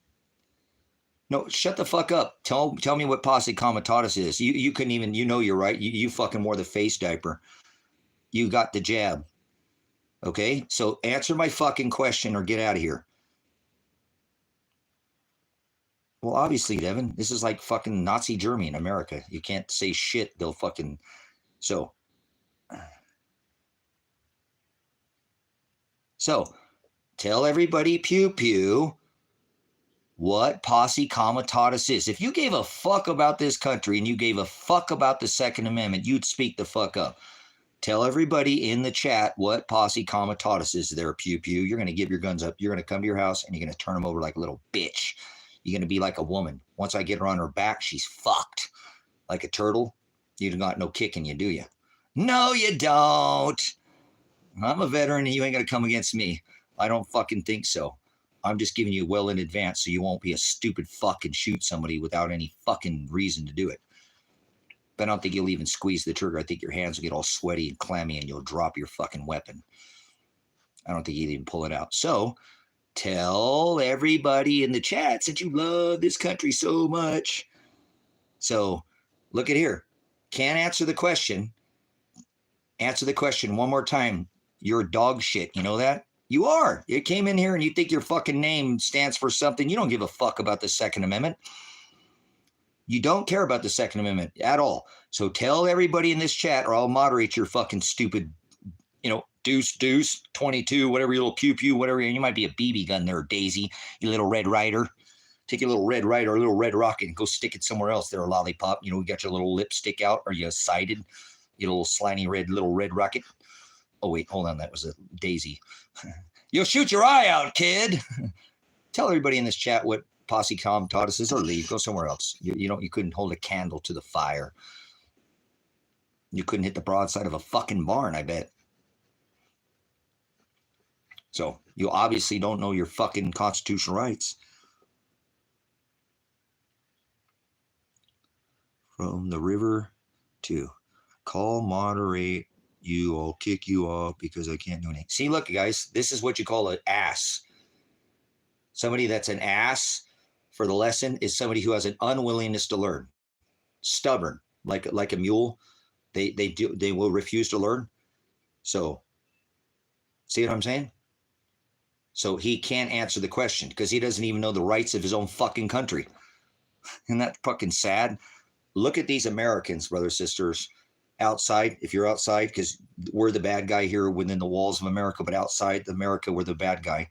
No, shut the fuck up. Tell me what posse comitatus is. You couldn't even, you know you're right. You fucking wore the face diaper. You got the jab. Okay? So answer my fucking question or get out of here. Well, obviously, Devin, this is like fucking Nazi Germany in America. You can't say shit. They'll fucking... So, tell everybody, Pew Pew, what posse comitatus is. If you gave a fuck about this country and you gave a fuck about the Second Amendment, you'd speak the fuck up. Tell everybody in the chat what posse comitatus is there, Pew Pew. You're going to give your guns up. You're going to come to your house and you're going to turn them over like a little bitch. You're going to be like a woman. Once I get her on her back, she's fucked. Like a turtle. You got no kick in you, do you? No, you don't. I'm a veteran and you ain't going to come against me. I don't fucking think so. I'm just giving you well in advance so you won't be a stupid fuck and shoot somebody without any fucking reason to do it. But I don't think you'll even squeeze the trigger. I think your hands will get all sweaty and clammy and you'll drop your fucking weapon. I don't think you'll even pull it out. So, tell everybody in the chat that you love this country so much. So, look at here. Can't answer the question. Answer the question one more time. You're dog shit. You know that? You are. You came in here and you think your fucking name stands for something. You don't give a fuck about the Second Amendment. You don't care about the Second Amendment at all. So tell everybody in this chat or I'll moderate your fucking stupid, deuce, 22, whatever, your little pew pew, whatever. You might be a BB gun there, Daisy, you little Red Ryder. Take your little Red Ryder, a little red rocket and go stick it somewhere else there, a lollipop. We got your little lipstick out. Are you sighted? You little slimy little red rocket. Oh, wait, hold on. That was a Daisy. You'll shoot your eye out, kid. Tell everybody in this chat what posse comitatus is or leave. Go somewhere else. You couldn't hold a candle to the fire. You couldn't hit the broadside of a fucking barn, I bet. So you obviously don't know your fucking constitutional rights. From the river to call, moderate, I'll kick you off because I can't do anything. See, look, guys, this is what you call an ass. Somebody that's an ass for the lesson is somebody who has an unwillingness to learn. Stubborn, like a mule. They will refuse to learn. So, see what I'm saying? So he can't answer the question because he doesn't even know the rights of his own fucking country. Isn't that fucking sad? Look at these Americans, brothers, sisters, outside. If you're outside, because we're the bad guy here within the walls of America, but outside America, we're the bad guy.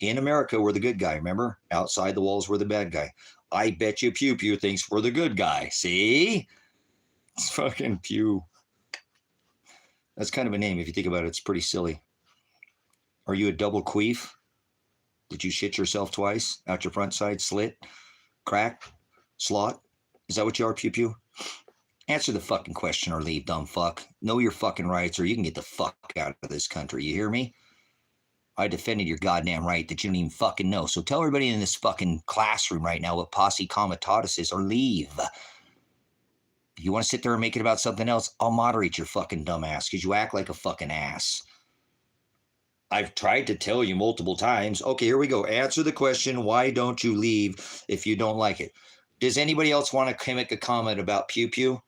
In America, we're the good guy, remember? Outside the walls, we're the bad guy. I bet you Pew Pew thinks we're the good guy. See? It's fucking Pew. That's kind of a name. If you think about it, it's pretty silly. Are you a double queef? Did you shit yourself twice? Out your front side, slit, crack, slot? Is that what you are, Pew Pew? Answer the fucking question or leave, dumb fuck. Know your fucking rights or you can get the fuck out of this country. You hear me? I defended your goddamn right that you don't even fucking know. So tell everybody in this fucking classroom right now what posse comitatus is or leave. If you want to sit there and make it about something else, I'll moderate your fucking dumb ass because you act like a fucking ass. I've tried to tell you multiple times. Okay, here we go. Answer the question. Why don't you leave if you don't like it? Does anybody else want to make a comment about Pew Pew?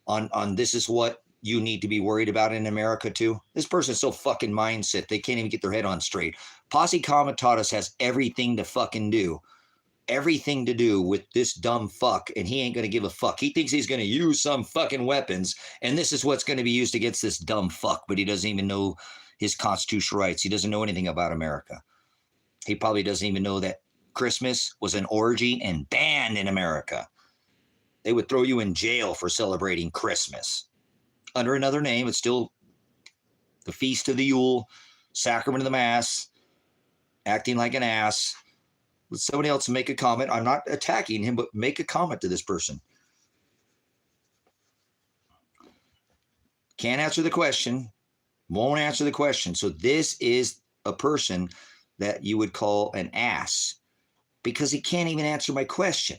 On this is what you need to be worried about in America too? This person's so fucking mindset, they can't even get their head on straight. Posse comitatus has everything to fucking do. Everything to do with this dumb fuck, and he ain't going to give a fuck. He thinks he's going to use some fucking weapons, and this is what's going to be used against this dumb fuck, but he doesn't even know his constitutional rights. He doesn't know anything about America. He probably doesn't even know that Christmas was an orgy and banned in America. they would throw you in jail for celebrating Christmas. Under another name, it's still the Feast of the Yule, Sacrament of the Mass, acting like an ass. Let somebody else make a comment. I'm not attacking him, but make a comment to this person. Can't answer the question, won't answer the question. So this is a person that you would call an ass because he can't even answer my question.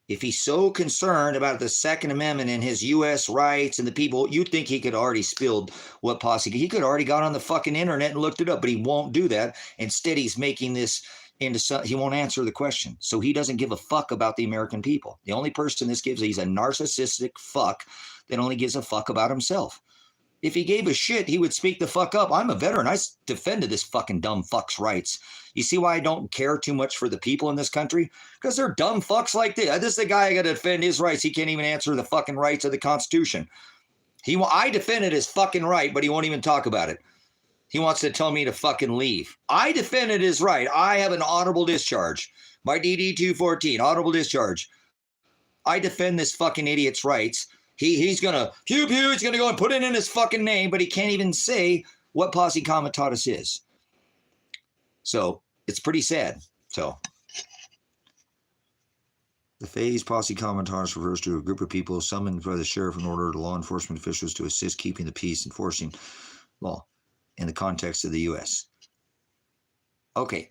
If he's so concerned about the Second Amendment and his U.S. rights and the people, you'd think he could already spilled what posse. He could already got on the fucking internet and looked it up, but he won't do that. Instead, he's making this into some, he won't answer the question. So he doesn't give a fuck about the American people. The only person this gives, he's a narcissistic fuck that only gives a fuck about himself. If he gave a shit, he would speak the fuck up. I'm a veteran. I defended this fucking dumb fuck's rights. You see why I don't care too much for the people in this country? Because they're dumb fucks like this. This is the guy I got to defend his rights. He can't even answer the fucking rights of the Constitution. I defended his fucking right, but he won't even talk about it. He wants to tell me to fucking leave. I defended his right. I have an honorable discharge. My DD-214, honorable discharge. I defend this fucking idiot's rights. He's going to, he's going to go and put it in his fucking name, but he can't even say what posse comitatus is. So it's pretty sad. So the phase posse comitatus refers to a group of people summoned by the sheriff in order to law enforcement officials to assist keeping the peace, enforcing law in the context of the U.S. Okay.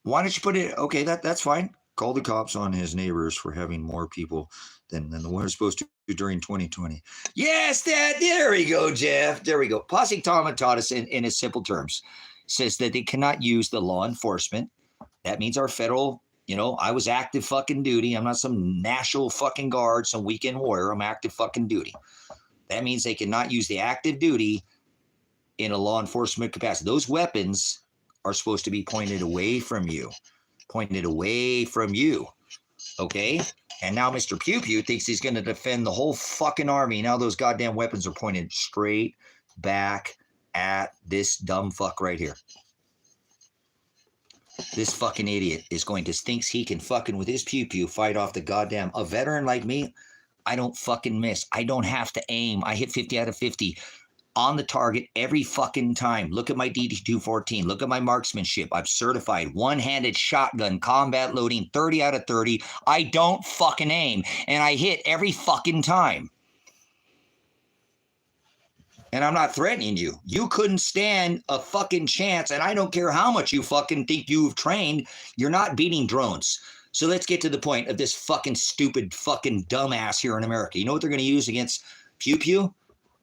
Why don't you put it? Okay, that's fine. Call the cops on his neighbors for having more people than the one supposed to do during 2020. Yes, there we go, Jeff. There we go. Posse comitatus in its simple terms says that they cannot use the law enforcement. That means our federal, I was active fucking duty. I'm not some national fucking guard, some weekend warrior. I'm active fucking duty. That means they cannot use the active duty in a law enforcement capacity. Those weapons are supposed to be pointed away from you. Okay? And now Mr. Pew Pew thinks he's going to defend the whole fucking army. Now those goddamn weapons are pointed straight back at this dumb fuck right here. This fucking idiot is thinks he can fucking with his Pew Pew fight off the goddamn, a veteran like me. I don't fucking miss. I don't have to aim. I hit 50 out of 50. On the target every fucking time. Look at my DD-214. Look at my marksmanship. I'm certified one-handed shotgun combat loading 30 out of 30. I don't fucking aim. And I hit every fucking time. And I'm not threatening you. You couldn't stand a fucking chance. And I don't care how much you fucking think you've trained. You're not beating drones. So let's get to the point of this fucking stupid fucking dumbass here in America. You know what they're going to use against Pew Pew?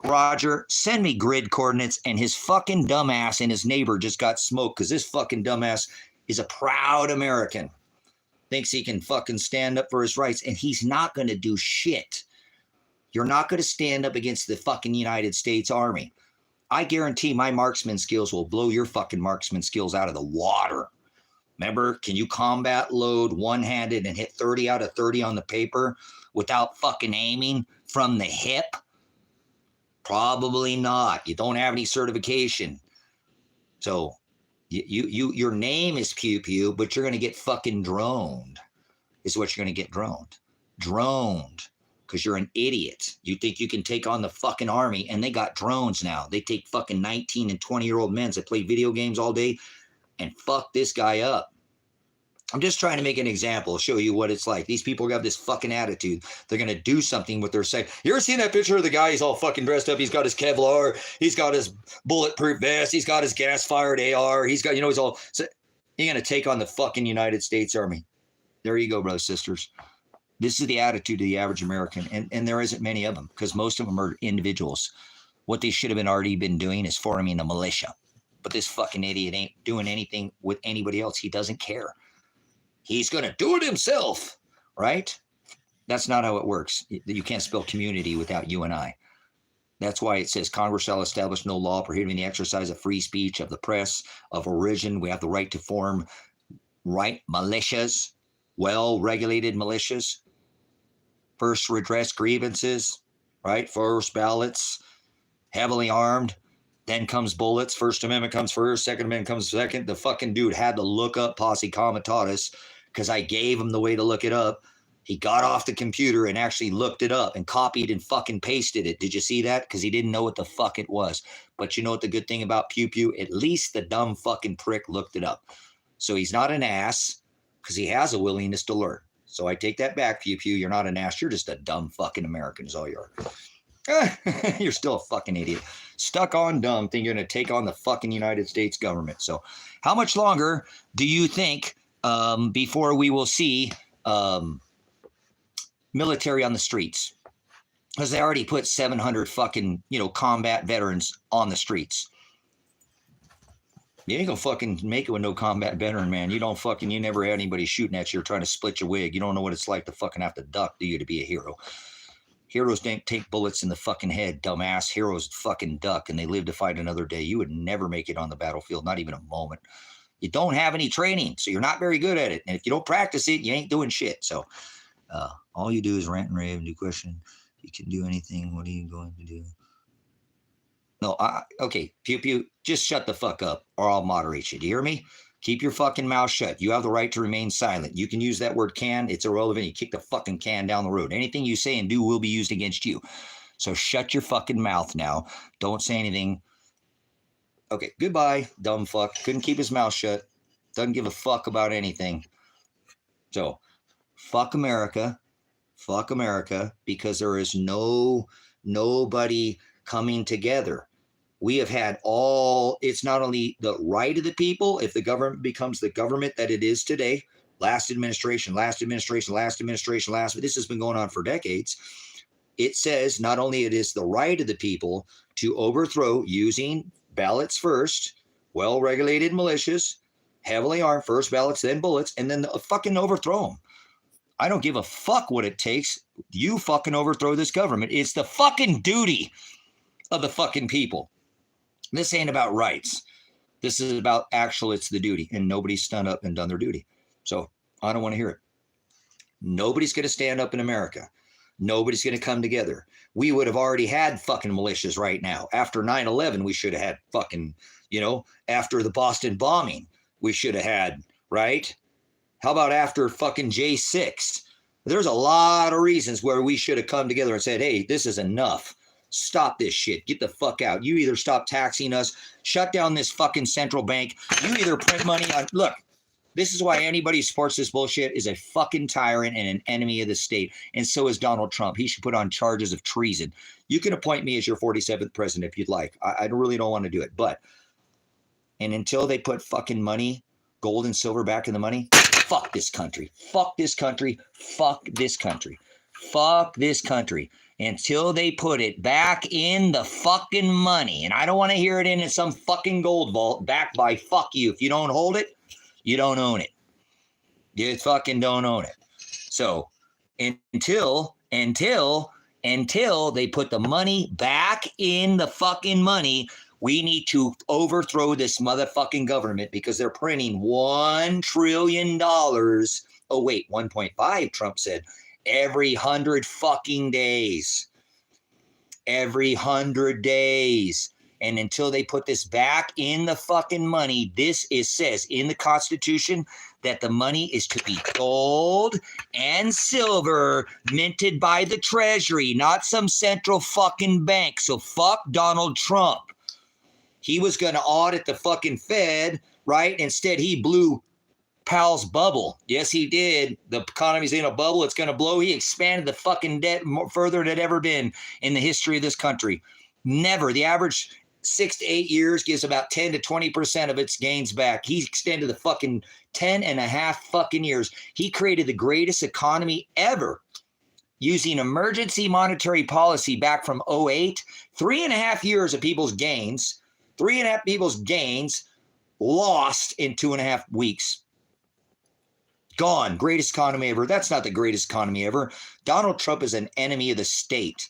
Roger, send me grid coordinates, and his fucking dumbass and his neighbor just got smoked because this fucking dumbass is a proud American. Thinks he can fucking stand up for his rights, and he's not going to do shit. You're not going to stand up against the fucking United States Army. I guarantee my marksman skills will blow your fucking marksman skills out of the water. Remember, can you combat load one-handed and hit 30 out of 30 on the paper without fucking aiming from the hip? Probably not. You don't have any certification. So your name is Pew Pew, but you're going to get fucking droned is what you're going to get droned. Droned because you're an idiot. You think you can take on the fucking army, and they got drones now. They take fucking 19 and 20-year-old men that play video games all day and fuck this guy up. I'm just trying to make an example, show you what it's like. These people have this fucking attitude. They're going to do something with their say. You ever seen that picture of the guy? He's all fucking dressed up. He's got his Kevlar. He's got his bulletproof vest. He's got his gas-fired AR. He's got, he's all. So you're going to take on the fucking United States Army. There you go, brothers, sisters. This is the attitude of the average American. And there isn't many of them because most of them are individuals. What they should have already been doing is forming a militia. But this fucking idiot ain't doing anything with anybody else. He doesn't care. He's going to do it himself, right? That's not how it works. You can't spell community without you and I. That's why it says Congress shall establish no law prohibiting the exercise of free speech, of the press, of origin. We have the right to form militias, well-regulated militias. First redress grievances, right? First ballots, heavily armed. Then comes bullets. First Amendment comes first. Second Amendment comes second. The fucking dude had to look up posse comitatus because I gave him the way to look it up. He got off the computer and actually looked it up and copied and fucking pasted it. Did you see that? Because he didn't know what the fuck it was. But you know what the good thing about Pew Pew? At least the dumb fucking prick looked it up. So he's not an ass because he has a willingness to learn. So I take that back, Pew Pew. You're not an ass. You're just a dumb fucking American is all you are. You're still a fucking idiot. Stuck on dumb, thinking you're going to take on the fucking United States government. So how much longer do you think before we will see military on the streets? Because they already put 700 fucking, combat veterans on the streets. You ain't gonna fucking make it with no combat veteran, man. You never had anybody shooting at you or trying to split your wig. You don't know what it's like to fucking have to duck, do you, to be a hero? Heroes don't take bullets in the fucking head, dumbass. Heroes fucking duck and they live to fight another day. You would never make it on the battlefield, not even a moment. You don't have any training, so you're not very good at it. And if you don't practice it, you ain't doing shit. So all you do is rant and rave and do question. You can do anything. What are you going to do? No, okay, Pew Pew, just shut the fuck up or I'll moderate you. Do you hear me? Keep your fucking mouth shut. You have the right to remain silent. You can use that word can. It's irrelevant. You kick the fucking can down the road. Anything you say and do will be used against you. So shut your fucking mouth now. Don't say anything. Okay, goodbye, dumb fuck. Couldn't keep his mouth shut. Doesn't give a fuck about anything. So, fuck America. Fuck America, because there is nobody coming together. We have had it's not only the right of the people, if the government becomes the government that it is today, last administration, this has been going on for decades. It says not only it is the right of the people to overthrow using ballots first, well-regulated militias, heavily armed, first ballots, then bullets, and then fucking overthrow them. I don't give a fuck what it takes. You fucking overthrow this government. It's the fucking duty of the fucking people. This ain't about rights. This is about it's the duty. And nobody's stood up and done their duty. So I don't want to hear it. Nobody's going to stand up in America. Nobody's going to come together. We would have already had fucking militias right now. After 9/11, we should have had fucking, after the Boston bombing, we should have had, right? How about after fucking J6? There's a lot of reasons where we should have come together and said, hey, this is enough. Stop this shit. Get the fuck out. You either stop taxing us, shut down this fucking central bank. You either print money on. Look, this is why anybody who supports this bullshit is a fucking tyrant and an enemy of the state. And so is Donald Trump. He should put on charges of treason. You can appoint me as your 47th president if you'd like. I really don't want to do it. And until they put fucking money, gold and silver back in the money, fuck this country. Fuck this country. Fuck this country. Fuck this country. Until they put it back in the fucking money. And I don't want to hear it in some fucking gold vault backed by fuck you. If you don't hold it, you don't own it. You fucking don't own it. So until they put the money back in the fucking money, we need to overthrow this motherfucking government because they're printing $1 trillion. Oh, wait, 1.5, Trump said, every 100 fucking days. Every 100 days. And until they put this back in the fucking money, says in the Constitution that the money is to be gold and silver minted by the Treasury, not some central fucking bank. So fuck Donald Trump. He was going to audit the fucking Fed, right? Instead, he blew Powell's bubble. Yes, he did. The economy's in a bubble. It's going to blow. He expanded the fucking debt further than it ever been in the history of this country. Never. The average 6 to 8 years gives about 10 to 20% of its gains back. He extended the fucking 10 and a half fucking years. He created the greatest economy ever using emergency monetary policy back from 2008. 3.5 years of people's gains. 3.5 people's gains lost in 2.5 weeks. Gone. Greatest economy ever. That's not the greatest economy ever. Donald Trump is an enemy of the state.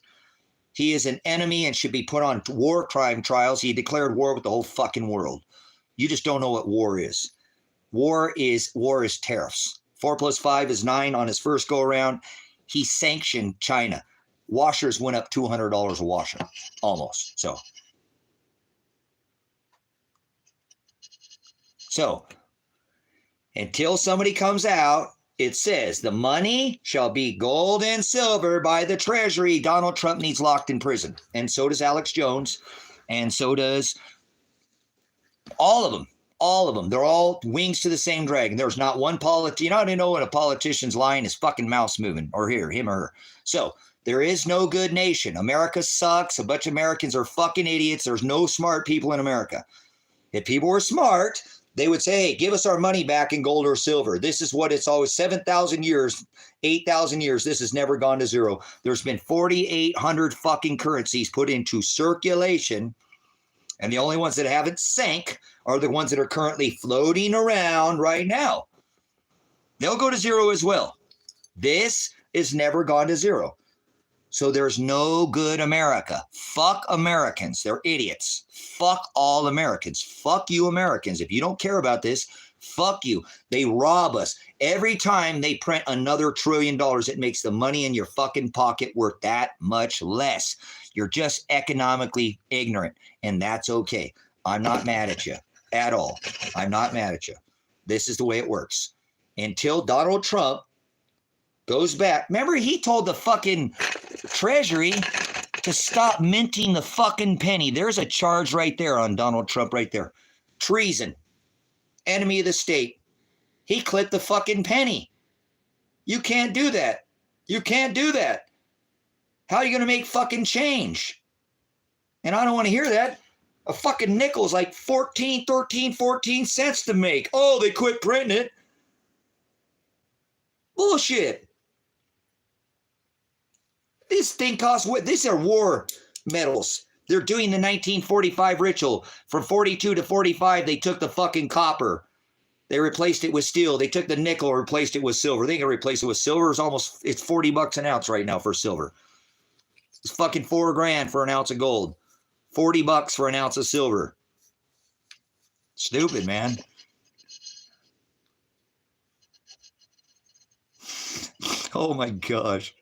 He is an enemy and should be put on war crime trials. He declared war with the whole fucking world. You just don't know what war is. War is tariffs. 4 + 5 is 9 on his first go around. He sanctioned China. Washers went up $200 a washer. Almost. So until somebody comes out It says the money shall be gold and silver by the treasury. Donald Trump needs locked in prison. And so does Alex Jones. And so does all of them. All of them. They're all wings to the same dragon. There's not one politician. You know when a politician's lying, his fucking mouth's moving, or him or her. So there is no good nation. America sucks. A bunch of Americans are fucking idiots. There's no smart people in America. If people were smart, they would say, hey, give us our money back in gold or silver. This is what it's always 7,000 years, 8,000 years. This has never gone to zero. There's been 4,800 fucking currencies put into circulation. And the only ones that haven't sank are the ones that are currently floating around right now. They'll go to zero as well. This is never gone to zero. So there's no good America. Fuck Americans. They're idiots. Fuck all Americans. Fuck you Americans. If you don't care about this, fuck you. They rob us. Every time they print another $1 trillion, it makes the money in your fucking pocket worth that much less. You're just economically ignorant, and that's okay. I'm not mad at you at all. I'm not mad at you. This is the way it works. Until Donald Trump goes back. Remember, he told the fucking Treasury to stop minting the fucking penny. There's a charge right there on Donald Trump right there. Treason. Enemy of the state. He clipped the fucking penny. You can't do that. You can't do that. How are you going to make fucking change? And I don't want to hear that. A fucking nickel is like 14 cents to make. Oh, they quit printing it. Bullshit. This thing costs what? These are war medals. They're doing the 1945 ritual. From 42 to 45, they took the fucking copper. They replaced it with steel. They took the nickel, replaced it with silver. They can replace it with silver. It's $40 an ounce right now for silver. It's fucking $4,000 for an ounce of gold. $40 for an ounce of silver. Stupid, man. Oh my gosh.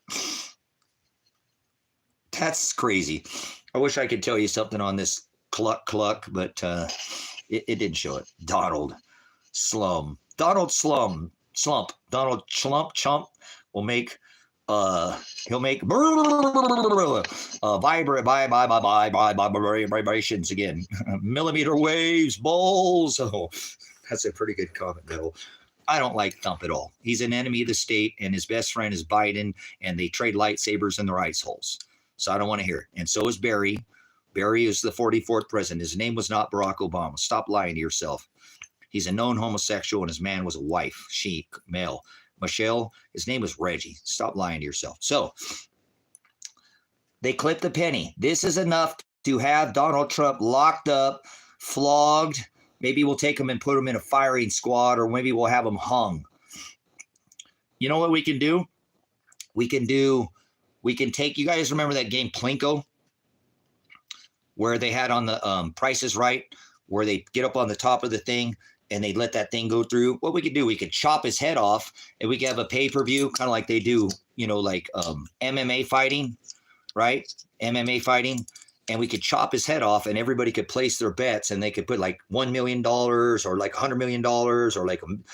That's crazy. I wish I could tell you something on this cluck, but it didn't show it. Donald Slump. Donald Chump will make he'll make vibrations again. Millimeter waves, balls. Oh, that's a pretty good comment, Bill. I don't like Thump at all. He's an enemy of the state, and his best friend is Biden, and they trade lightsabers in their ice holes. So I don't want to hear it. And so is Barry. Barry is the 44th president. His name was not Barack Obama. Stop lying to yourself. He's a known homosexual, and his man was a wife, she, male. Michelle, his name was Reggie. Stop lying to yourself. So they clipped the penny. This is enough to have Donald Trump locked up, flogged. Maybe we'll take him and put him in a firing squad, or maybe we'll have him hung. You know what we can do? We can take, you guys remember that game Plinko? Where they had on the Price is Right, where they get up on the top of the thing and they let that thing go through. What we could do, we could chop his head off, and we could have a pay-per-view, kind of like they do, like MMA fighting, right? MMA fighting. And we could chop his head off, and everybody could place their bets, and they could put like $1 million or like $100 million or like, and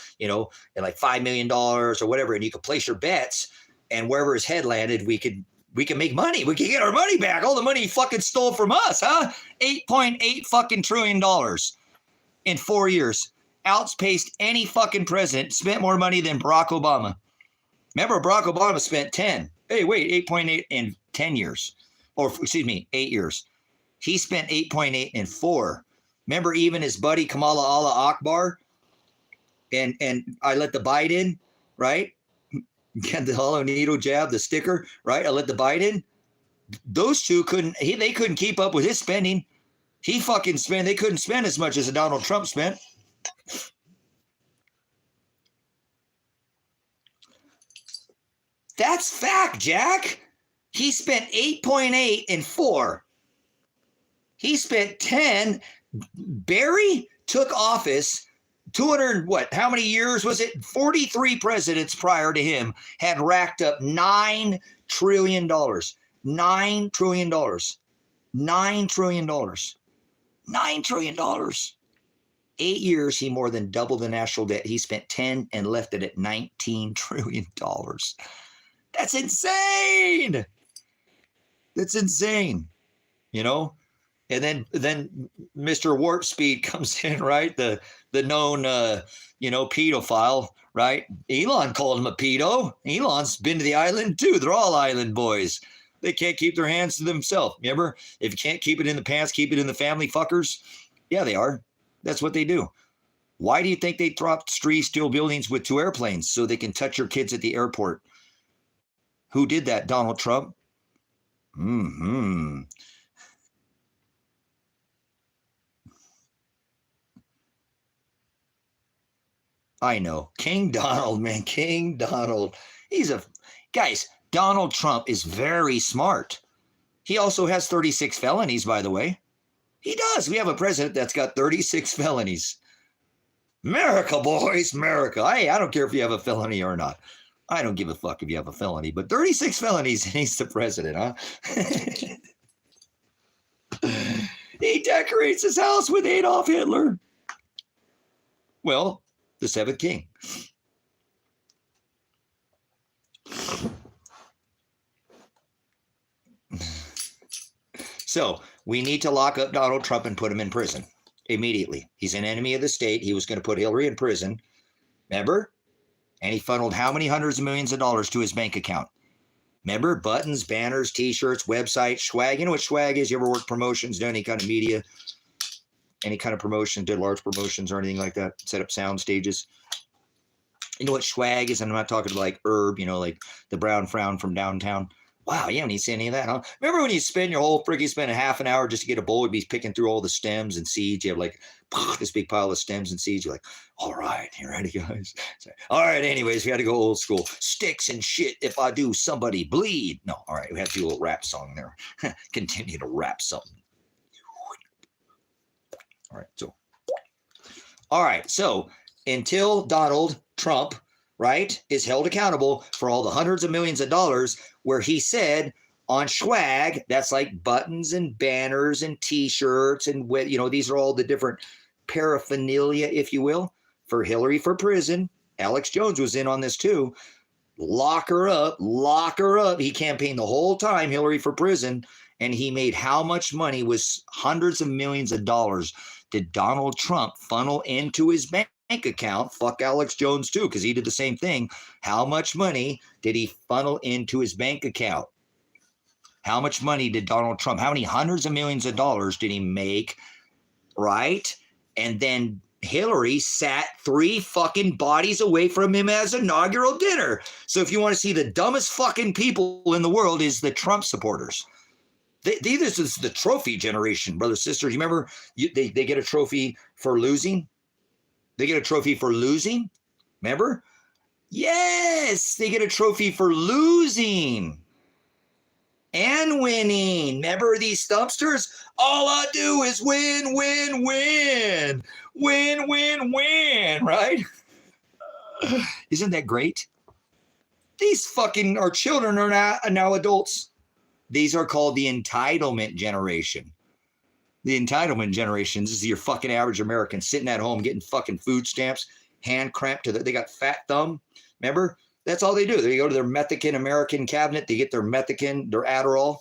like $5 million or whatever. And you could place your bets, and wherever his head landed, we can make money. We can get our money back. All the money he fucking stole from us, huh? $8.8 fucking trillion in 4 years. Outpaced any fucking president, spent more money than Barack Obama. Remember, Barack Obama spent 10. Hey, wait, 8.8 in 10 years. Or, excuse me, 8 years. He spent 8.8 in 4. Remember even his buddy Kamala Allah Akbar? And I let the bite in, right? Get the hollow needle jab, the sticker, right? I let the bite in. Those two they couldn't keep up with his spending. They couldn't spend as much as Donald Trump spent. That's fact, Jack. He spent 8.8 in 4. He spent 10. Barry took office 200, how many years was it? 43 presidents prior to him had racked up $9 trillion. $9 trillion. $9 trillion. $9 trillion. 8 years, he more than doubled the national debt. He spent 10 and left it at $19 trillion. That's insane. That's insane. You know? And then Mr. Warp Speed comes in, right? The known pedophile, right? Elon called him a pedo. Elon's been to the island too. They're all island boys. They can't keep their hands to themselves. Remember, if you can't keep it in the pants, keep it in the family, fuckers. Yeah, they are. That's what they do. Why do you think they dropped 3 steel buildings with 2 airplanes so they can touch your kids at the airport? Who did that? Donald Trump? Mm-hmm. I know. King Donald, man. King Donald. Guys, Donald Trump is very smart. He also has 36 felonies, by the way. He does. We have a president that's got 36 felonies. America, boys, America. Hey, I don't care if you have a felony or not. I don't give a fuck if you have a felony, but 36 felonies and he's the president, huh? He decorates his house with Adolf Hitler. Well, the 7th king. So we need to lock up Donald Trump and put him in prison immediately. He's an enemy of the state. He was going to put Hillary in prison. Remember? And he funneled how many hundreds of millions of dollars to his bank account? Remember? Buttons, banners, t-shirts, websites, swag. You know what swag is? You ever work promotions, done any kind of media, any kind of promotion, did large promotions or anything like that, set up sound stages? You know what swag is? And I'm not talking like herb, like the brown frown from downtown. Wow, you haven't even seen any of that, huh? Remember when you spend a half an hour just to get a bowl, you'd be picking through all the stems and seeds. You have like this big pile of stems and seeds. You're like, all right, you ready, guys? All right, anyways, we had to go old school. Sticks and shit, if I do, somebody bleed. No, all right, we have to do a little rap song there. Continue to rap something. All right, so until Donald Trump, right, is held accountable for all the hundreds of millions of dollars where he said on swag, that's like buttons and banners and t-shirts and, these are all the different paraphernalia, if you will, for Hillary for prison. Alex Jones was in on this too. Lock her up, lock her up. He campaigned the whole time, Hillary for prison, and he made how much money? Was hundreds of millions of dollars did Donald Trump funnel into his bank account? Fuck Alex Jones too, because he did the same thing. How much money did he funnel into his bank account? How much money did Donald Trump, how many hundreds of millions of dollars did he make, right? And then Hillary sat 3 fucking bodies away from him as inaugural dinner. So if you want to see the dumbest fucking people in the world is the Trump supporters. This is the trophy generation, brothers, sisters. You remember they get a trophy for losing? They get a trophy for losing. Remember? Yes, they get a trophy for losing and winning. Remember these stumpsters? All I do is win, win, win. Win, win, win, right? Isn't that great? These fucking, our children are now adults. These are called the entitlement generation. The entitlement generation. This is your fucking average American sitting at home getting fucking food stamps, hand cramped they got fat thumb. Remember? That's all they do. They go to their Mexican American cabinet. They get their Mexican, their Adderall.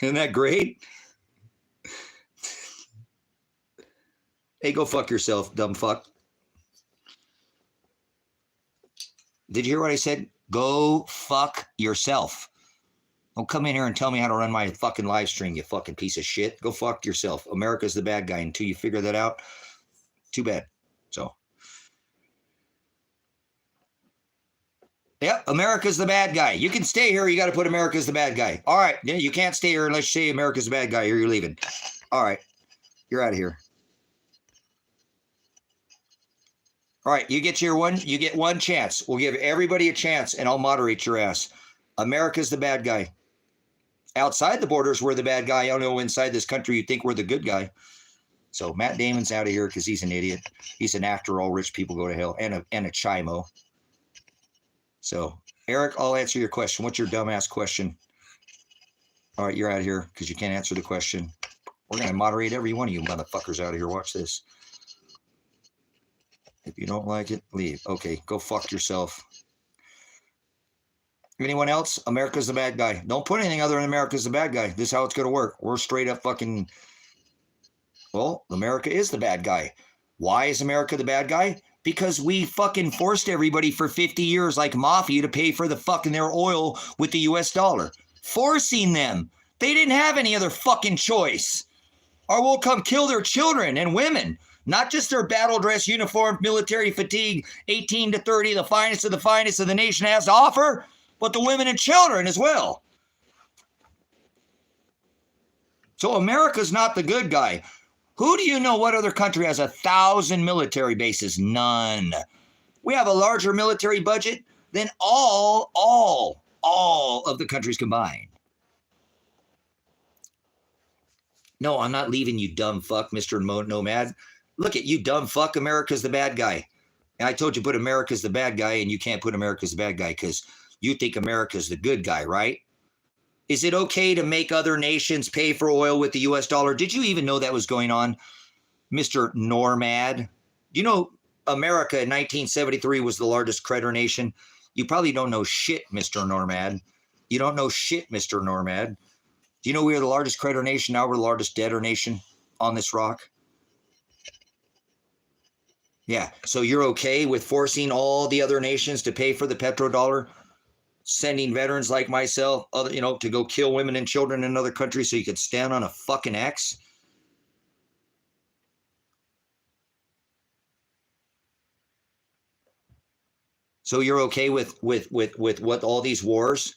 Isn't that great? Hey, go fuck yourself, dumb fuck. Did you hear what I said? Go fuck yourself. Don't come in here and tell me how to run my fucking live stream, you fucking piece of shit. Go fuck yourself. America's the bad guy. Until you figure that out, too bad. So, yep, America's the bad guy. You can stay here. You got to put America's the bad guy. All right. You can't stay here unless you say America's the bad guy or you're leaving. All right. You're out of here. All right, you get one chance. We'll give everybody a chance, and I'll moderate your ass. America's the bad guy. Outside the borders, we're the bad guy. I don't know, inside this country, you think we're the good guy. So Matt Damon's out of here because he's an idiot. He's an after all rich people go to hell, and a chimo. So, Eric, I'll answer your question. What's your dumbass question? All right, you're out of here because you can't answer the question. We're going to moderate every one of you motherfuckers out of here. Watch this. If you don't like it, leave. Okay, go fuck yourself. Anyone else? America's the bad guy. Don't put anything other than America's the bad guy. This is how it's going to work. We're straight up fucking... Well, America is the bad guy. Why is America the bad guy? Because we fucking forced everybody for 50 years like mafia to pay for the fucking their oil with the US dollar. Forcing them. They didn't have any other fucking choice. Or we'll come kill their children and women. Not just their battle dress, uniformed, military fatigue, 18 to 30, the finest of the nation has to offer, but the women and children as well. So America's not the good guy. Who do you know what other country has 1,000 military bases? None. We have a larger military budget than all of the countries combined. No, I'm not leaving you, dumb fuck, Mr. Nomad. Look at you, dumb fuck. America's the bad guy. And I told you put America's the bad guy, and you can't put America's the bad guy because you think America's the good guy, right? Is it okay to make other nations pay for oil with the US dollar? Did you even know that was going on, Mr. Normad? You know America in 1973 was the largest creditor nation? You probably don't know shit, Mr. Normad. You don't know shit, Mr. Normad. Do you know we are the largest creditor nation? Now we're the largest debtor nation on this rock. Yeah, so you're okay with forcing all the other nations to pay for the petrodollar? Sending veterans like myself, to go kill women and children in another country so you could stand on a fucking X? So you're okay with what all these wars?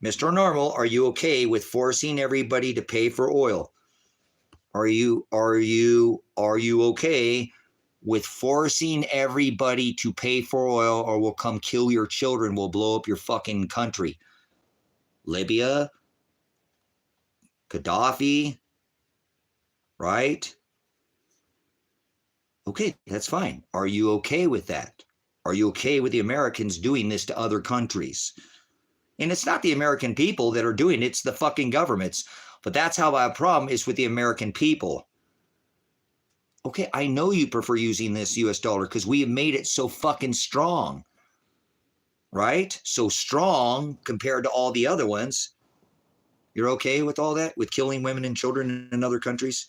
Mr. Normal, are you okay with forcing everybody to pay for oil? Are you okay with forcing everybody to pay for oil, or we'll come kill your children, we'll blow up your fucking country? Libya, Gaddafi, right? Okay, that's fine. Are you okay with that? Are you okay with the Americans doing this to other countries? And it's not the American people that are doing it, it's the fucking governments. But that's how our problem is with the American people. Okay, I know you prefer using this US dollar because we have made it so fucking strong, right? So strong compared to all the other ones. You're okay with all that? With killing women and children in other countries?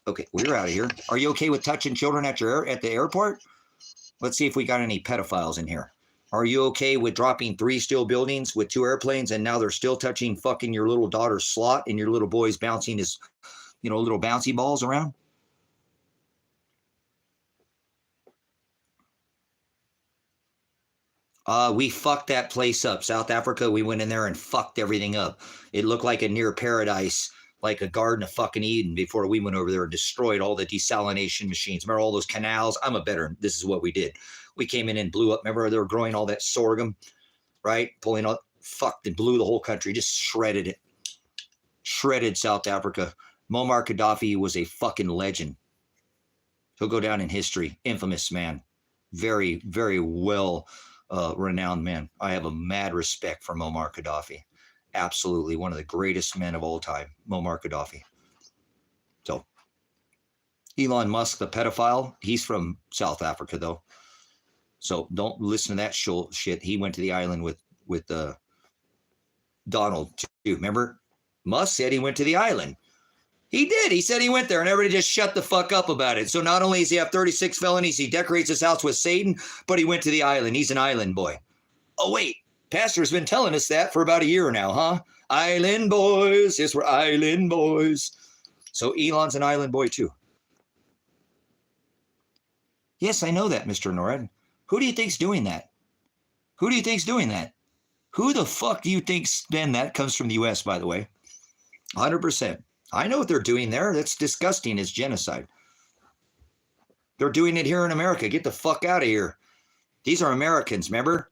Okay, we're out of here. Are you okay with touching children at the airport? Let's see if we got any pedophiles in here. Are you okay with dropping 3 steel buildings with 2 airplanes and now they're still touching fucking your little daughter's slot and your little boy's bouncing his little bouncy balls around? We fucked that place up. South Africa, we went in there and fucked everything up. It looked like a near paradise, like a garden of fucking Eden before we went over there and destroyed all the desalination machines. Remember all those canals? I'm a veteran. This is what we did. We came in and blew up. Remember they were growing all that sorghum, right? Pulling up, fucked and blew the whole country, just shredded it. Shredded South Africa. Muammar Gaddafi was a fucking legend. He'll go down in history. Infamous man. Very, very well renowned man. I have a mad respect for Muammar Gaddafi. Absolutely one of the greatest men of all time, Muammar Gaddafi. So, Elon Musk, the pedophile, he's from South Africa, though. So don't listen to that shit. He went to the island with Donald, too. Remember? Musk said he went to the island. He did. He said he went there, and everybody just shut the fuck up about it. So not only does he have 36 felonies, he decorates his house with Satan, but he went to the island. He's an island boy. Oh, wait. Pastor's been telling us that for about a year now, huh? Island boys. Yes, we're island boys. So Elon's an island boy, too. Yes, I know that, Mr. Norad. Who do you think's doing that? Who do you think's doing that? Who the fuck do you think's been that? Comes from the U.S., by the way. 100%. I know what they're doing there. That's disgusting. It's genocide. They're doing it here in America. Get the fuck out of here. These are Americans, remember?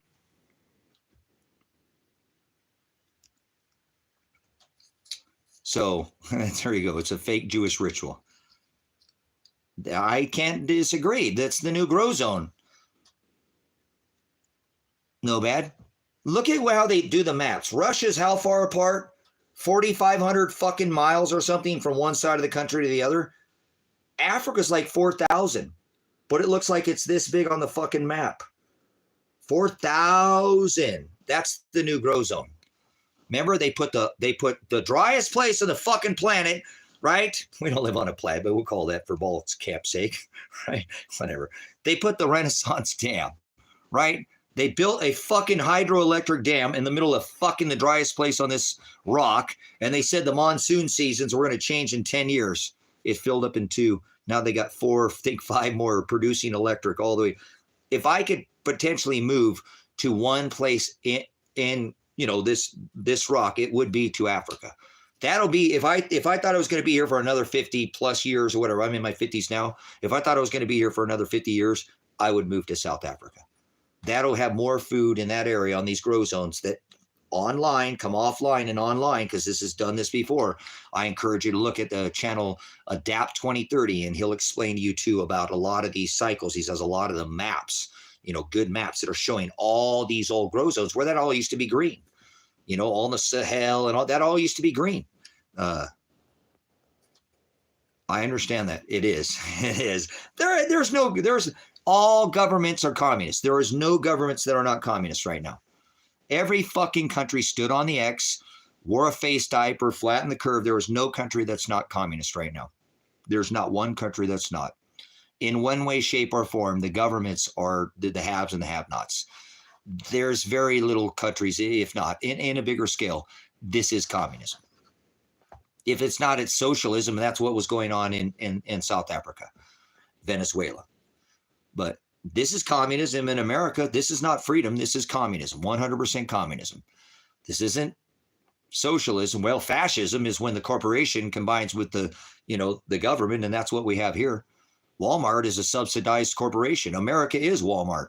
So, there you go. It's a fake Jewish ritual. I can't disagree. That's the new grow zone. No bad. Look at how they do the maps. Russia's how far apart? 4,500 fucking miles or something from one side of the country to the other. Africa's like 4,000, but it looks like it's this big on the fucking map. 4,000. That's the new grow zone. Remember, they put the driest place on the fucking planet, right? We don't live on a planet, but we'll call that for ball cap's sake, right? Whatever. They put the Renaissance Dam, right? They built a fucking hydroelectric dam in the middle of fucking the driest place on this rock, and they said the monsoon seasons were going to change in 10 years. It filled up in 2. Now they got 4, I think 5 more producing electric all the way. If I could potentially move to one place in you know, this rock, it would be to Africa. That'll be, if I thought I was going to be here for another 50 plus years or whatever, I'm in my 50s now. If I thought I was going to be here for another 50 years, I would move to South Africa. That'll have more food in that area on these grow zones that online, come offline and online, because this has done this before. I encourage you to look at the channel Adapt 2030, and he'll explain to you too about a lot of these cycles. He has a lot of the maps, you know, good maps that are showing all these old grow zones where that all used to be green, you know, all in the Sahel and all that all used to be green. I understand that it is. It is. There's all governments are communist. There is no governments that are not communist right now. Every fucking country stood on the X, wore a face diaper, flattened the curve. There is no country that's not communist right now. There's not one country that's not. In one way, shape, or form, the governments are the haves and the have-nots. There's very little countries, if not, in a bigger scale, this is communism. If it's not, it's socialism. And that's what was going on in South Africa, Venezuela. But this is communism in America. This is not freedom. This is communism, 100% communism. This isn't socialism. Well, fascism is when the corporation combines with the government, and that's what we have here. Walmart is a subsidized corporation. America is Walmart.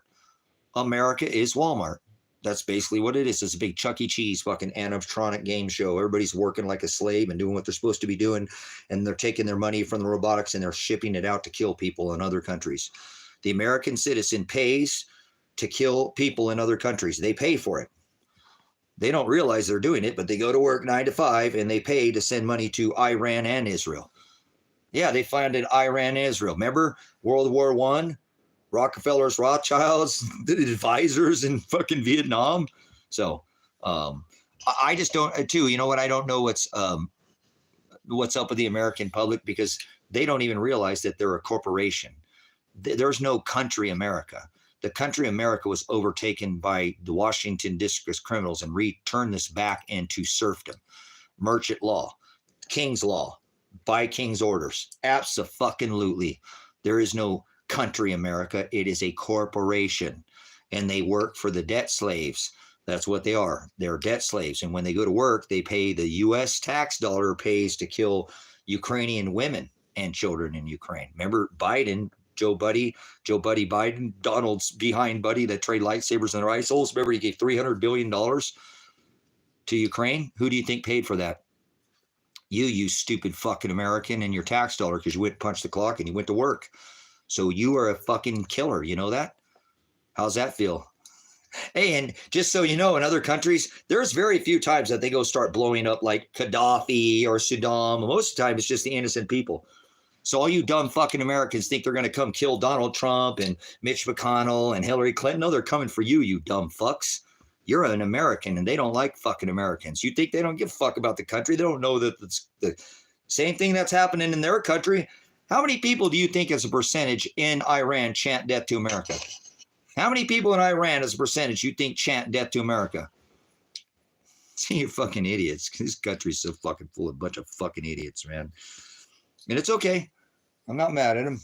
America is Walmart. That's basically what it is. It's a big Chuck E. Cheese fucking animatronic game show. Everybody's working like a slave and doing what they're supposed to be doing, and they're taking their money from the robotics and they're shipping it out to kill people in other countries. The American citizen pays to kill people in other countries. They pay for it. They don't realize they're doing it, but they go to work 9 to 5 and they pay to send money to Iran and Israel. Yeah, they funded Iran and Israel. Remember World War I? Rockefellers, Rothschilds, the advisors in fucking Vietnam. So I just don't, too, you know what? I don't know what's up with the American public, because they don't even realize that they're a corporation. There's no country America. The country America was overtaken by the Washington District criminals and returned this back into serfdom. Merchant law, king's law, by king's orders. Abso-fucking-lutely. There is no country America. It is a corporation, and they work for the debt slaves. That's what they are. They're debt slaves. And when they go to work, they pay, the U.S. tax dollar pays to kill Ukrainian women and children in Ukraine. Remember Biden, Joe Buddy Biden, Donald's behind buddy that trade lightsabers in their eye holes. Remember, he gave $300 billion to Ukraine. Who do you think paid for that? You stupid fucking American, and your tax dollar, because you went punch the clock and you went to work. So you are a fucking killer. You know that? How's that feel? Hey, and just so you know, in other countries, there's very few times that they go start blowing up like Gaddafi or Saddam. Most of the time, it's just the innocent people. So all you dumb fucking Americans think they're going to come kill Donald Trump and Mitch McConnell and Hillary Clinton. No, they're coming for you, you dumb fucks. You're an American, and they don't like fucking Americans. You think they don't give a fuck about the country? They don't know that it's the same thing that's happening in their country. How many people do you think as a percentage in Iran chant death to America? How many people in Iran as a percentage you think chant death to America? See, you fucking idiots. This country's so fucking full of a bunch of fucking idiots, man. And it's okay. I'm not mad at them.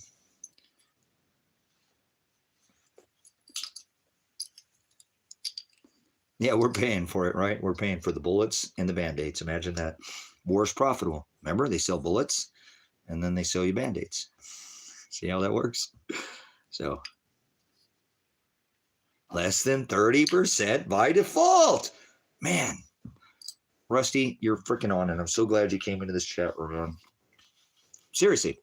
Yeah, we're paying for it, right? We're paying for the bullets and the Band-Aids. Imagine that. War's profitable. Remember, they sell bullets and then they sell you Band-Aids. See how that works? So, less than 30% by default. Man, Rusty, you're freaking on, and I'm so glad you came into this chat room, man. Seriously.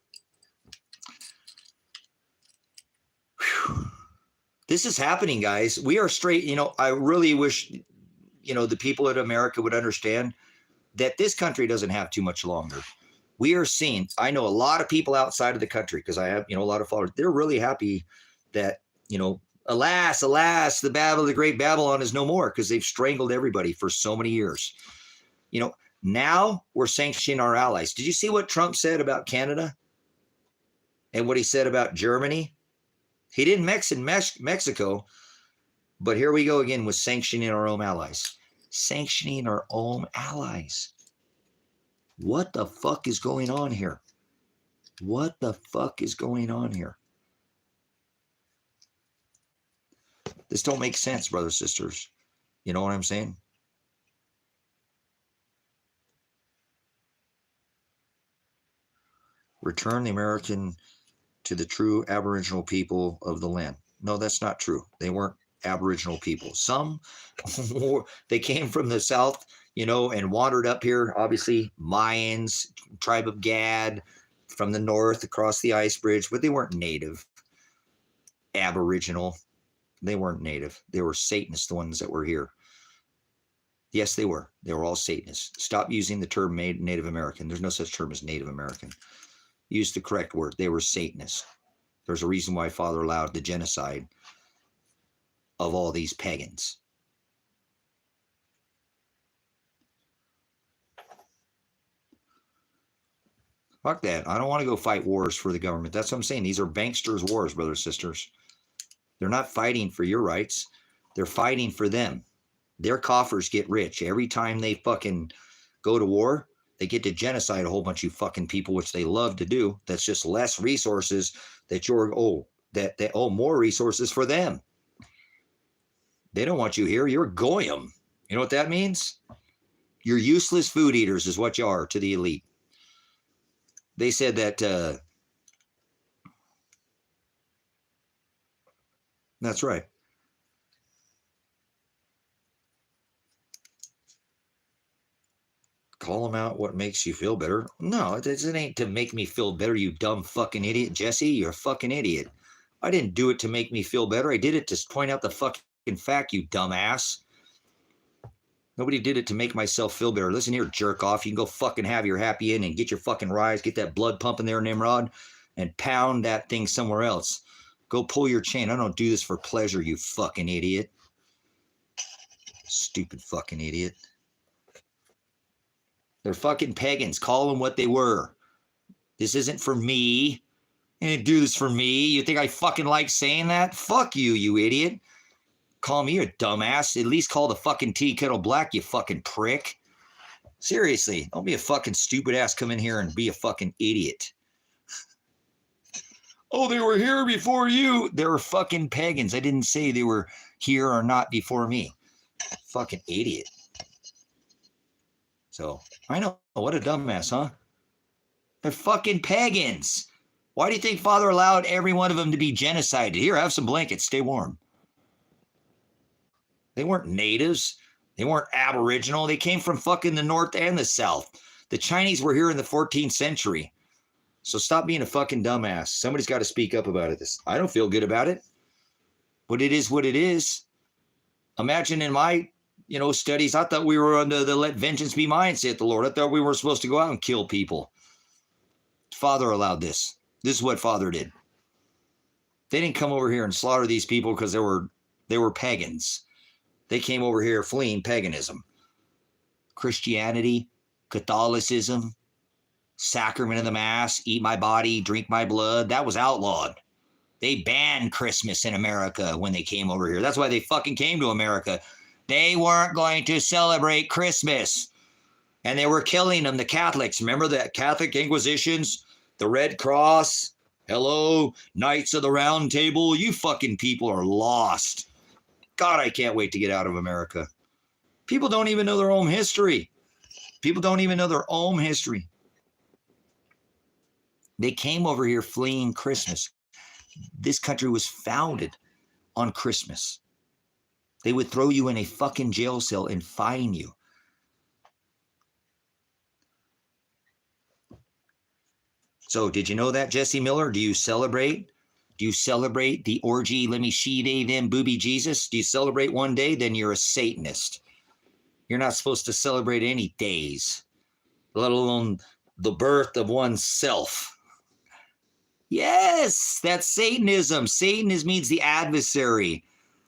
Whew. This is happening, guys. We are straight. You know, I really wish, you know, the people in America would understand that this country doesn't have too much longer. We are seeing, I know a lot of people outside of the country, because I have, a lot of followers, they're really happy that, alas, the great Babylon is no more, because they've strangled everybody for so many years. Now we're sanctioning our allies. Did you see what Trump said about Canada and what he said about Germany? He didn't mention Mexico, but here we go again with sanctioning our own allies. Sanctioning our own allies. What the fuck is going on here? What the fuck is going on here? This don't make sense, brothers, sisters. You know what I'm saying? Return the American to the true Aboriginal people of the land. No, that's not true. They weren't Aboriginal people. Some, they came from the south, and wandered up here. Obviously, Mayans, tribe of Gad, from the north across the ice bridge, but they weren't native. Aboriginal. They weren't native. They were Satanists, the ones that were here. Yes, they were. They were all Satanists. Stop using the term Native American. There's no such term as Native American. Use the correct word. They were Satanists. There's a reason why Father allowed the genocide of all these pagans. Fuck that. I don't want to go fight wars for the government. That's what I'm saying. These are banksters' wars, brothers and sisters. They're not fighting for your rights. They're fighting for them. Their coffers get rich. Every time they fucking go to war, they get to genocide a whole bunch of fucking people, which they love to do. That's just less resources that more resources for them. They don't want you here. You're goyim. You know what that means? You're useless food eaters is what you are to the elite. They said that, that's right. Call them out what makes you feel better. No, it ain't to make me feel better, you dumb fucking idiot. Jesse, you're a fucking idiot. I didn't do it to make me feel better. I did it to point out the fucking fact, you dumbass. Nobody did it to make myself feel better. Listen here, jerk off. You can go fucking have your happy end and get your fucking rise, get that blood pumping there, Nimrod, and pound that thing somewhere else. Go pull your chain. I don't do this for pleasure, you fucking idiot. Stupid fucking idiot. They're fucking pagans. Call them what they were. This isn't for me. You didn't do this for me. You think I fucking like saying that? Fuck you, you idiot. Call me a dumbass. At least call the fucking tea kettle black, you fucking prick. Seriously, don't be a fucking stupid ass. Come in here and be a fucking idiot. Oh, they were here before you. They were fucking pagans. I didn't say they were here or not before me. Fucking idiot. So, I know. What a dumbass, huh? They're fucking pagans. Why do you think Father allowed every one of them to be genocided? Here, have some blankets. Stay warm. They weren't natives. They weren't Aboriginal. They came from fucking the north and the south. The Chinese were here in the 14th century. So stop being a fucking dumbass. Somebody's got to speak up about it. I don't feel good about it. But it is what it is. Imagine in my, studies, I thought we were under the let vengeance be mine, saith the Lord. I thought we were supposed to go out and kill people. Father allowed this. This is what Father did. They didn't come over here and slaughter these people because they were pagans. They came over here fleeing paganism. Christianity, Catholicism, sacrament of the Mass, eat my body, drink my blood, that was outlawed. They banned Christmas in America when they came over here. That's why they fucking came to America. They weren't going to celebrate Christmas. And they were killing them, the Catholics. Remember the Catholic Inquisitions? The Red Cross? Hello, Knights of the Round Table? You fucking people are lost. God, I can't wait to get out of America. People don't even know their own history. People don't even know their own history. They came over here fleeing Christmas. This country was founded on Christmas. They would throw you in a fucking jail cell and fine you. So did you know that, Jesse Miller? Do you celebrate? Do you celebrate the orgy, let me she, they, them, booby Jesus? Do you celebrate one day? Then you're a Satanist. You're not supposed to celebrate any days. let alone the birth of oneself. Yes, that's Satanism. Satan means the adversary.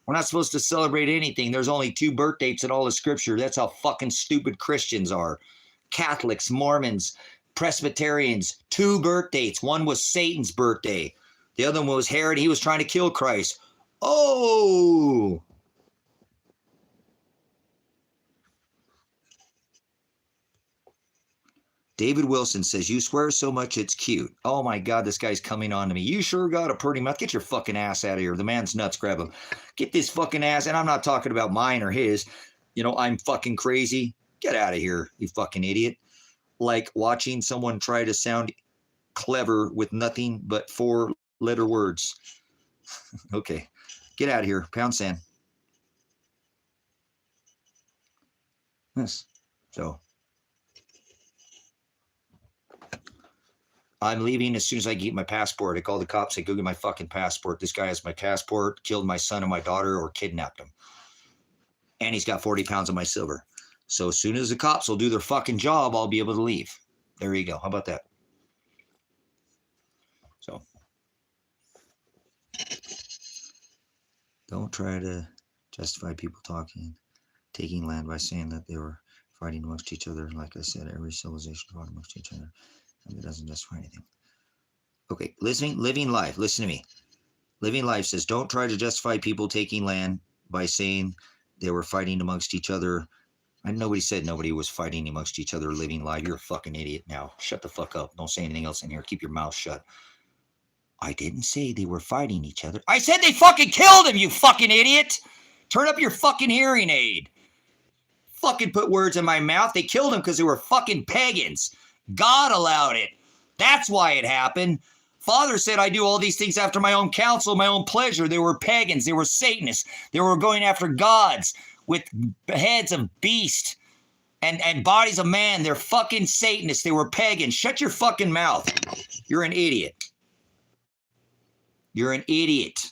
We're not supposed to celebrate anything. There's only 2 birth dates in all of Scripture. That's how fucking stupid Christians are. Catholics, Mormons, Presbyterians, 2 birth dates. One was Satan's birthday. The other one was Herod. He was trying to kill Christ. Oh! David Wilson says, you swear so much it's cute. Oh my God, this guy's coming on to me. You sure got a pretty mouth. Get your fucking ass out of here. The man's nuts. Grab him. Get this fucking ass. And I'm not talking about mine or his. You know, I'm fucking crazy. Get out of here, you fucking idiot. Like watching someone try to sound clever with nothing but 4-letter words. Okay. Get out of here. Pound sand. Yes. So. I'm leaving as soon as I get my passport. I called the cops. I go get my fucking passport. This guy has my passport, killed my son and my daughter, or kidnapped them. And he's got 40 pounds of my silver. So as soon as the cops will do their fucking job, I'll be able to leave. There you go. How about that? So don't try to justify people taking land by saying that they were fighting amongst each other. Like I said, every civilization fought amongst each other. And it doesn't justify anything. Okay, living life. Listen to me. Living life says, don't try to justify people taking land by saying they were fighting amongst each other. And nobody said nobody was fighting amongst each other. Living life. You're a fucking idiot now. Shut the fuck up. Don't say anything else in here. Keep your mouth shut. I didn't say they were fighting each other. I said they fucking killed him, you fucking idiot. Turn up your fucking hearing aid. Fucking put words in my mouth. They killed him because they were fucking pagans. God allowed it. That's why it happened. Father said, I do all these things after my own counsel, my own pleasure. They were pagans. They were Satanists. They were going after gods with heads of beast and bodies of man. They're fucking Satanists. They were pagans. Shut your fucking mouth. You're an idiot. You're an idiot.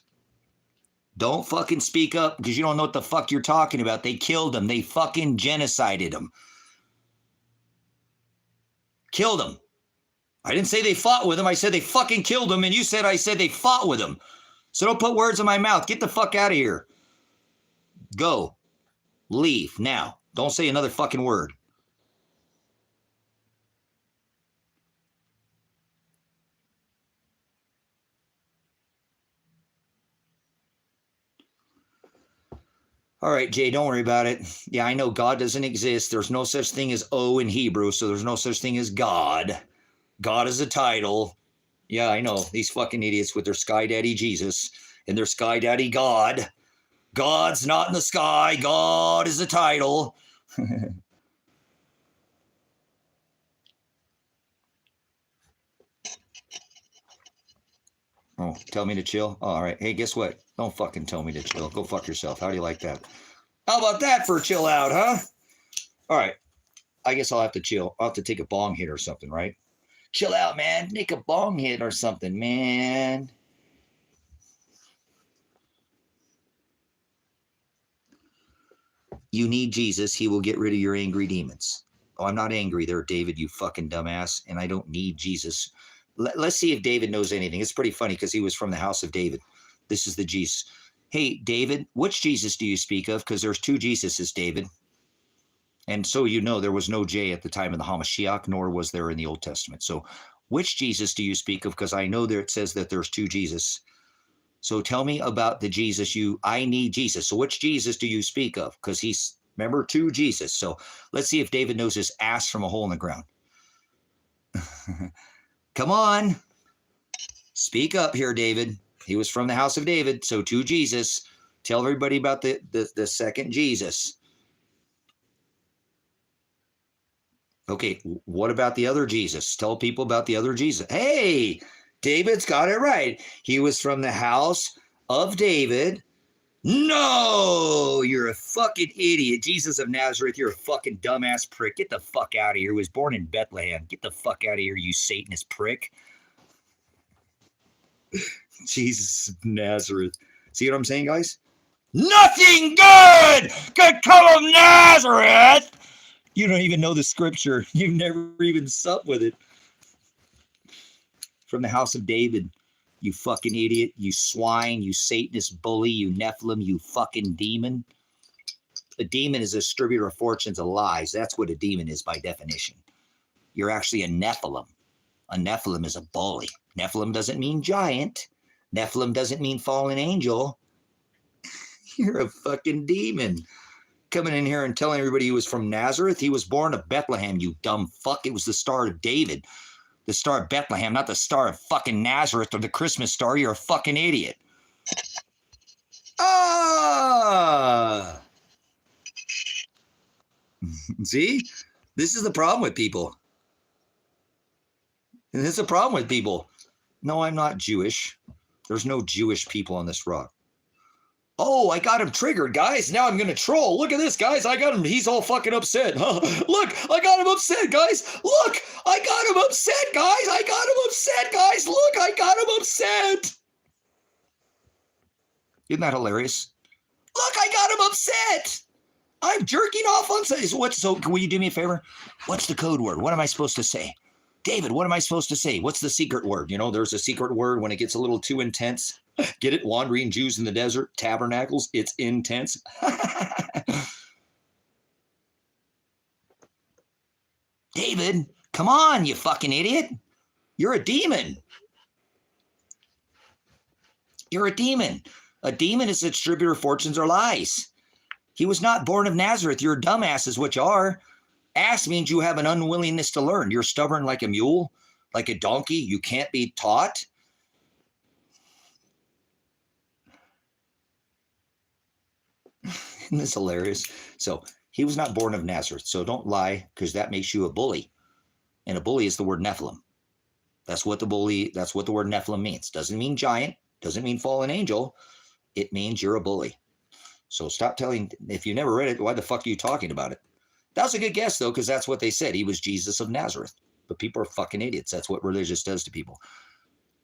Don't fucking speak up because you don't know what the fuck you're talking about. They killed them. They fucking genocided them. Killed him. I didn't say they fought with him. I said they fucking killed him. And you said I said they fought with him. So don't put words in my mouth. Get the fuck out of here. Go. Leave now. Don't say another fucking word. All right, Jay, don't worry about it. Yeah, I know God doesn't exist. There's no such thing as O in Hebrew, so there's no such thing as God. God is a title. Yeah, I know. These fucking idiots with their Sky Daddy Jesus and their Sky Daddy God. God's not in the sky. God is a title. Oh, tell me to chill? Oh, all right. Hey, guess what? Don't fucking tell me to chill. Go fuck yourself. How do you like that? How about that for a chill out, huh? All right. I guess I'll have to chill. I'll have to take a bong hit or something, right? Chill out, man. Take a bong hit or something, man. You need Jesus. He will get rid of your angry demons. Oh, I'm not angry there, David, you fucking dumbass. And I don't need Jesus. Let's see if David knows anything. It's pretty funny because he was from the house of David. This is the Jesus. Hey, David, which Jesus do you speak of? Because there's 2 Jesuses, David. And so you know there was no J at the time of the Hamashiach, nor was there in the Old Testament. So which Jesus do you speak of? Because I know there it says that there's 2 Jesus. So tell me about the Jesus I need Jesus. So which Jesus do you speak of? Because he's, remember, 2 Jesus. So let's see if David knows his ass from a hole in the ground. Come on. Speak up here, David. He was from the house of David. So 2 Jesus. Tell everybody about the second Jesus. Okay, what about the other Jesus? Tell people about the other Jesus. Hey, David's got it right. He was from the house of David. No, you're a fucking idiot. Jesus of Nazareth, you're a fucking dumbass prick. Get the fuck out of here. He was born in Bethlehem. Get the fuck out of here, you Satanist prick. Jesus of Nazareth. See what I'm saying, guys? Nothing good could come of Nazareth. You don't even know the scripture. You've never even supped with it. From the house of David, you fucking idiot, you swine, you Satanist bully, you Nephilim, you fucking demon. A demon is a distributor of fortunes of lies. That's what a demon is by definition. You're actually a Nephilim. A Nephilim is a bully. Nephilim doesn't mean giant. Nephilim doesn't mean fallen angel. You're a fucking demon. Coming in here and telling everybody he was from Nazareth. He was born of Bethlehem, you dumb fuck. It was the Star of David. The Star of Bethlehem, not the Star of fucking Nazareth or the Christmas star. You're a fucking idiot. Ah! See? This is the problem with people. And this is the problem with people. No, I'm not Jewish. There's no Jewish people on this rock. Oh, I got him triggered, guys. Now I'm going to troll. Look at this, guys. I got him. He's all fucking upset. Huh? Look, I got him upset, guys. Look, I got him upset, guys. I got him upset, guys. Look, I got him upset. Isn't that hilarious? Look, I got him upset. I'm jerking off on what? So will you do me a favor? What's the code word? What am I supposed to say? David, what am I supposed to say? What's the secret word? You know, there's a secret word when it gets a little too intense. Get it? Wandering Jews in the desert, tabernacles. It's intense. David, come on, you fucking idiot. You're a demon. You're a demon. A demon is a distributor of fortunes or lies. He was not born of Nazareth. You're a dumbass is what you are. Ass means you have an unwillingness to learn. You're stubborn like a mule, like a donkey. You can't be taught. Isn't this hilarious? So he was not born of Nazareth. So don't lie, because that makes you a bully. And a bully is the word Nephilim. That's what the word Nephilim means. Doesn't mean giant. Doesn't mean fallen angel. It means you're a bully. So stop telling, if you never read it, why the fuck are you talking about it? That was a good guess, though, because that's what they said. He was Jesus of Nazareth. But people are fucking idiots. That's what religious does to people.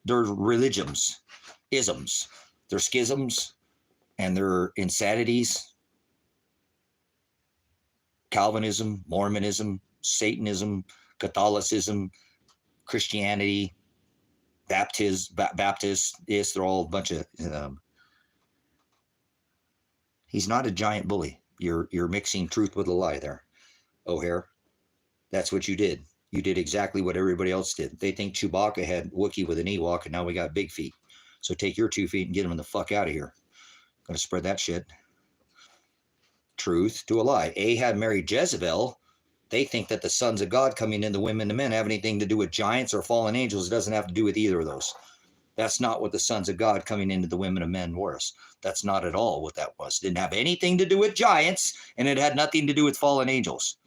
They're religions, isms, they're schisms, and they're insanities. Calvinism, Mormonism, Satanism, Catholicism, Christianity, Baptists, yes, they're all a bunch of... he's not a giant bully. You're mixing truth with a lie there, O'Hare. That's what you did. You did exactly what everybody else did. They think Chewbacca had Wookiee with an Ewok, and now we got big feet. So take your 2 feet and get him the fuck out of here. Gonna spread that shit. Truth to a lie. Ahab married Jezebel. They think that the sons of God coming in, the women and men, have anything to do with giants or fallen angels. It doesn't have to do with either of those. That's not what the sons of God coming into the women and men was. That's not at all what that was. It didn't have anything to do with giants, and it had nothing to do with fallen angels.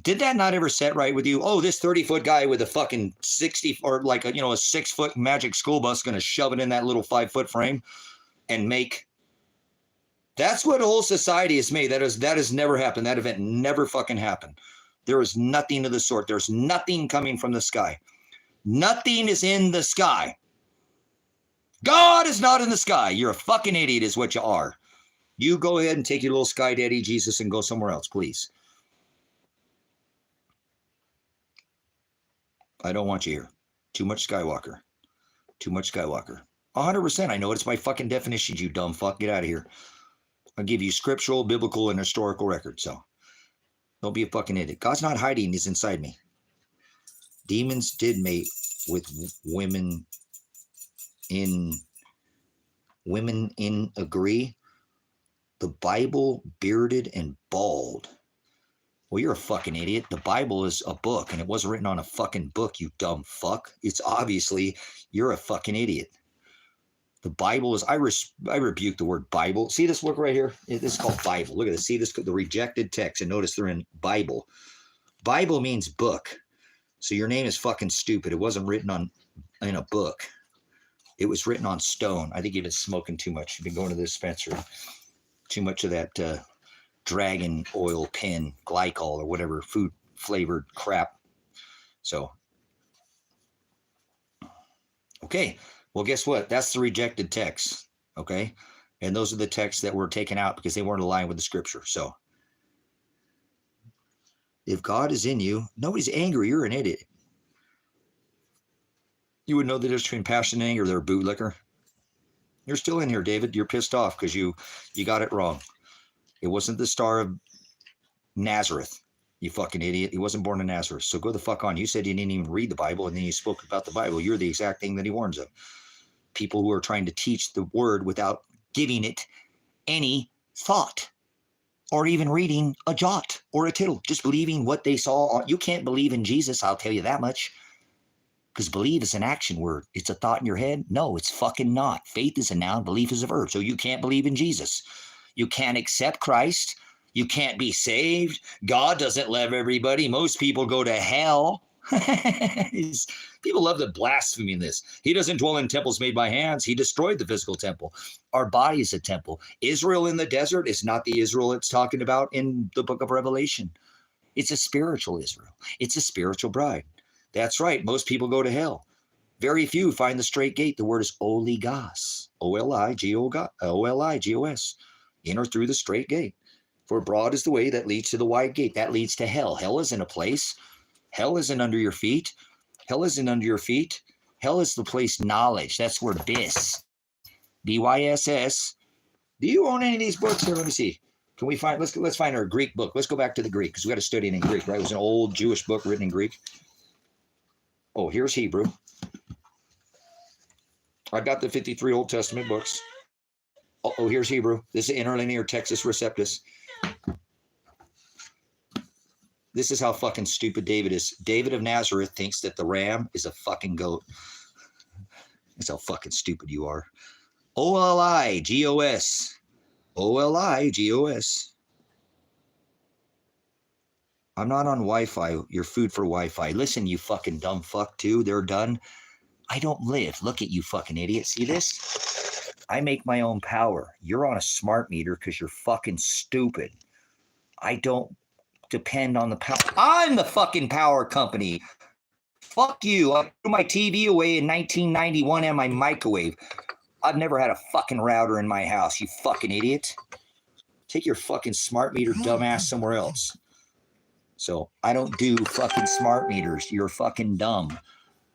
Did that not ever set right with you? Oh, this 30-foot guy with a fucking 60 or like a 6-foot magic school bus going to shove it in that little 5-foot frame and make. That's what a whole society is made. That has never happened. That event never fucking happened. There is nothing of the sort. There's nothing coming from the sky. Nothing is in the sky. God is not in the sky. You're a fucking idiot is what you are. You go ahead and take your little sky daddy, Jesus, and go somewhere else, please. I don't want you here. Too much Skywalker. Too much Skywalker. 100%. I know it's my fucking definitions, you dumb fuck. Get out of here. I'll give you scriptural, biblical, and historical records. So don't be a fucking idiot. God's not hiding. He's inside me. Demons did mate with women in agree. The Bible bearded and bald. Well, you're a fucking idiot. The Bible is a book, and it wasn't written on a fucking book, you dumb fuck. It's obviously you're a fucking idiot. The Bible is, I rebuke the word Bible. See this book right here? This is called Bible. Look at this. See this, the rejected text, and notice they're in Bible. Bible means book. So your name is fucking stupid. It wasn't written in a book. It was written on stone. I think you've been smoking too much. You've been going to the dispensary. Too much of that dragon oil pen, glycol, or whatever food flavored crap. So, okay. Well, guess what? That's the rejected text. Okay. And those are the texts that were taken out because they weren't aligned with the scripture. So, If God is in you, nobody's angry. You're an idiot. You would know the difference between passion and anger. They're a bootlicker. You're still in here, David. You're pissed off because you got it wrong. It wasn't the star of Nazareth. You fucking idiot. He wasn't born in Nazareth. So go the fuck on. You said you didn't even read the Bible, and then you spoke about the Bible. You're the exact thing that he warns of. People who are trying to teach the word without giving it any thought or even reading a jot or a tittle, just believing what they saw. You can't believe in Jesus, I'll tell you that much. Because believe is an action word. It's a thought in your head. No, it's fucking not. Faith is a noun. Belief is a verb. So you can't believe in Jesus. You can't accept Christ. You can't be saved. God doesn't love everybody. Most people go to hell. People love to blaspheme this. He doesn't dwell in temples made by hands. He destroyed the physical temple. Our body is a temple. Israel in the desert is not the Israel it's talking about in the book of Revelation. It's a spiritual Israel. It's a spiritual bride. That's right. Most people go to hell. Very few find the straight gate. The word is oligos. O-L-I-G-O-S. Enter through the straight gate. For broad is the way that leads to the wide gate. That leads to hell. Hell isn't a place. Hell isn't under your feet. Hell isn't under your feet. Hell is the place knowledge. That's where bis. B-Y-S-S. Do you own any of these books here? Let me see. Can we find, let's find our Greek book. Let's go back to the Greek because we got to study it in Greek, right? It was an old Jewish book written in Greek. Oh, here's Hebrew. I've got the 53 Old Testament books. Oh, here's Hebrew. This is interlinear Textus Receptus. This is how fucking stupid David is. David of Nazareth thinks that the ram is a fucking goat. That's how fucking stupid you are. O-L-I-G-O-S. O-L-I-G-O-S. I'm not on Wi-Fi. You're food for Wi-Fi. Listen, you fucking dumb fuck too. They're done. I don't live. Look at you fucking idiot. See this? I make my own power. You're on a smart meter because you're fucking stupid. I don't depend on the power. I'm the fucking power company. Fuck you. I threw my TV away in 1991 and my microwave. I've never had a fucking router in my house, you fucking idiot. Take your fucking smart meter dumbass somewhere else. So I don't do fucking smart meters. You're fucking dumb.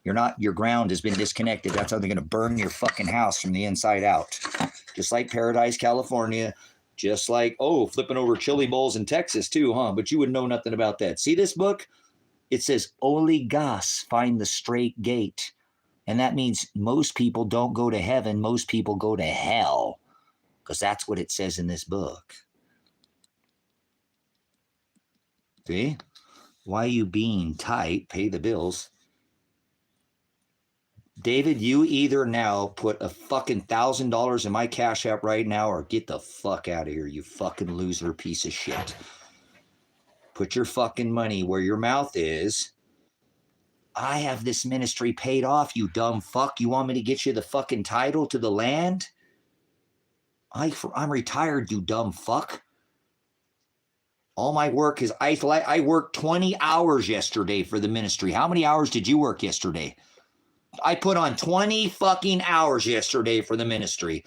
You're not, your ground has been disconnected. That's how they're going to burn your fucking house from the inside out. Just like Paradise, California. Just like, flipping over chili bowls in Texas too, huh? But you would know nothing about that. See this book? It says, oligos, find the straight gate. And that means most people don't go to heaven. Most people go to hell. Because that's what it says in this book. See? Why you being tight? Pay the bills. David, you either now put a fucking $1,000 in my Cash App right now or get the fuck out of here, you fucking loser piece of shit. Put your fucking money where your mouth is. I have this ministry paid off, you dumb fuck. You want me to get you the fucking title to the land? I'm retired, you dumb fuck. All my work is, I worked 20 hours yesterday for the ministry. How many hours did you work yesterday? I put on 20 fucking hours yesterday for the ministry.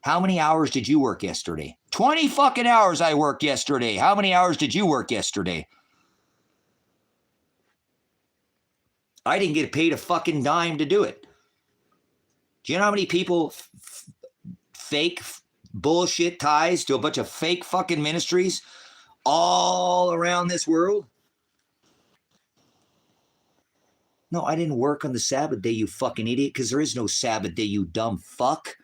How many hours did you work yesterday? 20 fucking hours I worked yesterday. How many hours did you work yesterday? I didn't get paid a fucking dime to do it. Do you know how many people fake bullshit ties to a bunch of fake fucking ministries all around this world? No, I didn't work on the Sabbath day, you fucking idiot, because there is no Sabbath day, you dumb fuck.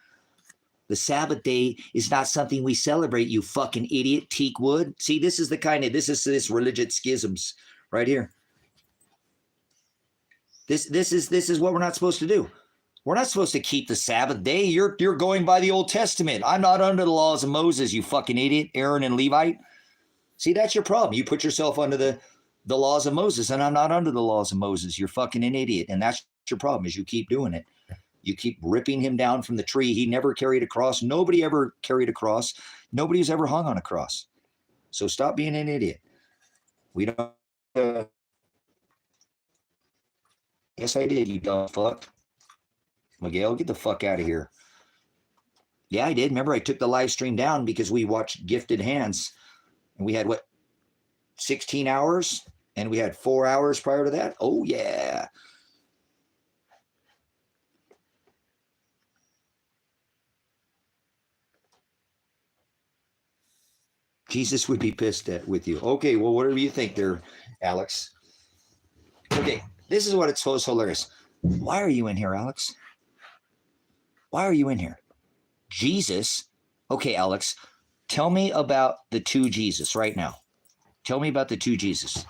The Sabbath day is not something we celebrate, you fucking idiot, Teakwood. See, this is this religious schisms right here. This is what we're not supposed to do. We're not supposed to keep the Sabbath day. You're going by the Old Testament. I'm not under the laws of Moses, you fucking idiot, Aaron and Levite. See, that's your problem. You put yourself under the laws of Moses, and I'm not under the laws of Moses. You're fucking an idiot, and that's your problem is you keep doing it. You keep ripping him down from the tree. He never carried a cross. Nobody ever carried a cross. Nobody was ever hung on a cross. So stop being an idiot. We don't... Yes, I did, you dumb fuck. Miguel, get the fuck out of here. Yeah, I did. Remember, I took the live stream down because we watched Gifted Hands, and we had what? 16 hours, and we had 4 hours prior to that. Oh, yeah. Jesus would be pissed with you. Okay, well, whatever you think there, Alex. Okay, this is what it's so hilarious. Why are you in here, Alex? Why are you in here? Jesus. Okay, Alex, tell me about the two Jesus right now. Tell me about the two Jesus.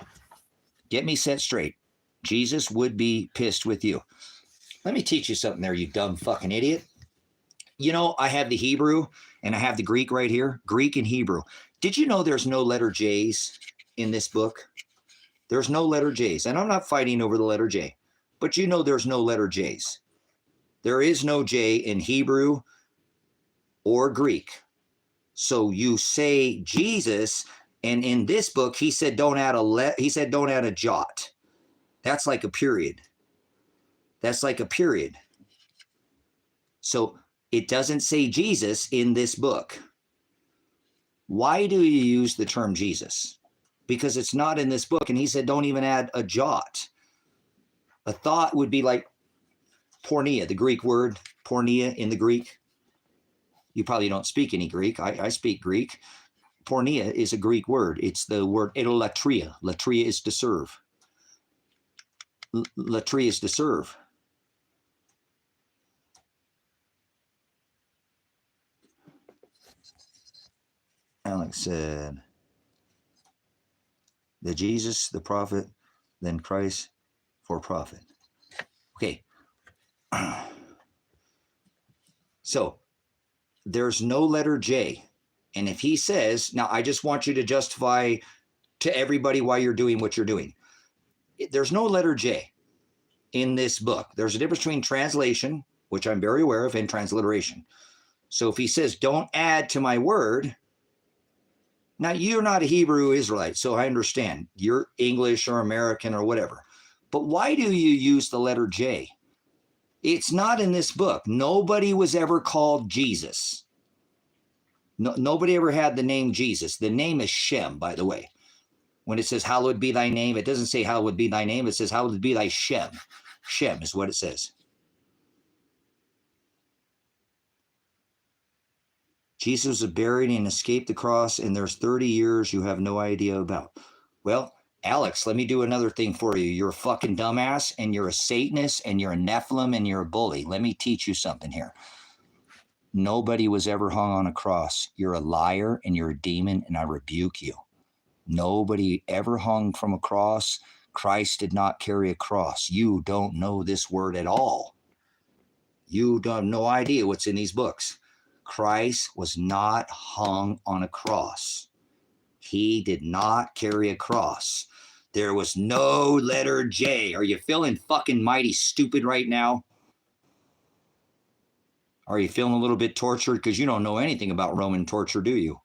Get me set straight. Jesus would be pissed with you. Let me teach you something there, you dumb fucking idiot. You know, I have the Hebrew and I have the Greek right here, Greek and Hebrew. Did you know there's no letter J's in this book? There's no letter J's. And I'm not fighting over the letter J, but you know there's no letter J's. There is no J in Hebrew or Greek. So you say Jesus, and in this book, he said don't add a jot. That's like a period. That's like a period. So it doesn't say Jesus in this book. Why do you use the term Jesus? Because it's not in this book. And he said, don't even add a jot. A thought would be like porneia, the Greek word, porneia in the Greek. You probably don't speak any Greek. I speak Greek. Porneia is a Greek word. It's the word idolatria. Latria is to serve. Latria is to serve. Alex said, the Jesus, the prophet, then Christ for profit. Okay. So there's no letter J. And if he says, now I just want you to justify to everybody why you're doing what you're doing. There's no letter J in this book. There's a difference between translation, which I'm very aware of, and transliteration. So if he says, don't add to my word, now you're not a Hebrew Israelite, so I understand. You're English or American or whatever. But why do you use the letter J? It's not in this book. Nobody was ever called Jesus. Nobody ever had the name Jesus. The name is Shem, by the way. When it says, hallowed be thy name, it doesn't say hallowed be thy name. It says, hallowed be thy Shem. Shem is what it says. Jesus was buried and escaped the cross, and there's 30 years you have no idea about. Well, Alex, let me do another thing for you. You're a fucking dumbass, and you're a Satanist, and you're a Nephilim, and you're a bully. Let me teach you something here. Nobody was ever hung on a cross. You're a liar, and you're a demon, and I rebuke you. Nobody ever hung from a cross. Christ did not carry a cross. You don't know this word at all. You don't have no idea what's in these books. Christ was not hung on a cross. He did not carry a cross. There was no letter J. Are you feeling fucking mighty stupid right now? Are you feeling a little bit tortured? Because you don't know anything about Roman torture, do you?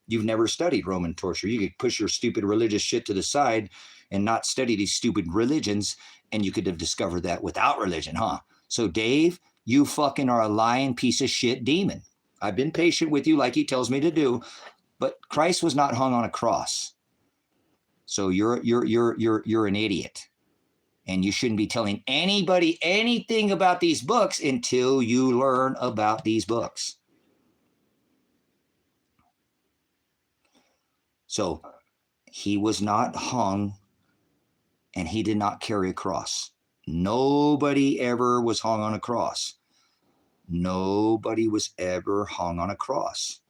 You've never studied Roman torture. You could push your stupid religious shit to the side and not study these stupid religions, and you could have discovered that without religion, huh? So, Dave, you fucking are a lying piece of shit demon. I've been patient with you like he tells me to do, but Christ was not hung on a cross. So you're an idiot. And you shouldn't be telling anybody anything about these books until you learn about these books. So he was not hung, and he did not carry a cross. Nobody ever was hung on a cross. Nobody was ever hung on a cross.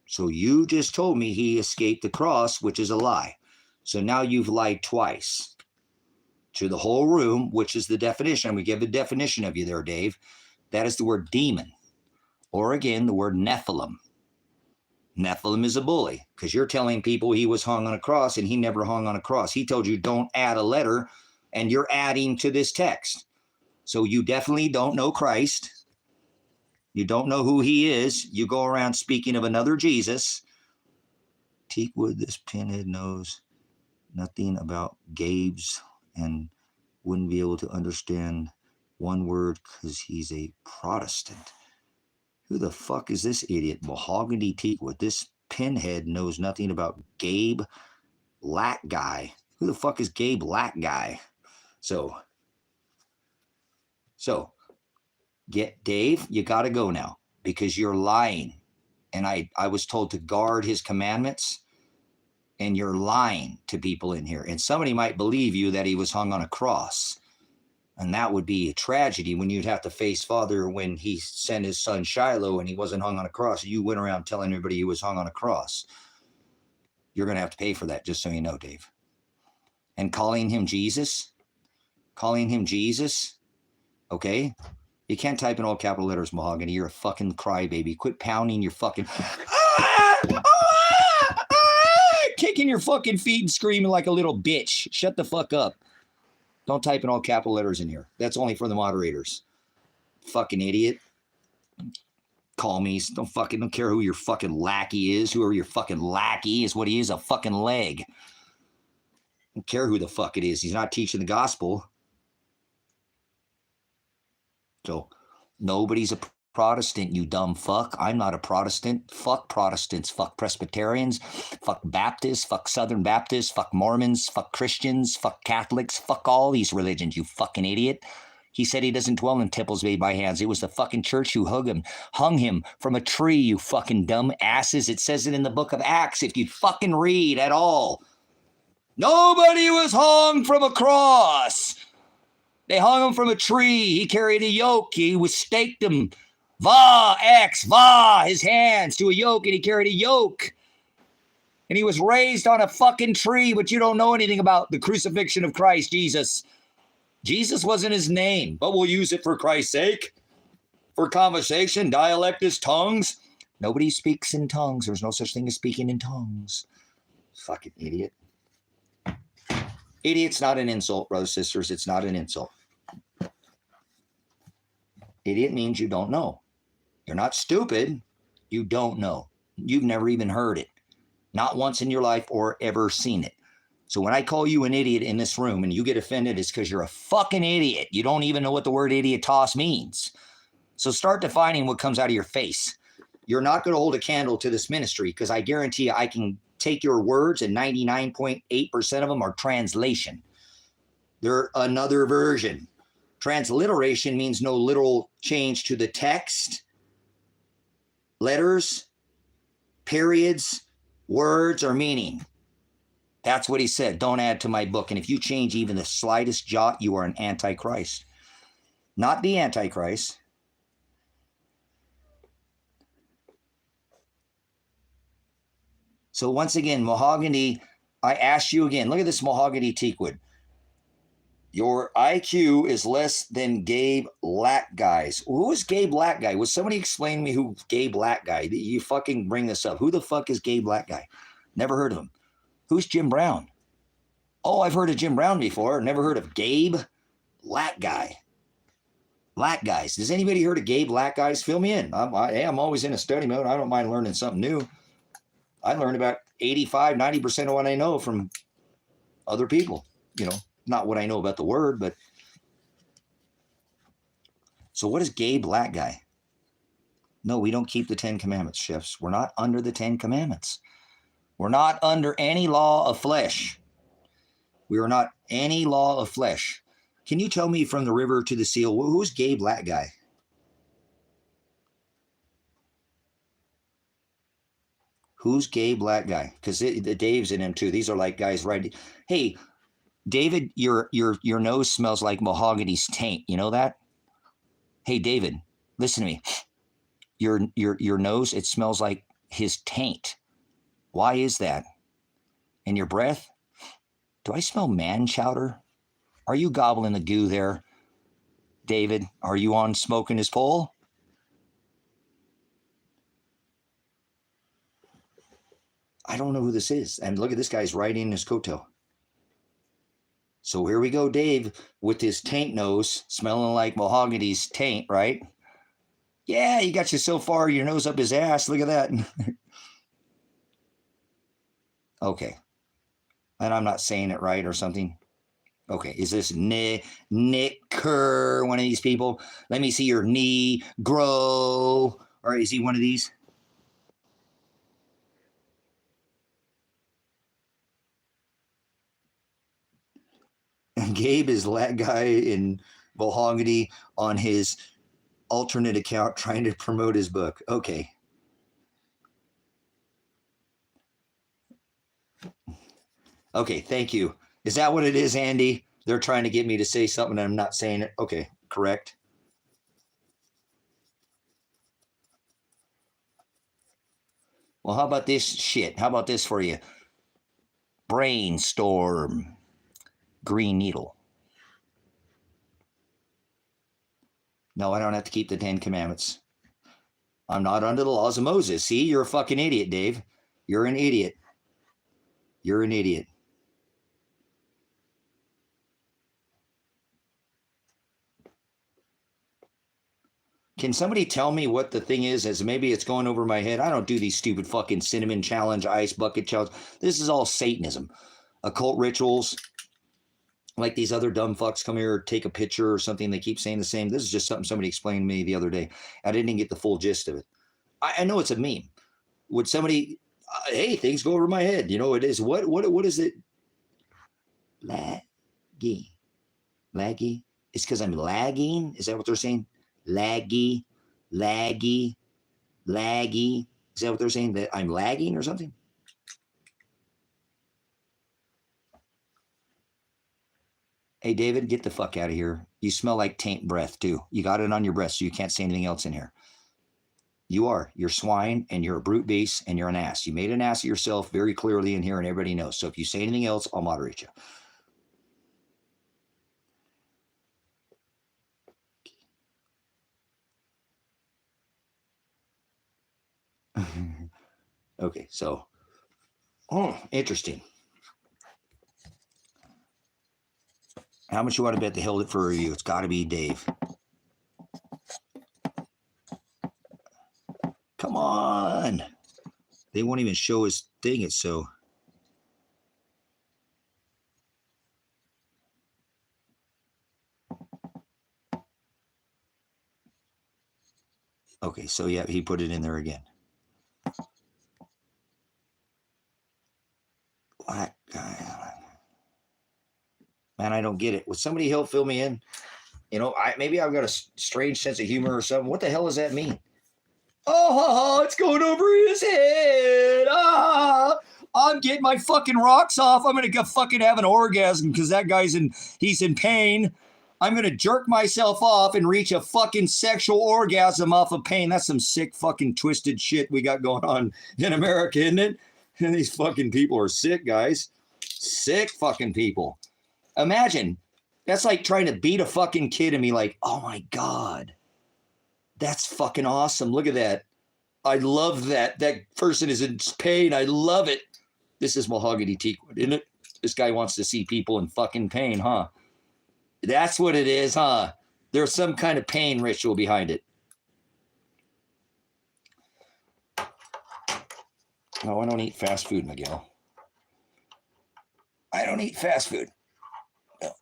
So you just told me he escaped the cross, which is a lie. So now you've lied twice to the whole room, which is the definition. We give the definition of you there, Dave. That is the word demon, or again, the word Nephilim. Nephilim is a bully, because you're telling people he was hung on a cross, and he never hung on a cross. He told you don't add a letter, and you're adding to this text. So you definitely don't know Christ. You don't know who he is. You go around speaking of another Jesus. Teakwood, this pinhead knows nothing about Gabe's and wouldn't be able to understand one word because he's a Protestant. Who the fuck is this idiot? Mahogany Teakwood. This pinhead knows nothing about Gabe Lack guy. Who the fuck is Gabe Lack guy? So get Dave, you got to go now because you're lying. And I was told to guard his commandments, and you're lying to people in here. And somebody might believe you that he was hung on a cross. And that would be a tragedy when you'd have to face Father when he sent his son Shiloh and he wasn't hung on a cross. You went around telling everybody he was hung on a cross. You're going to have to pay for that, just so you know, Dave. And calling him Jesus, okay? You can't type in all capital letters, Mahogany. You're a fucking crybaby. Quit pounding your fucking... kicking your fucking feet and screaming like a little bitch. Shut the fuck up. Don't type in all capital letters in here. That's only for the moderators. Fucking idiot. Call me. Don't care who your fucking lackey is. Whoever your fucking lackey is, what he is, a fucking leg. Don't care who the fuck it is. He's not teaching the gospel. So nobody's a Protestant, you dumb fuck. I'm not a Protestant. Fuck Protestants. Fuck Presbyterians. Fuck Baptists. Fuck Southern Baptists. Fuck Mormons. Fuck Christians. Fuck Catholics. Fuck all these religions, you fucking idiot. He said he doesn't dwell in temples made by hands. It was the fucking church who hung him from a tree, you fucking dumb asses. It says it in the book of Acts if you fucking read at all. Nobody was hung from a cross. They hung him from a tree. He carried a yoke. He was staked him. His hands to a yoke, and he carried a yoke. And he was raised on a fucking tree, but you don't know anything about the crucifixion of Christ Jesus. Jesus wasn't his name, but we'll use it for Christ's sake. For conversation, dialect is tongues. Nobody speaks in tongues. There's no such thing as speaking in tongues. Fucking idiot. Idiot's not an insult, brothers, sisters. It's not an insult. Idiot means you don't know. You're not stupid. You don't know. You've never even heard it. Not once in your life or ever seen it. So when I call you an idiot in this room and you get offended, it's because you're a fucking idiot. You don't even know what the word idiotos means. So start defining what comes out of your face. You're not going to hold a candle to this ministry because I guarantee you I can take your words and 99.8% of them are translation. They're another version. Transliteration means no literal change to the text, letters, periods, words, or meaning. That's what he said. Don't add to my book. And if you change even the slightest jot, you are an antichrist. Not the antichrist. So once again, mahogany, I ask you again, look at this mahogany teakwood. Your IQ is less than Gabe Lack guys. Who is Gabe Lack guy? Will somebody explain to me who Gabe Lack guy? You fucking bring this up. Who the fuck is Gabe Lack guy? Never heard of him. Who's Jim Brown? Oh, I've heard of Jim Brown before. Never heard of Gabe Lack guy. Lack guys. Has anybody heard of Gabe Lack guys? Fill me in. I'm always in a study mode. I don't mind learning something new. I learned about 85, 90% of what I know from other people. You know, not what I know about the word, but. So what is Gabe Lack guy? No, we don't keep the 10 Commandments, chefs. We're not under the 10 Commandments. We're not under any law of flesh. We are not any law of flesh. Can you tell me from the river to the seal, who's Gabe Lack guy? Who's Gabe Lack guy? Because the Dave's in him too. These are like guys right. Hey, David, your nose smells like mahogany's taint. You know that? Hey, David, listen to me. Your nose, it smells like his taint. Why is that? And your breath? Do I smell man chowder? Are you gobbling the goo there, David? Are you on smoking his pole? I don't know who this is. And look at this guy's riding in his coattail. So here we go, Dave, with his taint nose, smelling like mahogany's taint, right? Yeah, he got you so far, your nose up his ass. Look at that. Okay. And I'm not saying it right or something. Okay, is this Nick Kerr, one of these people? Let me see your knee grow. Or is he one of these? Gabe is that guy in Mahogany on his alternate account trying to promote his book. Okay. Okay, thank you. Is that what it is, Andy? They're trying to get me to say something and I'm not saying it. Okay, correct. Well, how about this shit? How about this for you? Brainstorm. Green needle. No, I don't have to keep the 10 Commandments. I'm not under the laws of Moses. See, you're a fucking idiot, Dave. You're an idiot. You're an idiot. Can somebody tell me what the thing is? As maybe it's going over my head. I don't do these stupid fucking cinnamon challenge, ice bucket challenge. This is all Satanism. Occult rituals. Like these other dumb fucks come here, take a picture or something. They keep saying the same. This is just something somebody explained to me the other day. I didn't even get the full gist of it. I know it's a meme. Would somebody, hey, things go over my head. You know, it is. What is it? Laggy. Laggy? It's because I'm lagging? Is that what they're saying? Laggy. Laggy. Laggy. Is that what they're saying? That I'm lagging or something? Hey, David, get the fuck out of here. You smell like taint breath, too. You got it on your breath, so you can't say anything else in here. You are. You're swine, and you're a brute beast, and you're an ass. You made an ass of yourself very clearly in here, and everybody knows. So if you say anything else, I'll moderate you. Okay, so, interesting. How much you want to bet they held it for a review? It's got to be Dave. Come on. They won't even show his thing. It's so. Okay, so yeah, he put it in there again. Black guy. Man, I don't get it. Would somebody help fill me in? You know, maybe I've got a strange sense of humor or something. What the hell does that mean? Oh, it's going over his head. I'm getting my fucking rocks off. I'm going to fucking have an orgasm because that guy's he's in pain. I'm going to jerk myself off and reach a fucking sexual orgasm off of pain. That's some sick fucking twisted shit we got going on in America, isn't it? And these fucking people are sick, guys. Sick fucking people. Imagine, that's like trying to beat a fucking kid and be like, oh my God, that's fucking awesome. Look at that. I love that. That person is in pain. I love it. This is mahogany teakwood, isn't it? This guy wants to see people in fucking pain, huh? That's what it is, huh? There's some kind of pain ritual behind it. No, I don't eat fast food, Miguel. I don't eat fast food. No.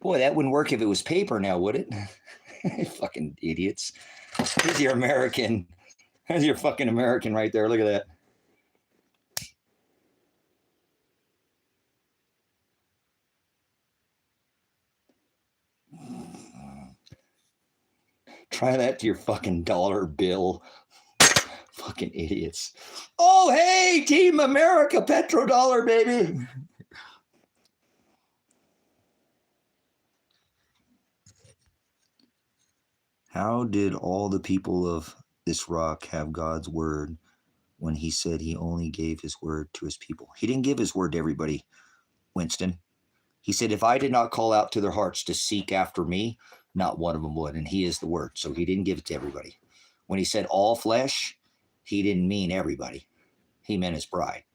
Boy, that wouldn't work if it was paper now, would it? Fucking idiots. Here's your American. There's your fucking American right there. Look at that. Try that to your fucking dollar bill. Fucking idiots. Oh, hey, Team America, petrodollar, baby. How did all the people of this rock have God's word when he said he only gave his word to his people? He didn't give his word to everybody, Winston. He said, if I did not call out to their hearts to seek after me, not one of them would. And he is the word. So he didn't give it to everybody. When he said all flesh, he didn't mean everybody. He meant his bride.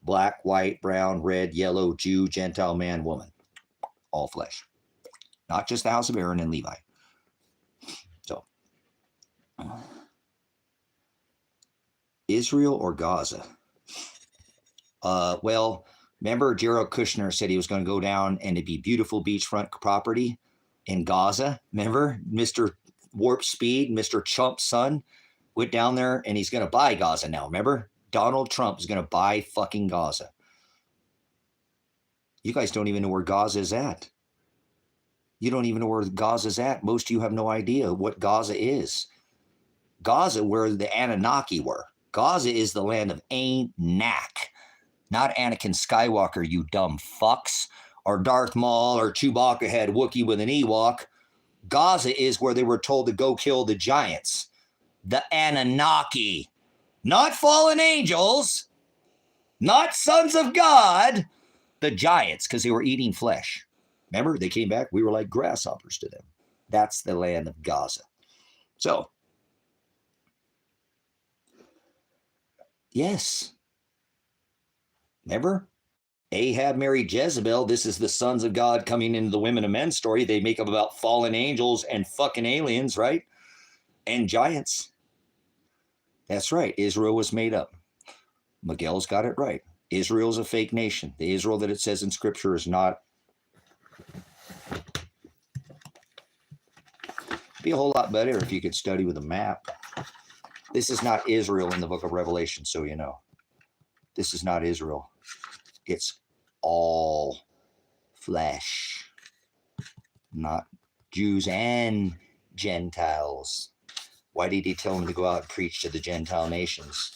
Black, white, brown, red, yellow, Jew, Gentile, man, woman. All flesh. Not just the house of Aaron and Levi. So, Israel or Gaza? Well, remember Jared Kushner said he was going to go down and it'd be beautiful beachfront property in Gaza. Remember Mr. Warp Speed, Mr. Trump's son went down there and he's going to buy Gaza now. Remember? Donald Trump is going to buy fucking Gaza. You guys don't even know where Gaza is at. You don't even know where Gaza is at. Most of you have no idea what Gaza is. Gaza, where the Anunnaki were. Gaza is the land of Anak. Not Anakin Skywalker, you dumb fucks, or Darth Maul, or Chewbacca had Wookiee with an Ewok. Gaza is where they were told to go kill the giants. The Anunnaki. Not fallen angels. Not sons of God. The giants, because they were eating flesh. Remember, they came back. We were like grasshoppers to them. That's the land of Gaza. So, yes. Remember? Ahab married Jezebel. This is the sons of God coming into the women and men story. They make up about fallen angels and fucking aliens, right? And giants. That's right. Israel was made up. Miguel's got it right. Israel's a fake nation. The Israel that it says in Scripture is not. Be a whole lot better if you could study with a map. This is not Israel in the book of Revelation, so you know. This is not Israel. It's all flesh, not Jews and Gentiles. Why did he tell them to go out and preach to the Gentile nations?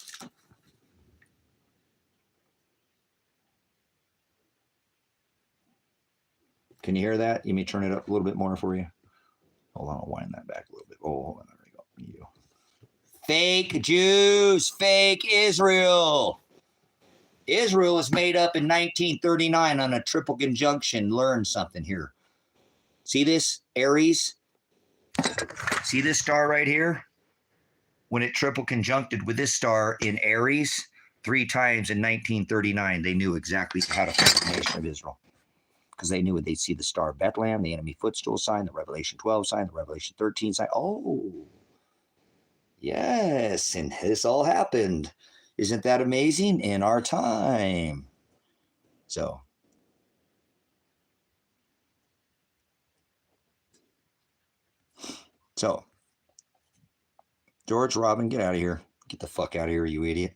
Can you hear that? You may turn it up a little bit more for you. Hold on, I'll wind that back a little bit. Oh, hold on, there we go. You. Fake Jews, fake Israel. Israel was made up in 1939 on a triple conjunction. Learn something here. See this, Aries? See this star right here? When it triple conjuncted with this star in Aries 3 times in 1939, they knew exactly how to fight the nation of Israel. Because they knew they'd see the star of Bethlehem, the enemy footstool sign, the Revelation 12 sign, the Revelation 13 sign. Oh, yes, and this all happened. Isn't that amazing? In our time. So. George Robin, get out of here. Get the fuck out of here, you idiot.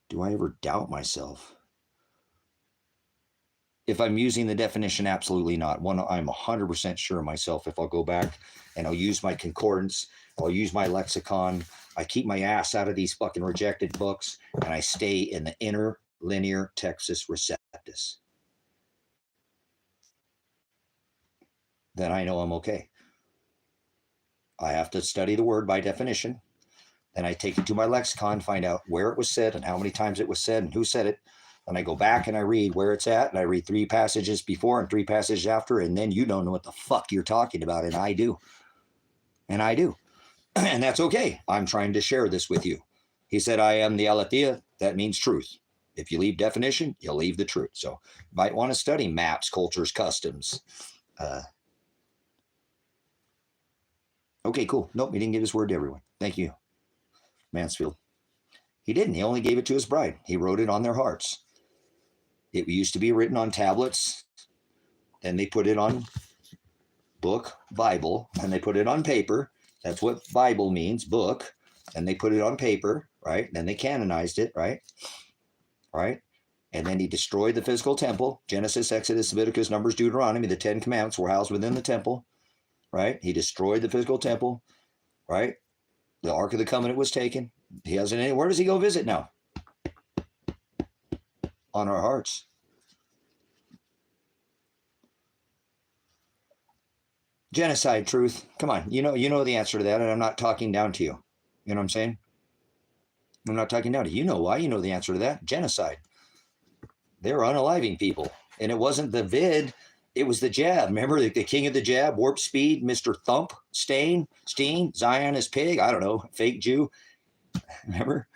Do I ever doubt myself? If I'm using the definition, absolutely not. One, I'm 100% sure of myself if I'll go back and I'll use my concordance, I'll use my lexicon. I keep my ass out of these fucking rejected books and I stay in the interlinear Textus Receptus. Then I know I'm okay. I have to study the word by definition. Then I take it to my lexicon, find out where it was said and how many times it was said and who said it. And I go back and I read where it's at, and I read 3 passages before and 3 passages after, and then you don't know what the fuck you're talking about, and I do. And I do. And that's okay. I'm trying to share this with you. He said, I am the aletheia. That means truth. If you leave definition, you'll leave the truth. So you might want to study maps, cultures, customs. Okay, cool. Nope, he didn't give his word to everyone. Thank you, Mansfield. He didn't. He only gave it to his bride. He wrote it on their hearts. It used to be written on tablets. Then they put it on book, Bible, and they put it on paper. That's what Bible means, book. And they put it on paper, right? Then they canonized it, right? Right? And then he destroyed the physical temple. Genesis, Exodus, Leviticus, Numbers, Deuteronomy, the 10 commandments were housed within the temple, right? He destroyed the physical temple, right? The Ark of the Covenant was taken. He hasn't any. Where does he go visit now? On our hearts. Genocide, truth. Come on, you know the answer to that, and I'm not talking down to you. You know what I'm saying? I'm not talking down to you. You know why? You know the answer to that. Genocide. They were unaliving people. And it wasn't the vid, it was the jab. Remember the king of the jab, warp speed, Mr. Thump, Steen, Zionist pig, I don't know, fake Jew. Remember?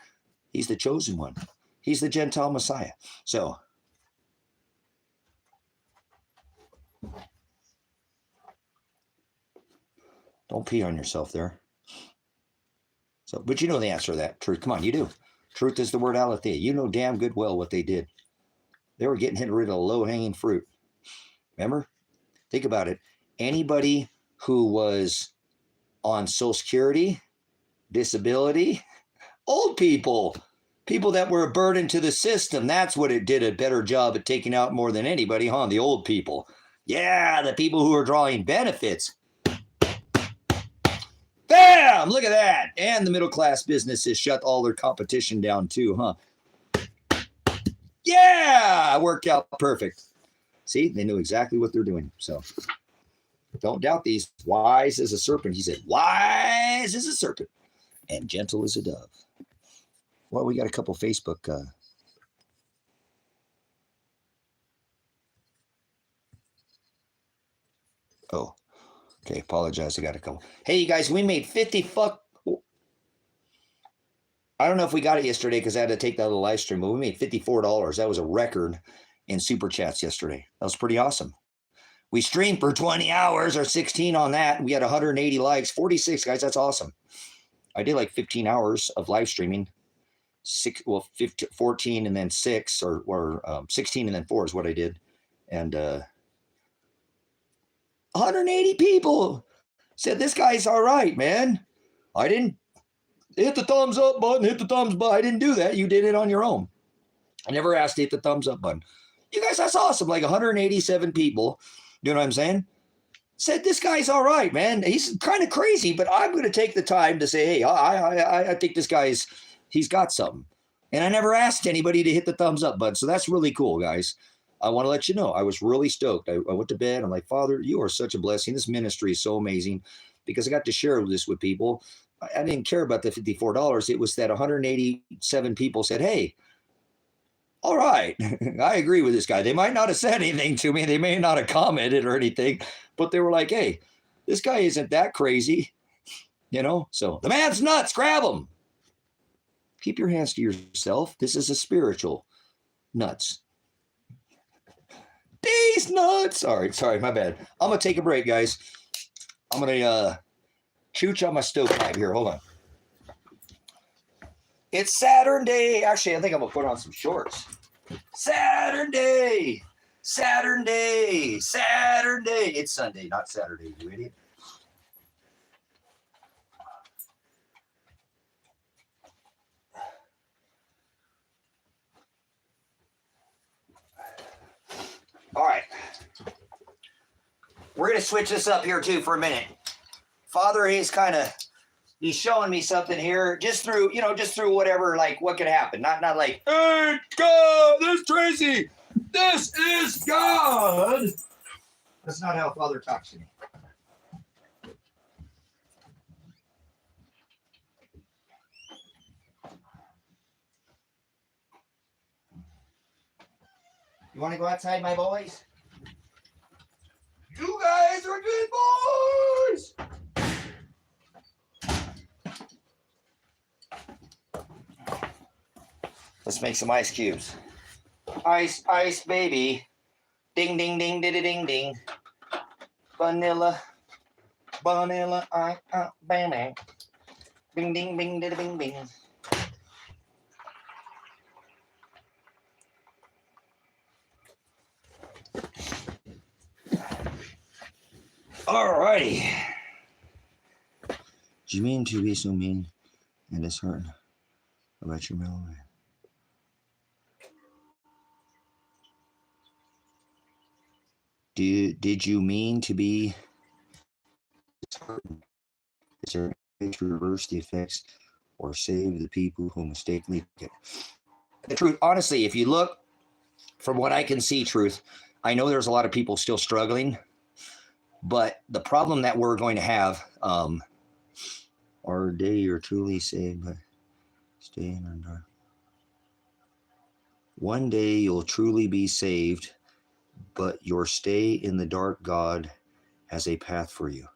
He's the chosen one. He's the Gentile Messiah. So don't pee on yourself there. So, but you know the answer to that. Truth. Come on, you do. Truth is the word aletheia. You know damn good well what they did. They were getting rid of low-hanging fruit. Remember? Think about it. Anybody who was on Social Security, disability, old people, people that were a burden to the system, that's what it did a better job at taking out more than anybody, huh? The old people. Yeah, the people who are drawing benefits. Bam! Look at that. And the middle class businesses shut all their competition down too, huh? Yeah, worked out perfect. See, they knew exactly what they're doing. So don't doubt these. Wise as a serpent. He said, wise as a serpent and gentle as a dove. Well, we got a couple Facebook. Oh, okay. Apologize. I got a couple. Hey, you guys, we made 50 fuck. I don't know if we got it yesterday because I had to take that little live stream, but we made $54. That was a record in super chats yesterday. That was pretty awesome. We streamed for 20 hours or 16 on that. We had 180 likes, 46 guys. That's awesome. I did like 15 hours of live streaming. 15, 14 and then 6 or 16 and then 4 is what I did. And 180 people said, this guy's all right, man. I didn't hit the thumbs up button, hit the thumbs button. I didn't do that. You did it on your own. I never asked to hit the thumbs up button. You guys, that's awesome. Like 187 people, you know what I'm saying? Said, this guy's all right, man. He's kind of crazy, but I'm going to take the time to say, hey, I think this guy's, he's got something. And I never asked anybody to hit the thumbs up button. So that's really cool, guys. I want to let you know, I was really stoked. I went to bed. I'm like, Father, you are such a blessing. This ministry is so amazing because I got to share this with people. I didn't care about the $54. It was that 187 people said, hey, all right, I agree with this guy. They might not have said anything to me. They may not have commented or anything, but they were like, hey, this guy isn't that crazy, you know? So the man's nuts, grab him. Keep your hands to yourself. This is a spiritual nuts. These nuts. Sorry, my bad. I'm going to take a break, guys. I'm going to chooch on my stovepipe here. Hold on. It's Saturday. Actually, I think I'm going to put on some shorts. Saturday. It's Sunday, not Saturday, you idiot. All right. We're going to switch this up here too for a minute. Father, he's showing me something here just through whatever, like what could happen. Not like, hey, God, this is Tracy. This is God. That's not how Father talks to me. You want to go outside, my boys? You guys are good boys. Let's make some ice cubes. Ice, baby. Ding, ding, ding, ding, ding, ding. Vanilla, bam, bam. Bing, ding, bing, ding, bing, bing. All righty. Do you mean to be so mean and disheartened about your mailman? Did you mean to be disheartened? Is there a way to reverse the effects or save the people who mistakenly get the truth? Honestly, if you look from what I can see, truth, I know there's a lot of people still struggling, but the problem that we're going to have, our day you're truly saved by staying in our dark. One day you'll truly be saved, but your stay in the dark, God has a path for you.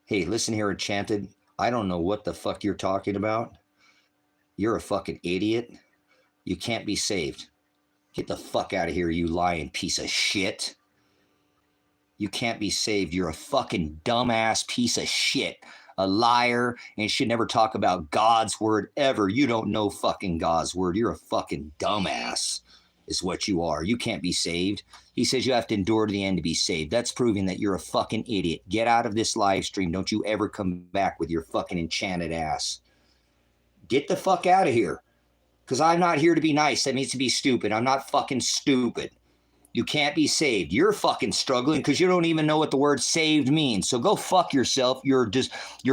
Hey, listen here, Enchanted. I don't know what the fuck you're talking about. You're a fucking idiot. You can't be saved. Get the fuck out of here, you lying piece of shit. You can't be saved. You're a fucking dumbass piece of shit. A liar, and should never talk about God's word ever. You don't know fucking God's word. You're a fucking dumbass is what you are. You can't be saved. He says you have to endure to the end to be saved. That's proving that you're a fucking idiot. Get out of this live stream. Don't you ever come back with your fucking enchanted ass. Get the fuck out of here. Because I'm not here to be nice. That means to be stupid. I'm not fucking stupid. You can't be saved. You're fucking struggling because you don't even know what the word saved means. So go fuck yourself. You're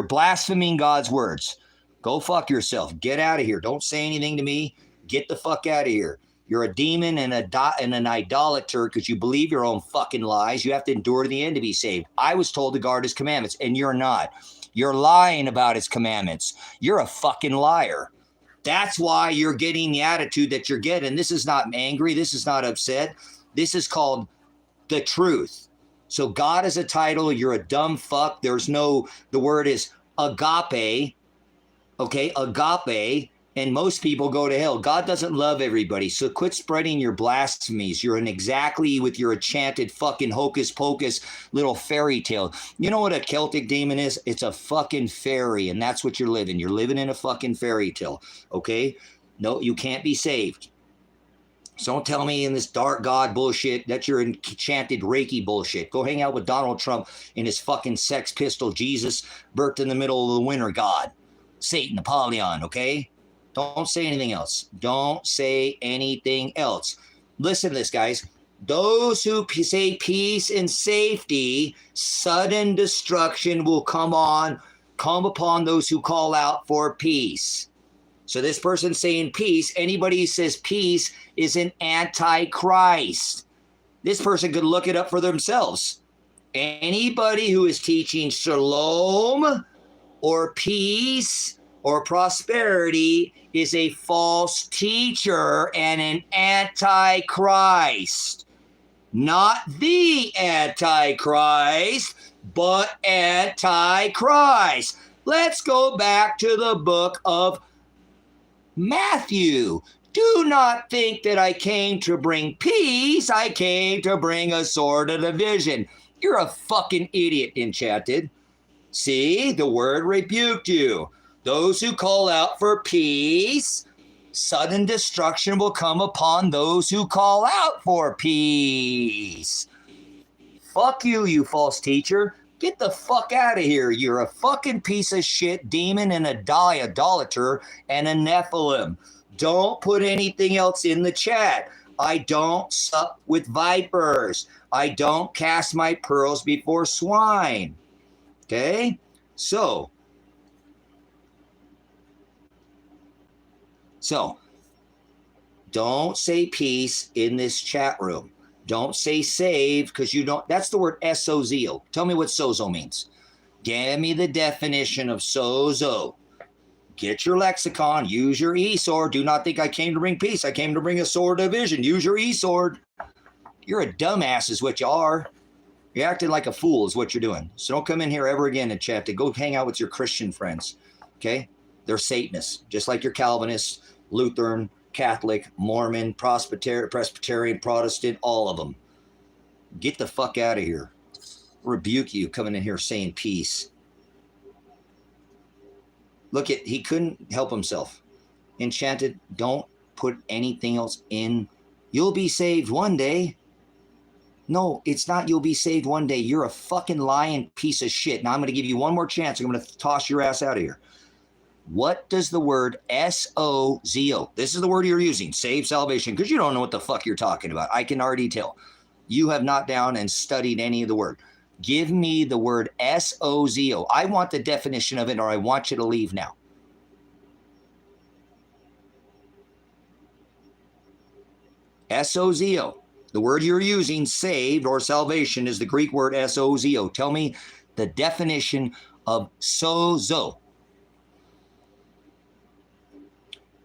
blaspheming God's words. Go fuck yourself. Get out of here. Don't say anything to me. Get the fuck out of here. You're a demon and an idolater because you believe your own fucking lies. You have to endure to the end to be saved. I was told to guard his commandments, and you're not. You're lying about his commandments. You're a fucking liar. That's why you're getting the attitude that you're getting. This is not angry. This is not upset. This is called the truth. So God is a title. You're a dumb fuck. The word is agape. Okay, agape. And most people go to hell. God doesn't love everybody. So quit spreading your blasphemies. You're exactly with your enchanted fucking hocus pocus little fairy tale. You know what a Celtic demon is? It's a fucking fairy. And that's what you're living. You're living in a fucking fairy tale. Okay? No, you can't be saved. So don't tell me in this dark God bullshit that you're enchanted Reiki bullshit. Go hang out with Donald Trump and his fucking Sex Pistol Jesus, birthed in the middle of the winter God. Satan, Apollyon, okay? Don't say anything else. Don't say anything else. Listen to this, guys. Those who say peace and safety, sudden destruction will come upon those who call out for peace. So this person saying peace, anybody who says peace is an antichrist. This person could look it up for themselves. Anybody who is teaching shalom or peace or prosperity is a false teacher and an antichrist. Not the antichrist, but antichrist. Let's go back to the book of Matthew. Do not think that I came to bring peace. I came to bring a sword of division. You're a fucking idiot, Enchanted. See, the word rebuked you. Those who call out for peace, sudden destruction will come upon those who call out for peace. Fuck you, you false teacher. Get the fuck out of here. You're a fucking piece of shit demon and a idolater and a Nephilim. Don't put anything else in the chat. I don't sup with vipers. I don't cast my pearls before swine. Okay? So, don't say peace in this chat room. Don't say save because you don't. That's the word sozo. Tell me what sozo means. Give me the definition of sozo. Get your lexicon. Use your e-sword. Do not think I came to bring peace. I came to bring a sword of vision. Use your e-sword. You're a dumbass is what you are. You're acting like a fool is what you're doing. So don't come in here ever again and chat. To go hang out with your Christian friends. Okay? They're Satanists, just like your Calvinists, Lutheran, Catholic, Mormon, Presbyterian, Protestant, all of them. Get the fuck out of here. Rebuke you coming in here saying peace. Look, he couldn't help himself. Enchanted, don't put anything else in. You'll be saved one day. No, it's not you'll be saved one day. You're a fucking lying piece of shit. Now I'm going to give you one more chance. I'm going to toss your ass out of here. What does the word S-O-Z-O, this is the word you're using, save, salvation, because you don't know what the fuck you're talking about. I can already tell. You have not down and studied any of the word. Give me the word S-O-Z-O. I want the definition of it, or I want you to leave now. S-O-Z-O. The word you're using, saved or salvation, is the Greek word S-O-Z-O. Tell me the definition of sozo.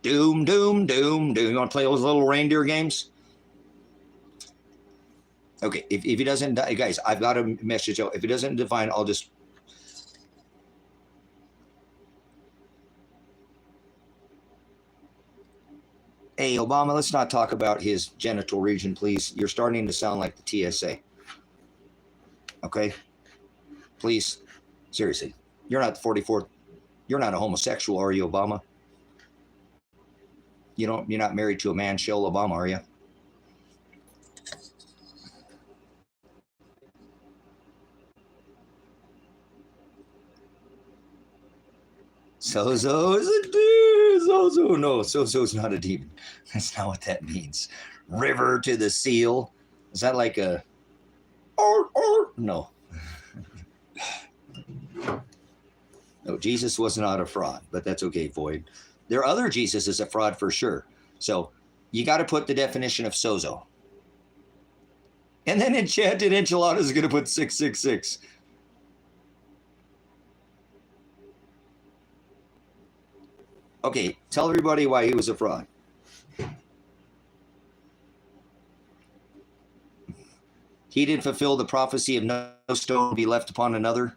Doom, doom, doom, doom. You want to play those little reindeer games? Okay, if he doesn't, guys, I've got a message. If he doesn't define, I'll just. Hey, Obama, let's not talk about his genital region, please. You're starting to sound like the TSA. Okay? Please. Seriously. You're not the 44th. You're not a homosexual, are you, Obama? You're not married to a man, Shell Obama, are you? Sozo is a dude. Sozo, no, Sozo's not a demon. That's not what that means. River to the seal. Is that like a? No. No, Jesus was not a fraud, but that's okay, Void. There are other Jesuses a fraud for sure. So you got to put the definition of sozo. And then Enchanted Enchiladas is going to put 666. Okay, tell everybody why he was a fraud. He didn't fulfill the prophecy of no stone to be left upon another.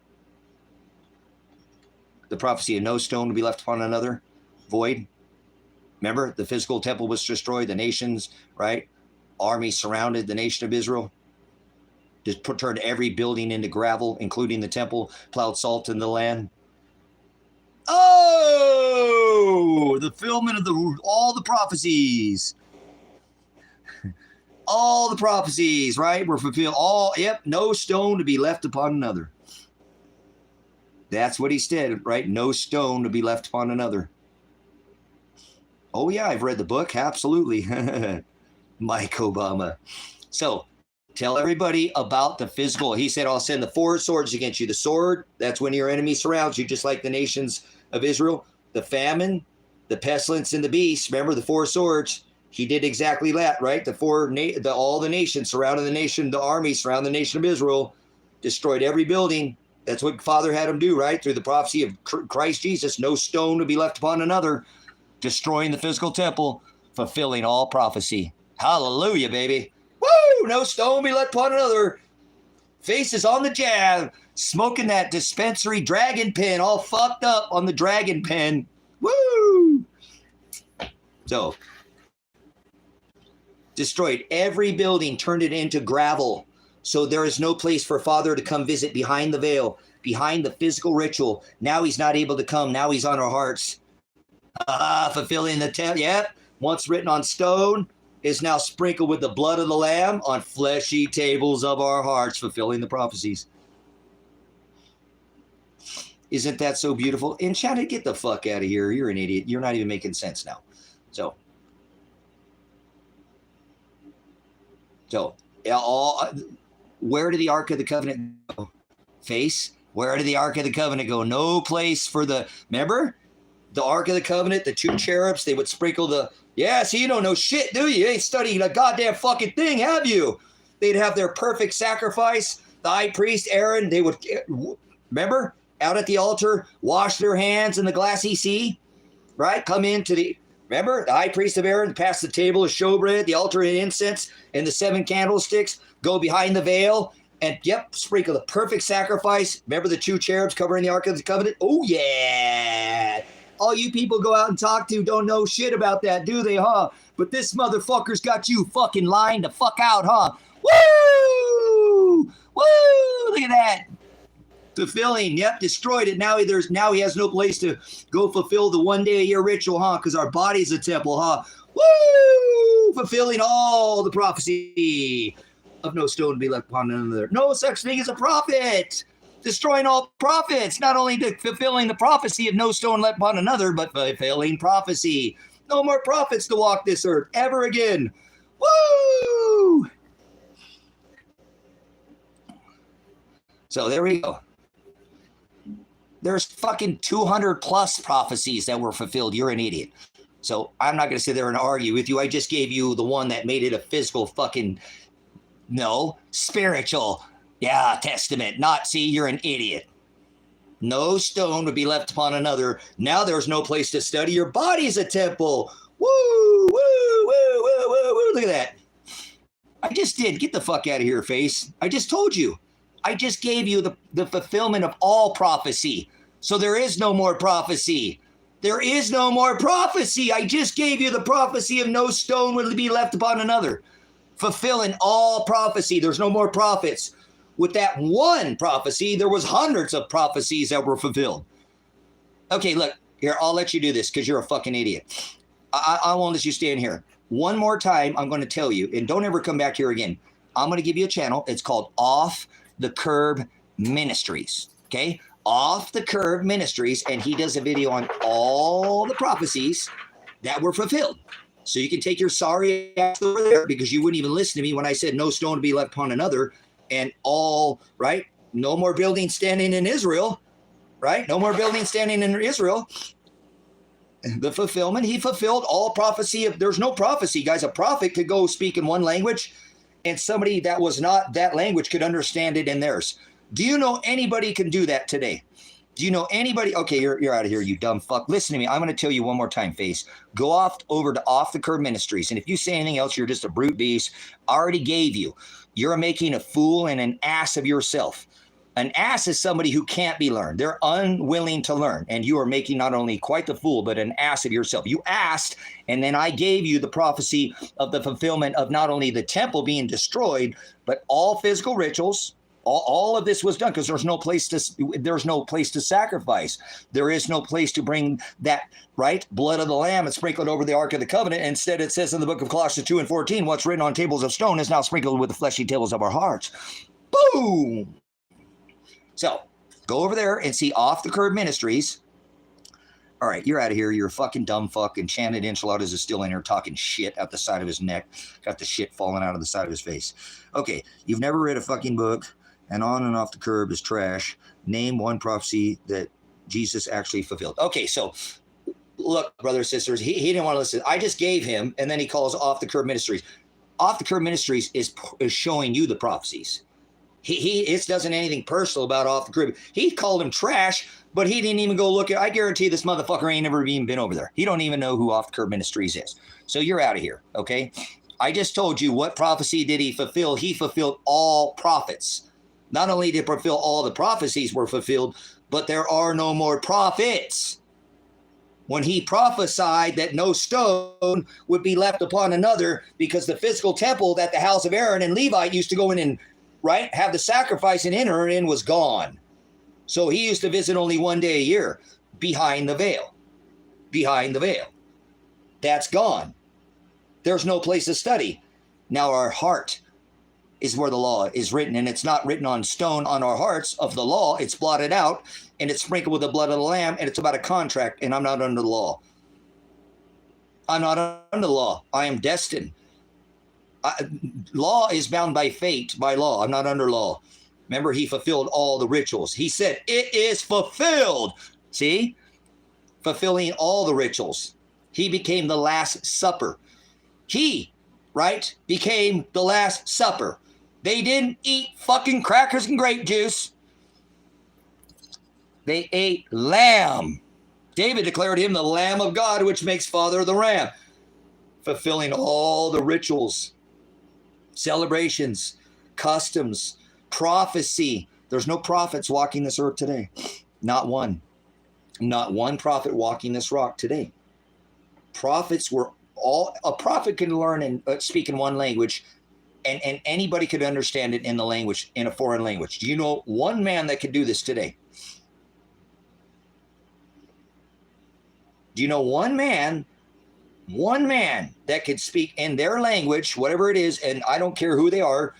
The prophecy of no stone to be left upon another. Void. Remember, the physical temple was destroyed. The nations, right? Army surrounded the nation of Israel. Just turned every building into gravel, including the temple, plowed salt in the land. Oh, the fulfillment of all the prophecies. All the prophecies, right? Were fulfilled. No stone to be left upon another. That's what he said, right? No stone to be left upon another. Oh, yeah, I've read the book. Absolutely. Mike Obama. So tell everybody about the physical. He said, I'll send the 4 swords against you. The sword, that's when your enemy surrounds you, just like the nations of Israel. The famine, the pestilence, and the beast. Remember the 4 swords. He did exactly that, right? All the nations surrounded the nation. The army surrounded the nation of Israel. Destroyed every building. That's what Father had him do, right? Through the prophecy of Christ Jesus. No stone to be left upon another. Destroying the physical temple. Fulfilling all prophecy. Hallelujah, baby. Woo! No stone be left upon another. Faces on the jab. Smoking that dispensary dragon pen. All fucked up on the dragon pen. Woo! So, destroyed every building. Turned it into gravel. So there is no place for Father to come visit behind the veil. Behind the physical ritual. Now he's not able to come. Now he's on our hearts. Fulfilling the temple. Yep. Once written on stone, is now sprinkled with the blood of the Lamb on fleshy tables of our hearts, fulfilling the prophecies. Isn't that so beautiful? Enchanted, get the fuck out of here. You're an idiot. You're not even making sense now. So where did the Ark of the Covenant go? Face. Where did the Ark of the Covenant go? No place for remember? The Ark of the Covenant, the 2 cherubs, they would sprinkle see, you don't know shit, do you? You ain't studying a goddamn fucking thing, have you? They'd have their perfect sacrifice. The high priest, Aaron, they would, remember? Out at the altar, wash their hands in the glassy sea, right? Come into remember? The high priest of Aaron, pass the table of showbread, the altar and incense, and the 7 candlesticks, go behind the veil, and sprinkle the perfect sacrifice. Remember the 2 cherubs covering the Ark of the Covenant? Oh, yeah. All you people go out and talk to don't know shit about that, do they, huh? But this motherfucker's got you fucking lying the fuck out, huh? Woo! Woo! Look at that. Fulfilling, destroyed it. Now he has no place to go fulfill the 1 day a year ritual, huh? Because our body's a temple, huh? Woo! Fulfilling all the prophecy of no stone to be left upon another. No such thing as a prophet. Destroying all prophets, not only fulfilling the prophecy of no stone left upon another, but fulfilling prophecy. No more prophets to walk this earth ever again. Woo! So there we go. There's fucking 200 plus prophecies that were fulfilled. You're an idiot. So I'm not going to sit there and argue with you. I just gave you the one that made it a physical spiritual. Yeah, testament. You're an idiot. No stone would be left upon another. Now there's no place to study. Your body's a temple. Woo, woo, woo, woo, woo, woo. Look at that. I just did. Get the fuck out of here, face. I just told you. I just gave you the fulfillment of all prophecy. So there is no more prophecy. There is no more prophecy. I just gave you the prophecy of no stone would be left upon another. Fulfilling all prophecy. There's no more prophets. With that one prophecy, there was hundreds of prophecies that were fulfilled. Okay, look, here, I'll let you do this because you're a fucking idiot. I won't let you stand here. One more time, I'm going to tell you, and don't ever come back here again. I'm going to give you a channel. It's called Off the Curb Ministries, okay? Off the Curb Ministries, and he does a video on all the prophecies that were fulfilled. So you can take your sorry ass over there because you wouldn't even listen to me when I said no stone to be left upon another. And all, right? No more building standing in Israel, right? No more building standing in Israel. The fulfillment, he fulfilled all prophecy. There's no prophecy, guys. A prophet could go speak in one language and somebody that was not that language could understand it in theirs. Do you know anybody can do that today? Do you know anybody? Okay, you're out of here, you dumb fuck. Listen to me. I'm going to tell you one more time, face. Go over to Off the Curb Ministries. And if you say anything else, you're just a brute beast. I already gave you. You're making a fool and an ass of yourself. An ass is somebody who can't be learned. They're unwilling to learn. And you are making not only quite the fool, but an ass of yourself. You asked, and then I gave you the prophecy of the fulfillment of not only the temple being destroyed, but all physical rituals. All of this was done because there's no place to sacrifice. There is no place to bring that, right, blood of the lamb and sprinkle it over the Ark of the Covenant. Instead, it says in the book of Colossians 2:14, what's written on tables of stone is now sprinkled with the fleshy tables of our hearts. Boom! So go over there and see Off the Curb Ministries. All right, you're out of here. You're a fucking dumb fuck. Enchanted Enchiladas is still in here talking shit out the side of his neck. Got the shit falling out of the side of his face. Okay, you've never read a fucking book. And On and Off the Curb is trash. Name one prophecy that Jesus actually fulfilled. Okay, so look, brothers and sisters, he didn't want to listen. I just gave him, and then he calls Off the Curb Ministries. Off the Curb Ministries is showing you the prophecies. He doesn't anything personal about Off the Curb. He called him trash, but he didn't even go look at. I guarantee this motherfucker ain't never even been over there. He don't even know who Off the Curb Ministries is. So you're out of here, okay? I just told you what prophecy did he fulfill. He fulfilled all prophets. Not only did fulfill all the prophecies were fulfilled, but there are no more prophets. When he prophesied that no stone would be left upon another because the physical temple that the house of Aaron and Levite used to go in and, right, have the sacrifice and enter in was gone. So he used to visit only one day a year behind the veil. Behind the veil. That's gone. There's no place to study. Now our heart is where the law is written, and it's not written on stone on our hearts of the law. It's blotted out, and it's sprinkled with the blood of the Lamb, and it's about a contract, and I'm not under the law. I'm not under the law. I am destined. Law is bound by fate, by law. I'm not under law. Remember, he fulfilled all the rituals. He said, it is fulfilled. See? Fulfilling all the rituals. He became the Last Supper. He, right, became the Last Supper. They didn't eat fucking crackers and grape juice. They ate lamb. David declared him the Lamb of God, which makes father of the ram. Fulfilling all the rituals, celebrations, customs, prophecy. There's no prophets walking this earth today. Not one. Not one prophet walking this rock today. Prophets were all, a prophet can learn and speak in one language, and anybody could understand it in the language, in a foreign language. Do you know one man that could do this today? Do you know one man that could speak in their language, whatever it is, and I don't care who they are,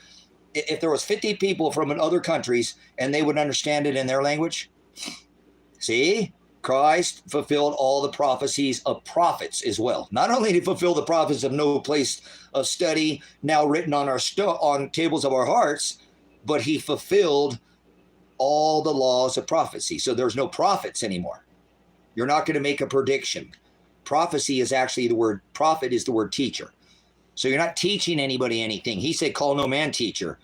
if there was 50 people from other countries and they would understand it in their language? See? Christ fulfilled all the prophecies of prophets as well. Not only did he fulfill the prophecies of no place of study, now written on our on tables of our hearts, but he fulfilled all the laws of prophecy. So there's no prophets anymore. You're not going to make a prediction. Prophecy is actually the word, prophet is the word teacher. So you're not teaching anybody anything. He said, call no man teacher.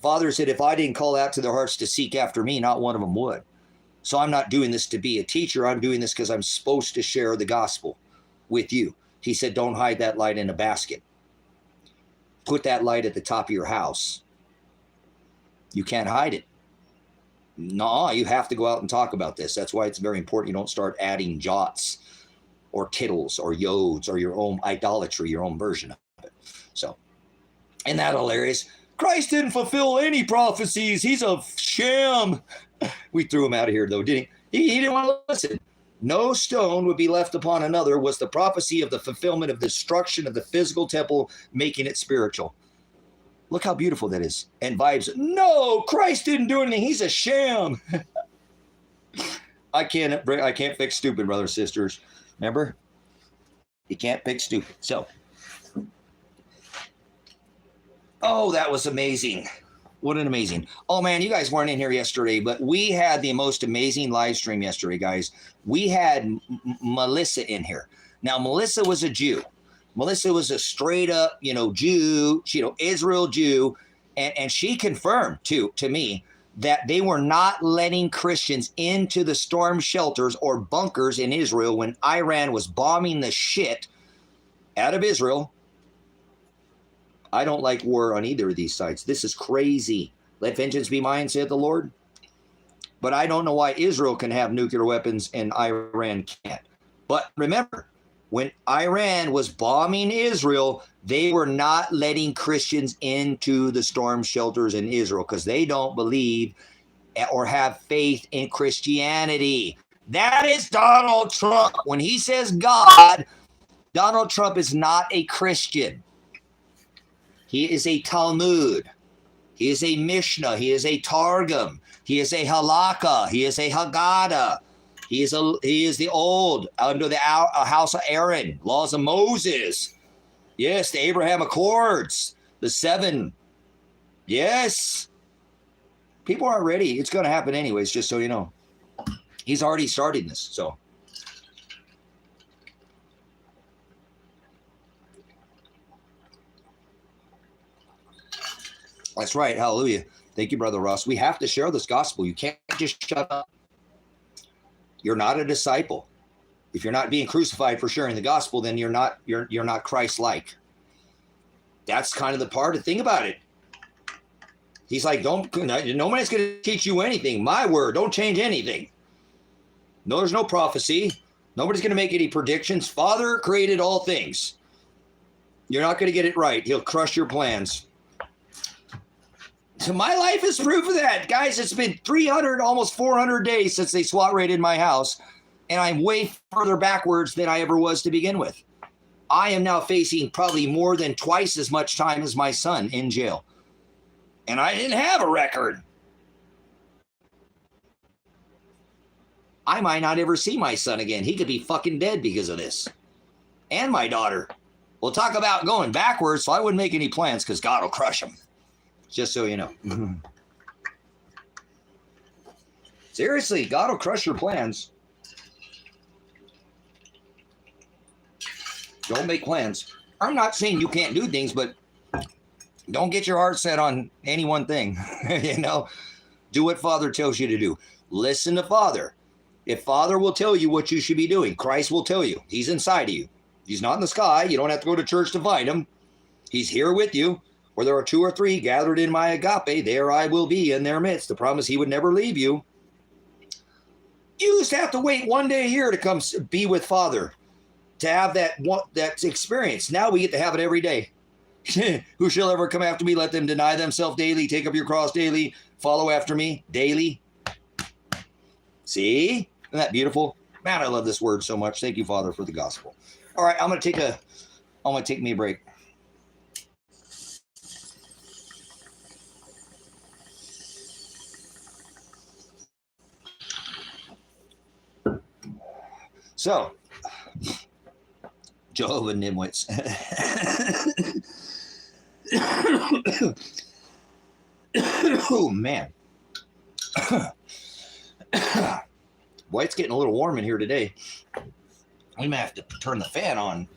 Father said, if I didn't call out to their hearts to seek after me, not one of them would. So I'm not doing this to be a teacher. I'm doing this because I'm supposed to share the gospel with you. He said, don't hide that light in a basket. Put that light at the top of your house. You can't hide it. No, you have to go out and talk about this. That's why it's very important you don't start adding jots or tittles or yods or your own idolatry, your own version of it. So, isn't that hilarious? Christ didn't fulfill any prophecies. He's a sham. We threw him out of here, though, didn't he? He didn't want to listen. No stone would be left upon another was the prophecy of the fulfillment of destruction of the physical temple, making it spiritual. Look how beautiful that is. And vibes, no, Christ didn't do anything. He's a sham. I can't fix stupid, brothers and sisters. Remember? You can't fix stupid. So, oh, that was amazing. What an amazing. Oh, man, you guys weren't in here yesterday, but we had the most amazing live stream yesterday, guys. We had Melissa in here. Now, Melissa was a Jew. Melissa was a straight up, Jew, Israel Jew. And she confirmed to me that they were not letting Christians into the storm shelters or bunkers in Israel when Iran was bombing the shit out of Israel. I don't like war on either of these sides. This is crazy. Let vengeance be mine, saith the Lord. But I don't know why Israel can have nuclear weapons and Iran can't. But remember, when Iran was bombing Israel, they were not letting Christians into the storm shelters in Israel because they don't believe or have faith in Christianity. That is Donald Trump. When he says God, Donald Trump is not a Christian. He is a Talmud. He is a Mishnah. He is a Targum. He is a Halakha. He is a Haggadah. He is the old, under the house of Aaron, laws of Moses. Yes, the Abraham Accords, the 7. Yes. People aren't ready. It's going to happen anyways, just so you know. He's already starting this, so. That's right. Hallelujah. Thank you, Brother Ross. We have to share this gospel. You can't just shut up. You're not a disciple. If you're not being crucified for sharing the gospel, then you're not Christ-like. That's kind of the part to think about it. He's like, nobody's going to teach you anything. My word, don't change anything. No, there's no prophecy. Nobody's going to make any predictions. Father created all things. You're not going to get it right. He'll crush your plans. So my life is proof of that. Guys, it's been 300, almost 400 days since they SWAT raided my house, and I'm way further backwards than I ever was to begin with. I am now facing probably more than twice as much time as my son in jail. And I didn't have a record. I might not ever see my son again. He could be fucking dead because of this. And my daughter. We'll talk about going backwards, so I wouldn't make any plans because God will crush them. Just so you know. Seriously, God will crush your plans. Don't make plans. I'm not saying you can't do things, but don't get your heart set on any one thing. Do what Father tells you to do. Listen to Father. If Father will tell you what you should be doing, Christ will tell you. He's inside of you. He's not in the sky. You don't have to go to church to find him. He's here with you. Where there are 2 or 3 gathered in my agape, there I will be in their midst. The promise he would never leave you. You used to have to wait 1 day a year to come be with Father, to have that experience. Now we get to have it every day. Who shall ever come after me? Let them deny themselves daily, take up your cross daily, follow after me daily. See? Isn't that beautiful? Man, I love this word so much. Thank you, Father, for the gospel. All right, I'm gonna take me a break. So, Jehovah Nimwits. Oh, man. Boy, it's getting a little warm in here today. We might have to turn the fan on.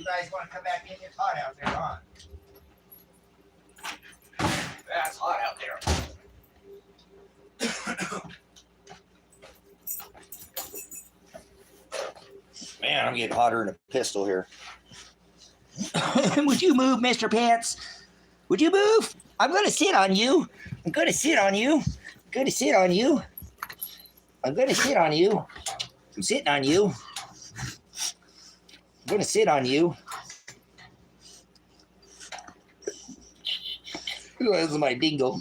You guys want to come back in? It's hot out there, huh? That's hot out there. Man, I'm getting hotter than a pistol here. Would you move, Mr. Pants? Would you move? I'm going to sit on you. I'm going to sit on you. I'm going to sit on you. I'm going to sit on you. I'm sitting on you. I'm going to sit on you. This is my dingo.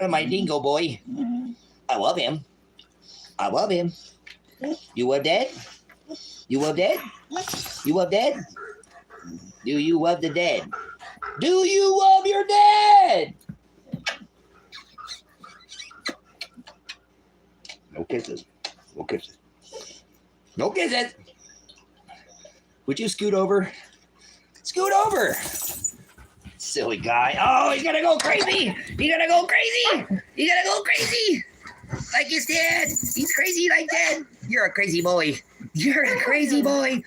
My dingo boy. I love him. I love him. You love Dad? You love Dad? You love Dad? Do you love the dead? Do you love your dad? No kisses. No kisses. No kisses. Would you scoot over? Scoot over. Silly guy. Oh, he's gonna go crazy. He's gonna go crazy. He's gonna go crazy. Like his dad. He's crazy like Dad. You're a crazy boy. You're a crazy boy.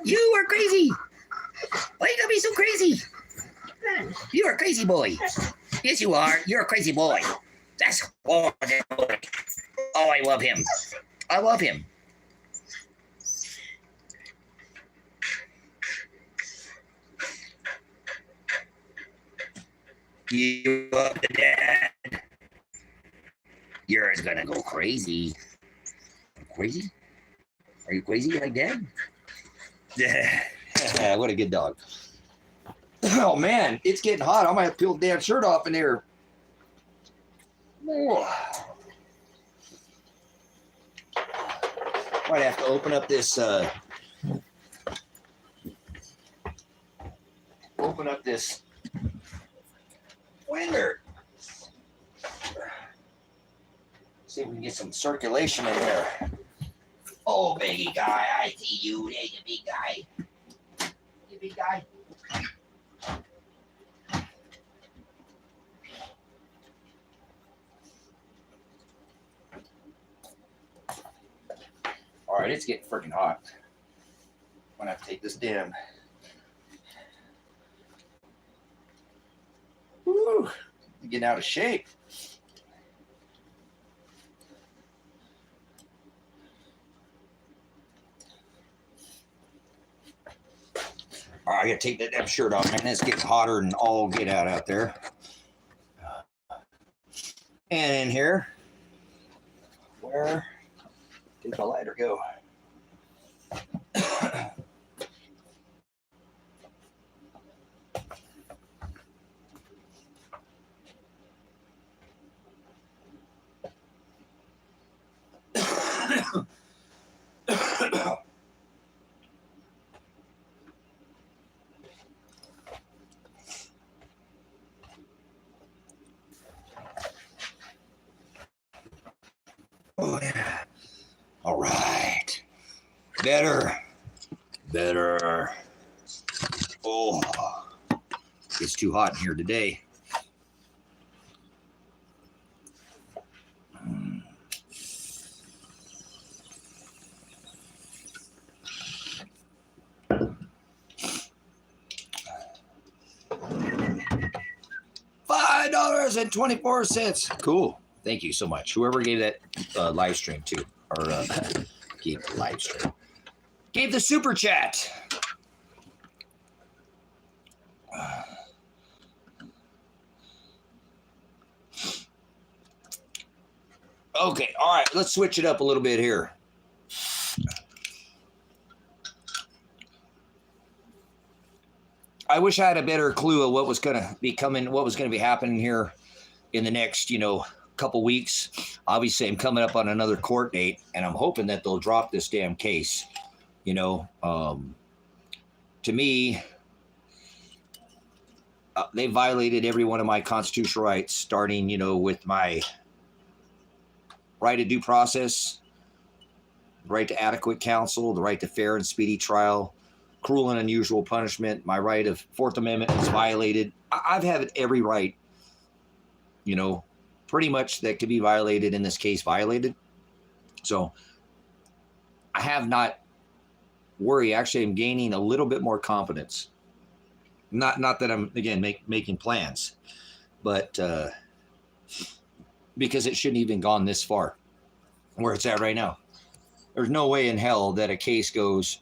You are crazy. Why you gotta be so crazy? You're a crazy boy. Yes, you are. You're a crazy boy. That's oh, I love him. I love him. You love the dad. You're gonna go crazy. Crazy? Are you crazy like Dad? Yeah. What a good dog. Oh man, it's getting hot. I might have to peel the damn shirt off in here. Might have to open up this window. See if we can get some circulation in there. Oh, biggie guy, I see you. Hey, you big guy. You big guy. All right, it's getting freaking hot. I'm gonna have to take this damn. Woo! I'm getting out of shape. All right, I gotta take that damn shirt off, man. It's getting hotter than all get out there. And in here, where did the lighter go? Oh, yeah. All right. Better. Oh, it's too hot in here today. $5.24. Cool. Thank you so much. Whoever gave that live stream to, or gave the live stream, gave the super chat. Okay, all right. Let's switch it up a little bit here. I wish I had a better clue of what was going to be coming, what was going to be happening here in the next, couple weeks. Obviously, I'm coming up on another court date, and I'm hoping that they'll drop this damn case. To me, they violated every one of my constitutional rights, starting, with my right to due process, right to adequate counsel, the right to fair and speedy trial, cruel and unusual punishment. My right of Fourth Amendment is violated. I've had every right, pretty much that could be violated in this case violated. So I have not worry. Actually, I'm gaining a little bit more confidence. Not that I'm, again, making plans, but because it shouldn't even gone this far where it's at right now. There's no way in hell that a case goes.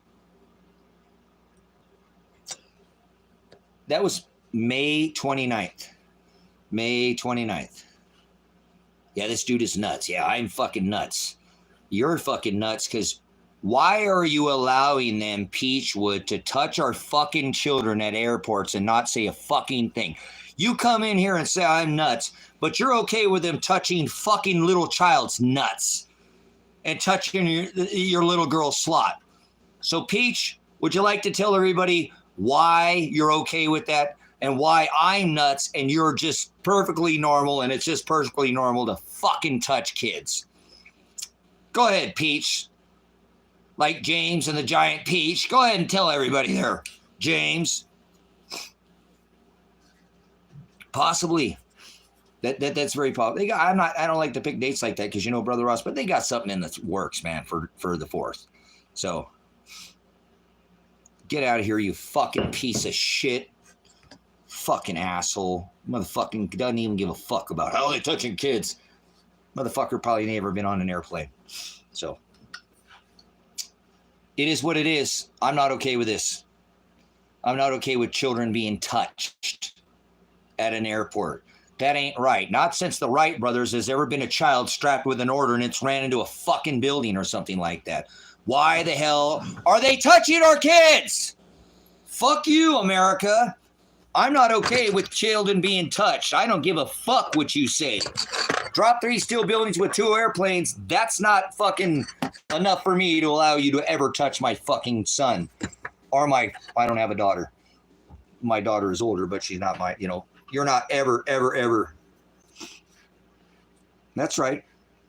That was May 29th. May 29th. Yeah, this dude is nuts. Yeah, I'm fucking nuts. You're fucking nuts because why are you allowing them, Peachwood, to touch our fucking children at airports and not say a fucking thing? You come in here and say I'm nuts, but you're okay with them touching fucking little child's nuts and touching your little girl's slot. So, Peach, would you like to tell everybody why you're okay with that and why I'm nuts and you're just perfectly normal and it's just perfectly normal to fucking touch kids? Go ahead, Peach. Like James and the giant peach. Go ahead and tell everybody there, James. Possibly. That's very possible. I don't like to pick dates like that because, you know, Brother Ross, but they got something in the works, man, for the 4th. So get out of here, you fucking piece of shit. Fucking asshole. Motherfucking doesn't even give a fuck about how they touching kids. Motherfucker probably never been on an airplane. So it is what it is. I'm not okay with this. I'm not okay with children being touched at an airport. That ain't right. Not since the Wright brothers has ever been a child strapped with an ordnance ran into a fucking building or something like that. Why the hell are they touching our kids? Fuck you, America. I'm not okay with children being touched. I don't give a fuck what you say. Drop 3 steel buildings with 2 airplanes. That's not fucking enough for me to allow you to ever touch my fucking son. Or I don't have a daughter. My daughter is older, but she's not my, you're not ever. That's right.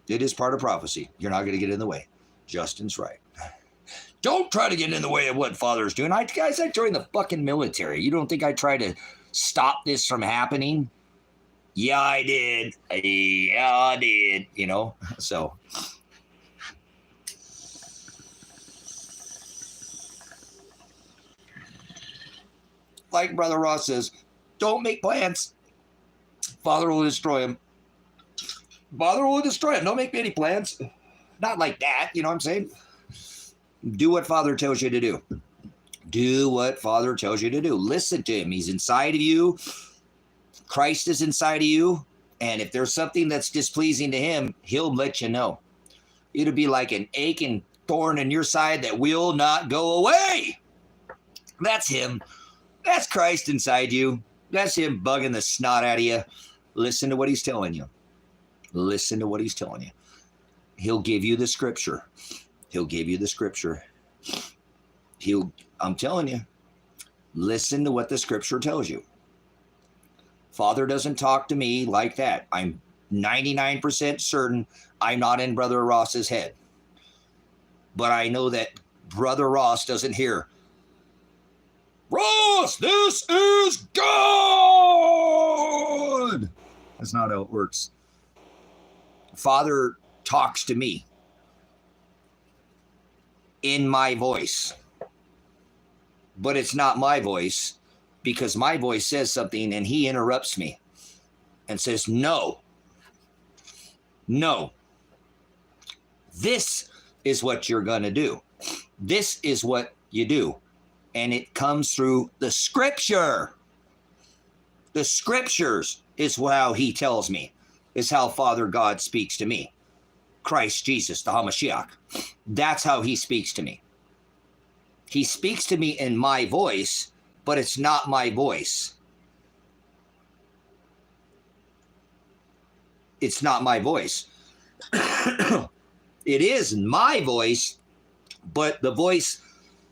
It is part of prophecy. You're not going to get in the way. Justin's right. Don't try to get in the way of what Father's doing. I joined the fucking military. You don't think I try to stop this from happening? Yeah, I did. Yeah, I did. So. Like Brother Ross says, don't make plans. Father will destroy him. Father will destroy him. Don't make any plans. Not like that. You know what I'm saying? Do what Father tells you to do. Do what Father tells you to do. Listen to him. He's inside of you. Christ is inside of you. And if there's something that's displeasing to him, he'll let you know. It'll be like an aching thorn in your side that will not go away. That's him. That's Christ inside you. That's him bugging the snot out of you. Listen to what he's telling you. Listen to what he's telling you. He'll give you the scripture. He'll give you the scripture. I'm telling you, listen to what the scripture tells you. Father doesn't talk to me like that. I'm 99% certain I'm not in Brother Ross's head. But I know that Brother Ross doesn't hear, Ross, this is God. That's not how it works. Father talks to me in my voice. But it's not my voice because my voice says something and he interrupts me and says, no. This is what you're going to do. This is what you do. And it comes through the scripture. The scriptures is how he tells me, is how Father God speaks to me. Christ Jesus, the HaMashiach. That's how he speaks to me. He speaks to me in my voice, but it's not my voice. It's not my voice. It is my voice, but the voice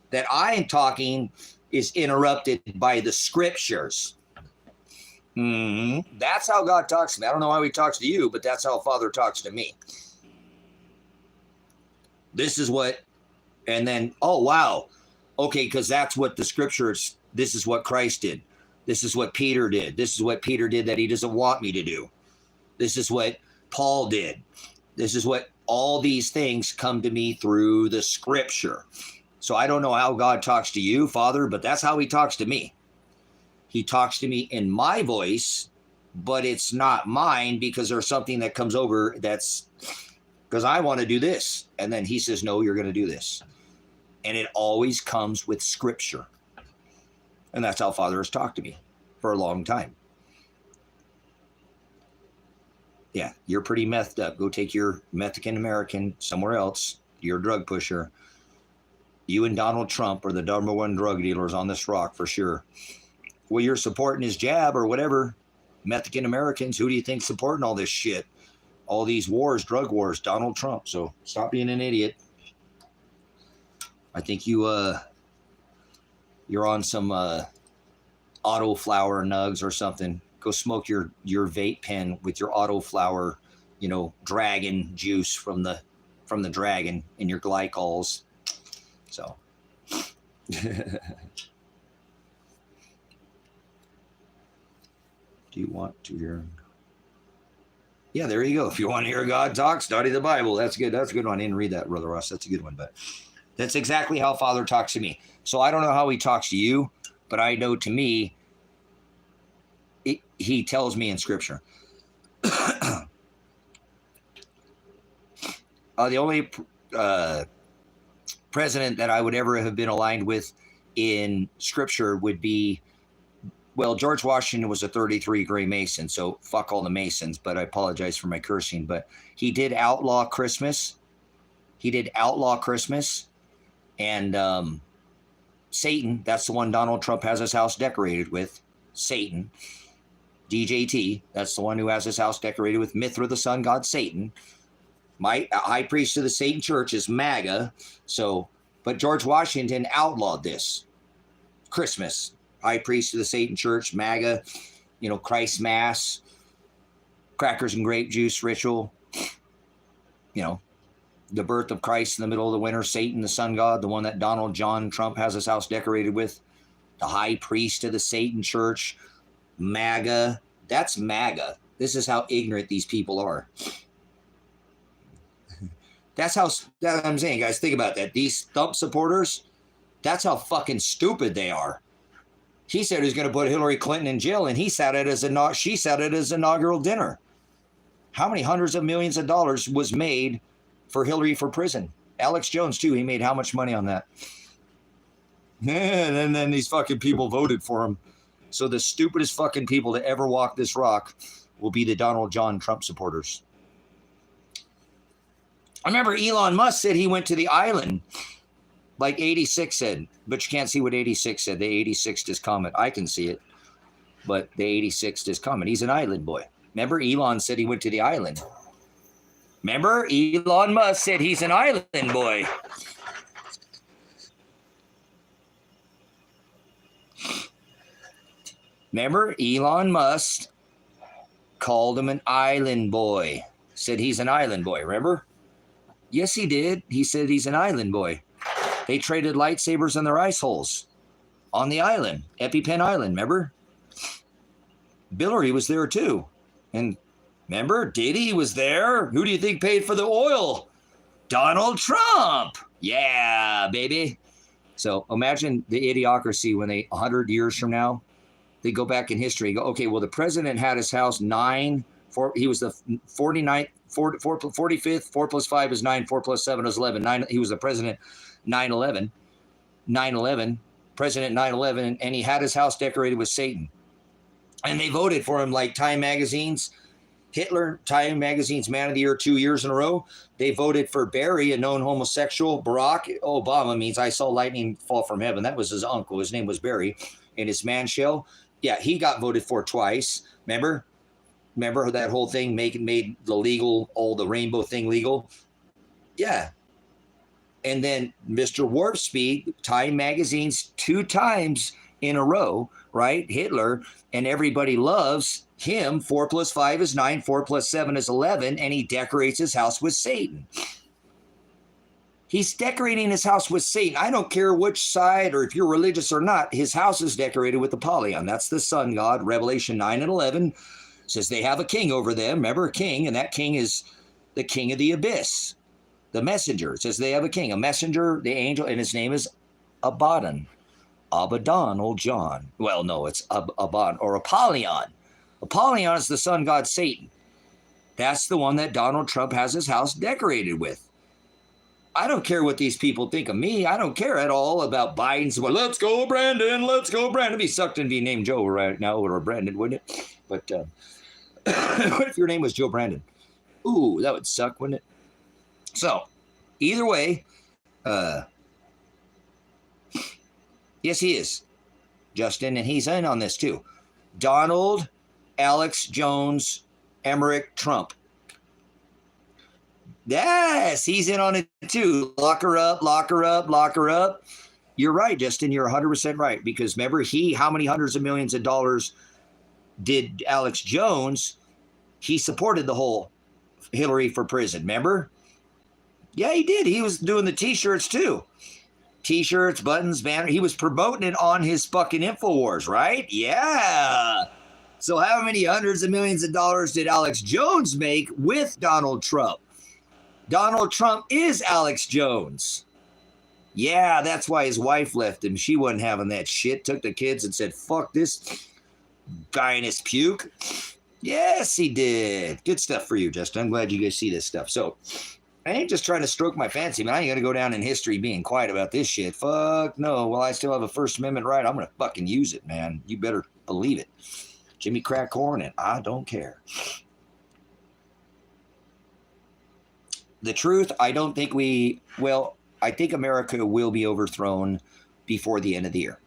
that I am talking is interrupted by the scriptures. That's how God talks to me. I don't know how he talks to you, but that's how Father talks to me. This is what, and then, oh, wow. Okay, because that's what the scriptures, this is what Christ did. This is what Peter did. This is what Peter did that he doesn't want me to do. This is what Paul did. This is what all these things come to me through the scripture. So I don't know how God talks to you, Father, but that's how he talks to me. He talks to me in my voice, but it's not mine because there's something that comes over that's because I want to do this. And then he says, no, you're going to do this. And it always comes with scripture. And that's how Father has talked to me for a long time. Yeah, you're pretty methed up. Go take your Mexican American somewhere else. You're a drug pusher. You and Donald Trump are the number one drug dealers on this rock for sure. Well, you're supporting his jab or whatever. Mexican Americans, who do you think supporting all this shit? All these wars, drug wars, Donald Trump. So stop being an idiot. I think you're on some auto flower nugs or something. Go smoke your vape pen with your auto flower, dragon juice from the dragon in your glycols. So do you want to hear? Yeah, there you go. If you want to hear God talk, study the Bible. That's good. That's a good one. I didn't read that, Brother Ross. That's a good one, but that's exactly how Father talks to me. So I don't know how he talks to you, but I know to me, he tells me in Scripture. The only president that I would ever have been aligned with in Scripture would be, well, George Washington was a 33 Gray Mason, so fuck all the Masons, but I apologize for my cursing. But he did outlaw Christmas. And Satan, that's the one Donald Trump has his house decorated with. Satan. DJT, that's the one who has his house decorated with Mithra, the sun god Satan. My high priest of the Satan church is MAGA. So, but George Washington outlawed this. Christmas, high priest of the Satan church, MAGA, Christ Mass, crackers and grape juice ritual, the birth of Christ in the middle of the winter, Satan, the sun god, the one that Donald John Trump has his house decorated with, the high priest of the Satan church, MAGA. That's MAGA. This is how ignorant these people are. That's what I'm saying, guys. Think about that. These Trump supporters, that's how fucking stupid they are. He said he's going to put Hillary Clinton in jail, and she sat at his inaugural dinner. How many hundreds of millions of dollars was made for Hillary for prison? Alex Jones, too. He made how much money on that? And then these fucking people voted for him. So the stupidest fucking people to ever walk this rock will be the Donald John Trump supporters. I remember Elon Musk said he went to the island, like 86 said, but you can't see what 86 said. The 86th is comet. I can see it, but the 86th is comet. He's an island boy. Remember, Elon said he went to the island. Remember, Elon Musk said he's an island boy. Remember, Elon Musk called him an island boy. Said he's an island boy, remember? Yes, he did. He said he's an island boy. They traded lightsabers in their ice holes on the island, EpiPen Island, remember? Billary was there too. And remember, Diddy was there. Who do you think paid for the oil? Donald Trump. Yeah, baby. So imagine the idiocracy when 100 years from now, they go back in history and go, okay, well, the president had his house he was the 49th, 45th, 4 plus 5 is 9, 4 plus 7 is 11. He was the president 9/11, President 9/11, and he had his house decorated with Satan. And they voted for him like Time Magazine's Hitler, Time Magazine's Man of the Year 2 years in a row. They voted for Barry, a known homosexual. Barack Obama means I saw lightning fall from heaven. That was his uncle. His name was Barry. In his man shell. Yeah, he got voted for twice. Remember that whole thing made the legal, all the rainbow thing legal? Yeah. And then Mr. Warp Speed, Time Magazine's 2 times in a row, right? Hitler, and everybody loves him. 4 plus 5 is 9, 4 plus 7 is 11, and he decorates his house with Satan. He's decorating his house with Satan. I don't care which side or if you're religious or not, his house is decorated with Apollyon. That's the sun god. Revelation 9 and 11 says they have a king over them. Remember, a king, and that king is the king of the abyss. The messenger. It says they have a king, a messenger, the angel, and his name is Abaddon. Abaddon, old John. Well, no, it's Abaddon or Apollyon. Apollyon is the sun god Satan. That's the one that Donald Trump has his house decorated with. I don't care what these people think of me. I don't care at all about Biden's. Well, let's go, Brandon. Let's go, Brandon. It'd be sucked to be named Joe right now or Brandon, wouldn't it? But what if your name was Joe Brandon? Ooh, that would suck, wouldn't it? So, either way, yes, he is, Justin, and he's in on this too. Donald Alex Jones Emmerich Trump. Yes, he's in on it too. Lock her up, lock her up, lock her up. You're right, Justin. You're 100% right. Because remember, how many hundreds of millions of dollars did Alex Jones? He supported the whole Hillary for prison. Remember? Yeah, he did. He was doing the T-shirts too. T-shirts, buttons, banner. He was promoting it on his fucking InfoWars, right? Yeah. So how many hundreds of millions of dollars did Alex Jones make with Donald Trump? Donald Trump is Alex Jones. Yeah, that's why his wife left him. She wasn't having that shit. Took the kids and said, fuck this guy in his puke. Yes, he did. Good stuff for you, Justin. I'm glad you guys see this stuff. So I ain't just trying to stroke my fancy, man. I ain't going to go down in history being quiet about this shit. Fuck no. Well, I still have a First Amendment right. I'm going to fucking use it, man. You better believe it. Jimmy crack corn, and I don't care. The truth, I don't think I think America will be overthrown before the end of the year.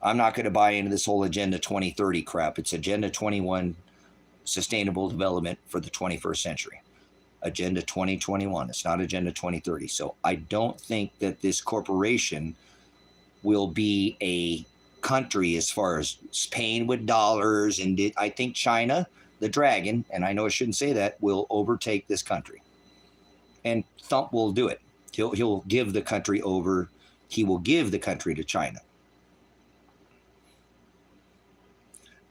I'm not going to buy into this whole Agenda 2030 crap. It's Agenda 21, Sustainable Development for the 21st Century. Agenda 2021. It's not Agenda 2030. So I don't think that this corporation will be a country as far as paying with dollars. And I think China, the dragon, and I know I shouldn't say that, will overtake this country. And Trump will do it. He'll give the country over. He will give the country to China.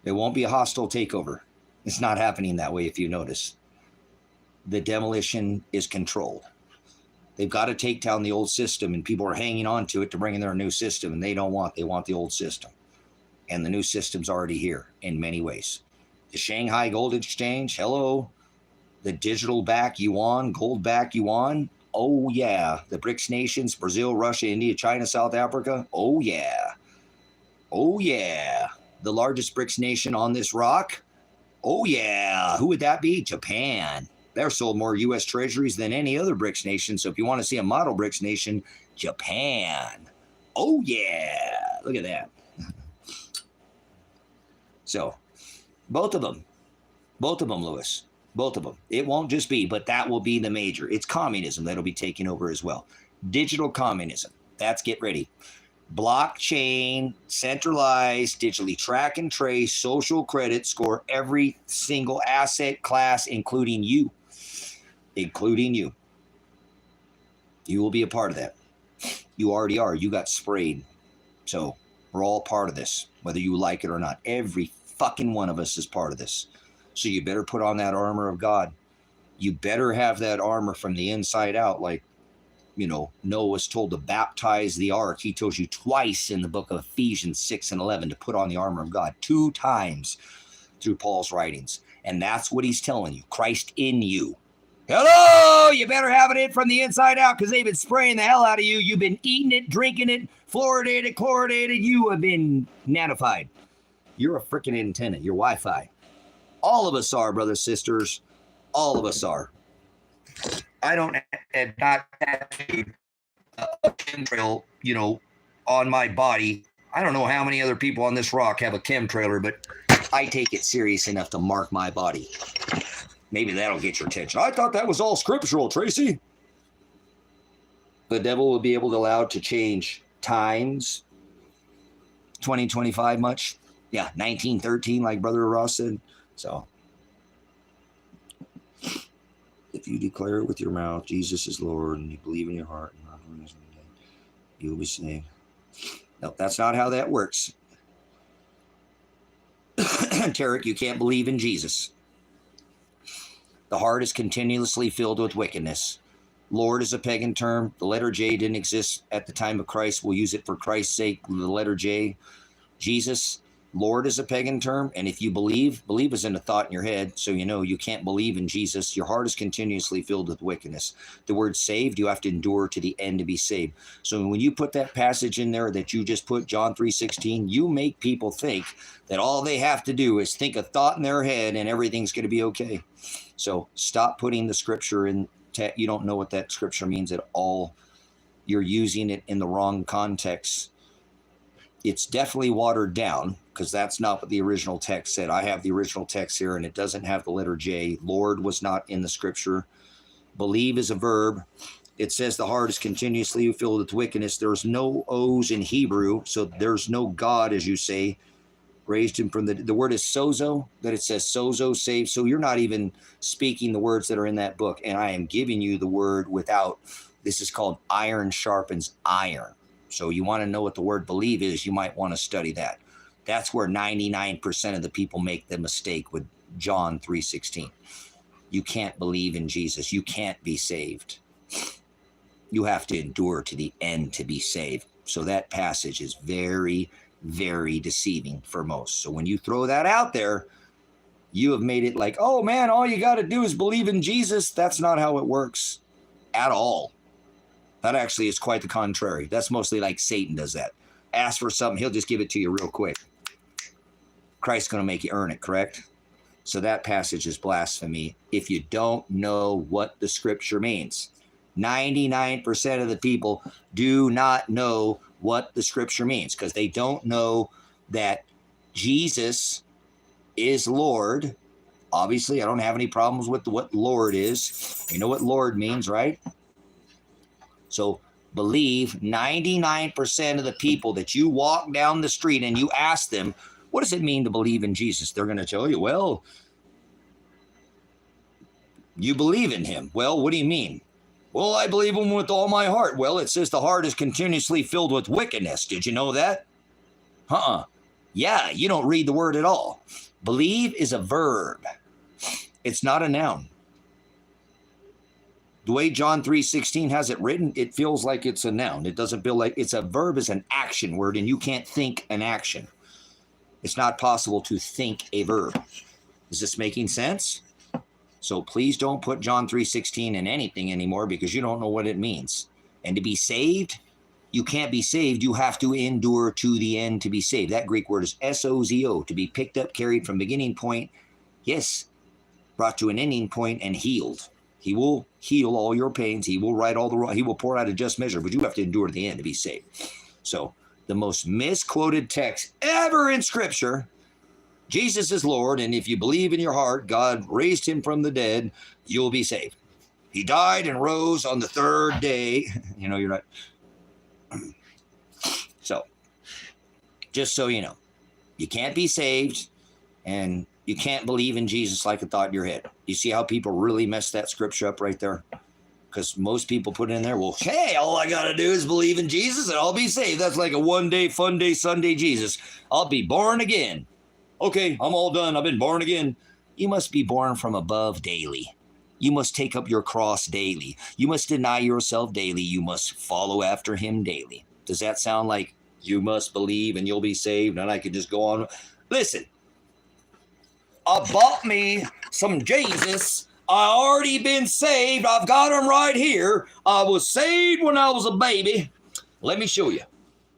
It won't be a hostile takeover. It's not happening that way, if you notice. The demolition is controlled. They've got to take down the old system, and people are hanging on to it to bring in their new system, and they want the old system. And the new system's already here in many ways. The Shanghai Gold Exchange, hello. The digital back yuan, gold back yuan, oh yeah. The BRICS nations, Brazil, Russia, India, China, South Africa, oh yeah. Oh yeah. The largest BRICS nation on this rock, oh yeah. Who would that be? Japan. They're sold more U.S. treasuries than any other BRICS nation. So if you want to see a model BRICS nation, Japan. Oh yeah. Look at that. So both of them, Lewis. Both of them. It won't just be, but that will be the major. It's communism that'll be taking over as well. Digital communism. That's get ready. Blockchain, centralized, digitally track and trace, social credit score every single asset class, including you. Including you. You will be a part of that. You already are. You got sprayed. So we're all part of this, whether you like it or not. Every fucking one of us is part of this. So you better put on that armor of God. You better have that armor from the inside out, like, Noah was told to baptize the ark. He tells you twice in the book of Ephesians 6 and 11 to put on the armor of God, 2 times through Paul's writings. And that's what he's telling you. Christ in you. Hello! You better have it in from the inside out, because they've been spraying the hell out of you. You've been eating it, drinking it, fluoridated, chloridated. You have been nanified. You're a freaking antenna. You're Wi-Fi. All of us are, brothers, sisters. All of us are. I don't have not tattooed a chemtrail, on my body. I don't know how many other people on this rock have a chemtrailer, but I take it serious enough to mark my body. Maybe that'll get your attention. I thought that was all scriptural, Tracy. The devil will be allowed to change times. 2025 much? Yeah, 1913, like Brother Ross said. So, if you declare it with your mouth, Jesus is Lord, and you believe in your heart, you will be saved. No, that's not how that works. Tarek, you can't believe in Jesus. The heart is continuously filled with wickedness. Lord is a pagan term. The letter J didn't exist at the time of Christ. We'll use it for Christ's sake, the letter J. Jesus, Lord is a pagan term. And if you believe is in a thought in your head. So you know you can't believe in Jesus. Your heart is continuously filled with wickedness. The word saved, you have to endure to the end to be saved. So when you put that passage in there that you just put, John 3:16, you make people think that all they have to do is think a thought in their head and everything's going to be okay. So stop putting the scripture in. You don't know what that scripture means at all. You're using it in the wrong context. It's definitely watered down because that's not what the original text said. I have the original text here and it doesn't have the letter J. Lord was not in the scripture. Believe is a verb. It says the heart is continuously filled with wickedness. There's no O's in Hebrew, so there's no God, as you say, raised him from the word is sozo, that it says sozo, saved. So you're not even speaking the words that are in that book. And I am giving you the word without, this is called iron sharpens iron. So you want to know what the word believe is, you might want to study that. That's where 99% of the people make the mistake with John 3:16. You can't believe in Jesus. You can't be saved. You have to endure to the end to be saved. So that passage is very, very deceiving for most. So when you throw that out there, you have made it like, oh man, all you got to do is believe in Jesus. That's not how it works at all. That actually is quite the contrary. That's mostly like Satan does that. Ask for something, he'll just give it to you real quick. Christ's going to make you earn it, correct? So that passage is blasphemy if you don't know what the scripture means. 99% of the people do not know what the scripture means because they don't know that Jesus is Lord. Obviously, I don't have any problems with what Lord is. You know what Lord means, right? So believe 99% of the people that you walk down the street and you ask them, what does it mean to believe in Jesus? They're going to tell you, well, you believe in him. Well, what do you mean? Well, I believe him with all my heart. Well, it says the heart is continuously filled with wickedness. Did you know that? Yeah, you don't read the word at all. Believe is a verb. It's not a noun. The way John 3:16 has it written, it feels like it's a noun. It doesn't feel like it's a verb. It's an action word, and you can't think an action. It's not possible to think a verb. Is this making sense? So please don't put John 3:16 in anything anymore because you don't know what it means. And to be saved, you can't be saved. You have to endure to the end to be saved. That Greek word is sozo, to be picked up, carried from beginning point. Yes, brought to an ending point and healed. He will heal all your pains. He will right all the wrong. He will pour out a just measure, but you have to endure to the end to be saved. So the most misquoted text ever in Scripture, Jesus is Lord, and if you believe in your heart, God raised him from the dead, you'll be saved. He died and rose on the third day. You know, you're not. So, just so you know, you can't be saved, and you can't believe in Jesus like a thought in your head. You see how people really mess that scripture up right there? Because most people put in there, well, hey, all I got to do is believe in Jesus and I'll be saved. That's like a one-day, fun day, Sunday Jesus. I'll be born again. Okay, I'm all done. I've been born again. You must be born from above daily. You must take up your cross daily. You must deny yourself daily. You must follow after him daily. Does that sound like you must believe and you'll be saved and I can just go on? Listen, I bought me some Jesus. I already been saved. I've got him right here. I was saved when I was a baby. Let me show you.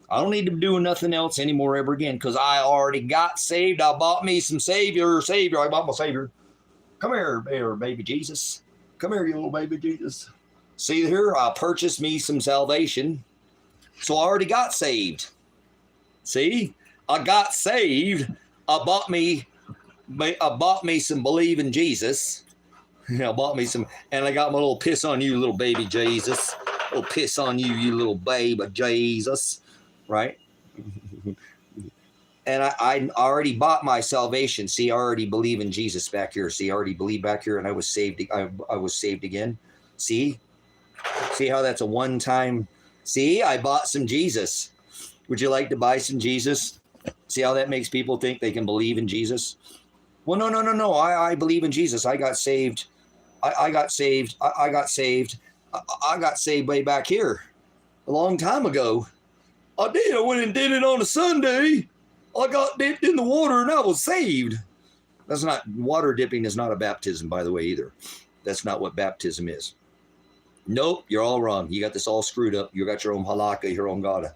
I don't need to do nothing else anymore ever again because I already got saved. I bought me some Savior. I bought my Savior. Come here, baby Jesus. Come here, you little baby Jesus. See here, I purchased me some salvation. So I already got saved. See, I got saved. I bought me some believe in Jesus. I bought me some, and I got my little piss on you, little baby Jesus. Little piss on you, you little baby Jesus. Right? And I already bought my salvation. See, I already believe in Jesus back here. See, I already believe back here, and I was saved. I was saved again. See how that's a one-time. See, I bought some Jesus. Would you like to buy some Jesus? See how that makes people think they can believe in Jesus? Well, no. I believe in Jesus. I got saved. I got saved. I got saved. I got saved way back here a long time ago. I did. I went and did it on a Sunday. I got dipped in the water and I was saved. That's not, water dipping is not a baptism, by the way, either. That's not what baptism is. Nope, you're all wrong. You got this all screwed up. You got your own halakha, your own gada.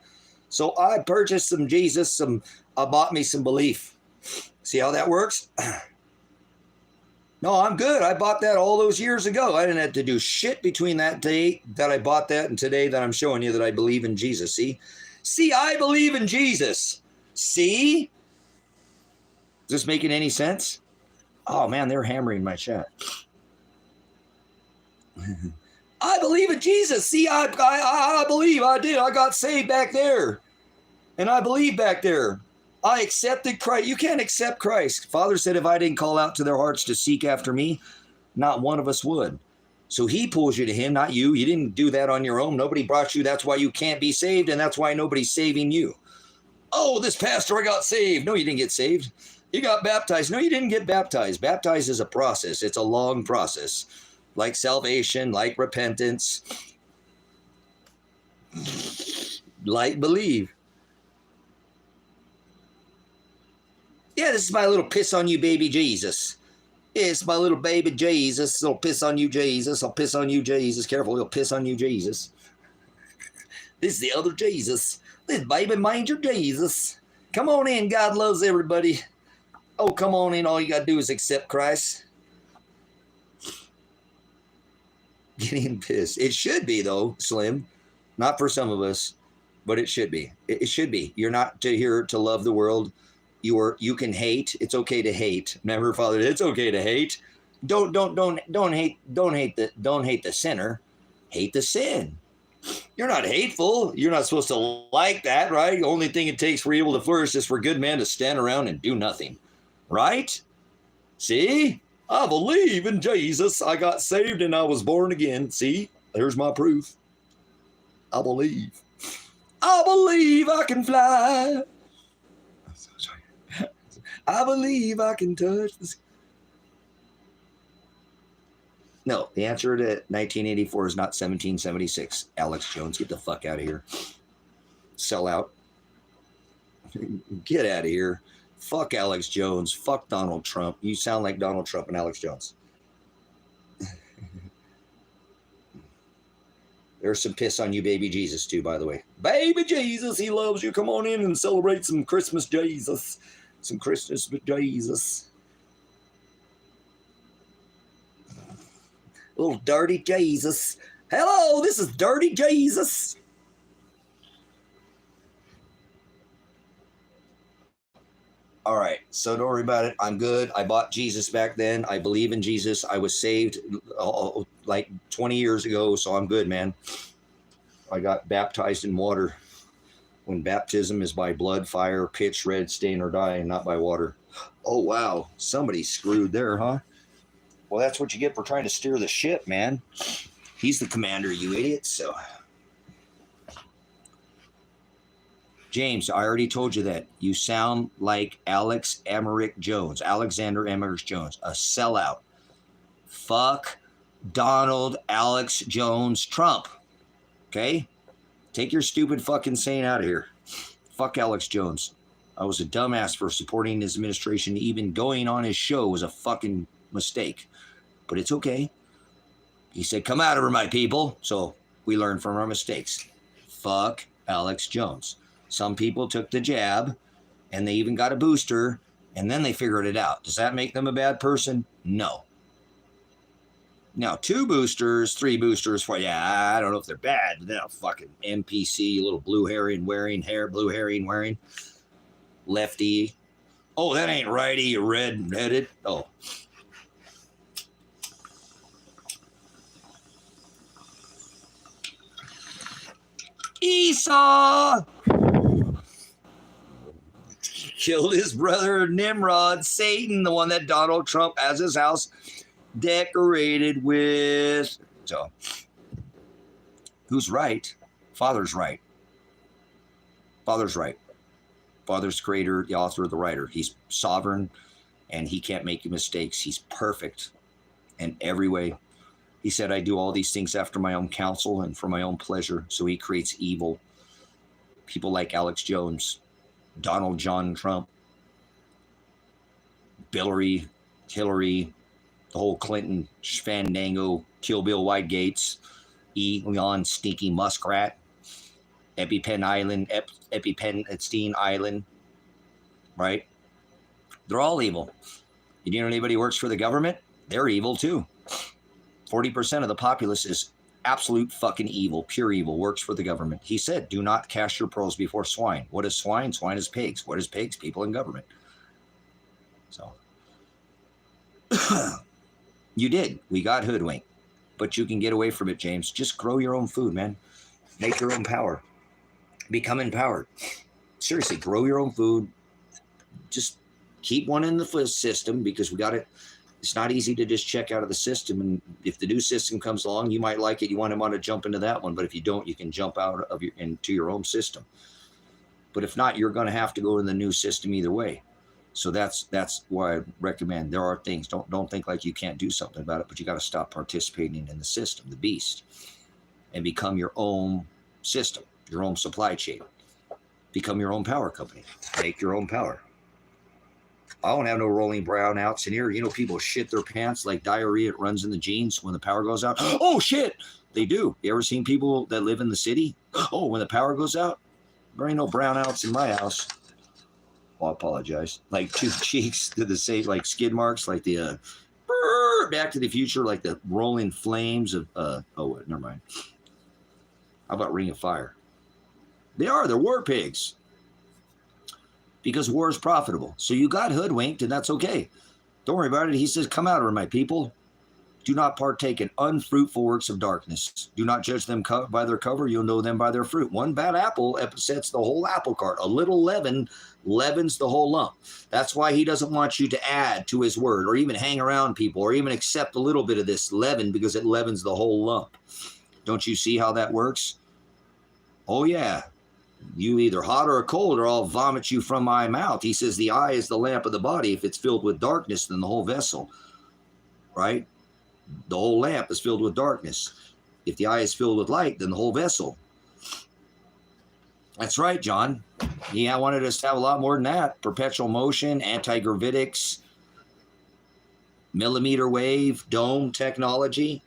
So I purchased some Jesus, I bought me some belief. See how that works? No, I'm good. I bought that all those years ago. I didn't have to do shit between that day that I bought that and today that I'm showing you that I believe in Jesus. See, I believe in Jesus. See? Is this making any sense? Oh man, they're hammering my chat. I believe in Jesus. See, I believe I did. I got saved back there. And I believe back there. I accepted Christ. You can't accept Christ. Father said if I didn't call out to their hearts to seek after me, not one of us would. So he pulls you to him, not you. You didn't do that on your own. Nobody brought you. That's why you can't be saved, and that's why nobody's saving you. Oh, this pastor, I got saved. No, you didn't get saved. You got baptized. No, you didn't get baptized. Baptized is a process. It's a long process. Like salvation, like repentance, like believe. Yeah, this is my little piss on you, baby Jesus. Yeah, it's my little baby Jesus. I'll piss on you, Jesus. I'll piss on you, Jesus. Careful, he'll piss on you, Jesus. This is the other Jesus. This baby manger Jesus. Come on in. God loves everybody. Oh, come on in. All you got to do is accept Christ. Getting pissed. It should be, though, Slim. Not for some of us, but it should be. It should be. You're not here to love the world. You can hate. It's okay to hate. Remember, Father, it's okay to hate. Don't hate the sinner. Hate the sin. You're not hateful. You're not supposed to like that, right? The only thing it takes for evil to flourish is for good men to stand around and do nothing. Right? See? I believe in Jesus. I got saved and I was born again. See? There's my proof. I believe. I believe I can fly. I believe I can touch the sky. No, the answer to 1984 is not 1776. Alex Jones, get the fuck out of here. Sell out. Get out of here. Fuck Alex Jones. Fuck Donald Trump. You sound like Donald Trump and Alex Jones. There's some piss on you, baby Jesus, too, by the way. Baby Jesus, he loves you. Come on in and celebrate some Christmas Jesus. Some Christmas Jesus. Little dirty Jesus. Hello, this is dirty Jesus. All right, so don't worry about it. I'm good. I bought Jesus back then. I believe in Jesus. I was saved like 20 years ago, so I'm good, man. I got baptized in water. When baptism is by blood, fire, pitch, red, stain, or dye, and not by water. Oh, wow. Somebody screwed there, huh? Well, that's what you get for trying to steer the ship, man. He's the commander, you idiot. So, James, I already told you that. You sound like Alexander Emmerich Jones, a sellout. Fuck Donald Alex Jones Trump. Okay? Take your stupid fucking saying out of here. Fuck Alex Jones. I was a dumbass for supporting his administration. Even going on his show was a fucking mistake. But it's okay. He said, come out of her, my people. So we learn from our mistakes. Fuck Alex Jones. Some people took the jab, and they even got a booster, and then they figured it out. Does that make them a bad person? No. Now, 2 boosters, 3 boosters, 4, yeah, I don't know if they're bad, but they're a fucking NPC, little blue herring wearing, lefty. Oh, that ain't righty, you red-headed. Oh. Esau killed his brother Nimrod, Satan, the one that Donald Trump has his house decorated with. So, who's right? Father's right. Father's right. Father's creator, the author, the writer. He's sovereign, and he can't make mistakes. He's perfect in every way. He said, I do all these things after my own counsel and for my own pleasure. So he creates evil. People like Alex Jones, Donald John Trump, Hillary, the whole Clinton Fandango, Kill Bill Whitegates, Leon Stinky Muskrat, Epstein Island, right? They're all evil. You know anybody who works for the government? They're evil too. 40% of the populace is absolute fucking evil, pure evil, works for the government. He said, do not cast your pearls before swine. What is swine? Swine is pigs. What is pigs? People in government. So you did. We got hoodwinked. But you can get away from it, James. Just grow your own food, man. Make your own power. Become empowered. Seriously, grow your own food. Just keep one in the system, because we got it. It's not easy to just check out of the system. And if the new system comes along, you might like it. You want to jump into that one. But if you don't, you can jump out of into your own system. But if not, you're going to have to go in the new system either way. So that's why I recommend there are things. Don't think like you can't do something about it, but you got to stop participating in the system, the beast, and become your own system, your own supply chain. Become your own power company. Make your own power. I don't have no rolling brownouts in here. You know, people shit their pants like diarrhea. It runs in the genes when the power goes out. Oh, shit. They do. You ever seen people that live in the city? Oh, when the power goes out, there ain't no brownouts in my house. Well, I apologize. Like two cheeks to the same, like skid marks, like the Back to the Future, like the rolling flames of, never mind. How about Ring of Fire? They're war pigs. Because war is profitable. So you got hoodwinked, and that's okay. Don't worry about it. He says, come out of it, my people. Do not partake in unfruitful works of darkness. Do not judge them by their cover. You'll know them by their fruit. One bad apple upsets the whole apple cart. A little leaven leavens the whole lump. That's why he doesn't want you to add to his word or even hang around people or even accept a little bit of this leaven, because it leavens the whole lump. Don't you see how that works? Oh, yeah. You either hot or cold, or I'll vomit you from my mouth. He says the eye is the lamp of the body. If it's filled with darkness, then the whole vessel, right? The whole lamp is filled with darkness. If the eye is filled with light, then the whole vessel. That's right, John. He wanted us to have a lot more than that. Perpetual motion, anti-gravitics, millimeter wave, dome technology.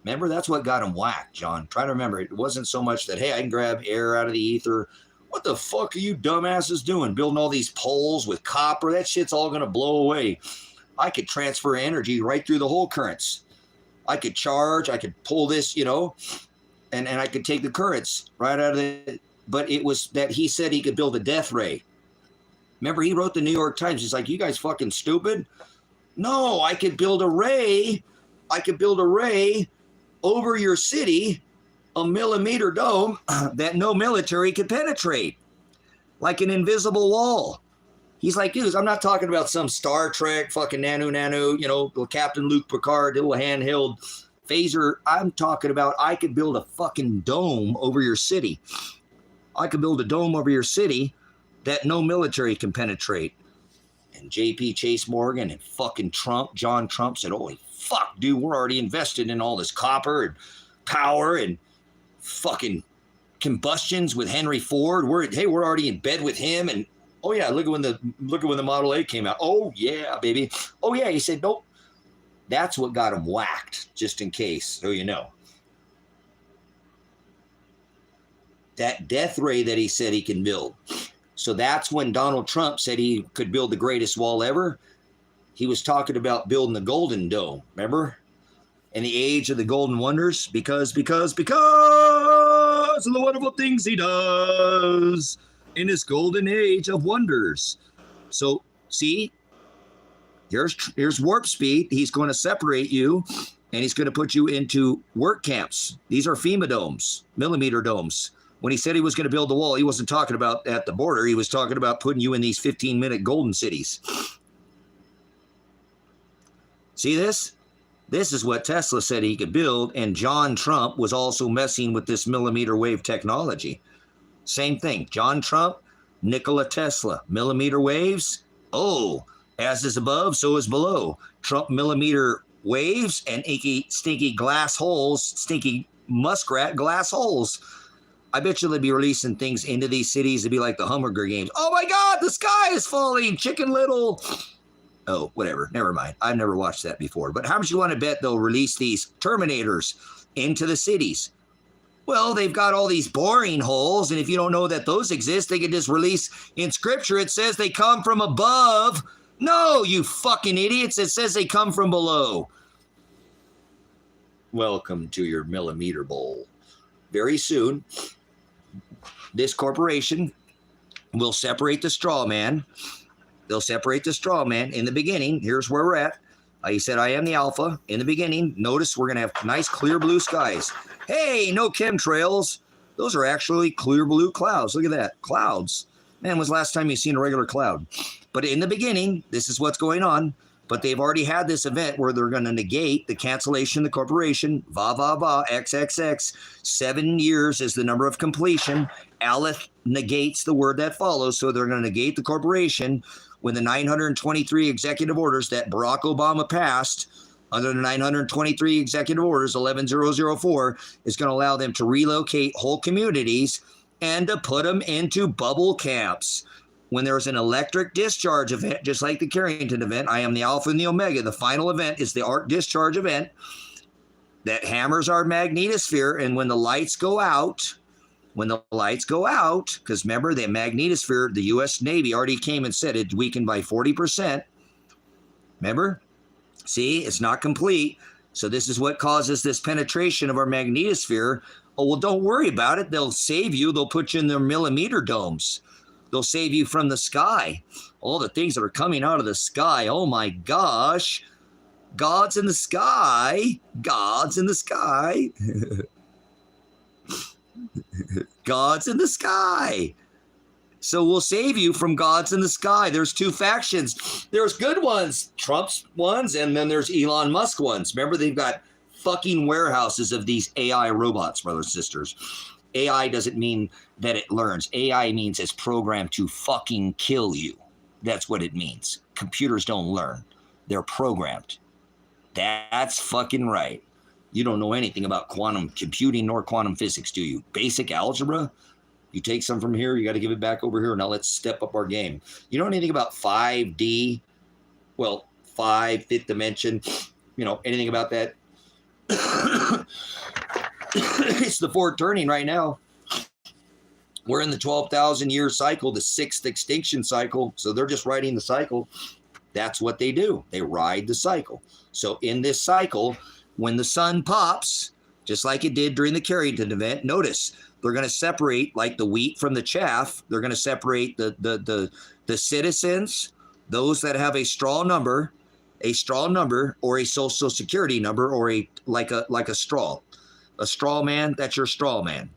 Remember, that's what got him whacked, John. Try to remember, it wasn't so much that, hey, I can grab air out of the ether. What the fuck are you dumbasses doing? Building all these poles with copper? That shit's all going to blow away. I could transfer energy right through the whole currents. I could charge. I could pull this, and I could take the currents right out of it. But it was that he said he could build a death ray. Remember, he wrote the New York Times. He's like, you guys fucking stupid? No, I could build a ray. I could build a ray over your city, a millimeter dome that no military could penetrate, like an invisible wall. He's like, dude, I'm not talking about some Star Trek fucking nano, Captain Luke Picard, little handheld phaser. I'm talking about I could build a fucking dome over your city. I could build a dome over your city that no military can penetrate. And JP Chase Morgan and fucking John Trump said, holy fuck, dude, we're already invested in all this copper and power and fucking combustions with Henry Ford. We're already in bed with him. And oh yeah, look at when the Model A came out. Oh yeah, baby. Oh yeah, he said, nope. That's what got him whacked, just in case, so you know. That death ray that he said he can build. So that's when Donald Trump said he could build the greatest wall ever. He was talking about building the Golden Dome, remember? In the age of the Golden Wonders, because of the wonderful things he does in his golden age of wonders. So, see, here's warp speed. He's going to separate you, and he's going to put you into work camps. These are FEMA domes, millimeter domes. When he said he was going to build the wall, he wasn't talking about at the border. He was talking about putting you in these 15-minute golden cities. See this? This is what Tesla said he could build, and John Trump was also messing with this millimeter wave technology. Same thing. John Trump, Nikola Tesla, millimeter waves. Oh, as is above, so is below. Trump millimeter waves and inky, stinky glass holes, stinky muskrat glass holes. I bet you they'll be releasing things into these cities to be like the Hunger Games. Oh my God, the sky is falling, Chicken Little. Oh, whatever, never mind. I've never watched that before. But how much you want to bet they'll release these Terminators into the cities? Well, they've got all these boring holes, and if you don't know that those exist, they could just release in Scripture. It says they come from above. No, you fucking idiots. It says they come from below. Welcome to your millimeter bowl. Very soon, this corporation will separate the straw man. They'll separate the straw man. In the beginning, here's where we're at. He said, I am the alpha. In the beginning, notice we're going to have nice clear blue skies. Hey, no chemtrails. Those are actually clear blue clouds. Look at that. Clouds. Man, when's the last time you've seen a regular cloud? But in the beginning, this is what's going on. But they've already had this event where they're going to negate the cancellation of the corporation. Va, va, va, XXX. 7 years is the number of completion. Aleph negates the word that follows. So they're going to negate the corporation when the 923 executive orders that Barack Obama passed under the 923 executive orders, 11004, is going to allow them to relocate whole communities and to put them into bubble camps. When there's an electric discharge event, just like the Carrington event, I am the Alpha and the Omega. The final event is the arc discharge event that hammers our magnetosphere. And when the lights go out, because remember, the magnetosphere, the U.S. Navy already came and said it weakened by 40%. Remember? See, it's not complete. So this is what causes this penetration of our magnetosphere. Oh, well, don't worry about it. They'll save you. They'll put you in their millimeter domes. They'll save you from the sky. All the things that are coming out of the sky. Oh, my gosh. God's in the sky. God's in the sky. God's in the sky. So we'll save you from God's in the sky. There's two factions. There's good ones, Trump's ones, and then there's Elon Musk ones. Remember, they've got fucking warehouses of these AI robots, brothers and sisters. AI doesn't mean that it learns. AI means it's programmed to fucking kill you. That's what it means. Computers don't learn. They're programmed. That's fucking right. You don't know anything about quantum computing nor quantum physics, do you? Basic algebra? You take some from here, you got to give it back over here. Now let's step up our game. You know anything about 5D? Well, 5th dimension. You know, anything about that? It's the fourth turning right now. We're in the 12,000 year cycle, the 6th extinction cycle. So they're just riding the cycle. That's what they do. They ride the cycle. So in this cycle, when the sun pops, just like it did during the Carrington event, notice they're going to separate like the wheat from the chaff. They're going to separate the citizens, those that have a straw number, or a social security number, or like a straw man. That's your straw man,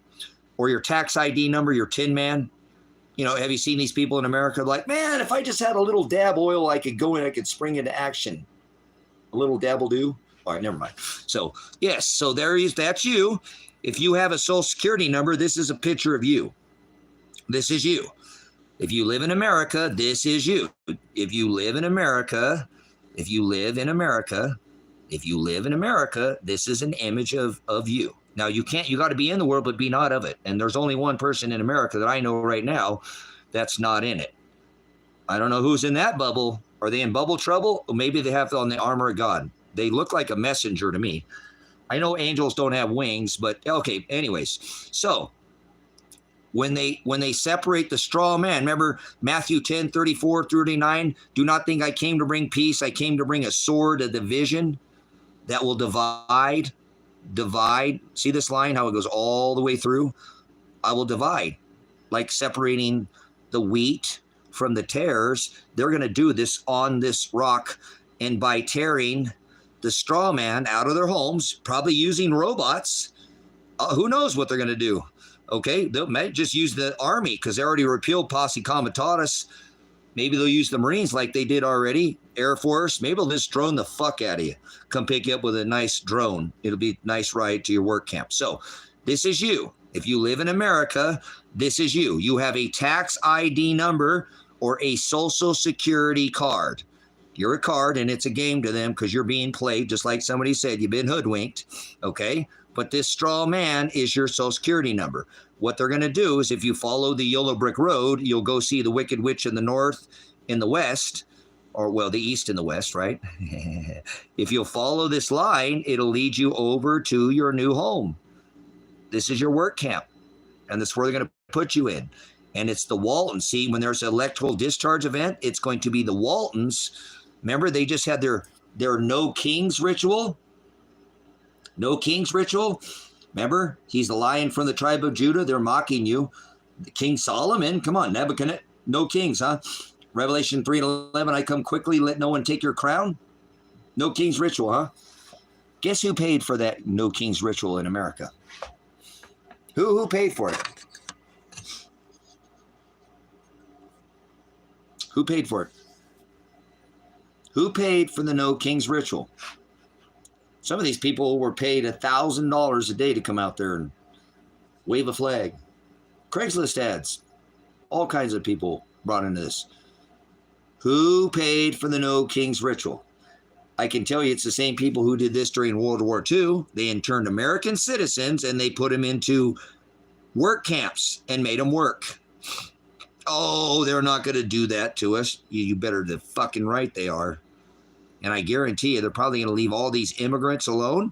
or your tax ID number, your tin man. You know, have you seen these people in America like, man, if I just had a little dab oil, I could go in, I could spring into action. A little dabble do. All right, never mind. So yes, so that's you. If you have a social security number, this is a picture of you. This is you. If you live in America, this is you. If you live in America, this is an image of you. Now you got to be in the world, but be not of it. And there's only one person in America that I know right now that's not in it. I don't know who's in that bubble. Are they in bubble trouble? Or maybe they have on the armor of God. They look like a messenger to me. I know angels don't have wings, but okay, anyways. So when they separate the straw man, remember Matthew 10:34-39, do not think I came to bring peace. I came to bring a sword, a division that will divide. See this line, how it goes all the way through? I will divide, like separating the wheat from the tares. They're going to do this on this rock, and by tearing the straw man out of their homes, probably using robots. Who knows what they're going to do? Okay, they might just use the army because they already repealed posse comitatus. Maybe they'll use the Marines like they did already. Air Force, maybe they'll just drone the fuck out of you. Come pick you up with a nice drone. It'll be a nice ride to your work camp. So this is you. If you live in America, this is you. You have a tax ID number or a social security card. You're a card, and it's a game to them because you're being played, just like somebody said, you've been hoodwinked, okay? But this straw man is your social security number. What they're going to do is if you follow the yellow brick road, you'll go see the Wicked Witch in the north, in the west, or, well, the east and the west, right? If you'll follow this line, it'll lead you over to your new home. This is your work camp, and that's where they're going to put you in. And it's the Waltons. See, when there's an electrical discharge event, it's going to be the Waltons. Remember, they just had their No Kings ritual? No Kings ritual? Remember, he's the lion from the tribe of Judah. They're mocking you. King Solomon, come on, Nebuchadnezzar, no kings, huh? Revelation 3:11, I come quickly, let no one take your crown. No Kings ritual, huh? Guess who paid for that No Kings ritual in America? Who paid for it? Who paid for it? Who paid for the No Kings ritual? Some of these people were paid $1,000 a day to come out there and wave a flag. Craigslist ads. All kinds of people brought into this. Who paid for the No Kings ritual? I can tell you it's the same people who did this during World War II. They interned American citizens and they put them into work camps and made them work. Oh, they're not going to do that to us. You better the fucking right they are. And I guarantee you, they're probably going to leave all these immigrants alone.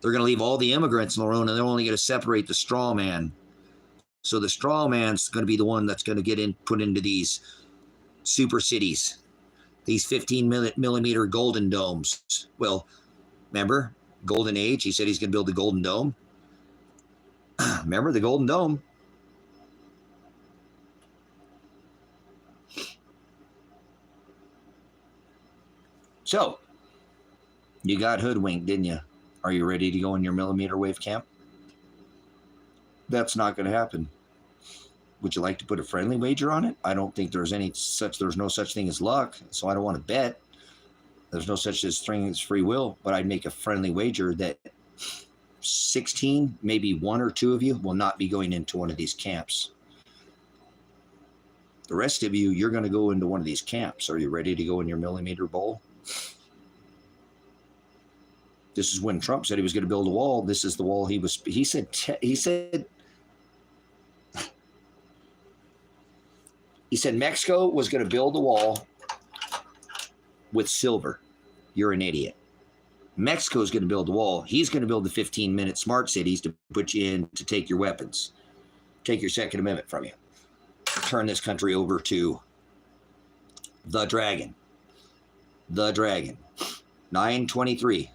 They're going to leave all the immigrants alone, and they're only going to separate the straw man. So the straw man's going to be the one that's going to get put into these super cities, these 15-millimeter golden domes. Well, remember, Golden Age, he said he's going to build the Golden Dome. Remember the Golden Dome? So, you got hoodwinked, didn't you? Are you ready to go in your millimeter wave camp? That's not going to happen. Would you like to put a friendly wager on it? I don't think there's no such thing as luck, so I don't want to bet. There's no such thing as free will, but I'd make a friendly wager that 16, maybe one or two of you will not be going into one of these camps. The rest of you, you're going to go into one of these camps. Are you ready to go in your millimeter bowl? This is when Trump said he was going to build a wall. This is the wall he said Mexico was going to build a wall with silver. You're an idiot. Mexico is going to build a wall. He's going to build the 15-minute smart cities to put you in to take your weapons, take your Second Amendment from you, turn this country over to the dragon. The dragon. 923.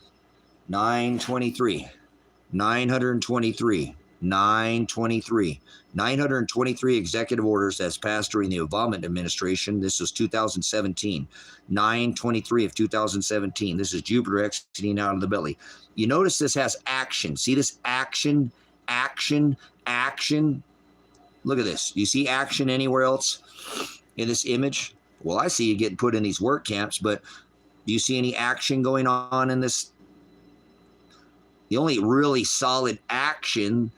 923. 923. 923. 923 executive orders as passed during the Obama administration. This was 2017. 923 of 2017. This is Jupiter exiting out of the belly. You notice this has action. See this action, action, action. Look at this. You see action anywhere else in this image? Well, I see you getting put in these work camps, but do you see any action going on in this? The only really solid action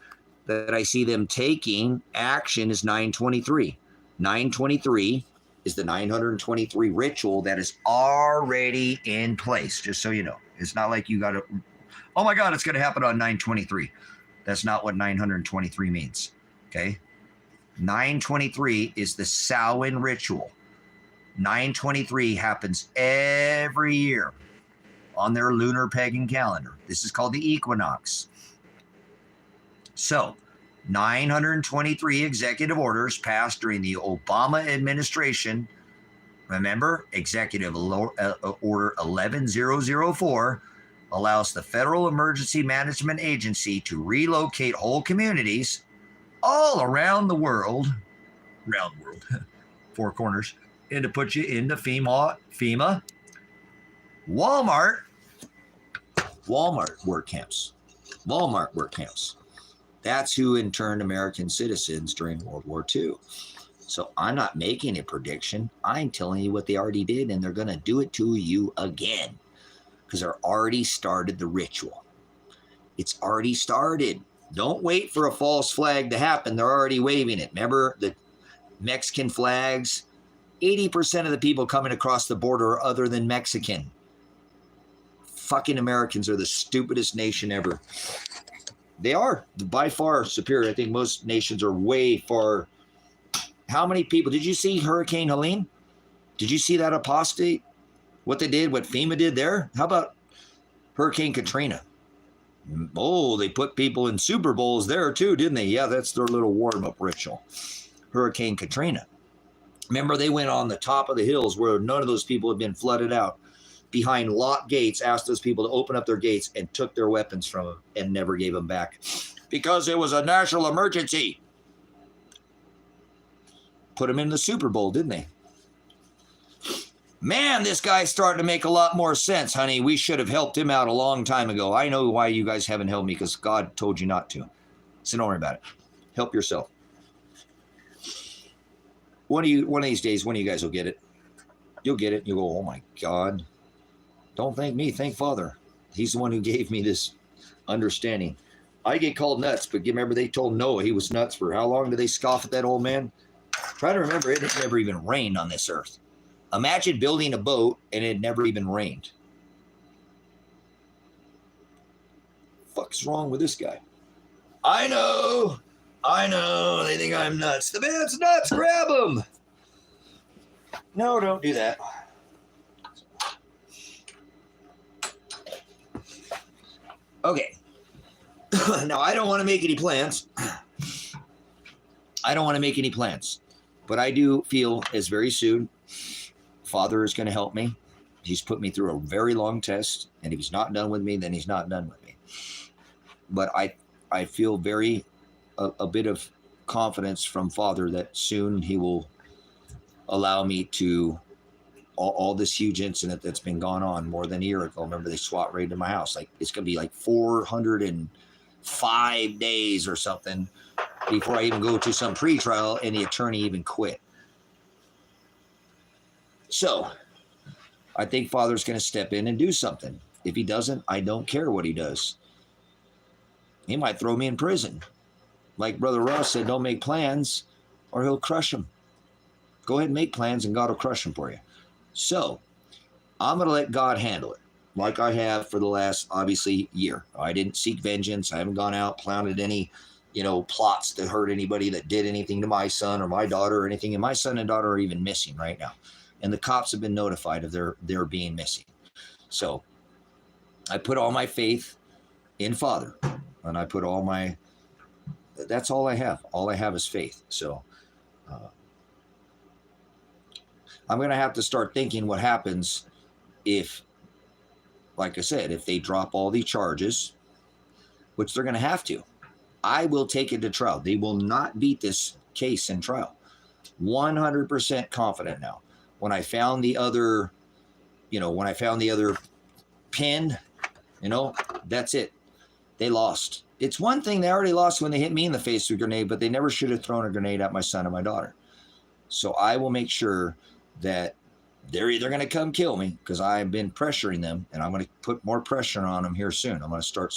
that I see them taking action is 923. 923 is the 923 ritual that is already in place, just so you know. It's not like you got to, oh my God, it's going to happen on 923. That's not what 923 means, okay? 923 is the Samhain ritual. 923 happens every year on their lunar pagan calendar. This is called the equinox. So, 923 executive orders passed during the Obama administration. Remember, Executive Order 11004 allows the Federal Emergency Management Agency to relocate whole communities all around the world, four corners, and to put you into FEMA, Walmart work camps. Walmart work camps. That's who interned American citizens during World War II. So I'm not making a prediction. I'm telling you what they already did, and they're going to do it to you again because they're already started the ritual. It's already started. Don't wait for a false flag to happen. They're already waving it. Remember the Mexican flags 80% of the people coming across the border are other than Mexican. Fucking Americans are the stupidest nation ever. They are by far superior. I think most nations are way far. How many people? Did you see Hurricane Helene? Did you see that apostate? What they did, what FEMA did there? How about Hurricane Katrina? Oh, they put people in Super Bowls there too, didn't they? Yeah, that's their little warm-up ritual. Hurricane Katrina. Remember, they went on the top of the hills where none of those people had been flooded out, behind locked gates, asked those people to open up their gates and took their weapons from them and never gave them back because it was a national emergency. Put them in the Super Bowl, didn't they? Man, this guy's starting to make a lot more sense, honey. We should have helped him out a long time ago. I know why you guys haven't helped me, because God told you not to. So don't worry about it. Help yourself. One of these days, one of you guys will get it. You'll get it. And you'll go, oh my God. Don't thank me. Thank Father. He's the one who gave me this understanding. I get called nuts, but remember they told Noah he was nuts for how long did they scoff at that old man? Try to remember, it had never even rained on this earth. Imagine building a boat and it had never even rained. Fuck's wrong with this guy? I know. They think I'm nuts. The man's nuts. Grab him. No, don't do that. Okay. Now, I don't want to make any plans. But I do feel as very soon Father is going to help me. He's put me through a very long test, and if he's not done with me, then he's not done with me. But I feel a bit of confidence from Father that soon he will allow me to all this huge incident that's been going on more than a year ago. Remember, they SWAT raided my house. Like, it's going to be like 405 days or something before I even go to some pretrial and the attorney even quit. So I think Father's going to step in and do something. If he doesn't, I don't care what he does. He might throw me in prison. Like Brother Ross said, don't make plans or he'll crush them. Go ahead and make plans and God will crush them for you. So I'm going to let God handle it like I have for the last, obviously, year. I didn't seek vengeance. I haven't gone out, planted any, plots to hurt anybody that did anything to my son or my daughter or anything. And my son and daughter are even missing right now. And the cops have been notified of their being missing. So I put all my faith in Father. And I put that's all I have. All I have is faith. So I'm going to have to start thinking what happens if, like I said, if they drop all the charges, which they're going to have to. I will take it to trial. They will not beat this case in trial. 100% confident now. When I found the other, pin, that's it. They lost. It's one thing they already lost when they hit me in the face with a grenade, but they never should have thrown a grenade at my son and my daughter. So I will make sure that they're either going to come kill me because I've been pressuring them, and I'm going to put more pressure on them here soon. I'm going to start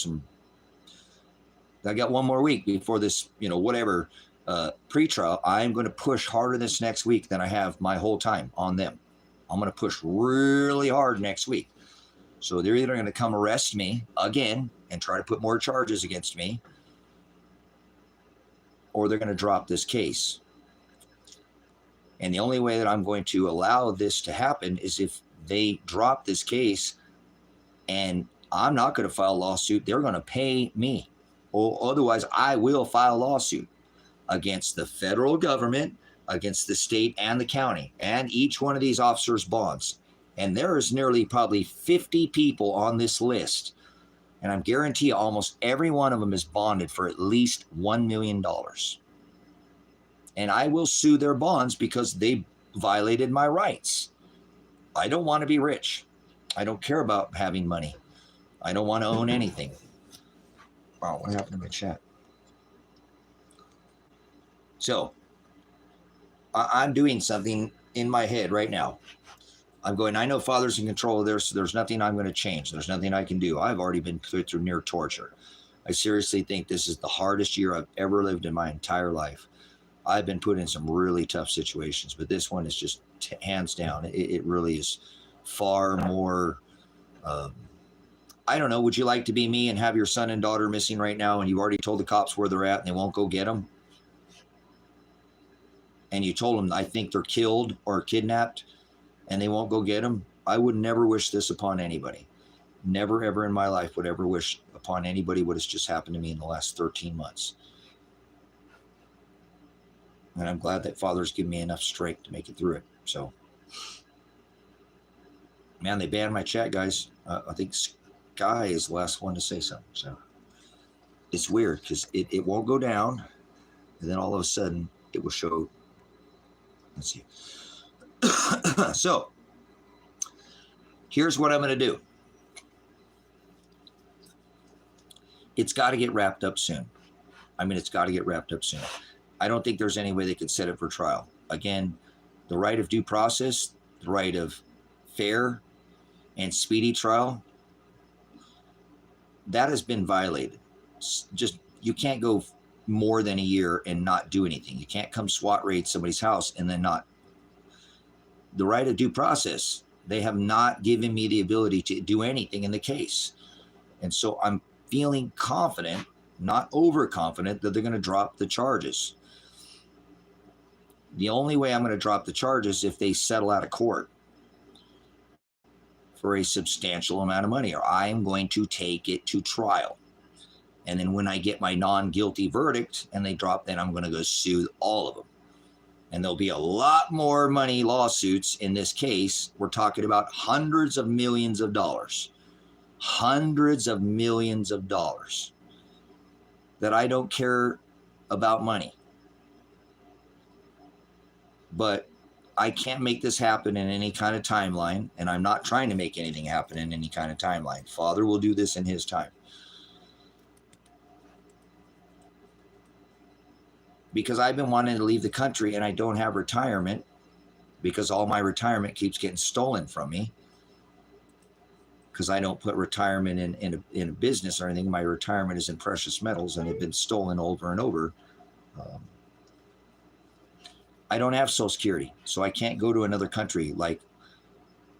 I got one more week before this, pretrial. I'm going to push harder this next week than I have my whole time on them. I'm going to push really hard next week. So they're either going to come arrest me again and try to put more charges against me, or they're going to drop this case. And the only way that I'm going to allow this to happen is if they drop this case, and I'm not going to file a lawsuit. They're going to pay me. Or otherwise, I will file a lawsuit against the federal government, against the state and the county, and each one of these officers' bonds. And there is nearly probably 50 people on this list. And I guarantee you almost every one of them is bonded for at least $1 million. And I will sue their bonds because they violated my rights. I don't want to be rich. I don't care about having money. I don't want to own anything. Wow, what happened to my chat? So, I'm doing something in my head right now. I'm going, I know Father's in control of this, so there's nothing I'm going to change. There's nothing I can do. I've already been put through near torture. I seriously think this is the hardest year I've ever lived in my entire life. I've been put in some really tough situations, but this one is just hands down. It really is far more. I don't know. Would you like to be me and have your son and daughter missing right now, and you've already told the cops where they're at, and they won't go get them? And you told them, I think they're killed or kidnapped, and they won't go get them? I would never wish this upon anybody. Never, ever in my life would ever wish upon anybody what has just happened to me in the last 13 months. And I'm glad that Father's given me enough strength to make it through it. So, man, they banned my chat, guys. I think Sky is the last one to say something. So it's weird because it won't go down. And then all of a sudden it will show. Let's see. So here's what I'm going to do. It's got to get wrapped up soon. I mean, it's got to get wrapped up soon. I don't think there's any way they could set it for trial. Again, the right of due process, the right of fair and speedy trial, that has been violated. Just, you can't go more than a year and not do anything. You can't come SWAT raid somebody's house and then not. The right of due process, they have not given me the ability to do anything in the case. And so I'm feeling confident, not overconfident, that they're going to drop the charges. The only way I'm going to drop the charges is if they settle out of court for a substantial amount of money, or I'm going to take it to trial. And then when I get my non-guilty verdict and they drop, then I'm going to go sue all of them. And there'll be a lot more money lawsuits in this case. We're talking about hundreds of millions of dollars. Hundreds of millions of dollars. That I don't care about money. But I can't make this happen in any kind of timeline, and I'm not trying to make anything happen in any kind of timeline. Father will do this in his time. Because I've been wanting to leave the country and I don't have retirement because all my retirement keeps getting stolen from me. Because I don't put retirement in a business or anything. My retirement is in precious metals and it's been stolen over and over. I don't have Social Security, so I can't go to another country like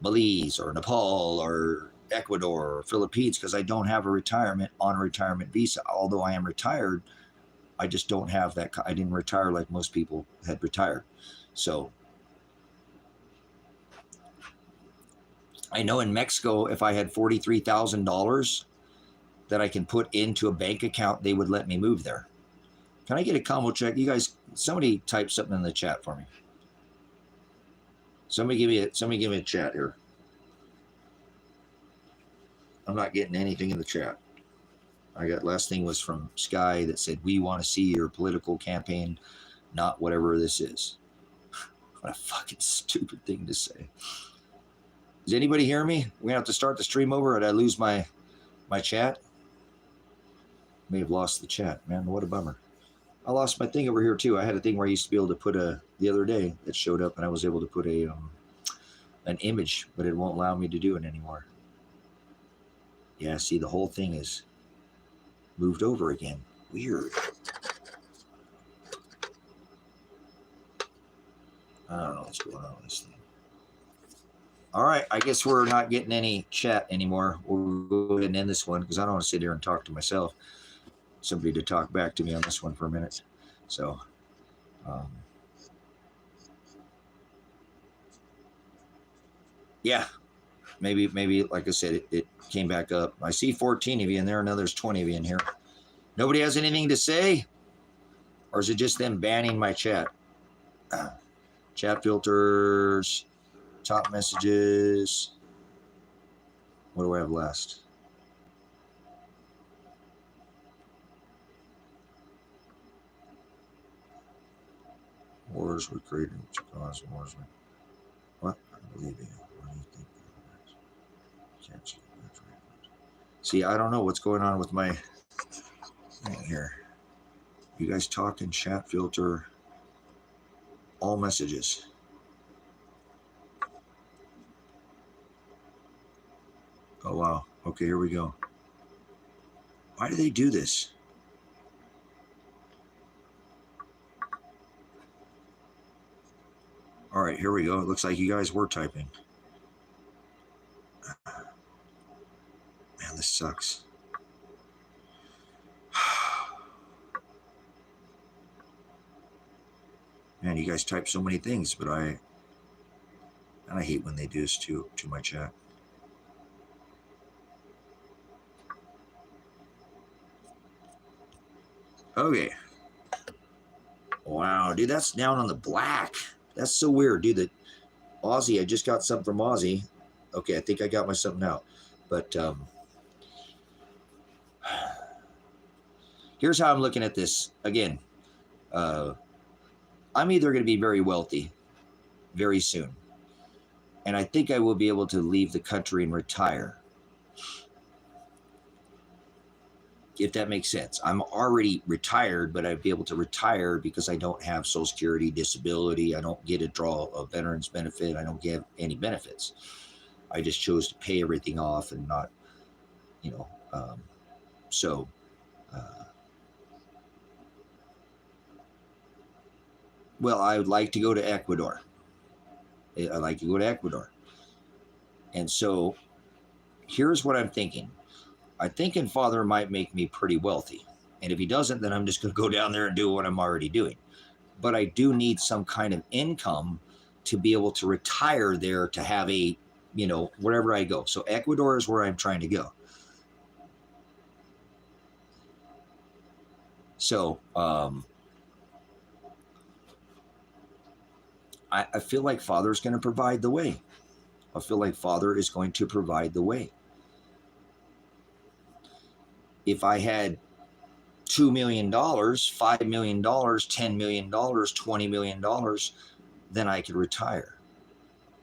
Belize or Nepal or Ecuador or Philippines because I don't have a retirement on a retirement visa. Although I am retired, I just don't have that. I didn't retire like most people had retired. So I know in Mexico, if I had $43,000 that I can put into a bank account, they would let me move there. Can I get a combo check? You guys, somebody type something in the chat for me. Somebody give me a chat here. I'm not getting anything in the chat. I got, last thing was from Sky that said, we want to see your political campaign, not whatever this is. What a fucking stupid thing to say. Does anybody hear me? We're gonna have to start the stream over, or did I lose my chat? May have lost the chat, man. What a bummer. I lost my thing over here too. I had a thing where I used to be able to put the other day that showed up, and I was able to put an image, but it won't allow me to do it anymore. Yeah, see, the whole thing is moved over again. Weird. I don't know what's going on with this thing. All right, I guess we're not getting any chat anymore. We'll go ahead and end this one because I don't want to sit here and talk to myself. Somebody to talk back to me on this one for a minute. So, yeah, maybe like I said, it came back up. I see 14 of you in there, and now there's 20 of you in here. Nobody has anything to say, or is it just them banning my chat? Chat filters, top messages. What do I have last? Wars were created to cause wars. What? I believe you. What do you think? See, I don't know what's going on with my thing here. You guys talk in chat filter all messages. Oh, wow. Okay, here we go. Why do they do this? All right, here we go. It looks like you guys were typing. Man, this sucks. Man, you guys type so many things, but I hate when they do this to my chat. Okay. Wow, dude, that's down on the black. That's so weird, dude. That Aussie, I just got something from Aussie. Okay, I think I got my something out. But here's how I'm looking at this. Again, I'm either going to be very wealthy very soon, and I think I will be able to leave the country and retire. If that makes sense. I'm already retired, but I'd be able to retire because I don't have Social Security, disability. I don't get to draw a veteran's benefit. I don't get any benefits. I just chose to pay everything off and not, well, I would like to go to Ecuador. I'd like to go to Ecuador. And so here's what I'm thinking. I'm thinking Father might make me pretty wealthy. And if he doesn't, then I'm just going to go down there and do what I'm already doing. But I do need some kind of income to be able to retire there, to have a, wherever I go. So Ecuador is where I'm trying to go. So I feel like Father's going to provide the way. I feel like Father is going to provide the way. If I had $2 million, $5 million, $10 million, $20 million, then I could retire.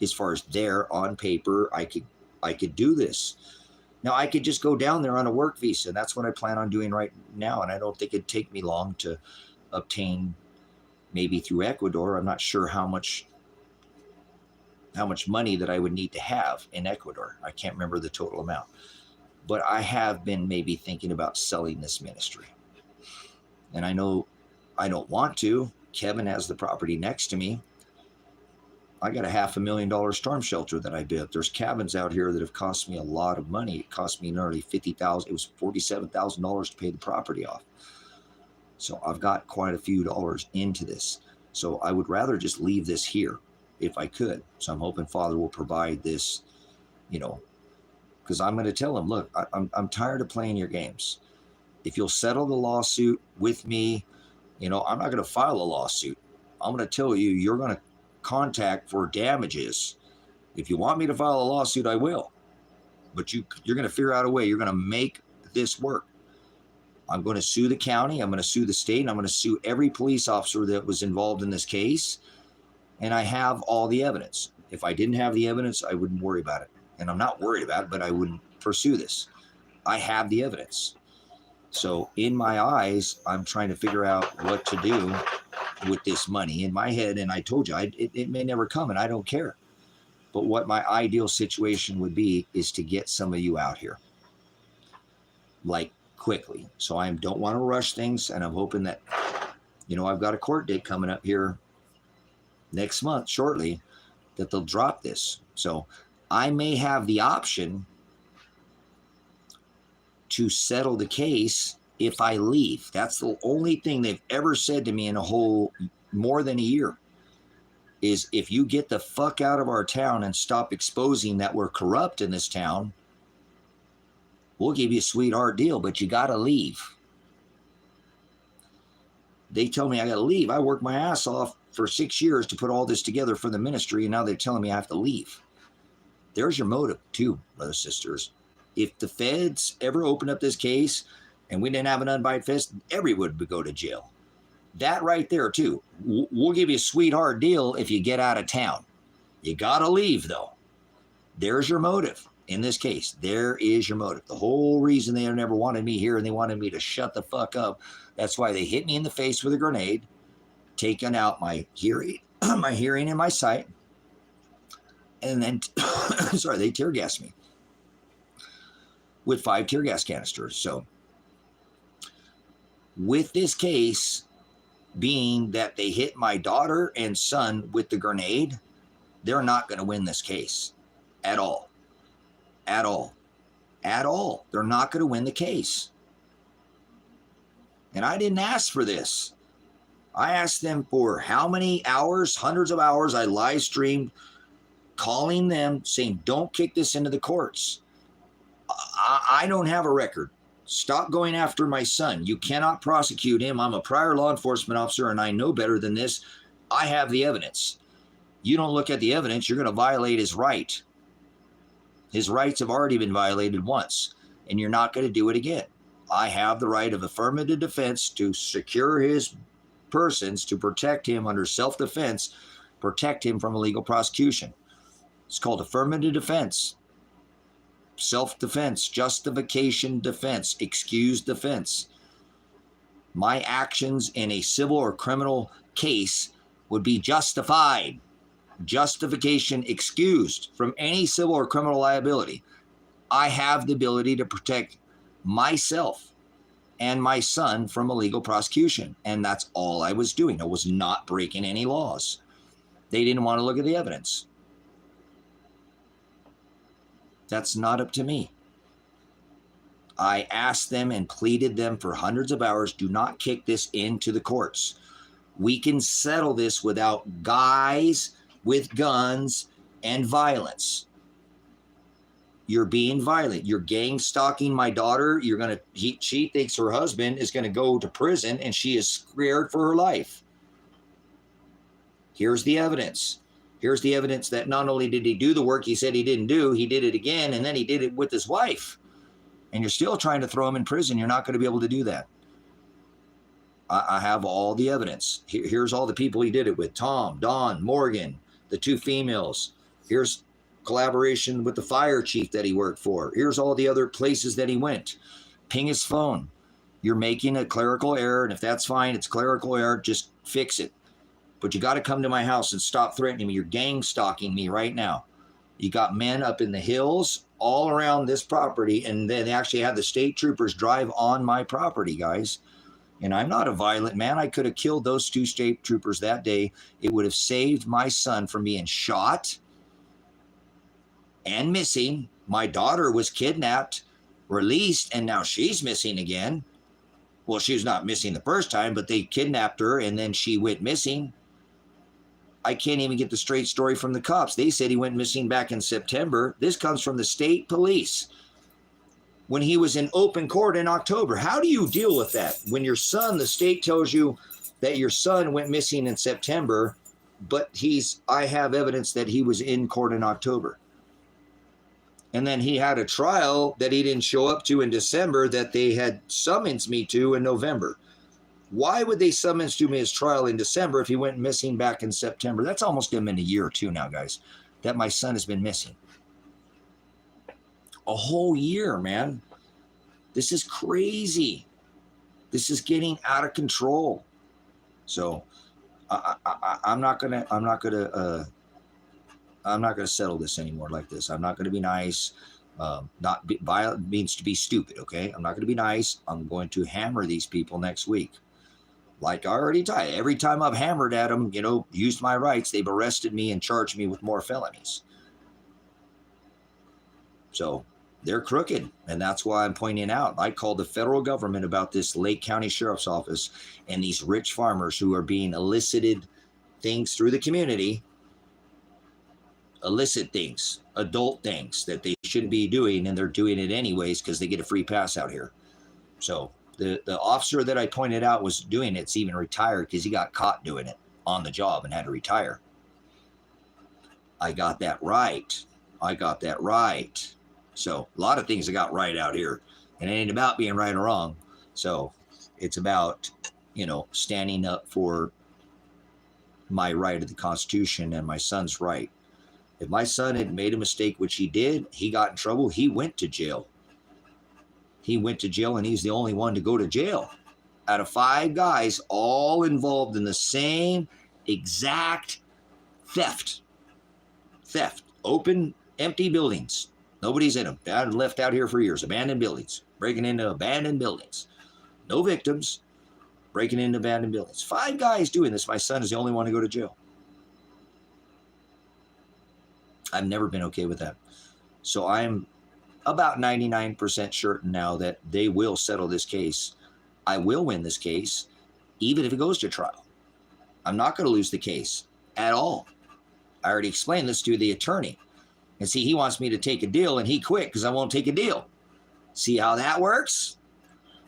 As far as there on paper, I could do this. Now I could just go down there on a work visa. That's what I plan on doing right now. And I don't think it'd take me long to obtain, maybe through Ecuador. I'm not sure how much money that I would need to have in Ecuador. I can't remember the total amount. But I have been maybe thinking about selling this ministry. And I know I don't want to. Kevin has the property next to me. I got a $500,000 storm shelter that I built. There's cabins out here that have cost me a lot of money. It cost me nearly $50,000. It was $47,000 to pay the property off. So I've got quite a few dollars into this. So I would rather just leave this here if I could. So I'm hoping Father will provide this, because I'm going to tell him, look, I'm tired of playing your games. If you'll settle the lawsuit with me, I'm not going to file a lawsuit. I'm going to tell you, you're going to contact for damages. If you want me to file a lawsuit, I will. But you're going to figure out a way. You're going to make this work. I'm going to sue the county. I'm going to sue the state. And I'm going to sue every police officer that was involved in this case. And I have all the evidence. If I didn't have the evidence, I wouldn't worry about it. And I'm not worried about it, but I wouldn't pursue this. I have the evidence. So in my eyes, I'm trying to figure out what to do with this money in my head. And I told you, it may never come, and I don't care. But what my ideal situation would be is to get some of you out here, like quickly. So I don't want to rush things, and I'm hoping that, I've got a court date coming up here next month, shortly, that they'll drop this. So I may have the option to settle the case if I leave. That's the only thing they've ever said to me in a whole more than a year, is if you get the fuck out of our town and stop exposing that we're corrupt in this town, we'll give you a sweetheart deal, but you got to leave. They tell me I got to leave. I worked my ass off for 6 years to put all this together for the ministry, and now they're telling me I have to leave. There's your motive too, brothers and sisters. If the feds ever opened up this case and we didn't have an unbiased fist, everyone would go to jail. That right there too. We'll give you a sweetheart deal if you get out of town. You got to leave though. There's your motive in this case. There is your motive. The whole reason they never wanted me here and they wanted me to shut the fuck up. That's why they hit me in the face with a grenade, taking out my hearing, my hearing and my sight. And then, they tear gassed me with 5 tear gas canisters. So with this case, being that they hit my daughter and son with the grenade, they're not going to win this case at all. At all. At all. They're not going to win the case. And I didn't ask for this. I asked them for how many hours, hundreds of hours. I live streamed calling them saying, don't kick this into the courts. I don't have a record. Stop going after my son. You cannot prosecute him. I'm a prior law enforcement officer and I know better than this. I have the evidence. You don't look at the evidence, you're going to violate his right. His rights have already been violated once, and you're not going to do it again. I have the right of affirmative defense to secure his persons, to protect him under self-defense, protect him from illegal prosecution. It's called affirmative defense, self-defense, justification defense, excused defense. My actions in a civil or criminal case would be justified. Justification excused from any civil or criminal liability. I have the ability to protect myself and my son from illegal prosecution. And that's all I was doing. I was not breaking any laws. They didn't want to look at the evidence. That's not up to me. I asked them and pleaded them for hundreds of hours, do not kick this into the courts. We can settle this without guys with guns and violence. You're being violent. You're gang stalking my daughter. She thinks her husband is going to go to prison and she is scared for her life. Here's the evidence. Here's the evidence that not only did he do the work he said he didn't do, he did it again, and then he did it with his wife. And you're still trying to throw him in prison. You're not going to be able to do that. I have all the evidence. Here's all the people he did it with. Tom, Dawn, Morgan, the two females. Here's collaboration with the fire chief that he worked for. Here's all the other places that he went. Ping his phone. You're making a clerical error, and if that's fine, it's clerical error, just fix it. But you got to come to my house and stop threatening me. You're gang stalking me right now. You got men up in the hills all around this property, and then they actually had the state troopers drive on my property, guys. And I'm not a violent man. I could have killed those two state troopers that day. It would have saved my son from being shot and missing. My daughter was kidnapped, released, and now she's missing again. Well, she was not missing the first time, but they kidnapped her, and then she went missing. I can't even get the straight story from the cops. They said he went missing back in September. This comes from the state police when he was in open court in October. How do you deal with that? When your son, the state tells you that your son went missing in September, but I have evidence that he was in court in October. And then he had a trial that he didn't show up to in December that they had summoned me to in November. Why would they summons to me his trial in December if he went missing back in September? That's almost been a year or two now, guys, that my son has been missing. A whole year, man. This is crazy. This is getting out of control. So I'm not gonna settle this anymore like this. I'm not gonna be nice. Violent means to be stupid. Okay, I'm not gonna be nice. I'm going to hammer these people next week. Like I already told you, every time I've hammered at them, used my rights, they've arrested me and charged me with more felonies. So they're crooked, and that's why I'm pointing out. I called the federal government about this Lake County Sheriff's Office and these rich farmers who are being elicited things through the community, illicit things, adult things that they shouldn't be doing, and they're doing it anyways because they get a free pass out here. So the officer that I pointed out was doing it's even retired because he got caught doing it on the job and had to retire. I got that right. So a lot of things I got right out here, and it ain't about being right or wrong. So it's about, standing up for my right of the Constitution and my son's right. If my son had made a mistake, which he did, he got in trouble, he went to jail. And he's the only one to go to jail out of 5 guys, all involved in the same exact theft. Open, empty buildings. Nobody's in them. They're left out here for years. Abandoned buildings. Breaking into abandoned buildings. No victims. breaking into abandoned buildings. 5 guys doing this. My son is the only one to go to jail. I've never been okay with that. So I'm about 99% certain now that they will settle this case. I will win this case, even if it goes to trial. I'm not going to lose the case at all. I already explained this to the attorney. And see, he wants me to take a deal, and he quit because I won't take a deal. See how that works?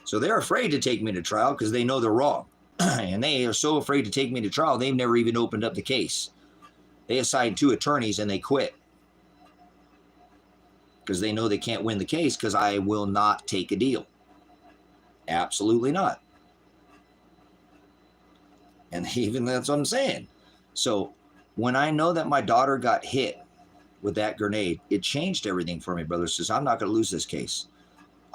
So they're afraid to take me to trial because they know they're wrong. And they are so afraid to take me to trial, they've never even opened up the case. They assigned 2 attorneys and they quit because they know they can't win the case because I will not take a deal. Absolutely not. And even that's what I'm saying. So when I know that my daughter got hit with that grenade, it changed everything for me, brother. Says, I'm not going to lose this case.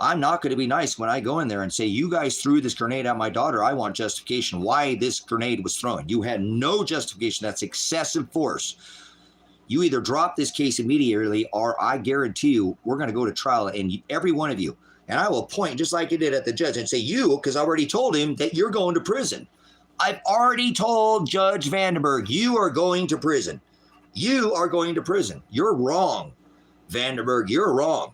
I'm not going to be nice when I go in there and say, you guys threw this grenade at my daughter. I want justification why this grenade was thrown. You had no justification. That's excessive force. You either drop this case immediately, or I guarantee you we're going to go to trial, and every one of you, and I will point just like you did at the judge and say, you, because I already told him that you're going to prison. I've already told Judge Vandenberg, you are going to prison. You are going to prison. You're wrong, Vandenberg. You're wrong.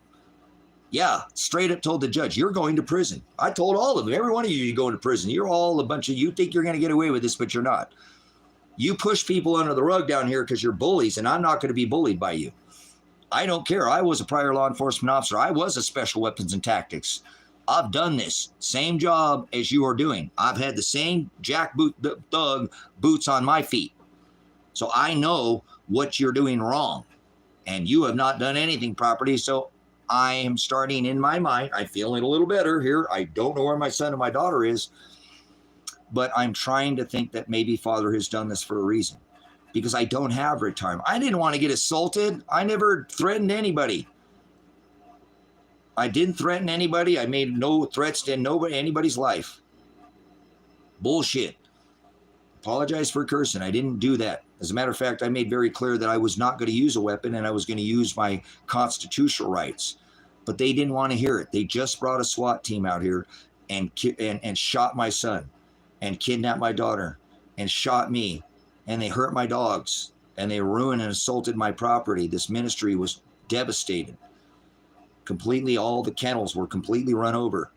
Yeah, straight up told the judge, you're going to prison. I told all of them, every one of you, you're going to prison. You're all a bunch of, you think you're going to get away with this, but you're not. You push people under the rug down here because you're bullies, and I'm not going to be bullied by you. I don't care. I was a prior law enforcement officer. I was a special weapons and tactics. I've done this same job as you are doing. I've had the same jackboot thug boots on my feet. So I know what you're doing wrong, and you have not done anything properly. So I am starting in my mind. I'm feeling a little better here. I don't know where my son and my daughter is, but I'm trying to think that maybe Father has done this for a reason, because I don't have retirement. I didn't want to get assaulted. I never threatened anybody. I didn't threaten anybody. I made no threats to anybody's life. Bullshit. Apologize for cursing. I didn't do that. As a matter of fact, I made very clear that I was not going to use a weapon, and I was going to use my constitutional rights. But they didn't want to hear it. They just brought a SWAT team out here and shot my son, and kidnapped my daughter, and shot me, and they hurt my dogs, and they ruined and assaulted my property. This ministry was devastated. Completely, all the kennels were completely run over.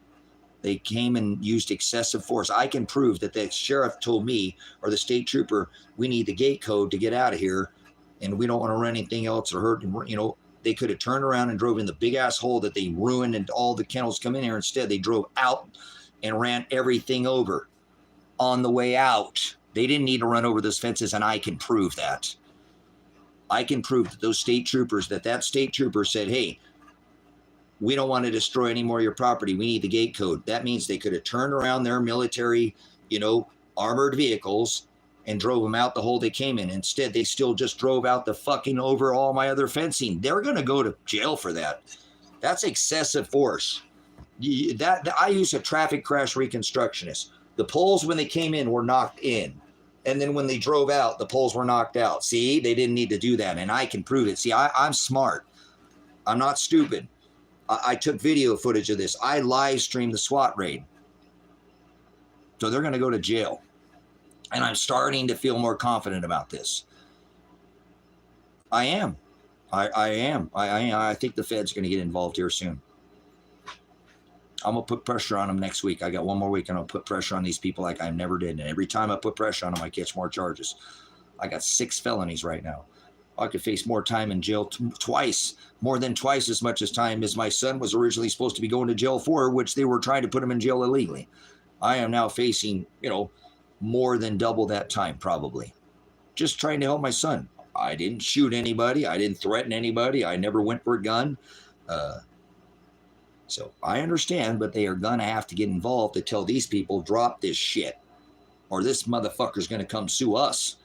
They came and used excessive force. I can prove that the sheriff told me, or the state trooper, we need the gate code to get out of here, and we don't want to run anything else or hurt. You know, they could have turned around and drove in the big ass hole that they ruined, and all the kennels come in here. Instead, they drove out and ran everything over on the way out. They didn't need to run over those fences, and I can prove that. I can prove that those state troopers, that state trooper said, hey, we don't want to destroy any more of your property. We need the gate code. That means they could have turned around their military, armored vehicles and drove them out the hole they came in. Instead, they still just drove out the fucking over all my other fencing. They're going to go to jail for that. That's excessive force. I use a traffic crash reconstructionist. The poles, when they came in, were knocked in. And then when they drove out, the poles were knocked out. See, they didn't need to do that. And I can prove it. See, I'm smart. I'm not stupid. I took video footage of this. I live streamed the SWAT raid. So they're going to go to jail. And I'm starting to feel more confident about this. I am. I am. I think the Fed's going to get involved here soon. I'm going to put pressure on them next week. I got one more week, and I'll put pressure on these people like I never did. And every time I put pressure on them, I catch more charges. I got 6 felonies right now. I could face more time in jail more than twice as much as time as my son was originally supposed to be going to jail for, which they were trying to put him in jail illegally. I am now facing, more than double that time, probably. Just trying to help my son. I didn't shoot anybody. I didn't threaten anybody. I never went for a gun. So I understand, but they are going to have to get involved to tell these people, drop this shit, or this motherfucker's going to come sue us.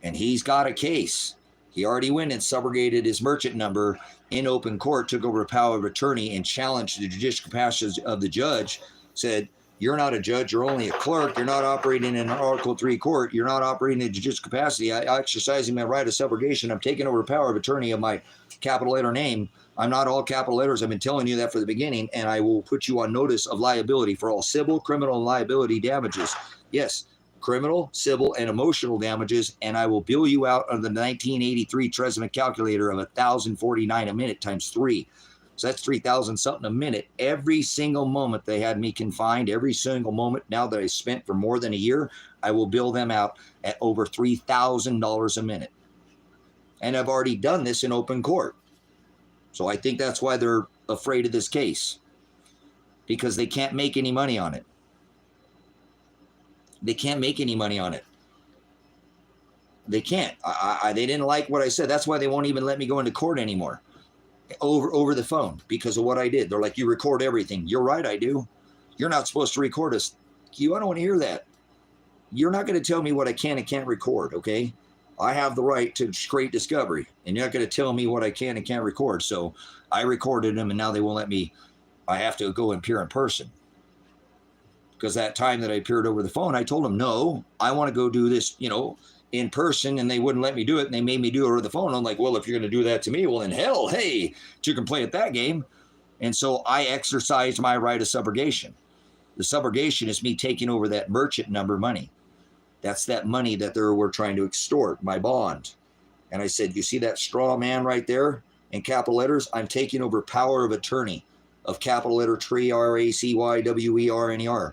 And he's got a case. He already went and subrogated his merchant number in open court, took over power of attorney, and challenged the judicial capacity of the judge, said, You're not a judge. You're only a clerk. You're not operating in an Article 3 court. You're not operating in judicial capacity. I exercising my right of subrogation. I'm taking over power of attorney of my capital letter name. I'm not all capital letters. I've been telling you that from the beginning, and I will put you on notice of liability for all civil, criminal, and liability damages. Yes, criminal, civil, and emotional damages, and I will bill you out on the 1983 Tresman calculator of $1,049 a minute times 3. So that's 3,000 something a minute. Every single moment they had me confined, every single moment now that I spent for more than a year, I will bill them out at over $3,000 a minute. And I've already done this in open court. So I think that's why they're afraid of this case, because they can't make any money on it. They can't make any money on it. They can't. They didn't like what I said. That's why they won't even let me go into court anymore over the phone, because of what I did. They're like, you record everything. You're right, I do. You're not supposed to record us. I don't want to hear that. You're not going to tell me what I can and can't record, okay? I have the right to create discovery, and you're not going to tell me what I can and can't record. So I recorded them, and now they won't let me. I have to go and appear in person. Because that time that I appeared over the phone, I told them, no, I want to go do this, in person, and they wouldn't let me do it, and they made me do it over the phone. I'm like, well, if you're going to do that to me, well, then hell, hey, you can play at that game. And so I exercised my right of subrogation. The subrogation is me taking over that merchant number money. That's that money that they were trying to extort, my bond. And I said, you see that straw man right there in capital letters? I'm taking over power of attorney of capital letter TRACYWERNER.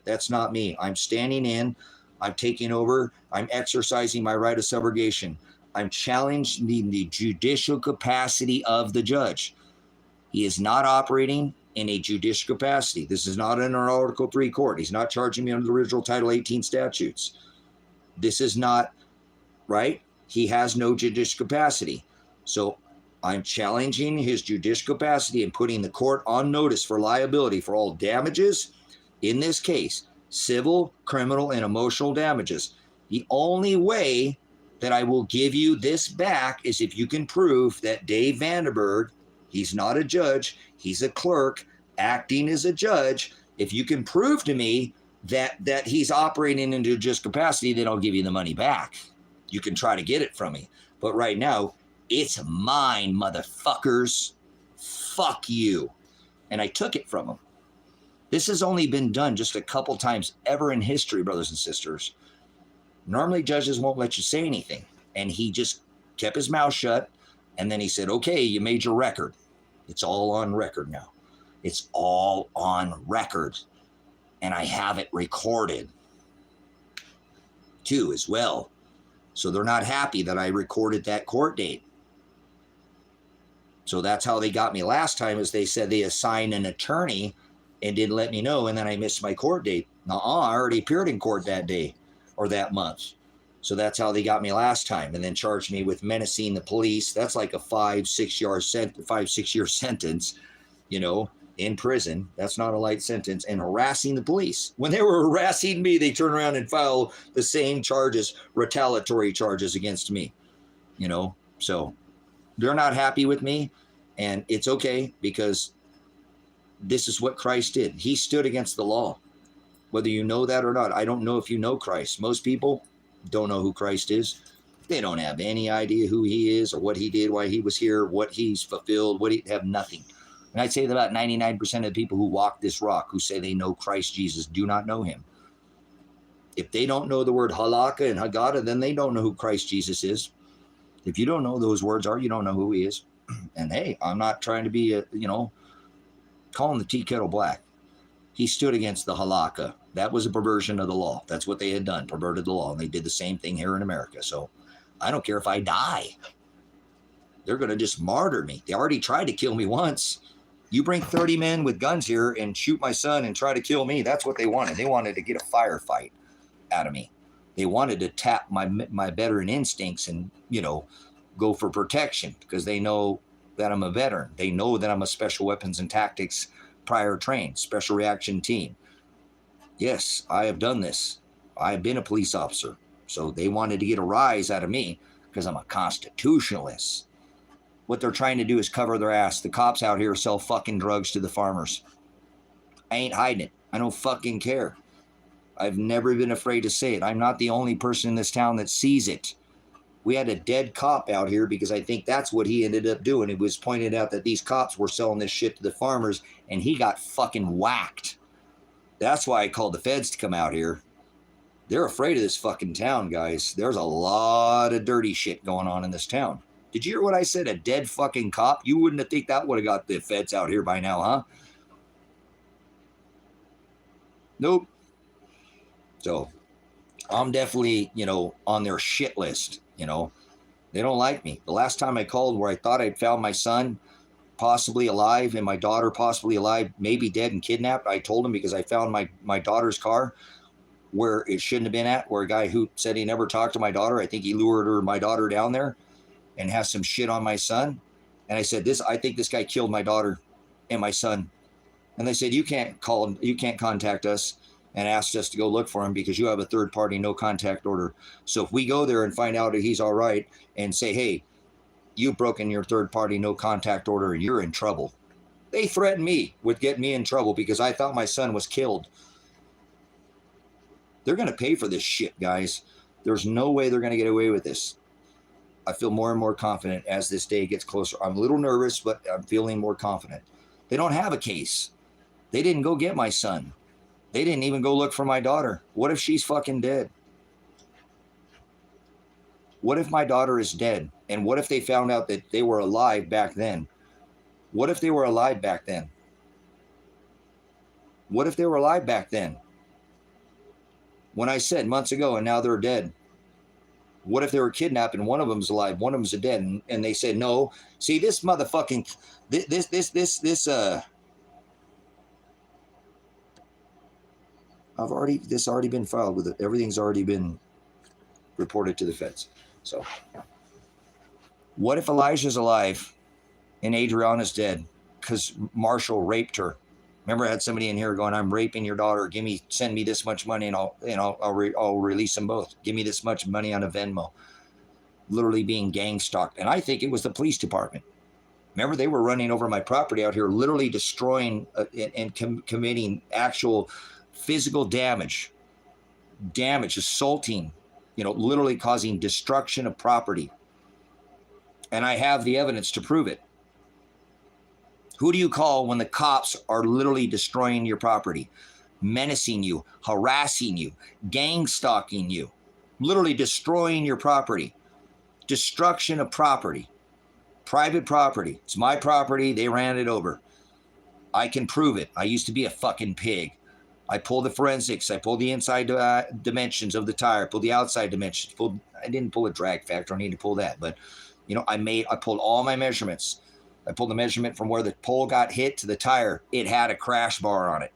That's not me. I'm standing in. I'm taking over. I'm exercising my right of subrogation. I'm challenging the judicial capacity of the judge. He is not operating in a judicial capacity. This is not in an Article 3 court. He's not charging me under the original Title 18 statutes. This is not, right? He has no judicial capacity. So I'm challenging his judicial capacity and putting the court on notice for liability for all damages. In this case, civil, criminal, and emotional damages. The only way that I will give you this back is if you can prove that Dave Vandenberg, he's not a judge, he's a clerk acting as a judge. If you can prove to me that he's operating in judicial capacity, then I'll give you the money back. You can try to get it from me. But right now, it's mine, motherfuckers. Fuck you. And I took it from him. This has only been done just a couple times ever in history, brothers and sisters. Normally, judges won't let you say anything. And he just kept his mouth shut. And then he said, okay, you made your record. It's all on record now. It's all on record. And I have it recorded, too, as well. So they're not happy that I recorded that court date. So that's how they got me last time, is they said they assigned an attorney and didn't let me know, and then I missed my court date. I already appeared in court that day or that month. So that's how they got me last time, and then charged me with menacing the police. That's like a 5-6 year sentence, in prison. That's not a light sentence. And harassing the police. When they were harassing me, they turned around and filed the same charges, retaliatory charges against me, So they're not happy with me, and it's okay, because this is what Christ did. He stood against the law. Whether you know that or not, I don't know if you know Christ. Most people don't know who Christ is. They don't have any idea who he is or what he did, why he was here, what he's fulfilled, have nothing. And I'd say that about 99% of the people who walk this rock, who say they know Christ Jesus, do not know him. If they don't know the word halakha and haggadah, then they don't know who Christ Jesus is. If you don't know those words are, you don't know who he is. And hey, I'm not trying to be, calling the tea kettle black. He stood against the halakha. That was a perversion of the law. That's what they had done, perverted the law. And they did the same thing here in America. So I don't care if I die. They're going to just martyr me. They already tried to kill me once. You bring 30 men with guns here and shoot my son and try to kill me. That's what they wanted. They wanted to get a firefight out of me. They wanted to tap my veteran instincts and, go for protection, because they know that I'm a veteran. They know that I'm a special weapons and tactics prior trained special reaction team. Yes, I have done this. I have been a police officer. So they wanted to get a rise out of me because I'm a constitutionalist. What they're trying to do is cover their ass. The cops out here sell fucking drugs to the farmers. I ain't hiding it. I don't fucking care. I've never been afraid to say it. I'm not the only person in this town that sees it. We had a dead cop out here because I think that's what he ended up doing. It was pointed out that these cops were selling this shit to the farmers, and he got fucking whacked. That's why I called the feds to come out here. They're afraid of this fucking town, guys. There's a lot of dirty shit going on in this town. Did you hear what I said? A dead fucking cop? You wouldn't have think that would have got the feds out here by now, huh? Nope. So I'm definitely, on their shit list. They don't like me. The last time I called where I thought I'd found my son possibly alive and my daughter possibly alive, maybe dead and kidnapped, I told him because I found my daughter's car where it shouldn't have been at, where a guy who said he never talked to my daughter, I think he lured my daughter down there and has some shit on my son. And I said, I think this guy killed my daughter and my son. And they said, you can't contact us and asked us to go look for him because you have a third party no contact order. So if we go there and find out that he's all right and say, hey, you've broken your third party no contact order and you're in trouble. They threatened me with getting me in trouble because I thought my son was killed. They're going to pay for this shit, guys. There's no way they're going to get away with this. I feel more and more confident as this day gets closer. I'm a little nervous, but I'm feeling more confident. They don't have a case. They didn't go get my son. They didn't even go look for my daughter. What if she's fucking dead? What if my daughter is dead? And what if they found out that they were alive back then? What if they were alive back then? What if they were alive back then? When I said months ago and now they're dead. What if they were kidnapped and one of them's alive, one of them's dead, and they said no? See, this motherfucking this this already been filed with it. Everything's already been reported to the feds. So what if Elijah's alive and Adriana's dead because Marshall raped her? Remember, I had somebody in here going, I'm raping your daughter. Send me this much money and I'll release them both. Give me this much money on a Venmo. Literally being gang stalked. And I think it was the police department. Remember, they were running over my property out here, literally destroying and committing actual physical damage, assaulting, literally causing destruction of property. And I have the evidence to prove it. Who do you call when the cops are literally destroying your property, menacing you, harassing you, gang stalking you, literally destroying your property? Destruction of property, private property. It's my property. They ran it over. I can prove it. I used to be a fucking pig. I pulled the forensics. I pulled the inside dimensions of the tire, pulled the outside dimensions. I didn't pull a drag factor. I need to pull that. But, I pulled all my measurements. I pulled the measurement from where the pole got hit to the tire. It had a crash bar on it.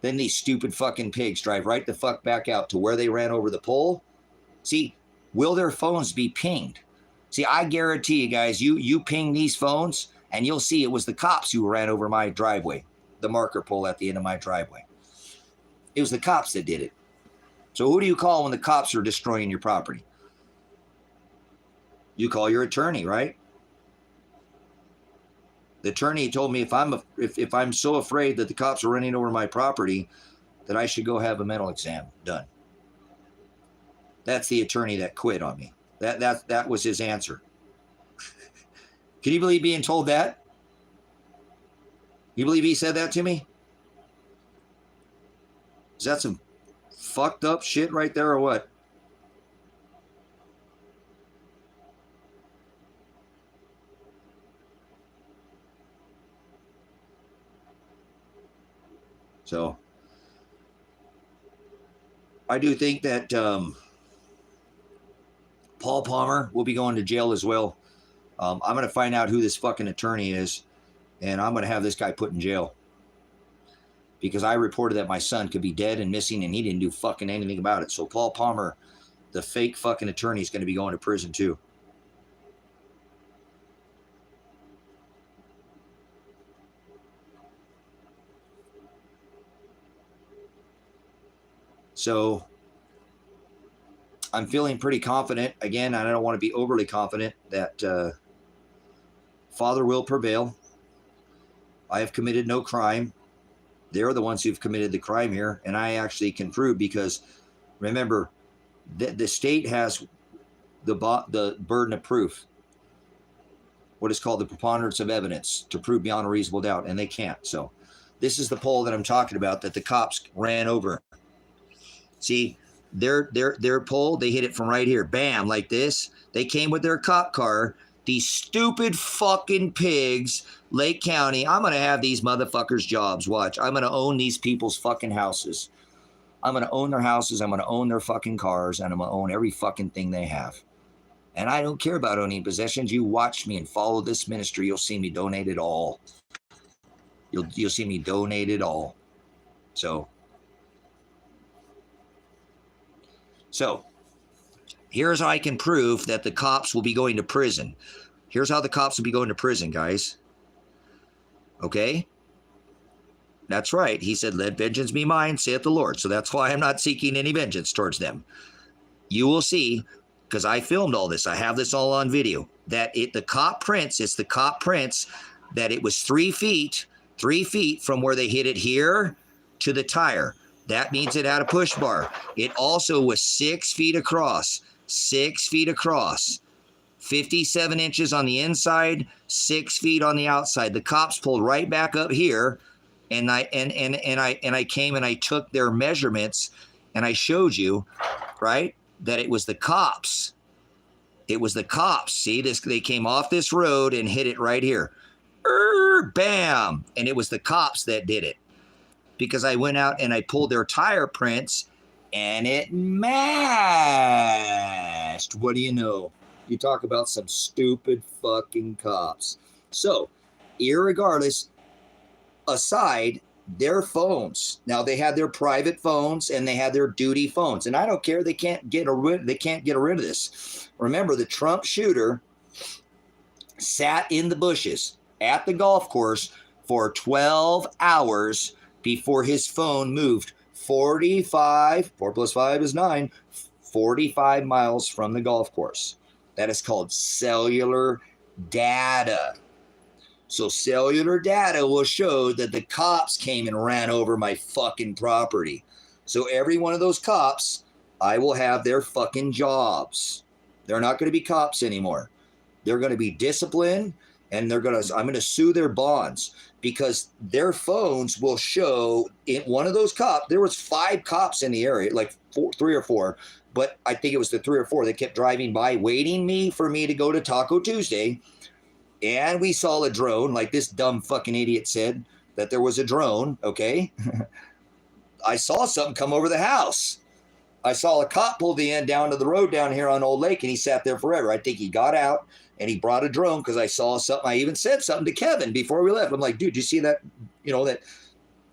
Then these stupid fucking pigs drive right the fuck back out to where they ran over the pole. See, will their phones be pinged? See, I guarantee you guys, you ping these phones and you'll see it was the cops who ran over my driveway, the marker pole at the end of my driveway. It was the cops that did it. So who do you call when the cops are destroying your property? You call your attorney, right? The attorney told me if I'm so afraid that the cops are running over my property, that I should go have a mental exam done. That's the attorney that quit on me. That was his answer. Can you believe being told that? You believe he said that to me? Is that some fucked up shit right there or what? So I do think that Paul Palmer will be going to jail as well. I'm going to find out who this fucking attorney is, and I'm going to have this guy put in jail because I reported that my son could be dead and missing, and he didn't do fucking anything about it. So Paul Palmer, the fake fucking attorney, is going to be going to prison too. So I'm feeling pretty confident. Again, I don't want to be overly confident that Father will prevail. I have committed no crime. They're the ones who've committed the crime here. And I actually can prove, because remember, the state has the burden of proof, what is called the preponderance of evidence, to prove beyond a reasonable doubt, and they can't. So this is the pole that I'm talking about that the cops ran over. See, their pole, they hit it from right here. Bam, like this. They came with their cop car. These stupid fucking pigs, Lake County. I'm going to have these motherfuckers jobs. Watch. I'm going to own these people's fucking houses. I'm going to own their houses. I'm going to own their fucking cars. And I'm going to own every fucking thing they have. And I don't care about owning possessions. You watch me and follow this ministry. You'll see me donate it all. You'll see me donate it all. So here's how I can prove that the cops will be going to prison. Here's how the cops will be going to prison, guys. Okay? That's right. He said, let vengeance be mine, saith the Lord. So that's why I'm not seeking any vengeance towards them. You will see, because I filmed all this. I have this all on video. That it's the cop prints that it was 3 feet from where they hit it here to the tire. That means it had a push bar. It also was 6 feet across. 6 feet across, 57 inches on the inside, 6 feet on the outside. The cops pulled right back up here, and I came and I took their measurements, and I showed you, right, that it was the cops. It was the cops. See this? They came off this road and hit it right here. Bam! And it was the cops that did it, because I went out and I pulled their tire prints. And it matched. What do you know? You talk about some stupid fucking cops. So, irregardless, aside, their phones. Now, they had their private phones and they had their duty phones. And I don't care. They can't get rid of this. Remember, the Trump shooter sat in the bushes at the golf course for 12 hours before his phone moved 45, 4 plus 5 is 9, 45 miles from the golf course. That is called cellular data. So cellular data will show that the cops came and ran over my fucking property. So every one of those cops, I will have their fucking jobs. They're not going to be cops anymore. They're going to be disciplined, and I'm going to sue their bonds. Because their phones will show in one of those cops. There was 5 cops in the area, like 3 or 4, but I think it was the 3 or 4 that kept driving by, waiting for me to go to Taco Tuesday. And we saw a drone, like this dumb fucking idiot said that there was a drone. Okay, I saw something come over the house. I saw a cop pull the end down to the road down here on Old Lake, and he sat there forever. I think he got out. And he brought a drone because I saw something. I even said something to Kevin before we left. I'm like, dude, you see that, that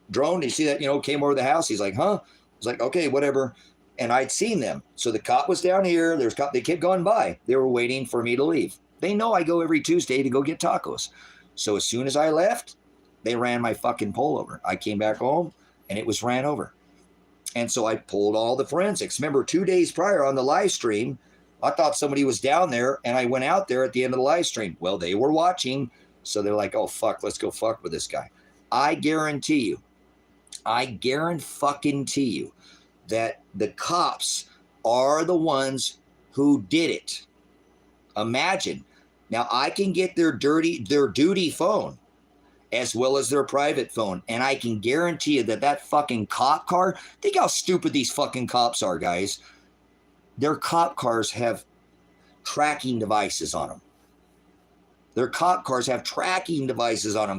drone? Did you see that, came over the house? He's like, huh? I was like, okay, whatever. And I'd seen them. So the cop was down here. They kept going by. They were waiting for me to leave. They know I go every Tuesday to go get tacos. So as soon as I left, they ran my fucking pole over. I came back home and it was ran over. And so I pulled all the forensics. Remember, 2 days prior on the live stream, I thought somebody was down there, and I went out there at the end of the live stream. Well, they were watching, so they're like, oh, fuck, let's go fuck with this guy. I guarantee you that the cops are the ones who did it. Imagine. Now, I can get their duty phone as well as their private phone, and I can guarantee you that fucking cop car, think how stupid these fucking cops are, guys. Their cop cars have tracking devices on them.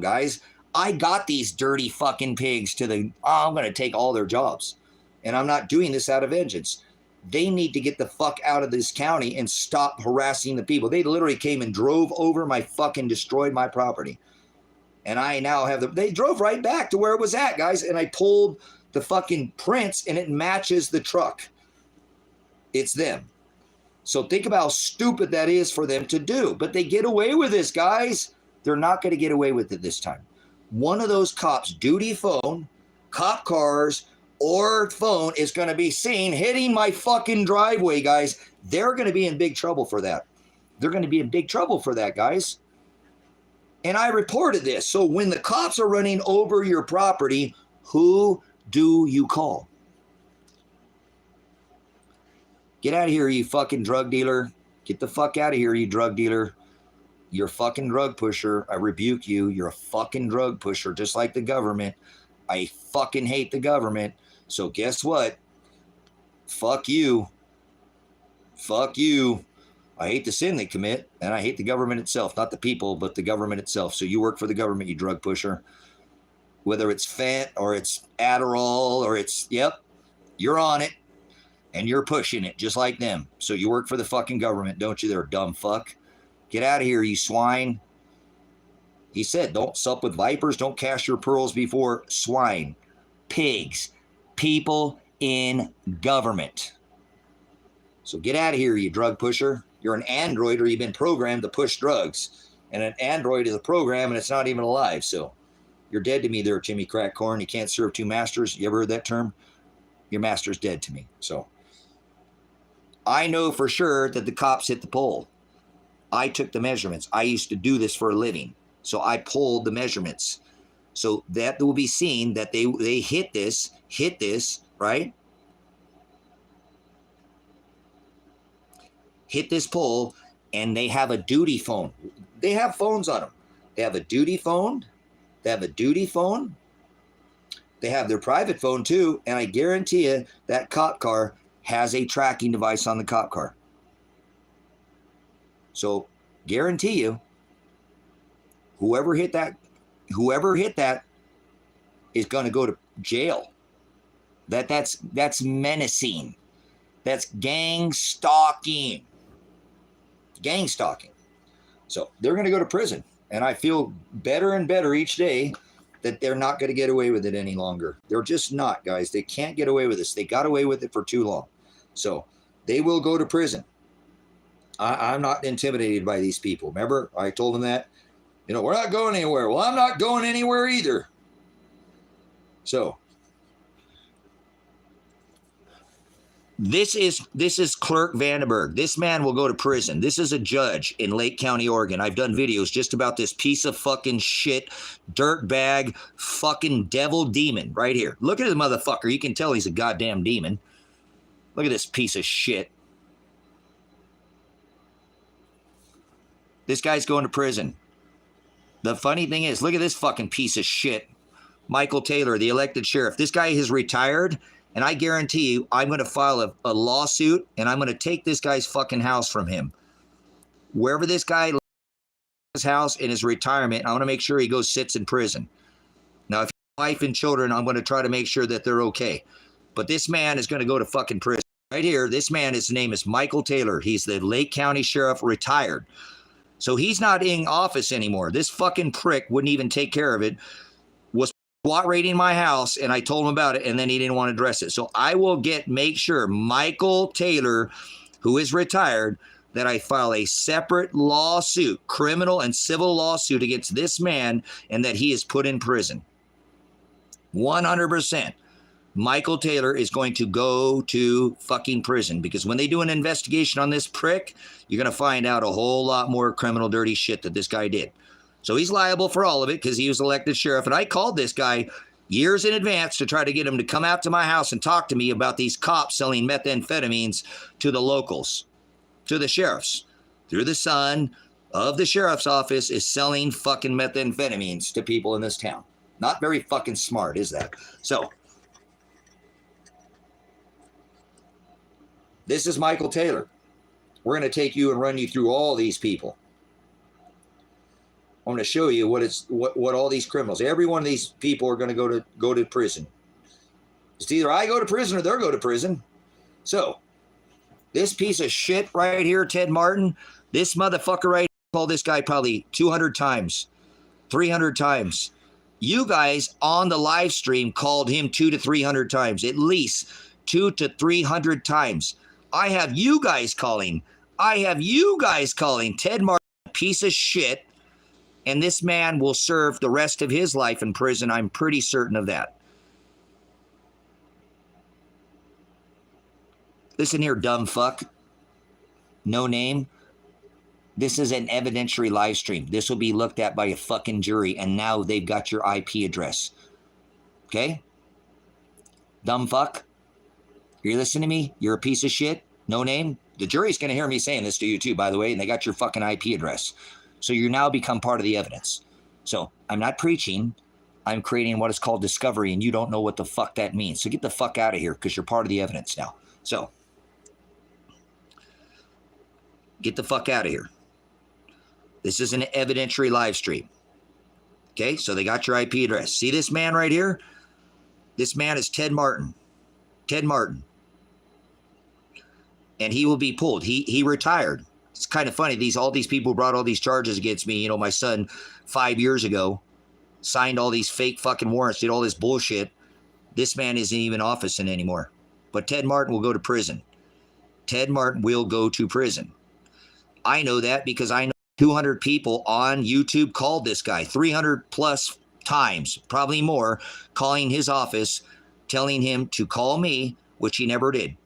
Guys. I got these dirty fucking pigs I'm going to take all their jobs. And I'm not doing this out of vengeance. They need to get the fuck out of this county and stop harassing the people. They literally came and drove over destroyed my property. And I now have they drove right back to where it was at, guys. And I pulled the fucking prints and it matches the truck. It's them. So think about how stupid that is for them to do. But they get away with this, guys. They're not going to get away with it this time. One of those cops' duty phone, cop cars, or phone is going to be seen hitting my fucking driveway, guys. They're going to be in big trouble for that. Guys. And I reported this. So when the cops are running over your property, Who do you call? Get out of here, you fucking drug dealer. Get the fuck out of here, you drug dealer. You're a fucking drug pusher. I rebuke you. You're a fucking drug pusher, just like the government. I fucking hate the government. So guess what? Fuck you. Fuck you. I hate the sin they commit, and I hate the government itself. Not the people, but the government itself. So you work for the government, you drug pusher. Whether it's Fent or it's Adderall or it's, yep, you're on it, and you're pushing it just like them. So you work for the fucking government, don't you there, dumb fuck? Get out of here, you swine. He said, don't sup with vipers, don't cast your pearls before swine, pigs, people in government. So get out of here, you drug pusher. You're an android, or you've been programmed to push drugs. And an android is a program, and it's not even alive. So you're dead to me there, Jimmy Crackcorn. You can't serve two masters. You ever heard that term? Your master's dead to me. So I know for sure that the cops hit the pole. I took the measurements. I used to do this for a living. So I pulled the measurements. So that will be seen that they hit this, right? Hit this pole, and they have a duty phone. They have phones on them. They have a duty phone. They have a duty phone. They have their private phone too. And I guarantee you that cop car has a tracking device on the cop car. So guarantee you, whoever hit that is going to go to jail. That's menacing. That's gang stalking. Gang stalking. So they're going to go to prison. And I feel better and better each day that they're not going to get away with it any longer. They're just not, guys. They can't get away with this. They got away with it for too long. So they will go to prison. I'm not intimidated by these people. Remember, I told them that, we're not going anywhere. Well, I'm not going anywhere either. So this is Clerk Vandenberg. This man will go to prison. This is a judge in Lake County, Oregon. I've done videos just about this piece of fucking shit, dirtbag, fucking devil demon right here. Look at the motherfucker. You can tell he's a goddamn demon. Look at this piece of shit. This guy's going to prison. The funny thing is, look at this fucking piece of shit. Michael Taylor, the elected sheriff. This guy is retired, and I guarantee you I'm going to file a lawsuit, and I'm going to take this guy's fucking house from him. Wherever this guy lives, his house in his retirement, I want to make sure he goes sits in prison. Now, if you have a wife and children, I'm going to try to make sure that they're okay. But this man is going to go to fucking prison. Right here, this man, his name is Michael Taylor. He's the Lake County sheriff, retired. So he's not in office anymore. This fucking prick wouldn't even take care of it. Was SWAT raiding my house, and I told him about it, and then he didn't want to address it. So I will make sure Michael Taylor, who is retired, that I file a separate lawsuit, criminal and civil lawsuit against this man, and that he is put in prison. 100%. Michael Taylor is going to go to fucking prison, because when they do an investigation on this prick, you're going to find out a whole lot more criminal, dirty shit that this guy did. So he's liable for all of it because he was elected sheriff. And I called this guy years in advance to try to get him to come out to my house and talk to me about these cops selling methamphetamines to the locals, to the sheriffs. Through the son of the sheriff's office is selling fucking methamphetamines to people in this town. Not very fucking smart, is that? So this is Michael Taylor. We're going to take you and run you through all these people. I'm going to show you what all these criminals, every one of these people are going to go to prison. It's either I go to prison or they'll go to prison. So this piece of shit right here, Ted Martin, this motherfucker right here, called this guy probably 200 times, 300 times. You guys on the live stream called him 200 to 300 times, at least 200 to 300 times. I have you guys calling Ted Martin, a piece of shit, and this man will serve the rest of his life in prison. I'm pretty certain of that. Listen here, dumb fuck. No name. This is an evidentiary live stream. This will be looked at by a fucking jury, and now they've got your IP address. Okay? Dumb fuck. You listen to me? You're a piece of shit. No name. The jury's going to hear me saying this to you too, by the way, and they got your fucking IP address. So you now become part of the evidence. So I'm not preaching. I'm creating what is called discovery, and you don't know what the fuck that means. So get the fuck out of here because you're part of the evidence now. So get the fuck out of here. This is an evidentiary live stream. Okay, so they got your IP address. See this man right here? This man is Ted Martin. Ted Martin. And he will be pulled. He retired. It's kind of funny. All these people brought all these charges against me. You know, my son 5 years ago signed all these fake fucking warrants, did all this bullshit. This man isn't even officing anymore. But Ted Martin will go to prison. Ted Martin will go to prison. I know that because I know 200 people on YouTube called this guy 300 plus times, probably more, calling his office, telling him to call me, which he never did.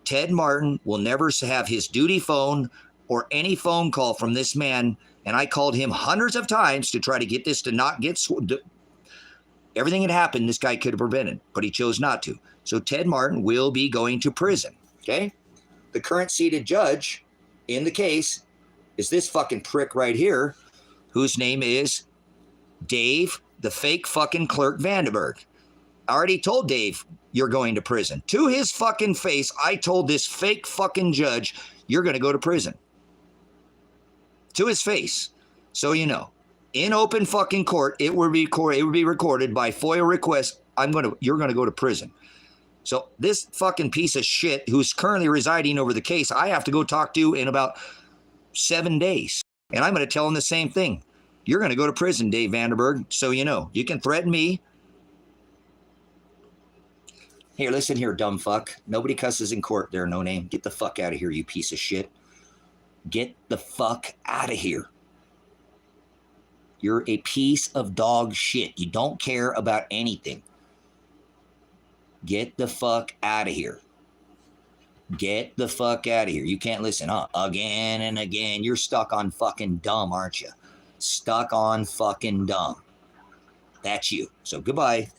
Ted Martin will never have his duty phone or any phone call from this man. And I called him hundreds of times to try to get this to not get everything had happened. This guy could have prevented, but he chose not to. So Ted Martin will be going to prison. Okay. The current seated judge in the case is this fucking prick right here, whose name is Dave, the fake fucking clerk Vandenberg. I already told Dave, you're going to prison. To his fucking face, I told this fake fucking judge, you're going to go to prison. To his face. So you know, in open fucking court, it would be recorded by FOIA request. You're going to go to prison. So this fucking piece of shit who's currently residing over the case, I have to go talk to in about 7 days. And I'm going to tell him the same thing. You're going to go to prison, Dave Vandenberg. So you know, you can threaten me. Here, listen here, dumb fuck. Nobody cusses in court there, no name. Get the fuck out of here, you piece of shit. Get the fuck out of here. You're a piece of dog shit. You don't care about anything. Get the fuck out of here. Get the fuck out of here. You can't listen, huh? Again and again. You're stuck on fucking dumb, aren't you? Stuck on fucking dumb. That's you. So goodbye.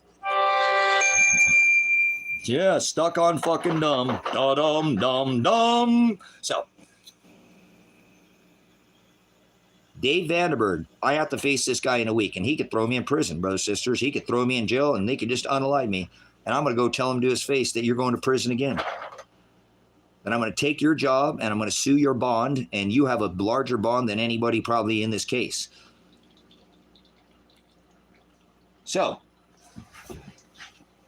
Yeah, stuck on fucking dumb. Da-dum, dum, dum. So, Dave Vandenberg, I have to face this guy in a week, and he could throw me in prison, brothers and sisters. He could throw me in jail, and they could just unalive me. And I'm going to go tell him to his face that you're going to prison again. And I'm going to take your job, and I'm going to sue your bond, and you have a larger bond than anybody probably in this case. So,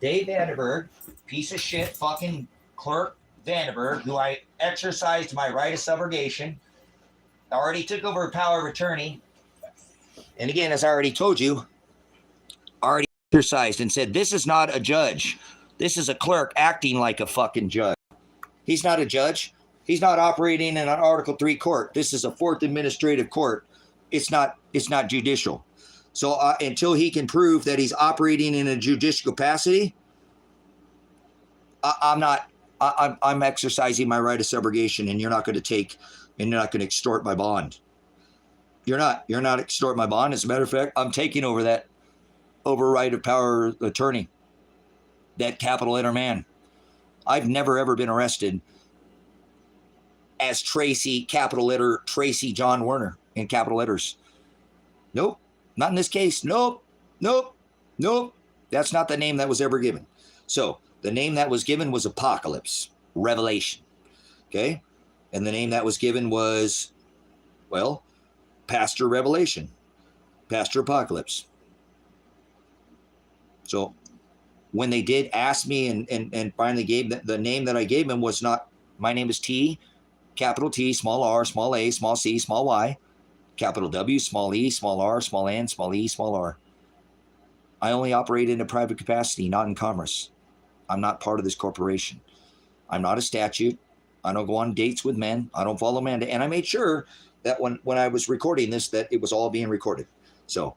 Dave Vandenberg, piece of shit fucking clerk Vandenberg, who I exercised my right of subrogation, already took over power of attorney. And again, as I already told you, already exercised and said, this is not a judge. This is a clerk acting like a fucking judge. He's not a judge. He's not operating in an Article 3 court. This is a fourth administrative court. It's not judicial. So until he can prove that he's operating in a judicial capacity, I'm exercising my right of subrogation, and you're not going to extort my bond. You're not extorting my bond. As a matter of fact, I'm taking over that right of power of attorney, that capital letter man. I've never, ever been arrested as Tracy, capital letter, Tracy John Werner in capital letters. Nope. Not in this case. Nope. That's not the name that was ever given. So the name that was given was Apocalypse, Revelation. Okay. And the name that was given was, well, Pastor Revelation, Pastor Apocalypse. So when they did ask me and finally gave the name that I gave him was not, my name is T, capital T, small r, small a, small c, small y, capital W, small e, small r, small n, small e, small r. I only operate in a private capacity, not in commerce. I'm not part of this corporation. I'm not a statute. I don't go on dates with men. I don't follow mandate. And I made sure that when I was recording this, that it was all being recorded. So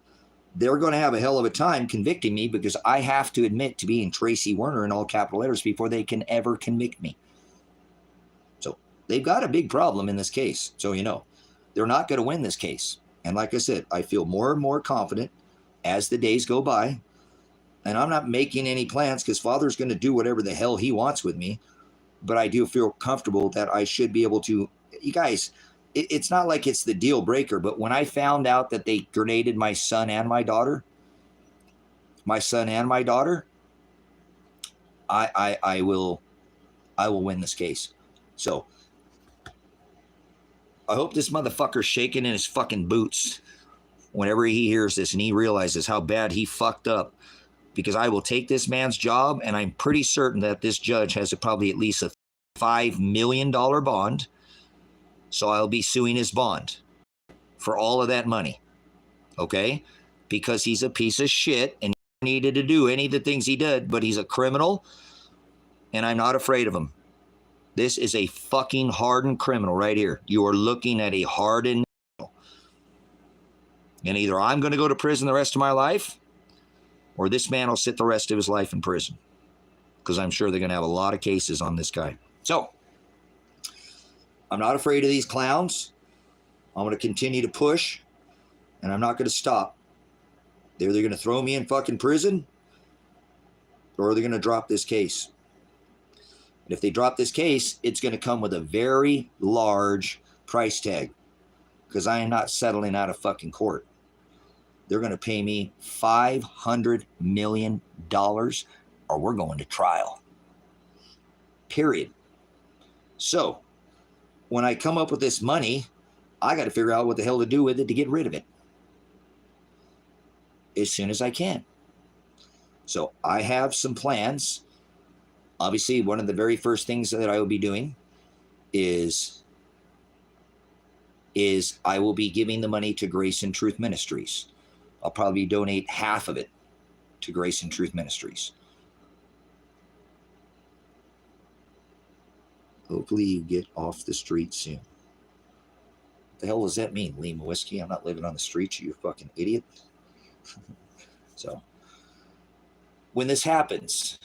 they're going to have a hell of a time convicting me because I have to admit to being Tracy Werner in all capital letters before they can ever convict me. So they've got a big problem in this case. So, you know, they're not going to win this case. And like I said, I feel more and more confident as the days go by. And I'm not making any plans because Father's going to do whatever the hell he wants with me. But I do feel comfortable that I should be able to. You guys, it's not like it's the deal breaker. But when I found out that they grenaded my son and my daughter, I will win this case. So I hope this motherfucker's shaking in his fucking boots whenever he hears this and he realizes how bad he fucked up, because I will take this man's job, and I'm pretty certain that this judge has probably at least a $5 million bond. So I'll be suing his bond for all of that money. Okay? Because he's a piece of shit and he needed to do any of the things he did, but he's a criminal and I'm not afraid of him. This is a fucking hardened criminal right here. You are looking at a hardened criminal. And either I'm going to go to prison the rest of my life, or this man will sit the rest of his life in prison. Because I'm sure they're going to have a lot of cases on this guy. So, I'm not afraid of these clowns. I'm going to continue to push, and I'm not going to stop. They're either going to throw me in fucking prison, or they're going to drop this case. And if they drop this case, it's going to come with a very large price tag, because I am not settling out of fucking court. They're going to pay me $500 million, or we're going to trial. Period. So, when I come up with this money, I got to figure out what the hell to do with it to get rid of it as soon as I can. So I have some plans. Obviously, one of the very first things that I will be doing is I will be giving the money to Grace and Truth Ministries. I'll probably donate half of it to Grace and Truth Ministries. Hopefully you get off the street soon. What the hell does that mean, Lima Whiskey? I'm not living on the streets, you fucking idiot. So, when this happens,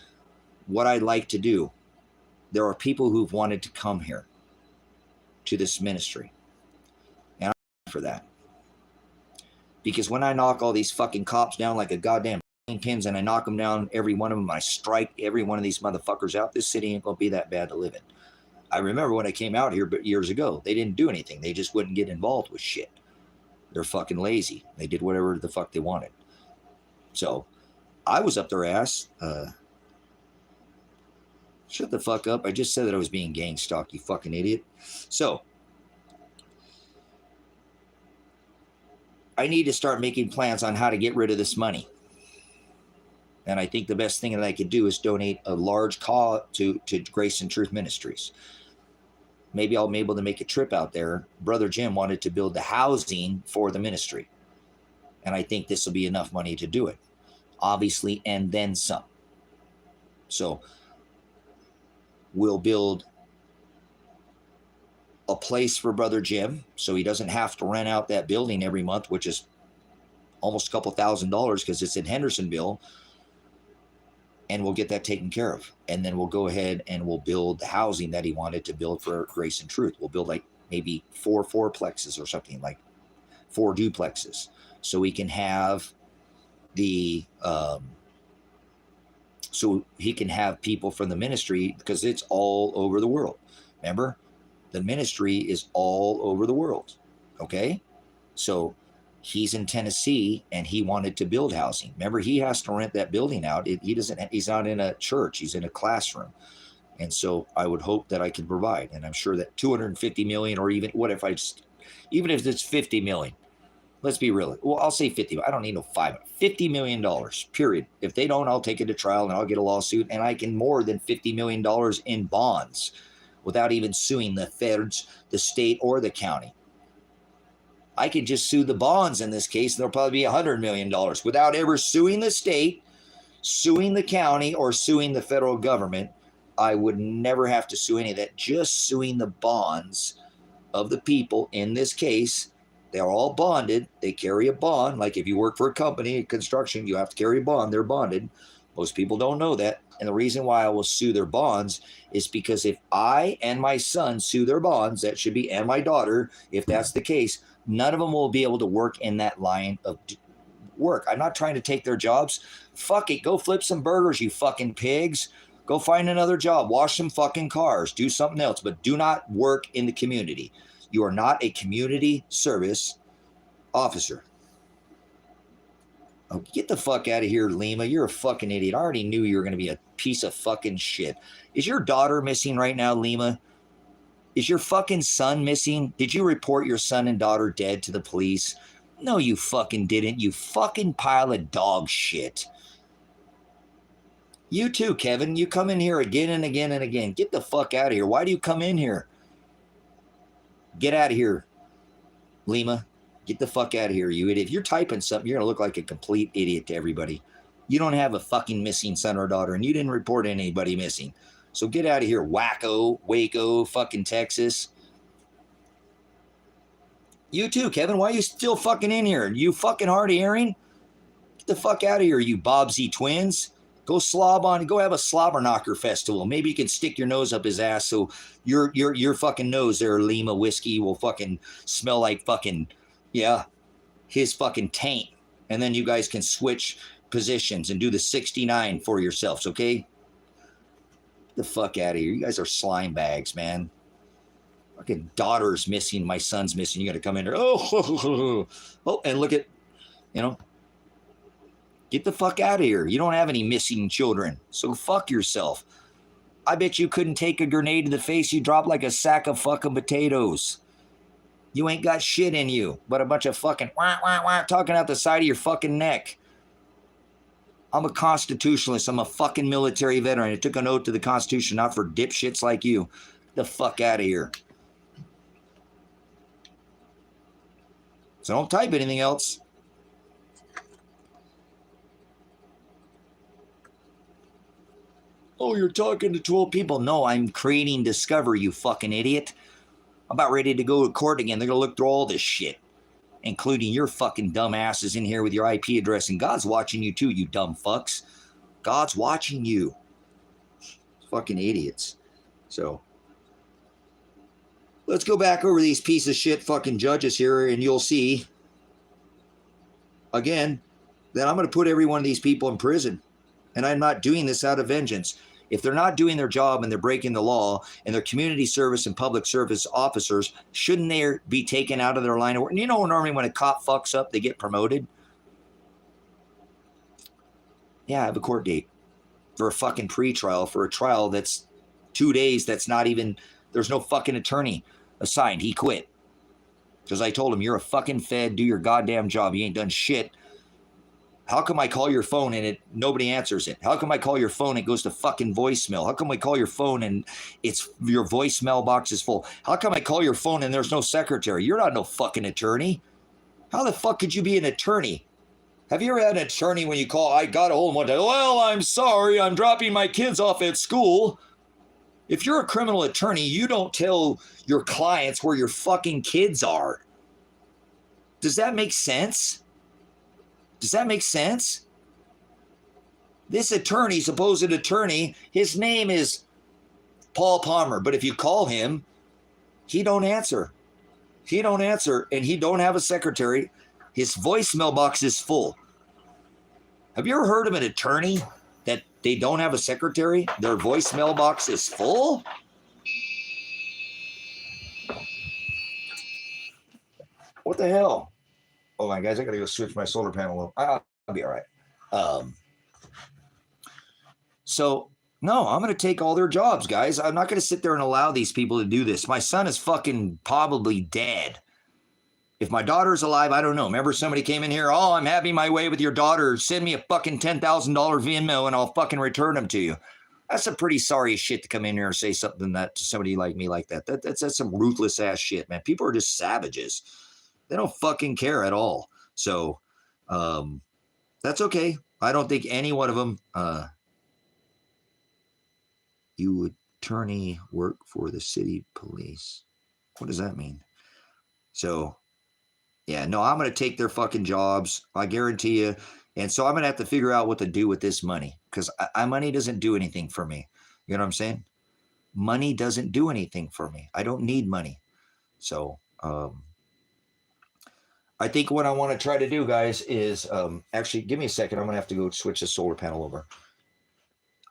what I'd like to do, there are people who've wanted to come here to this ministry. And I'm for that. Because when I knock all these fucking cops down like a goddamn pins, and I knock them down, every one of them, I strike every one of these motherfuckers out, this city ain't going to be that bad to live in. I remember when I came out here years ago, they didn't do anything. They just wouldn't get involved with shit. They're fucking lazy. They did whatever the fuck they wanted. So I was up their ass. Shut the fuck up. I just said that I was being gang stalked, you fucking idiot. So I need to start making plans on how to get rid of this money. And I think the best thing that I could do is donate a large call to Grace and Truth Ministries. Maybe I'll be able to make a trip out there. Brother Jim wanted to build the housing for the ministry. And I think this will be enough money to do it. Obviously, and then some. So we'll build a place for Brother Jim so he doesn't have to rent out that building every month, which is almost a couple $1,000s because it's in Hendersonville. And we'll get that taken care of. And then we'll go ahead and we'll build the housing that he wanted to build for Grace and Truth. We'll build like maybe 4 fourplexes or something, like 4 duplexes. So we can have the, so he can have people from the ministry, because it's all over the world. Remember, the ministry is all over the world. Okay? So he's in Tennessee and he wanted to build housing. Remember, he has to rent that building out. He's not in a church, he's in a classroom. And so I would hope that I can provide. And I'm sure that 250 million, or even even if it's 50 million, let's be real. Well, I'll say 50. I don't need no $50 million, period. If they don't, I'll take it to trial and I'll get a lawsuit, and I can more than $50 million in bonds without even suing the feds, the state, or the county. I could just sue the bonds in this case, and there'll probably be $100 million without ever suing the state, suing the county, or suing the federal government. I would never have to sue any of that. Just suing the bonds of the people in this case. They're all bonded. They carry a bond. Like if you work for a company, construction, you have to carry a bond. They're bonded. Most people don't know that. And the reason why I will sue their bonds is because if I and my son sue their bonds, that should be, and my daughter, if that's the case, none of them will be able to work in that line of work. I'm not trying to take their jobs. Fuck it. Go flip some burgers, you fucking pigs. Go find another job. Wash some fucking cars. Do something else. But do not work in the community. You are not a community service officer. Oh, get the fuck out of here, Lima. You're a fucking idiot. I already knew you were going to be a piece of fucking shit. Is your daughter missing right now, Lima? Is your fucking son missing? Did you report your son and daughter dead to the police? No, you fucking didn't. You fucking pile of dog shit. You too, Kevin. You come in here again and again and again. Get the fuck out of here. Why do you come in here? Get out of here, Lima. Get the fuck out of here, you idiot. If you're typing something, you're going to look like a complete idiot to everybody. You don't have a fucking missing son or daughter, and you didn't report anybody missing. So get out of here, wacko, Waco, fucking Texas. You too, Kevin. Why are you still fucking in here? You fucking hard of hearing? Get the fuck out of here, you Bobsy twins. Go go have a slobber knocker festival. Maybe you can stick your nose up his ass so your fucking nose there, Lima whiskey, will fucking smell like fucking, yeah, his fucking taint. And then you guys can switch positions and do the 69 for yourselves, okay? Get the fuck out of here. You guys are slime bags, man. Fucking daughter's missing. My son's missing. You got to come in there. Oh, and look at, get the fuck out of here. You don't have any missing children, so fuck yourself. I bet you couldn't take a grenade to the face. You drop like a sack of fucking potatoes. You ain't got shit in you, but a bunch of fucking wah, wah, wah, talking out the side of your fucking neck. I'm a constitutionalist. I'm a fucking military veteran. I took an oath to the Constitution, not for dipshits like you. Get the fuck out of here. So don't type anything else. Oh, you're talking to 12 people. No, I'm creating Discover, you fucking idiot. I'm about ready to go to court again. They're going to look through all this shit, including your fucking dumb asses in here with your IP address. And God's watching you too, you dumb fucks. God's watching you. Fucking idiots. So let's go back over these piece of shit fucking judges here, and you'll see, again, that I'm going to put every one of these people in prison. And I'm not doing this out of vengeance. If they're not doing their job and they're breaking the law, and they're community service and public service officers, shouldn't they be taken out of their line of work? And you know, normally when a cop fucks up, they get promoted. Yeah, I have a court date for a fucking pretrial for a trial that's 2 days. That's not even, there's no fucking attorney assigned. He quit. Because I told him, you're a fucking fed, do your goddamn job. You ain't done shit. How come I call your phone and nobody answers it? How come I call your phone and it goes to fucking voicemail? How come I call your phone and your voicemail box is full? How come I call your phone and there's no secretary? You're not no fucking attorney. How the fuck could you be an attorney? Have you ever had an attorney when you call, I got a hold of one day, well, I'm sorry, I'm dropping my kids off at school. If you're a criminal attorney, you don't tell your clients where your fucking kids are. Does that make sense? Does that make sense? This attorney, supposed attorney, his name is Paul Palmer. But if you call him, he don't answer. He don't answer, and he don't have a secretary. His voicemail box is full. Have you ever heard of an attorney that they don't have a secretary? Their voicemail box is full? What the hell? Oh my guys, I gotta go switch my solar panel up. I'll be all right. So no, I'm gonna take all their jobs, guys. I'm not gonna sit there and allow these people to do this. My son is fucking probably dead. If my daughter's alive, I don't know. Remember somebody came in here, oh, I'm having my way with your daughter. Send me a fucking $10,000 Venmo and I'll fucking return them to you. That's some pretty sorry shit to come in here and say something that to somebody like me like that. That's some ruthless ass shit, man. People are just savages. They don't fucking care at all. So that's okay. I don't think any one of them, you attorney work for the city police. What does that mean? So, yeah, no, I'm going to take their fucking jobs. I guarantee you. And so I'm going to have to figure out what to do with this money because money doesn't do anything for me. You know what I'm saying? Money doesn't do anything for me. I don't need money. So, I think what I want to try to do, guys, is actually give me a second. I'm going to have to go switch the solar panel over.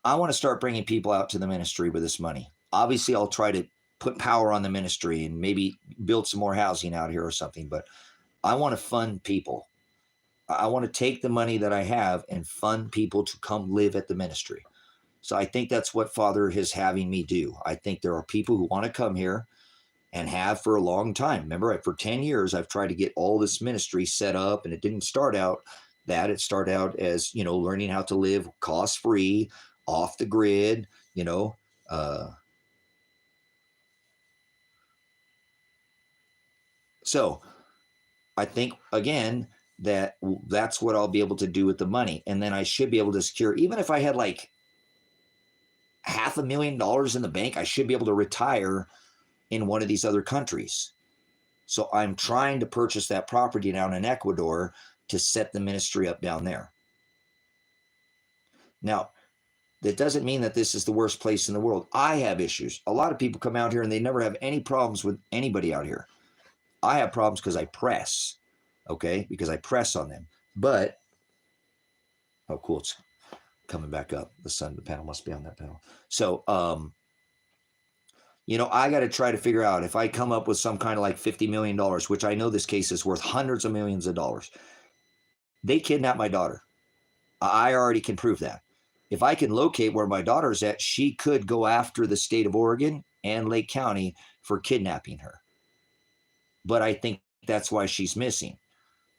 I want to start bringing people out to the ministry with this money. Obviously, I'll try to put power on the ministry and maybe build some more housing out here or something, but I want to fund people. I want to take the money that I have and fund people to come live at the ministry. So I think that's what Father is having me do. I think there are people who want to come here and have for a long time. Remember, for 10 years, I've tried to get all this ministry set up, and it didn't start out that. It started out as, learning how to live cost-free, off the grid, So I think, again, that's what I'll be able to do with the money. And then I should be able to secure, even if I had like $500,000 in the bank, I should be able to retire in one of these other countries. So I'm trying to purchase that property down in Ecuador to set the ministry up down there. Now, that doesn't mean that this is the worst place in the world. I have issues. A lot of people come out here and they never have any problems with anybody out here. I have problems because I press, okay? Because I press on them. But, oh, cool. It's coming back up. The panel must be on that panel. So, I got to try to figure out if I come up with some kind of like $50 million, which I know this case is worth hundreds of millions of dollars. They kidnapped my daughter. I already can prove that. If I can locate where my daughter's at, she could go after the state of Oregon and Lake County for kidnapping her. But I think that's why she's missing,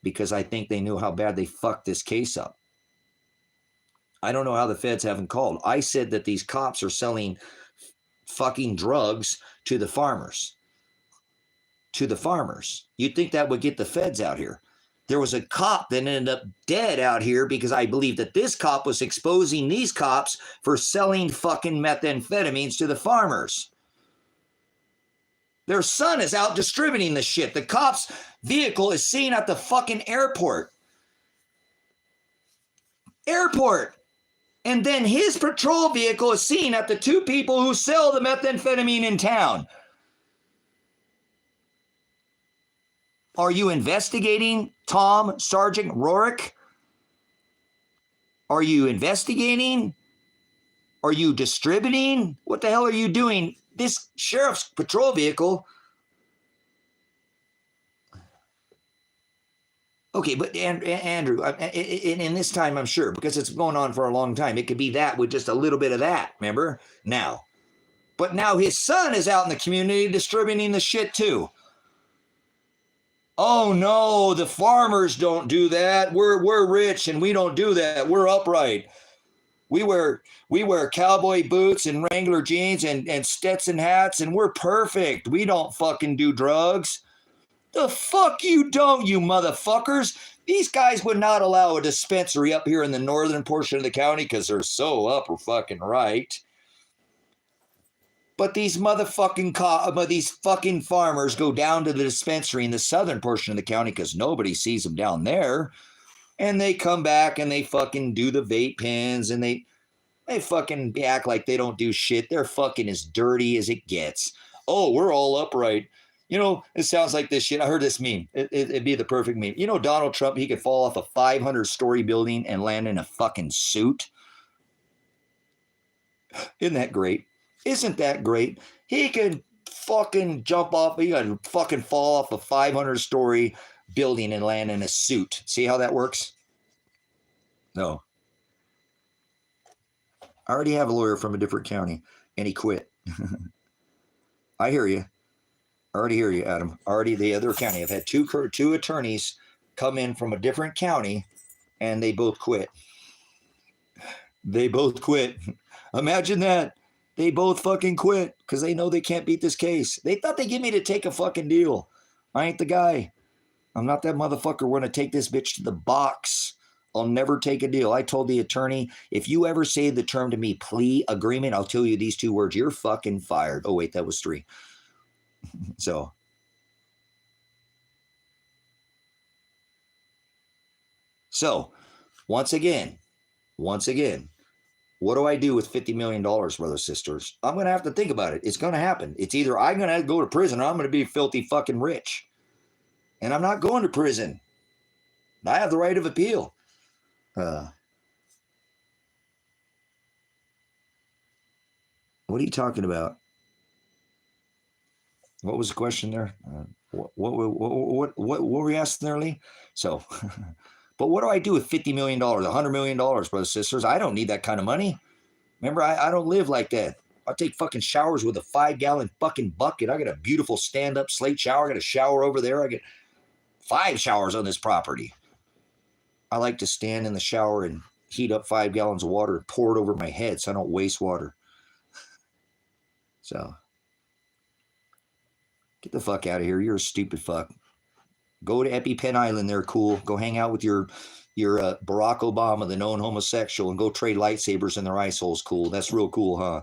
because I think they knew how bad they fucked this case up. I don't know how the feds haven't called. I said that these cops are selling fucking drugs to the farmers. To the farmers. You'd think that would get the feds out here. There was a cop that ended up dead out here because I believe that this cop was exposing these cops for selling fucking methamphetamines to the farmers. Their son is out distributing the shit. The cop's vehicle is seen at the fucking airport. And then his patrol vehicle is seen at the two people who sell the methamphetamine in town. Are you investigating Tom Sergeant Rorick? Are you investigating? Are you distributing? What the hell are you doing? This sheriff's patrol vehicle. Okay, but Andrew, in this time, I'm sure, because it's going on for a long time, it could be that with just a little bit of that, remember? Now. But now his son is out in the community distributing the shit too. Oh no, the farmers don't do that. We're rich and we don't do that. We're upright. We wear cowboy boots and Wrangler jeans and Stetson hats, and we're perfect. We don't fucking do drugs. The fuck you don't, you motherfuckers. These guys would not allow a dispensary up here in the northern portion of the county because they're so upper fucking right. But these these fucking farmers go down to the dispensary in the southern portion of the county because nobody sees them down there. And they come back and they fucking do the vape pens and they fucking act like they don't do shit. They're fucking as dirty as it gets. Oh, we're all upright. It sounds like this shit. I heard this meme. It'd be the perfect meme. Donald Trump, he could fall off a 500-story building and land in a fucking suit. Isn't that great? Isn't that great? He could fucking jump off. He could fucking fall off a 500-story building and land in a suit. See how that works? No. I already have a lawyer from a different county, and he quit. I hear you. I already hear you, Adam. Already the other county. I've had two attorneys come in from a different county, and they both quit. They both quit. Imagine that. They both fucking quit because they know they can't beat this case. They thought they'd get me to take a fucking deal. I ain't the guy. I'm not that motherfucker. We're going to take this bitch to the box. I'll never take a deal. I told the attorney, if you ever say the term to me, plea agreement, I'll tell you these two words. You're fucking fired. Oh, wait, that was 3. So once again, what do I do with $50 million, brothers and sisters? I'm going to have to think about it. It's going to happen. It's either I'm going to go to prison or I'm going to be filthy fucking rich. And I'm not going to prison. I have the right of appeal. What are you talking about? What was the question there? What were you asking there, Lee? So, but what do I do with $50 million, $100 million, brothers and sisters? I don't need that kind of money. Remember, I don't live like that. I take fucking showers with a 5-gallon fucking bucket. I got a beautiful stand-up slate shower. I got a shower over there. I get 5 showers on this property. I like to stand in the shower and heat up 5 gallons of water and pour it over my head so I don't waste water. So, get the fuck out of here. You're a stupid fuck. Go to EpiPen Island. They're cool. Go hang out with your Barack Obama, the known homosexual, and go trade lightsabers in their ice holes. Cool. That's real cool, huh?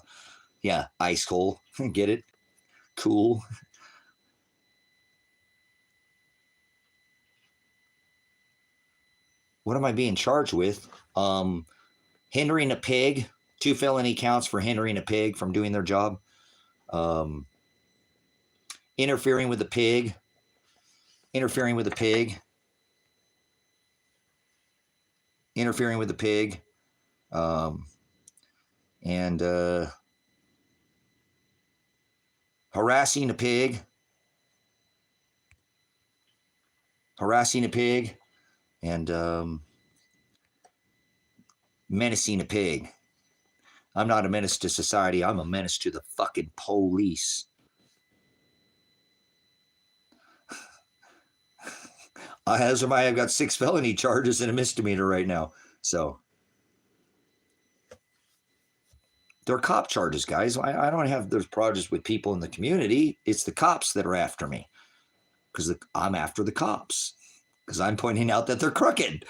Yeah, ice hole. Get it? Cool. What am I being charged with? Hindering a pig. 2 felony counts for hindering a pig from doing their job. Interfering with the pig. Interfering with the pig. Interfering with the pig. And harassing a pig. Harassing a pig. And menacing a pig. I'm not a menace to society. I'm a menace to the fucking police. As am I. I've got 6 felony charges and a misdemeanor right now. So they're cop charges, guys. I don't have those charges with people in the community. It's the cops that are after me because I'm after the cops because I'm pointing out that they're crooked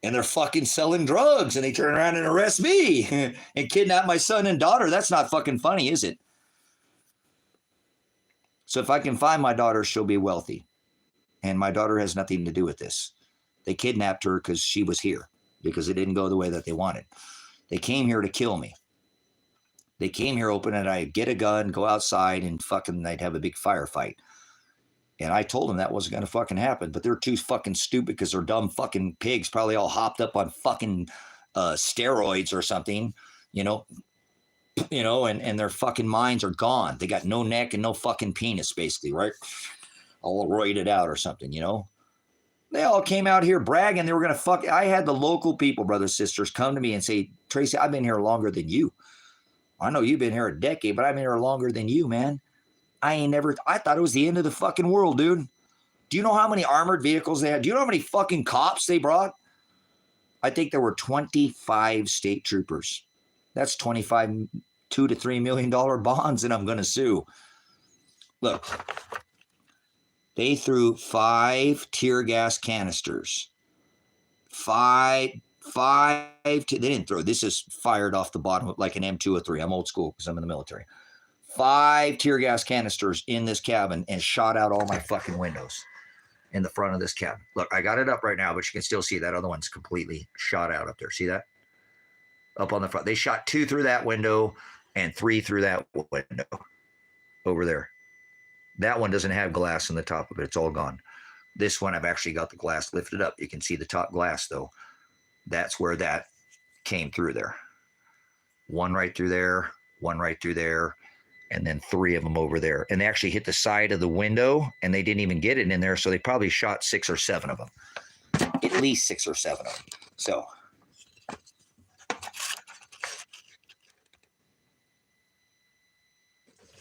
and they're fucking selling drugs and they turn around and arrest me and kidnap my son and daughter. That's not fucking funny, is it? So if I can find my daughter, she'll be wealthy. And my daughter has nothing to do with this. They kidnapped her because she was here, because it didn't go the way that they wanted. They came here to kill me. They came here hoping that I'd get a gun, go outside, and fucking they'd have a big firefight. And I told them that wasn't going to fucking happen. But they're too fucking stupid because they're dumb fucking pigs, probably all hopped up on fucking steroids or something, and their fucking minds are gone. They got no neck and no fucking penis, basically, right? All roided out or something, They all came out here bragging they were going to fuck. I had the local people, brothers, sisters, come to me and say, Tracy, I've been here longer than you. I know you've been here a decade, but I've been here longer than you, man. I thought it was the end of the fucking world, dude. Do you know how many armored vehicles they had? Do you know how many fucking cops they brought? I think there were 25 state troopers. That's $2 to $3 million bonds, and I'm going to sue. Look. They threw 5 tear gas canisters. They didn't throw. This is fired off the bottom like an M203. I'm old school because I'm in the military. 5 tear gas canisters in this cabin and shot out all my fucking windows in the front of this cabin. Look, I got it up right now, but you can still see that other one's completely shot out up there. See that? Up on the front. They shot 2 through that window and 3 through that window over there. That one doesn't have glass on the top of it. It's all gone. This one, I've actually got the glass lifted up. You can see the top glass, though. That's where that came through there. 1 right through there, 1 right through there, and then 3 of them over there. And they actually hit the side of the window, and they didn't even get it in there, so they probably shot 6 or 7 of them. At least 6 or 7 of them.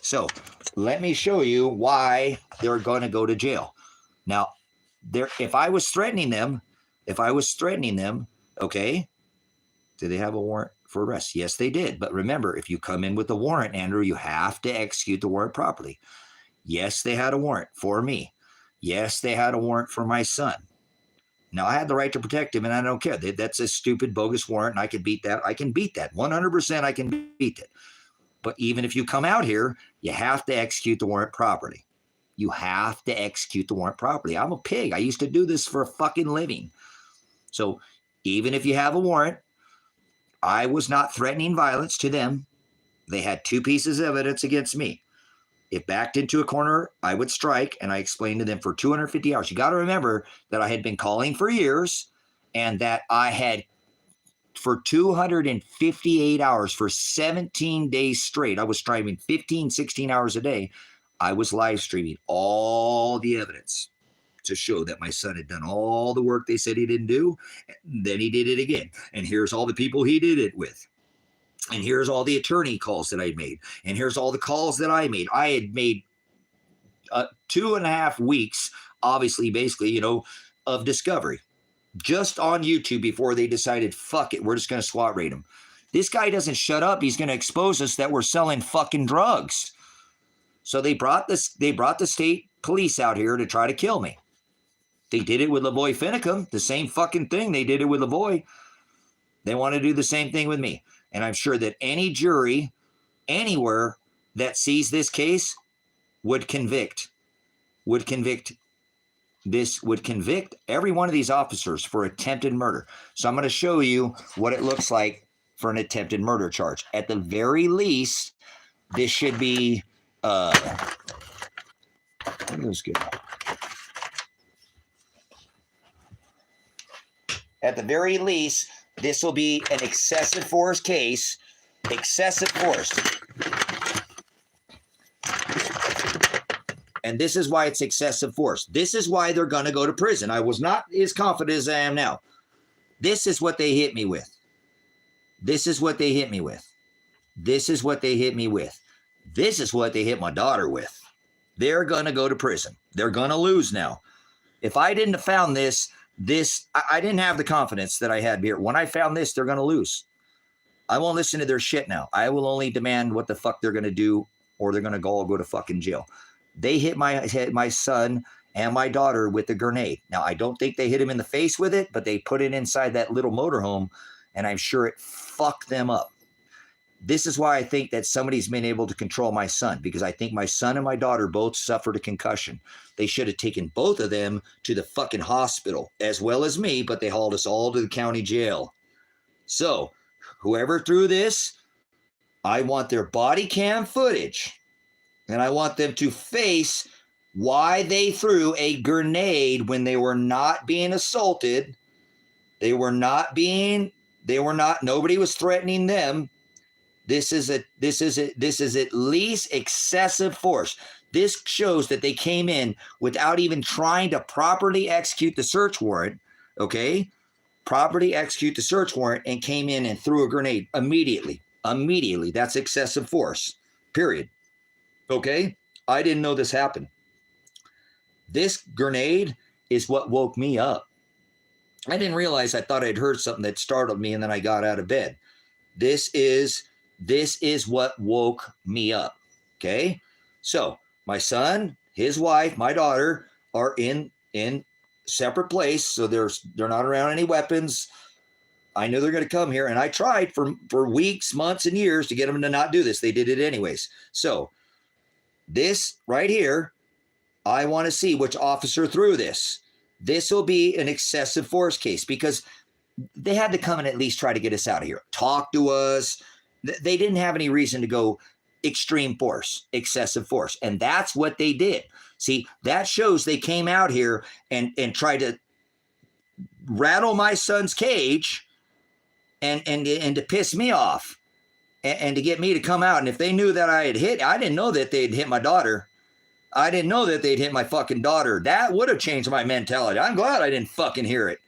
So let me show you why they're going to go to jail. Now, if I was threatening them, okay, did they have a warrant for arrest? Yes, they did. But remember, if you come in with a warrant, Andrew, you have to execute the warrant properly. Yes, they had a warrant for me. Yes, they had a warrant for my son. Now, I had the right to protect him, and I don't care. That's a stupid, bogus warrant, and I can beat that. 100% I can beat it. But even if you come out here, you have to execute the warrant properly. You have to execute the warrant properly. I'm a pig. I used to do this for a fucking living. So even if you have a warrant, I was not threatening violence to them. They had 2 pieces of evidence against me. If backed into a corner, I would strike, and I explained to them for 250 hours. You got to remember that I had been calling for years, and that I had, for 258 hours, for 17 days straight, I was striving 15, 16 hours a day. I was live streaming all the evidence to show that my son had done all the work they said he didn't do. Then he did it again. And here's all the people he did it with. And here's all the attorney calls that I made. And here's all the calls that I made. I had made 2.5 weeks, obviously, basically, you know, of discovery just on YouTube before they decided, fuck it, we're just going to SWAT raid him. This guy doesn't shut up. He's going to expose us that we're selling fucking drugs. So they brought the state police out here to try to kill me. They did it with Lavoy Finicum, the same fucking thing. They did it with Lavoy. They want to do the same thing with me. And I'm sure that any jury anywhere that sees this case would convict every one of these officers for attempted murder. So I'm going to show you what it looks like for an attempted murder charge. At the very least, this should be that was good. At the very least, this will be an excessive force case. Excessive force. And this is why it's excessive force. This is why they're going to go to prison. I was not as confident as I am now. This is what they hit me with. This is what they hit me with. This is what they hit me with. This is what they hit my daughter with. They're going to go to prison. They're going to lose now. If I didn't have found this, I didn't have the confidence that I had here. When I found this, they're going to lose. I won't listen to their shit now. I will only demand what the fuck they're going to do, or they're going to all go to fucking jail. They hit my son and my daughter with a grenade. Now, I don't think they hit him in the face with it, but they put it inside that little motorhome, and I'm sure it fucked them up. This is why I think that somebody's been able to control my son, because I think my son and my daughter both suffered a concussion. They should have taken both of them to the fucking hospital, as well as me, but they hauled us all to the county jail. So, whoever threw this, I want their body cam footage, and I want them to face why they threw a grenade when they were not being assaulted. Nobody was threatening them. This is at least excessive force. This shows that they came in without even trying to properly execute the search warrant, okay? Properly execute the search warrant, and came in and threw a grenade immediately. Immediately. That's excessive force, period. Okay? I didn't know this happened. This grenade is what woke me up. I didn't realize. I thought I'd heard something that startled me, and then I got out of bed. This is what woke me up. Okay? So my son, his wife, my daughter are in separate place. So they're not around any weapons. I knew they're going to come here, and I tried for weeks, months, and years to get them to not do this. They did it anyways. So this right here, I want to see which officer threw this. This will be an excessive force case, because they had to come and at least try to get us out of here. Talk to us. They didn't have any reason to go extreme force, excessive force. And that's what they did. See, that shows they came out here and tried to rattle my son's cage and to piss me off and to get me to come out. And if they knew that I didn't know that they'd hit my daughter. I didn't know that they'd hit my fucking daughter. That would have changed my mentality. I'm glad I didn't fucking hear it.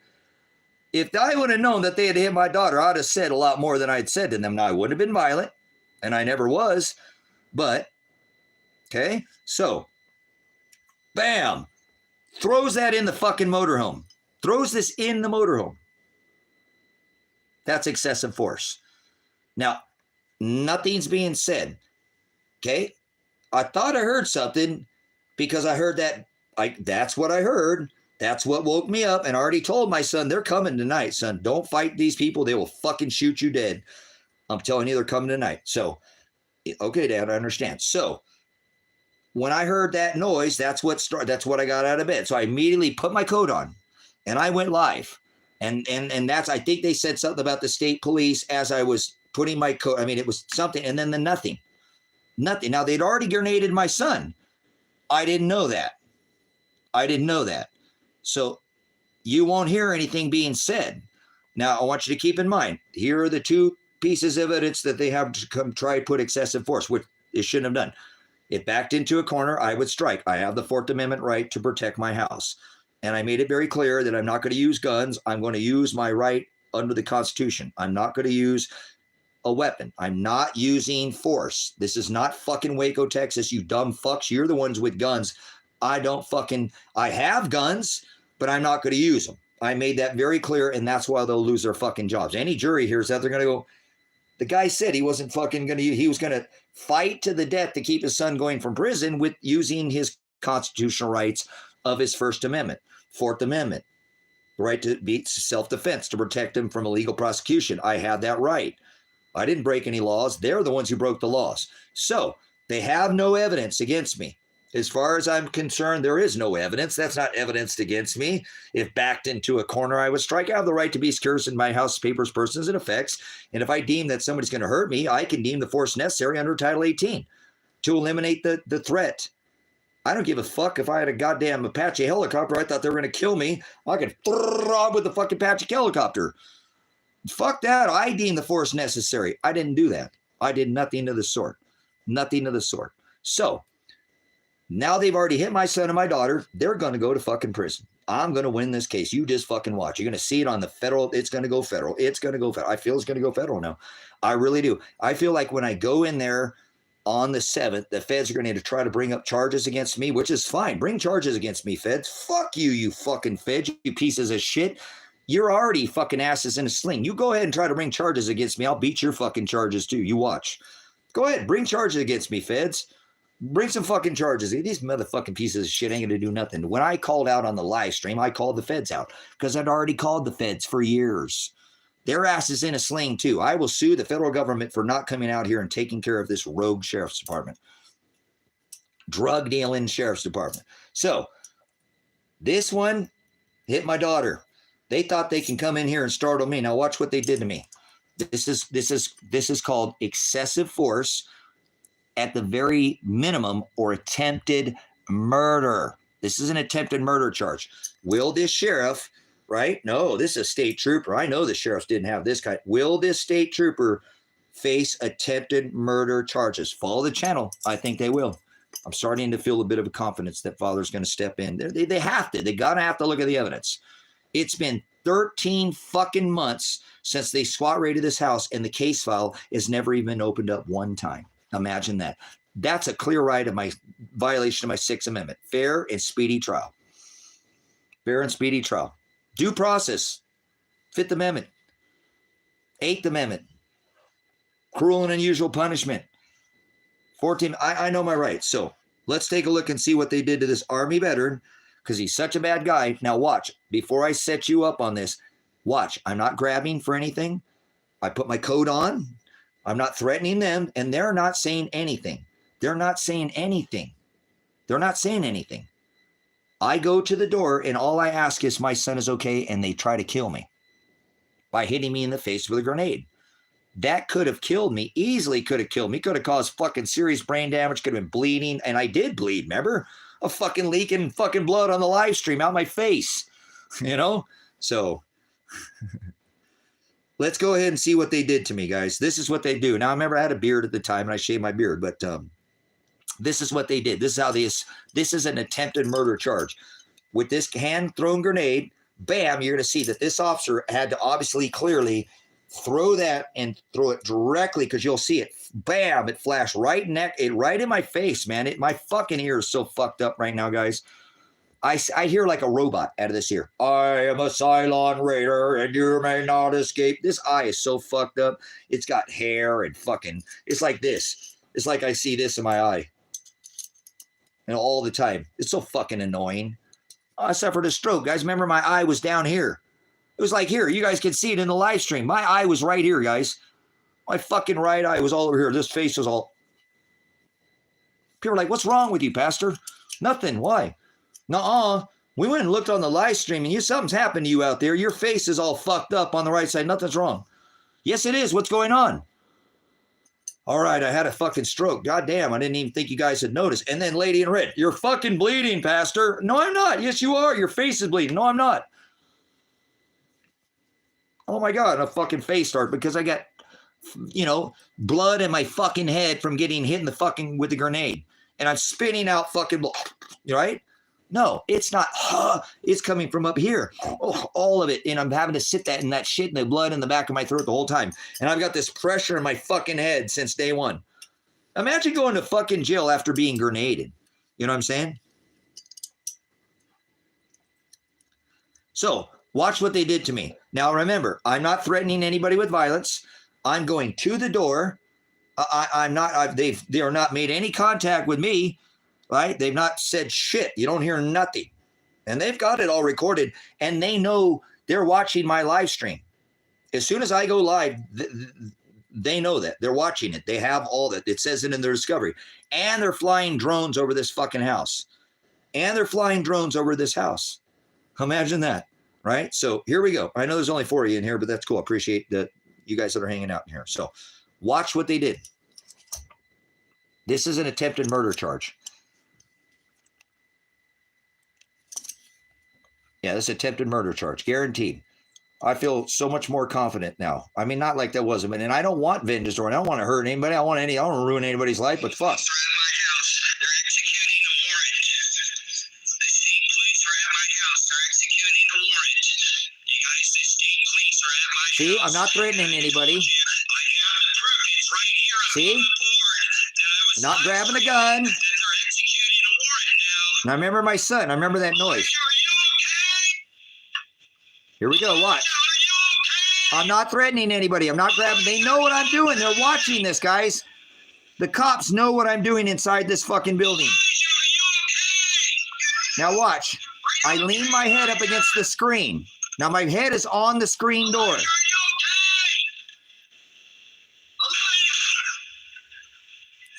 If I would have known that they had hit my daughter, I'd have said a lot more than I'd said to them. Now, I wouldn't have been violent, and I never was, but, okay, so, bam, throws that in the fucking motorhome. Throws this in the motorhome. That's excessive force. Now, nothing's being said, okay? I thought I heard something, because I heard that, that's what I heard. That's what woke me up, and I already told my son, they're coming tonight, son. Don't fight these people. They will fucking shoot you dead. I'm telling you, they're coming tonight. So, okay, Dad, I understand. So, when I heard that noise, that's what I got out of bed. So I immediately put my coat on, and I went live. And that's, I think they said something about the state police as I was putting my coat. I mean, it was something, and then the nothing. Nothing. Now, they'd already grenaded my son. I didn't know that. So you won't hear anything being said. Now, I want you to keep in mind, here are the two pieces of evidence that they have to come try to put excessive force, which it shouldn't have done. It backed into a corner, I would strike. I have the Fourth Amendment right to protect my house. And I made it very clear that I'm not going to use guns. I'm going to use my right under the Constitution. I'm not going to use a weapon. I'm not using force. This is not fucking Waco, Texas, you dumb fucks. You're the ones with guns. I have guns, but I'm not going to use them. I made that very clear, and that's why they'll lose their fucking jobs. Any jury hears that, they're going to go, the guy said he wasn't fucking going to, he was going to fight to the death to keep his son going from prison with using his constitutional rights of his First Amendment, Fourth Amendment, the right to be self-defense, to protect him from illegal prosecution. I had that right. I didn't break any laws. They're the ones who broke the laws. So they have no evidence against me. As far as I'm concerned, there is no evidence. That's not evidenced against me. If backed into a corner, I would strike. I have the right to be scarce in my house, papers, persons, and effects. And if I deem that somebody's going to hurt me, I can deem the force necessary under Title 18 to eliminate the threat. I don't give a fuck if I had a goddamn Apache helicopter. I thought they were going to kill me. I could throw with the fucking Apache helicopter. Fuck that. I deem the force necessary. I didn't do that. I did nothing of the sort. Nothing of the sort. So now they've already hit my son and my daughter. They're going to go to fucking prison. I'm going to win this case. You just fucking watch. You're going to see it on the federal. It's going to go federal. It's going to go federal. I feel it's going to go federal now. I really do. I feel like when I go in there on the 7th, the feds are going to try to bring up charges against me, which is fine. Bring charges against me, feds. Fuck you, you fucking feds, you pieces of shit. You're already fucking asses in a sling. You go ahead and try to bring charges against me. I'll beat your fucking charges too. You watch. Go ahead. Bring charges against me, feds. Bring some fucking charges. These motherfucking pieces of shit ain't going to do nothing. When I called out on the live stream, I called the feds out because I'd already called the feds for years. Their ass is in a sling too. I will sue the federal government for not coming out here and taking care of this rogue sheriff's department. Drug dealing sheriff's department. So this one hit my daughter. They thought they can come in here and startle me. Now watch what they did to me. This is called excessive force at the very minimum, or attempted murder. This is an attempted murder charge. Will this sheriff, right? No, this is a state trooper. I know the sheriffs didn't have this guy. Will this state trooper face attempted murder charges? Follow the channel. I think they will. I'm starting to feel a bit of a confidence that Father's going to step in. They have to. They got to have to look at the evidence. It's been 13 fucking months since they SWAT raided this house, and the case file has never even opened up one time. Imagine that. That's a clear right of my violation of my Sixth Amendment. Fair and speedy trial. Fair and speedy trial. Due process. Fifth Amendment. Eighth Amendment. Cruel and unusual punishment. 14. I know my rights. So let's take a look and see what they did to this Army veteran, because he's such a bad guy. Now watch. Before I set you up on this, watch. I'm not grabbing for anything. I put my coat on. I'm not threatening them, and they're not saying anything. They're not saying anything. They're not saying anything. I go to the door, and all I ask is my son is okay, and they try to kill me by hitting me in the face with a grenade. That could have killed me, easily could have killed me, could have caused fucking serious brain damage, could have been bleeding, and I did bleed, remember? A fucking leaking fucking blood on the live stream out my face, you know? So let's go ahead and see what they did to me, guys. This is what they do. Now, I remember I had a beard at the time, and I shaved my beard, but this is what they did. This is how this is an attempted murder charge. With this hand-thrown grenade, bam, you're going to see that this officer had to obviously clearly throw that and throw it directly, because you'll see it. Bam, it flashed right in my face, man. My fucking ear is so fucked up right now, guys. I hear like a robot out of this ear. I am a Cylon Raider, and you may not escape. This eye is so fucked up. It's got hair and fucking, it's like this. It's like I see this in my eye. And all the time. It's so fucking annoying. I suffered a stroke, guys. Remember, my eye was down here. It was like here. You guys can see it in the live stream. My eye was right here, guys. My fucking right eye was all over here. This face was all. People are like, what's wrong with you, Pastor? Nothing. Why? Nuh-uh. We went and looked on the live stream, and something's happened to you out there. Your face is all fucked up on the right side. Nothing's wrong. Yes, it is. What's going on? All right, I had a fucking stroke. God damn, I didn't even think you guys had noticed. And then lady in red, you're fucking bleeding, Pastor. No, I'm not. Yes, you are. Your face is bleeding. No, I'm not. Oh my God, a fucking face start because I got, blood in my fucking head from getting hit in the fucking with the grenade. And I'm spitting out fucking blood, right? No, it's not. It's coming from up here. Oh, all of it. And I'm having to sit that in that shit in the blood in the back of my throat the whole time. And I've got this pressure in my fucking head since day one. Imagine going to fucking jail after being grenaded. You know what I'm saying? So watch what they did to me. Now, remember, I'm not threatening anybody with violence. I'm going to the door. I'm not, they are not made any contact with me. Right? They've not said shit. You don't hear nothing. And they've got it all recorded. And they know they're watching my live stream. As soon as I go live, they know that. They're watching it. They have all that. It says it in their discovery. And they're flying drones over this fucking house. And they're flying drones over this house. Imagine that. Right? So here we go. I know there's only 4 of you in here, but that's cool. I appreciate that you guys that are hanging out in here. So watch what they did. This is an attempted murder charge. Yeah, this attempted murder charge, guaranteed. I feel so much more confident now. I mean, not like that wasn't, and I don't want vengeance or I don't want to hurt anybody. I don't want to ruin anybody's life, but fuck. See, I'm not threatening anybody. See? I'm not grabbing a gun. And I remember my son. I remember that noise. Here we go. Watch. I'm not threatening anybody. I'm not grabbing. They know what I'm doing. They're watching this, guys. The cops know what I'm doing inside this fucking building. Now watch. I lean my head up against the screen. Now my head is on the screen door.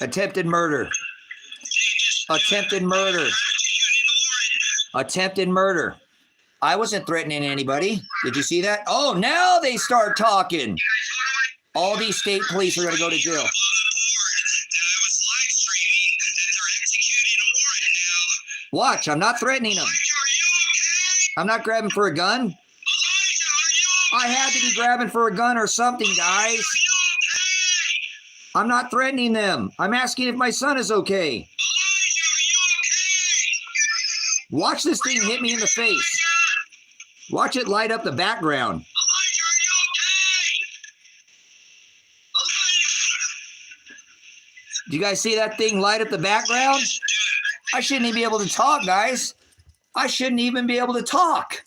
Attempted murder. Attempted murder. Attempted murder. I wasn't threatening anybody. Did you see that? Oh, now they start talking. All these state police are going to go to jail. Watch, I'm not threatening them. I'm not grabbing for a gun. I had to be grabbing for a gun or something, guys. I'm not threatening them. I'm asking if my son is okay. Watch this thing hit me in the face. Watch it light up the background. Do you guys see that thing light up the background? I shouldn't even be able to talk, guys. I shouldn't even be able to talk.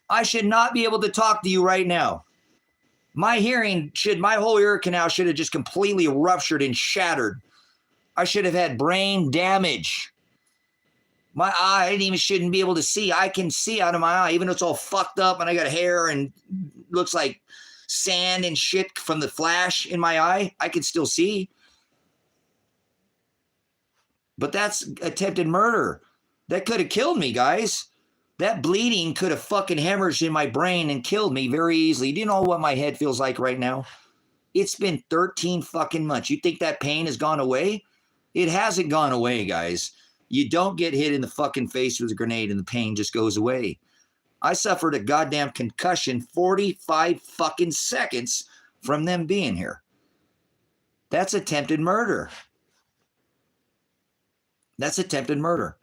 I should not be able to talk to you right now. My whole ear canal should have just completely ruptured and shattered. I should have had brain damage. My eye, shouldn't be able to see. I can see out of my eye, even though it's all fucked up and I got hair and looks like sand and shit from the flash in my eye. I can still see. But that's attempted murder. That could have killed me, guys. That bleeding could have fucking hemorrhaged in my brain and killed me very easily. Do you know what my head feels like right now? It's been 13 fucking months. You think that pain has gone away? It hasn't gone away, guys. You don't get hit in the fucking face with a grenade and the pain just goes away. I suffered a goddamn concussion 45 fucking seconds from them being here. That's attempted murder. That's attempted murder.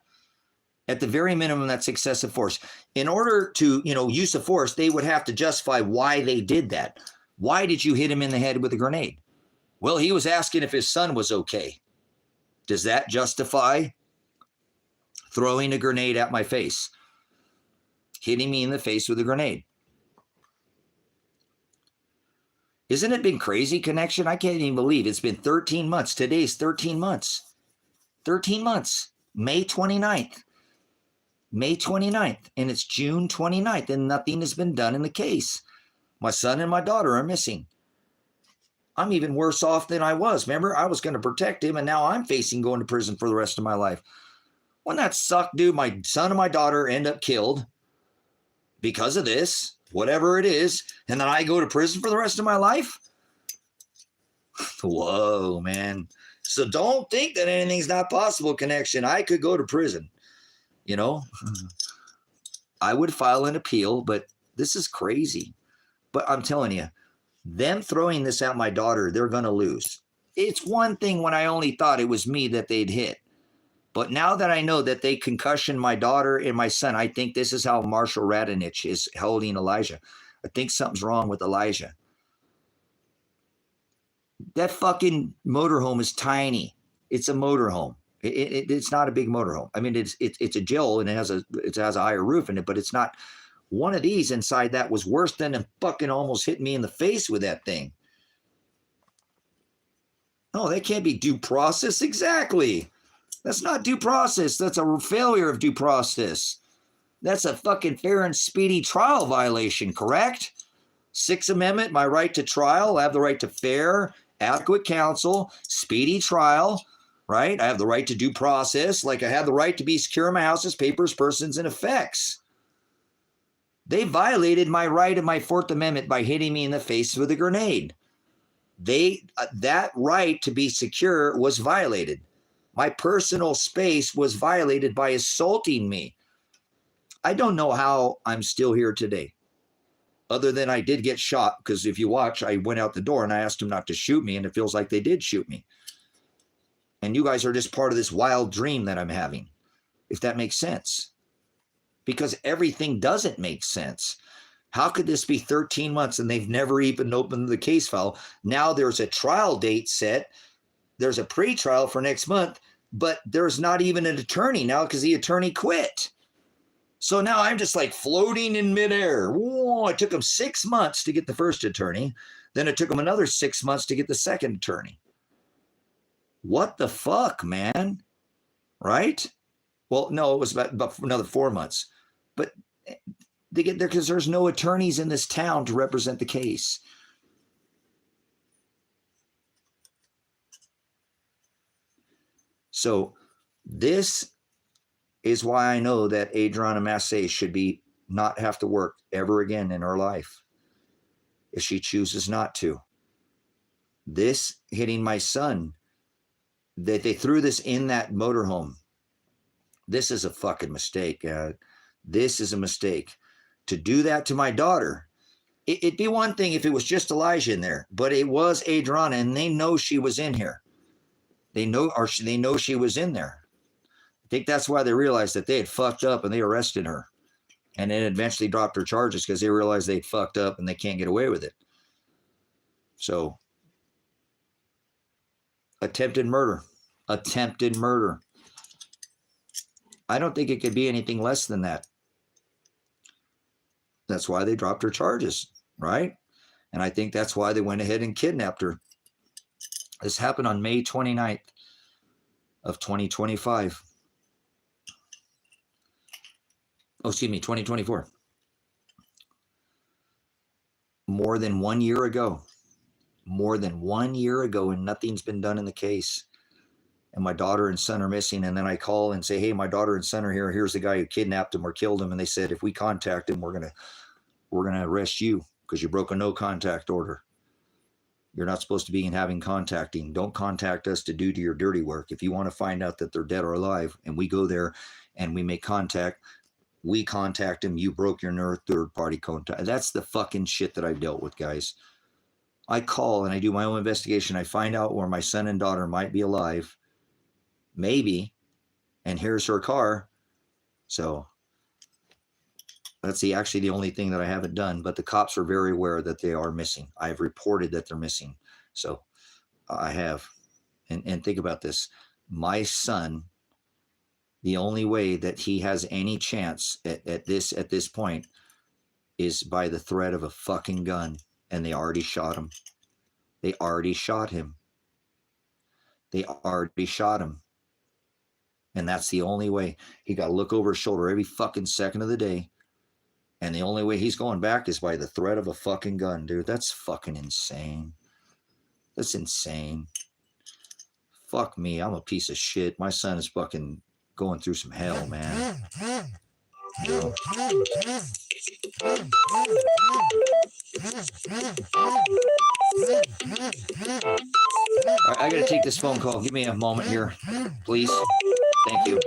At the very minimum, that's excessive force. In order to, use of force, they would have to justify why they did that. Why did you hit him in the head with a grenade? Well, he was asking if his son was okay. Does that justify throwing a grenade at my face? Hitting me in the face with a grenade. Isn't it been crazy, Connection? I can't even believe it's been 13 months. Today's 13 months. 13 months. May 29th. May 29th. And it's June 29th. And nothing has been done in the case. My son and my daughter are missing. I'm even worse off than I was. Remember, I was going to protect him. And now I'm facing going to prison for the rest of my life. Wouldn't that suck, dude? My son and my daughter end up killed because of this, whatever it is, and then I go to prison for the rest of my life? Whoa, man. So don't think that anything's not possible, connection. I could go to prison, you know. I would file an appeal, but this is crazy. But I'm telling you, them throwing this at my daughter, they're going to lose. It's one thing when I only thought it was me that they'd hit. But now that I know that they concussioned my daughter and my son, I think this is how Marshall Radonich is holding Elijah. I think something's wrong with Elijah. That fucking motorhome is tiny. It's a motorhome. It's not a big motorhome. I mean, it's a jail and it has a higher roof in it, but it's not. One of these inside that was worse than a fucking almost hit me in the face with that thing. No, that can't be due process. Exactly. That's not due process. That's a failure of due process. That's a fucking fair and speedy trial violation, correct? Sixth Amendment, my right to trial. I have the right to fair, adequate counsel, speedy trial, right? I have the right to due process. Like I have the right to be secure in my house's papers, persons, and effects. They violated my right of my Fourth Amendment by hitting me in the face with a grenade. That right to be secure was violated. My personal space was violated by assaulting me. I don't know how I'm still here today, other than I did get shot, because if you watch, I went out the door and I asked them not to shoot me, and it feels like they did shoot me. And you guys are just part of this wild dream that I'm having, if that makes sense. Because everything doesn't make sense. How could this be 13 months and they've never even opened the case file? Now there's a trial date set. There's a pre-trial for next month, but there's not even an attorney now because the attorney quit. So now I'm just like floating in midair. Whoa, it took them 6 months to get the first attorney. Then it took them another 6 months to get the second attorney. What the fuck, man? Right? Well, no, it was about another 4 months. But they get there because there's no attorneys in this town to represent the case. So this is why I know that Adriana Massey should be not have to work ever again in her life if she chooses not to. This hitting my son, that they threw this in that motorhome. This is a fucking mistake. This is a mistake. To do that to my daughter, it'd be one thing if it was just Elijah in there, but it was Adriana, and they know she was in here. They know she was in there. I think that's why they realized that they had fucked up and they arrested her, and then eventually dropped her charges because they realized they'd fucked up and they can't get away with it. So, attempted murder. I don't think it could be anything less than that. That's why they dropped her charges, right? And I think that's why they went ahead and kidnapped her. This happened on May 29th of 2025. Oh, excuse me, 2024. More than 1 year ago. More than 1 year ago, and nothing's been done in the case. And my daughter and son are missing. And then I call and say, hey, my daughter and son are here. Here's the guy who kidnapped him or killed him. And they said, if we contact him, we're gonna arrest you because you broke a no contact order. You're not supposed to be having contacting. Don't contact us to do your dirty work. If you want to find out that they're dead or alive, and we go there and we make contact, we contact them. You broke your third party contact. That's the fucking shit that I've dealt with, guys. I call and I do my own investigation. I find out where my son and daughter might be alive. Maybe. And here's her car. So that's actually the only thing that I haven't done. But the cops are very aware that they are missing. I've reported that they're missing. So I have. And think about this. My son, the only way that he has any chance at this point is by the threat of a fucking gun. And they already shot him. They already shot him. And that's the only way. He got to look over his shoulder every fucking second of the day. And the only way he's going back is by the threat of a fucking gun, dude. That's fucking insane. That's insane. Fuck me. I'm a piece of shit. My son is fucking going through some hell, man. You know? I got to take this phone call. Give me a moment here, please. Thank you.